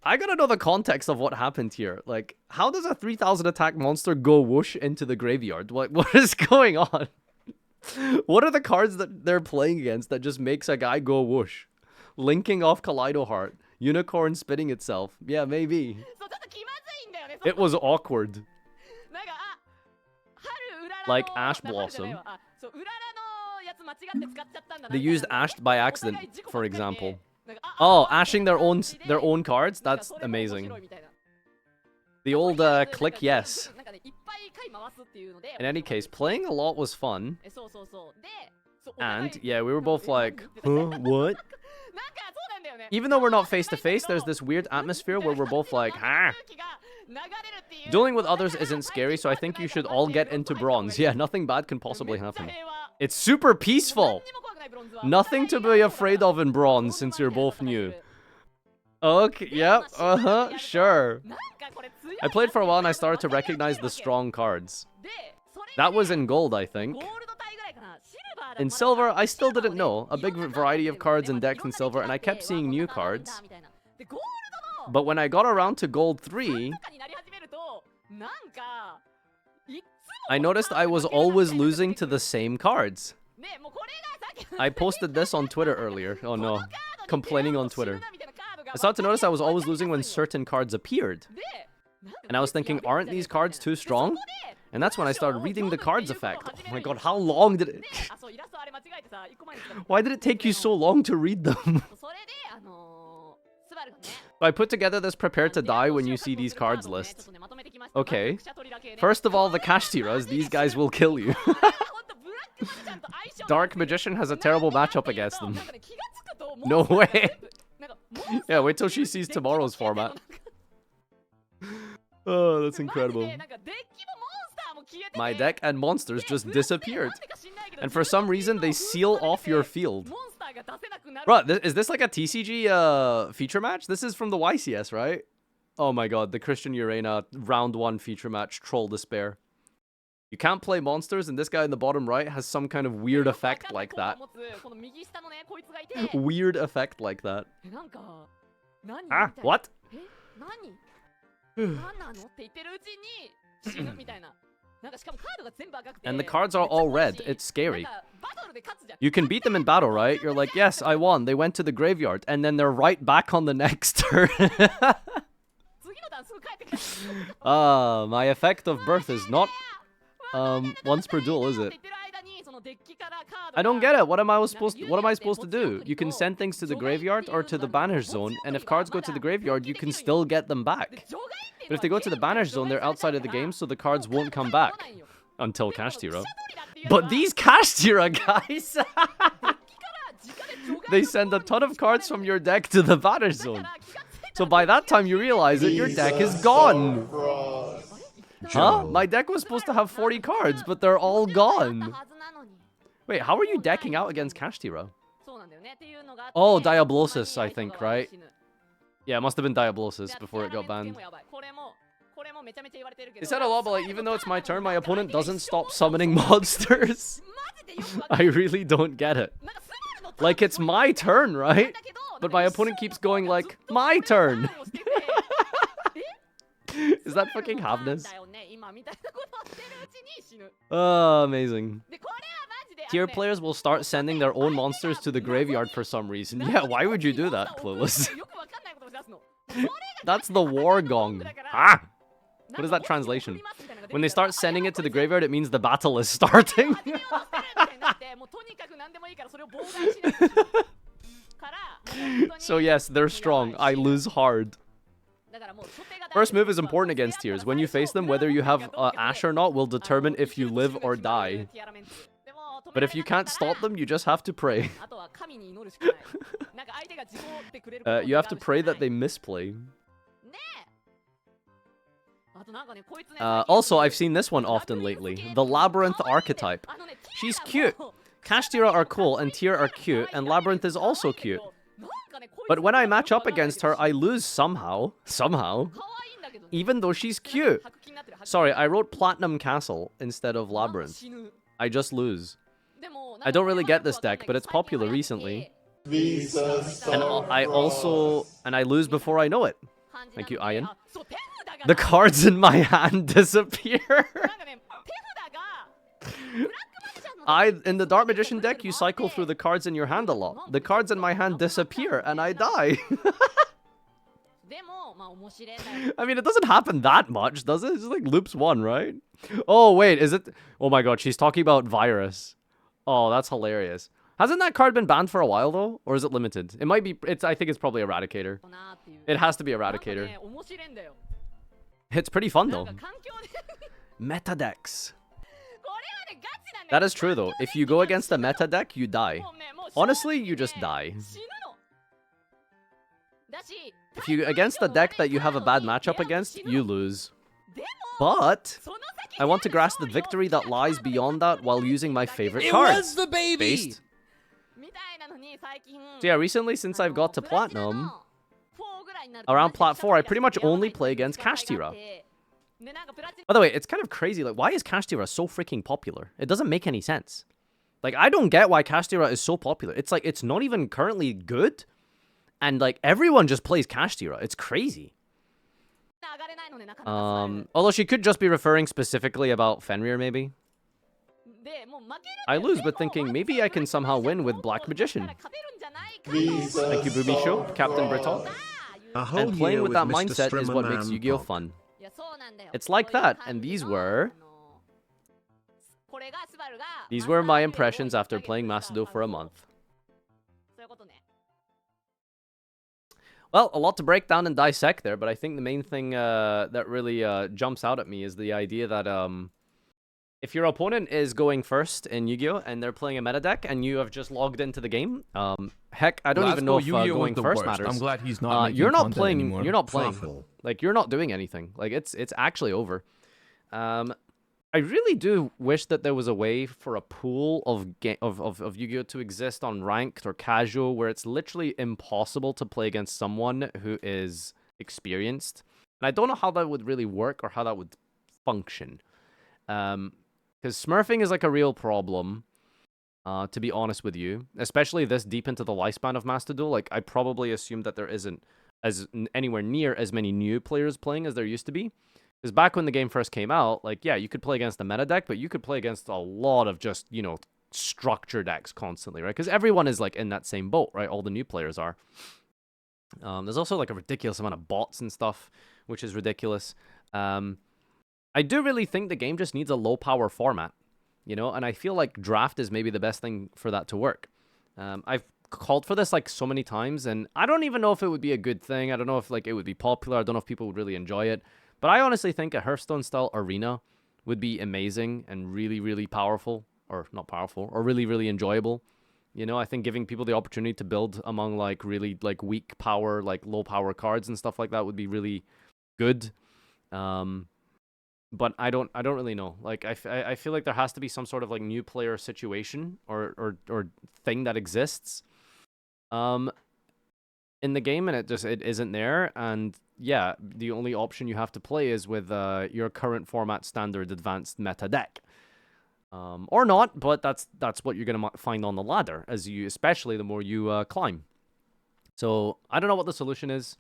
I gotta know the context of what happened here. Like, how does a 3000 attack monster go whoosh into the graveyard? What is going on? What are the cards that they're playing against that just makes a guy go whoosh? Linking off Kaleido Heart. Unicorn spitting itself. Yeah, maybe. It was awkward. Like Ash Blossom. They used Ash by accident, for example. Oh, ashing their own cards? That's amazing. The old click yes. In any case, playing a lot was fun. And, yeah, we were both like, huh, what? Even though we're not face to face, there's this weird atmosphere where we're both like, ah. Dueling with others isn't scary, so I think you should all get into bronze. Yeah, nothing bad can possibly happen. It's super peaceful. Nothing to be afraid of in bronze since you're both new. Okay, yep, sure. I played for a while and I started to recognize the strong cards. That was in gold, I think. In silver, I still didn't know. A big variety of cards and decks in silver, and I kept seeing new cards. But when I got around to gold 3, I noticed I was always losing to the same cards. I posted this on Twitter earlier. Oh no. Complaining on Twitter. I started to notice I was always losing when certain cards appeared. And I was thinking, aren't these cards too strong? And that's when I started reading the cards effect. Oh my god, how long did it... Why did it take you so long to read them? I put together this prepare to die when you see these cards list. Okay. First of all, the Kashtiras, these guys will kill you. Dark Magician has a terrible matchup against them. No way. Yeah, wait till she sees tomorrow's format. Oh, that's incredible. My deck and monsters just disappeared. And for some reason, they seal off your field. Bro, is this like a TCG feature match? This is from the YCS, right? Oh my god, the Christian Urena round 1 feature match, Troll Despair. You can't play monsters, and this guy in the bottom right has some kind of weird effect like that. Weird effect like that. Ah, what? And the cards are all red. It's scary. You can beat them in battle, right? You're like, yes, I won. They went to the graveyard. And then they're right back on the next turn. My effect of birth is not once per duel, is it? I don't get it. What am I supposed to do? You can send things to the graveyard or to the banish zone, and if cards go to the graveyard, you can still get them back. But if they go to the banish zone, they're outside of the game, so the cards won't come back. Until Kashtira. But these Kashtira guys... They send a ton of cards from your deck to the banish zone. So by that time you realize that your deck is gone. Huh? My deck was supposed to have 40 cards, but they're all gone. Wait, how are you decking out against Kashtira? Oh, Diablosis, I think, right? Yeah, it must have been Diablosis before it got banned. They said a lot, but like, even though it's my turn, my opponent doesn't stop summoning monsters. I really don't get it. Like, it's my turn, right? But my opponent keeps going like, my turn! Is that fucking Havness? Oh, amazing. Tier players will start sending their own monsters to the graveyard for some reason. Yeah, why would you do that, Clueless? That's the war gong. Ah! What is that translation? When they start sending it to the graveyard, it means the battle is starting. So yes, they're strong. I lose hard. First move is important against tiers. When you face them, whether you have Ash or not will determine if you live or die. But if you can't stop them, you just have to pray. You have to pray that they misplay. Also, I've seen this one often lately. The Labyrinth archetype. She's cute. Kashtira are cool, and Tyr are cute, and Labyrinth is also cute. But when I match up against her, I lose somehow. Somehow. Even though she's cute. Sorry, I wrote Platinum Castle instead of Labyrinth. I just lose. I don't really get this deck, but it's popular recently. And I lose before I know it. Thank you, Ian. The cards in my hand disappear. In the Dark Magician deck, you cycle through the cards in your hand a lot. The cards in my hand disappear, and I die. I mean, it doesn't happen that much, does it? It's just like loops 1, right? Oh, wait, is it? Oh my god, she's talking about Virus. Oh, that's hilarious. Hasn't that card been banned for a while, though? Or is it limited? It might be... I think it's probably Eradicator. It has to be Eradicator. It's pretty fun, though. Meta decks. That is true, though. If you go against a meta deck, you die. Honestly, you just die. If you against the deck that you have a bad matchup against, you lose. But I want to grasp the victory that lies beyond that while using my favorite cards. It was the baby! Based. So yeah, recently since I've got to Platinum, around Plat 4, I pretty much only play against Kashtira. By the way, it's kind of crazy. Like, why is Kashtira so freaking popular? It doesn't make any sense. Like, I don't get why Kashtira is so popular. It's like, it's not even currently good. And, like, everyone just plays Kashtira. It's crazy. Although she could just be referring specifically about Fenrir, maybe. I lose, but thinking maybe I can somehow win with Black Magician. Please, Thank you, Booby Show, Captain Breton. And playing with that mindset is what makes Yu-Gi-Oh fun. It's like that, and these were my impressions after playing Macedo for a month. Well, a lot to break down and dissect there, but I think the main thing that really jumps out at me is the idea that if your opponent is going first in Yu-Gi-Oh and they're playing a meta deck and you have just logged into the game, heck, I don't even know if going first matters. I'm glad he's not making you're not content playing anymore. You're not playing. Like, you're not doing anything. Like, it's actually over. I really do wish that there was a way for a pool of Yu-Gi-Oh to exist on ranked or casual where it's literally impossible to play against someone who is experienced. And I don't know how that would really work or how that would function. Because smurfing is like a real problem, to be honest with you. Especially this deep into the lifespan of Master Duel. Like, I probably assume that there isn't anywhere near as many new players playing as there used to be. Because back when the game first came out, like, yeah, you could play against the meta deck, but you could play against a lot of just, you know, structure decks constantly, right? Because everyone is, like, in that same boat, right? All the new players are. There's also, like, a ridiculous amount of bots and stuff, which is ridiculous. I do really think the game just needs a low-power format, you know? And I feel like draft is maybe the best thing for that to work. I've called for this, like, so many times, and I don't even know if it would be a good thing. I don't know if, like, it would be popular. I don't know if people would really enjoy it. But I honestly think a Hearthstone-style arena would be amazing and really, really powerful. Or not powerful, or really, really enjoyable. You know, I think giving people the opportunity to build among, like, really, like, weak power, like, low-power cards and stuff like that would be really good. But I don't really know. Like, I feel like there has to be some sort of, like, new player situation or thing that exists in the game, and it isn't there. And yeah, the only option you have to play is with your current format standard advanced meta deck. Or not, but that's what you're gonna find on the ladder, especially the more you climb. So I don't know what the solution is.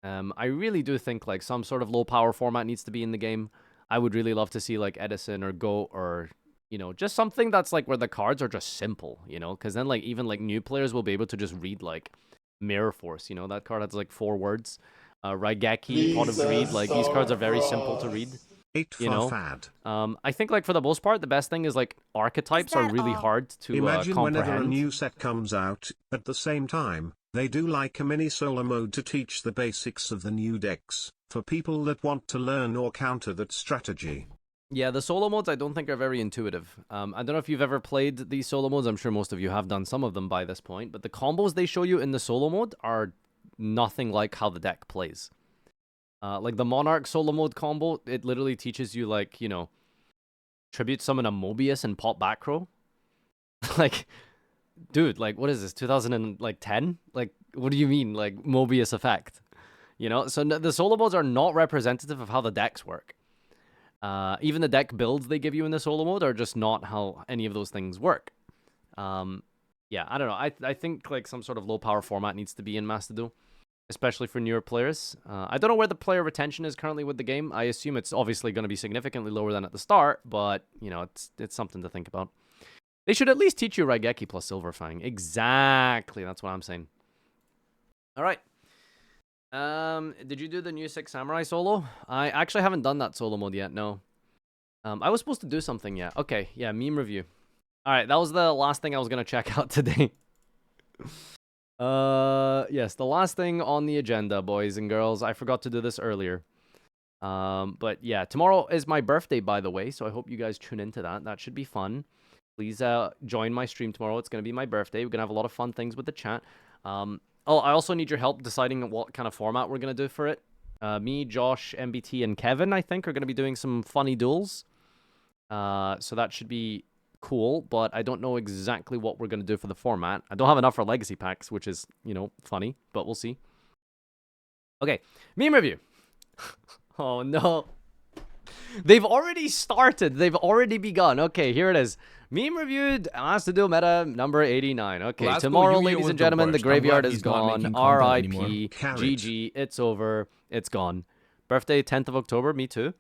I really do think, like, some sort of low power format needs to be in the game. I would really love to see, like, Edison or Go, or, you know, just something that's, like, where the cards are just simple, you know, because then, like, even, like, new players will be able to just read, like, Mirror Force, you know, that card has, like, 4 words. Raigeki, Pot of Greed, like, these cards are very simple to read. You know, I think, like, for the most part, the best thing is, like, archetypes are really hard to Imagine comprehend. whenever a new set comes out, at the same time, they do like a mini solo mode to teach the basics of the new decks, for people that want to learn or counter that strategy. Yeah, the solo modes I don't think are very intuitive. I don't know if you've ever played these solo modes. I'm sure most of you have done some of them by this point, but the combos they show you in the solo mode are nothing like how the deck plays. Like the Monarch solo mode combo, it literally teaches you, like, you know, tribute summon a Mobius and pop back row. Like, dude, like, what is this, 2010? Like, what do you mean, like, Mobius effect? You know, so the solo modes are not representative of how the decks work. Even the deck builds they give you in the solo mode are just not how any of those things work. Yeah, I don't know. I think, like, some sort of low power format needs to be in Master Duel, especially for newer players. I don't know where the player retention is currently with the game. I assume it's obviously going to be significantly lower than at the start, but, you know, it's something to think about. They should at least teach you Raigeki plus Silverfang. Exactly, that's what I'm saying. All right. Did you do the new 6 Samurai solo? I actually haven't done that solo mode yet, no. I was supposed to do something, yeah. Okay, yeah, meme review. All right, that was the last thing I was going to check out today. Yes, the last thing on the agenda, boys and girls. I forgot to do this earlier. But yeah, tomorrow is my birthday, by the way, so I hope you guys tune into that. That should be fun. Please join my stream tomorrow. It's going to be my birthday. We're going to have a lot of fun things with the chat. Oh, I also need your help deciding what kind of format we're going to do for it. Me, Josh, MBT, and Kevin, I think, are going to be doing some funny duels. So that should be cool, but I don't know exactly what we're going to do for the format. I don't have enough for legacy packs, which is, you know, funny, but we'll see. Okay, meme review. Oh, no. They've already started. They've already begun. Okay, here it is. Meme reviewed has to do meta number 89. Okay, Glasgow tomorrow, Yu-Gi-Oh ladies was and the gentlemen, the worst. I'm glad graveyard is he's not gone. making content R.I.P. anymore. Carrot. GG. It's over. It's gone. Birthday 10th of October. Me too.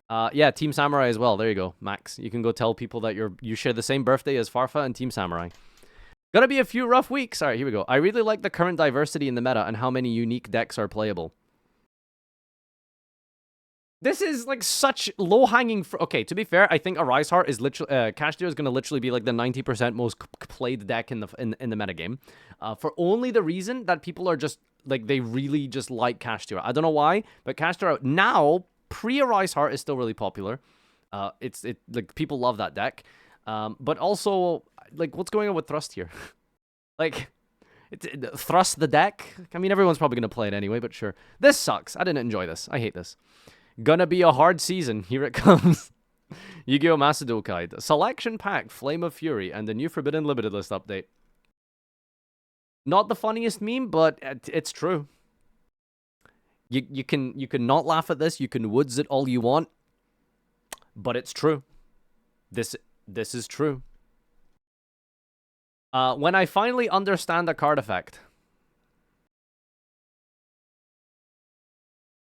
Yeah, Team Samurai as well. There you go, Max. You can go tell people that you share the same birthday as Farfa and Team Samurai. Gonna be a few rough weeks. All right, here we go. I really like the current diversity in the meta and how many unique decks are playable. This is like such low-hanging. Okay, to be fair, I think Arise Heart is literally Cash Dealer is gonna literally be like the 90% most played deck in the metagame, for only the reason that people are just like they really just like Cash Dealer. I don't know why, but Cash Dealer now pre-Arise Heart is still really popular. It's like people love that deck, but also like what's going on with Thrust here? Like. Thrust the deck? I mean, everyone's probably gonna play it anyway, but sure. This sucks. I didn't enjoy this. I hate this. Gonna be a hard season. Here it comes. Yu-Gi-Oh! Masadokai. Selection Pack, Flame of Fury, and the new Forbidden Limited List update. Not the funniest meme, but it's true. You can not laugh at this. You can woods it all you want, but it's true. This is true. When I finally understand a card effect.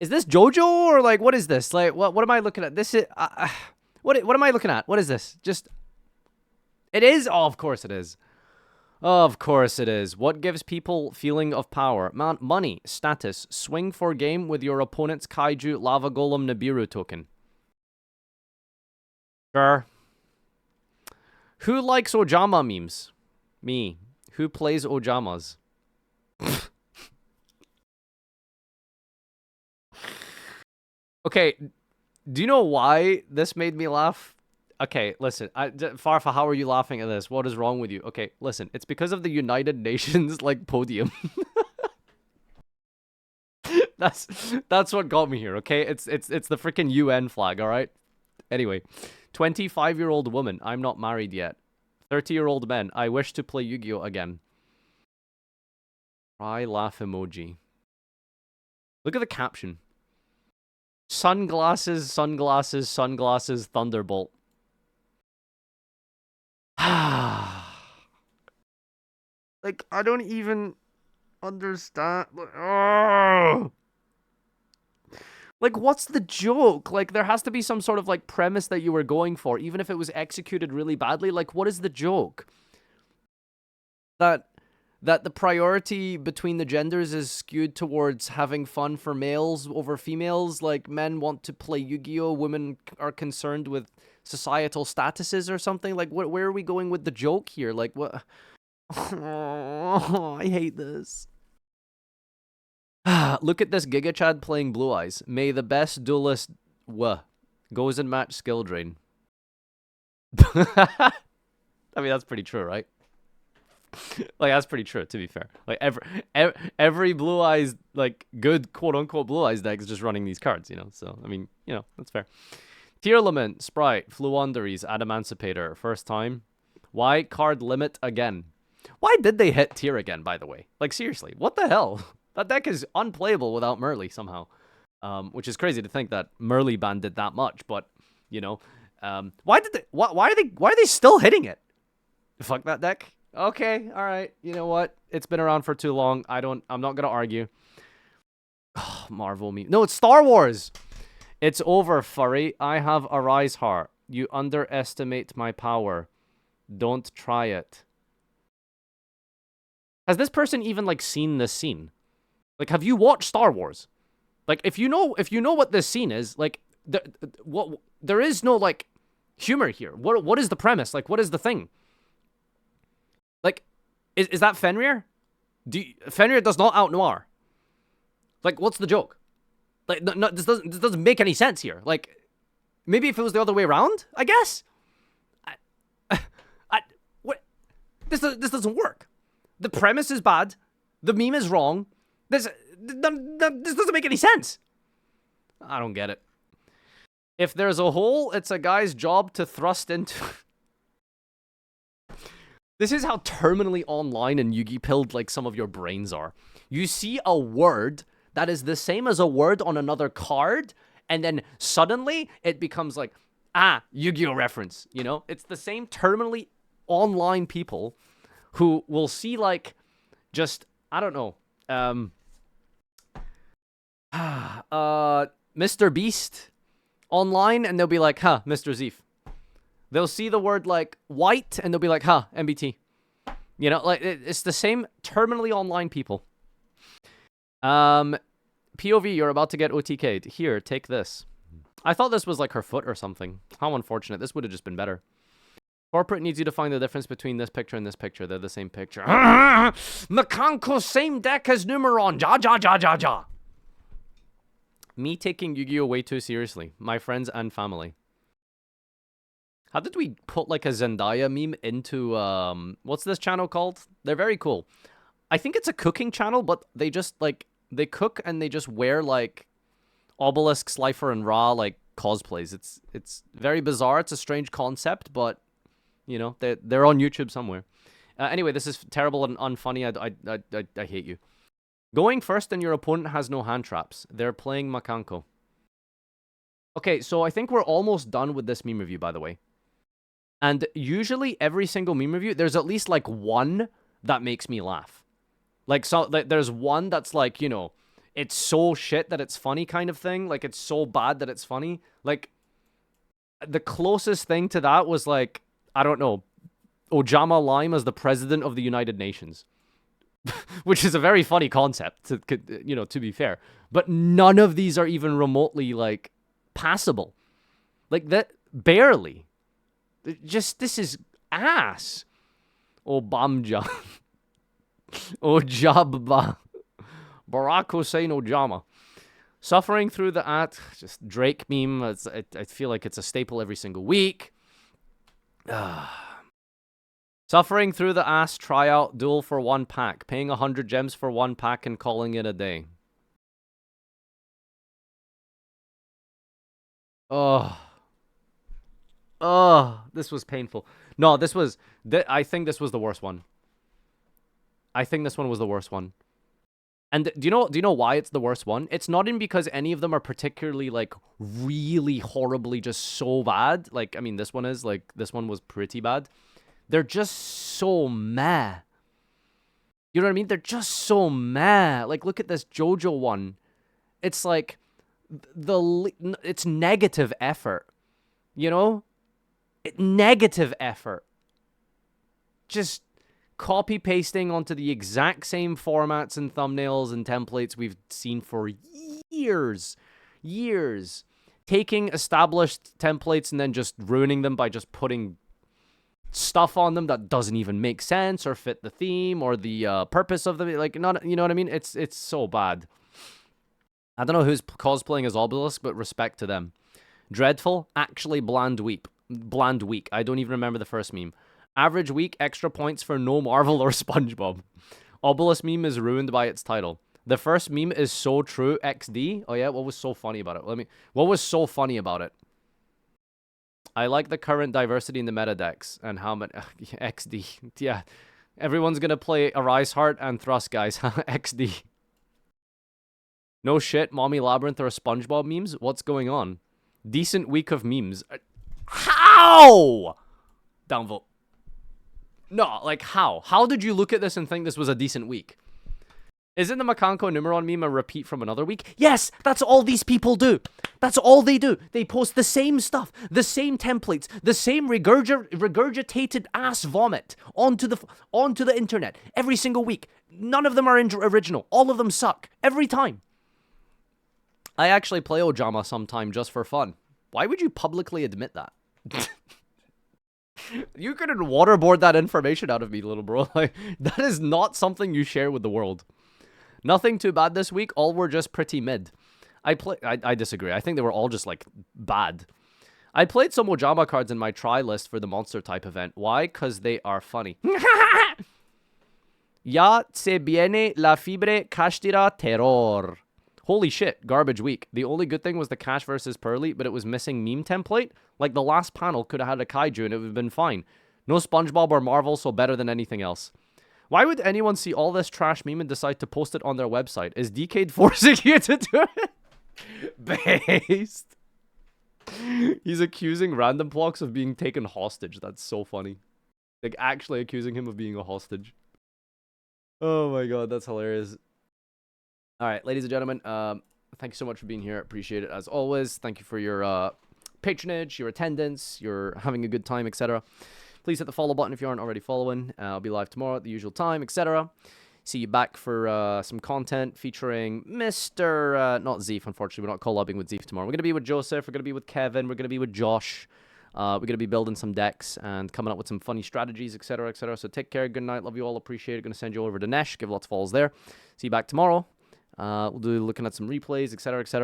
Is this JoJo or like what is this? Like what am I looking at? This is what am I looking at? What is this? Just it is? Oh, of course it is. Of course it is. What gives people feeling of power? Money, status, swing for game with your opponent's Kaiju Lava Golem Nibiru token. Sure. Who likes Ojama memes? Me. Who plays Ojamas? Okay, do you know why this made me laugh? Okay, listen, Farfa, how are you laughing at this? What is wrong with you? Okay, listen, it's because of the United Nations, like, podium. That's what got me here, okay? It's the freaking UN flag, alright? Anyway, 25-year-old woman, I'm not married yet. 30-year-old men, I wish to play Yu-Gi-Oh! Again. Cry laugh emoji. Look at the caption. Sunglasses, sunglasses, sunglasses, thunderbolt. Like, I don't even understand. Like, what's the joke? Like, there has to be some sort of, like, premise that you were going for, even if it was executed really badly. Like, what is the joke? That the priority between the genders is skewed towards having fun for males over females. Like, men want to play Yu-Gi-Oh! Women are concerned with societal statuses or something. Like, where are we going with the joke here? Like, what? Oh, I hate this. Look at this Giga Chad playing Blue Eyes. May the best duelist goes and match skill drain. I mean, that's pretty true, right? Like, that's pretty true, to be fair. Like, every Blue Eyes, like, good quote-unquote Blue Eyes deck is just running these cards, you know? So, I mean, you know, that's fair. Tier Lament, Sprite, Fluondaries, Adamancipator, first time. Why card limit again? Why did they hit tier again, by the way? Like, seriously, what the hell? That deck is unplayable without Merly somehow. Which is crazy to think that Merly ban did that much, but, you know. Why are they still hitting it? Fuck that deck. Okay, alright. You know what? It's been around for too long. I'm not gonna argue. Oh, Marvel me. No, it's Star Wars! It's over, furry. I have Arise Heart. You underestimate my power. Don't try it. Has this person even, like, seen this scene? Like, have you watched Star Wars? Like, if you know what this scene is, like, there is no, like, humor here. What is the premise? Like, what is the thing? Like, is that Fenrir? Fenrir does not out Noir. Like, what's the joke? Like, no, this doesn't make any sense here. Like, maybe if it was the other way around, I guess. What? This doesn't work. The premise is bad. The meme is wrong. This doesn't make any sense. I don't get it. If there's a hole, it's a guy's job to thrust into... This is how terminally online and Yugi-pilled like some of your brains are. You see a word that is the same as a word on another card, and then suddenly it becomes like, Yu-Gi-Oh reference, you know? It's the same terminally online people who will see like, just, I don't know, Mr. Beast online, and they'll be like, Mr. Zeef. They'll see the word like white, and they'll be like, MBT. You know, like it's the same terminally online people. POV, you're about to get OTK'd. Here, take this. I thought this was like her foot or something. How unfortunate. This would have just been better. Corporate needs you to find the difference between this picture and this picture. They're the same picture. Makanko, same deck as Numeron. Ja. Me taking Yu-Gi-Oh way too seriously. My friends and family. How did we put like a Zendaya meme into, what's this channel called? They're very cool. I think it's a cooking channel, but they just like, they cook and they just wear like Obelisk, Slifer, and Ra like cosplays. It's very bizarre. It's a strange concept, but you know, they're on YouTube somewhere. Anyway, this is terrible and unfunny. I hate you. Going first and your opponent has no hand traps. They're playing Makanko. Okay, so I think we're almost done with this meme review, by the way. And usually every single meme review, there's at least like one that makes me laugh. Like, so there's one that's like, you know, it's so shit that it's funny kind of thing. Like, it's so bad that it's funny. Like, the closest thing to that was like, I don't know, Ojama Lime as the president of the United Nations. Which is a very funny concept, you know, to be fair. But none of these are even remotely, like, passable. Like, that, barely. Just, this is ass. Obamja. Ojabba. Barack Hussein Ojama. Suffering through the just Drake meme. I feel like it's a staple every single week. Suffering through the ass tryout duel for 1 pack. Paying 100 gems for 1 pack and calling it a day. Oh, this was painful. No, this was... I think this was the worst one. I think this one was the worst one. And do you know why it's the worst one? It's not even because any of them are particularly, like, really horribly just so bad. Like, I mean, this one is. Like, this one was pretty bad. They're just so meh. You know what I mean? They're just so meh. Like, look at this JoJo one. It's like, it's negative effort. You know? Negative effort. Just copy-pasting onto the exact same formats and thumbnails and templates we've seen for years. Years. Taking established templates and then just ruining them by just putting stuff on them that doesn't even make sense or fit the theme or the purpose of the, like, not, you know what I mean? It's so bad. I don't know who's cosplaying as Obelisk, but respect to them. Dreadful, actually bland week. I don't even remember the first meme. Average week, extra points for no Marvel or SpongeBob. Obelisk meme is ruined by its title. The first meme is so true, XD. Oh yeah, what was so funny about it? What was so funny about it? I like the current diversity in the meta decks and how many... XD. Yeah. Everyone's gonna play Arise Heart and Thrust, guys. XD. No shit, Mommy Labyrinth or SpongeBob memes? What's going on? Decent week of memes. How? Downvote. No, like, how? How did you look at this and think this was a decent week? Isn't the Makanko Numeron meme a repeat from another week? Yes, that's all these people do. That's all they do. They post the same stuff, the same templates, the same regurgitated ass vomit onto the internet every single week. None of them are original. All of them suck. Every time. I actually play Ojama sometime just for fun. Why would you publicly admit that? You couldn't waterboard that information out of me, little bro. Like, that is not something you share with the world. Nothing too bad this week. All were just pretty mid. I disagree. I think they were all just, like, bad. I played some Ojama cards in my try list for the monster type event. Why? Because they are funny. Ya se viene la fibre castira terror. Holy shit, garbage week. The only good thing was the Cash versus Pearly, but it was missing meme template. Like, the last panel could have had a kaiju and it would have been fine. No SpongeBob or Marvel, so better than anything else. Why would anyone see all this trash meme and decide to post it on their website? Is Decade forcing you to do it? Based. He's accusing Random Blocks of being taken hostage. That's so funny. Like, actually accusing him of being a hostage. Oh my god, that's hilarious. Alright, ladies and gentlemen, thank you so much for being here. Appreciate it as always. Thank you for your patronage, your attendance, your having a good time, etc. Please hit the follow button if you aren't already following. I'll be live tomorrow at the usual time, etc. See you back for some content featuring Mr. Not Zeef, unfortunately. We're not collabing with Zeef tomorrow. We're going to be with Joseph. We're going to be with Kevin. We're going to be with Josh. We're going to be building some decks and coming up with some funny strategies, etc., etc. So take care. Good night. Love you all. Appreciate it. Going to send you over to Nesh. Give lots of follows there. See you back tomorrow. We'll do looking at some replays, etc., etc.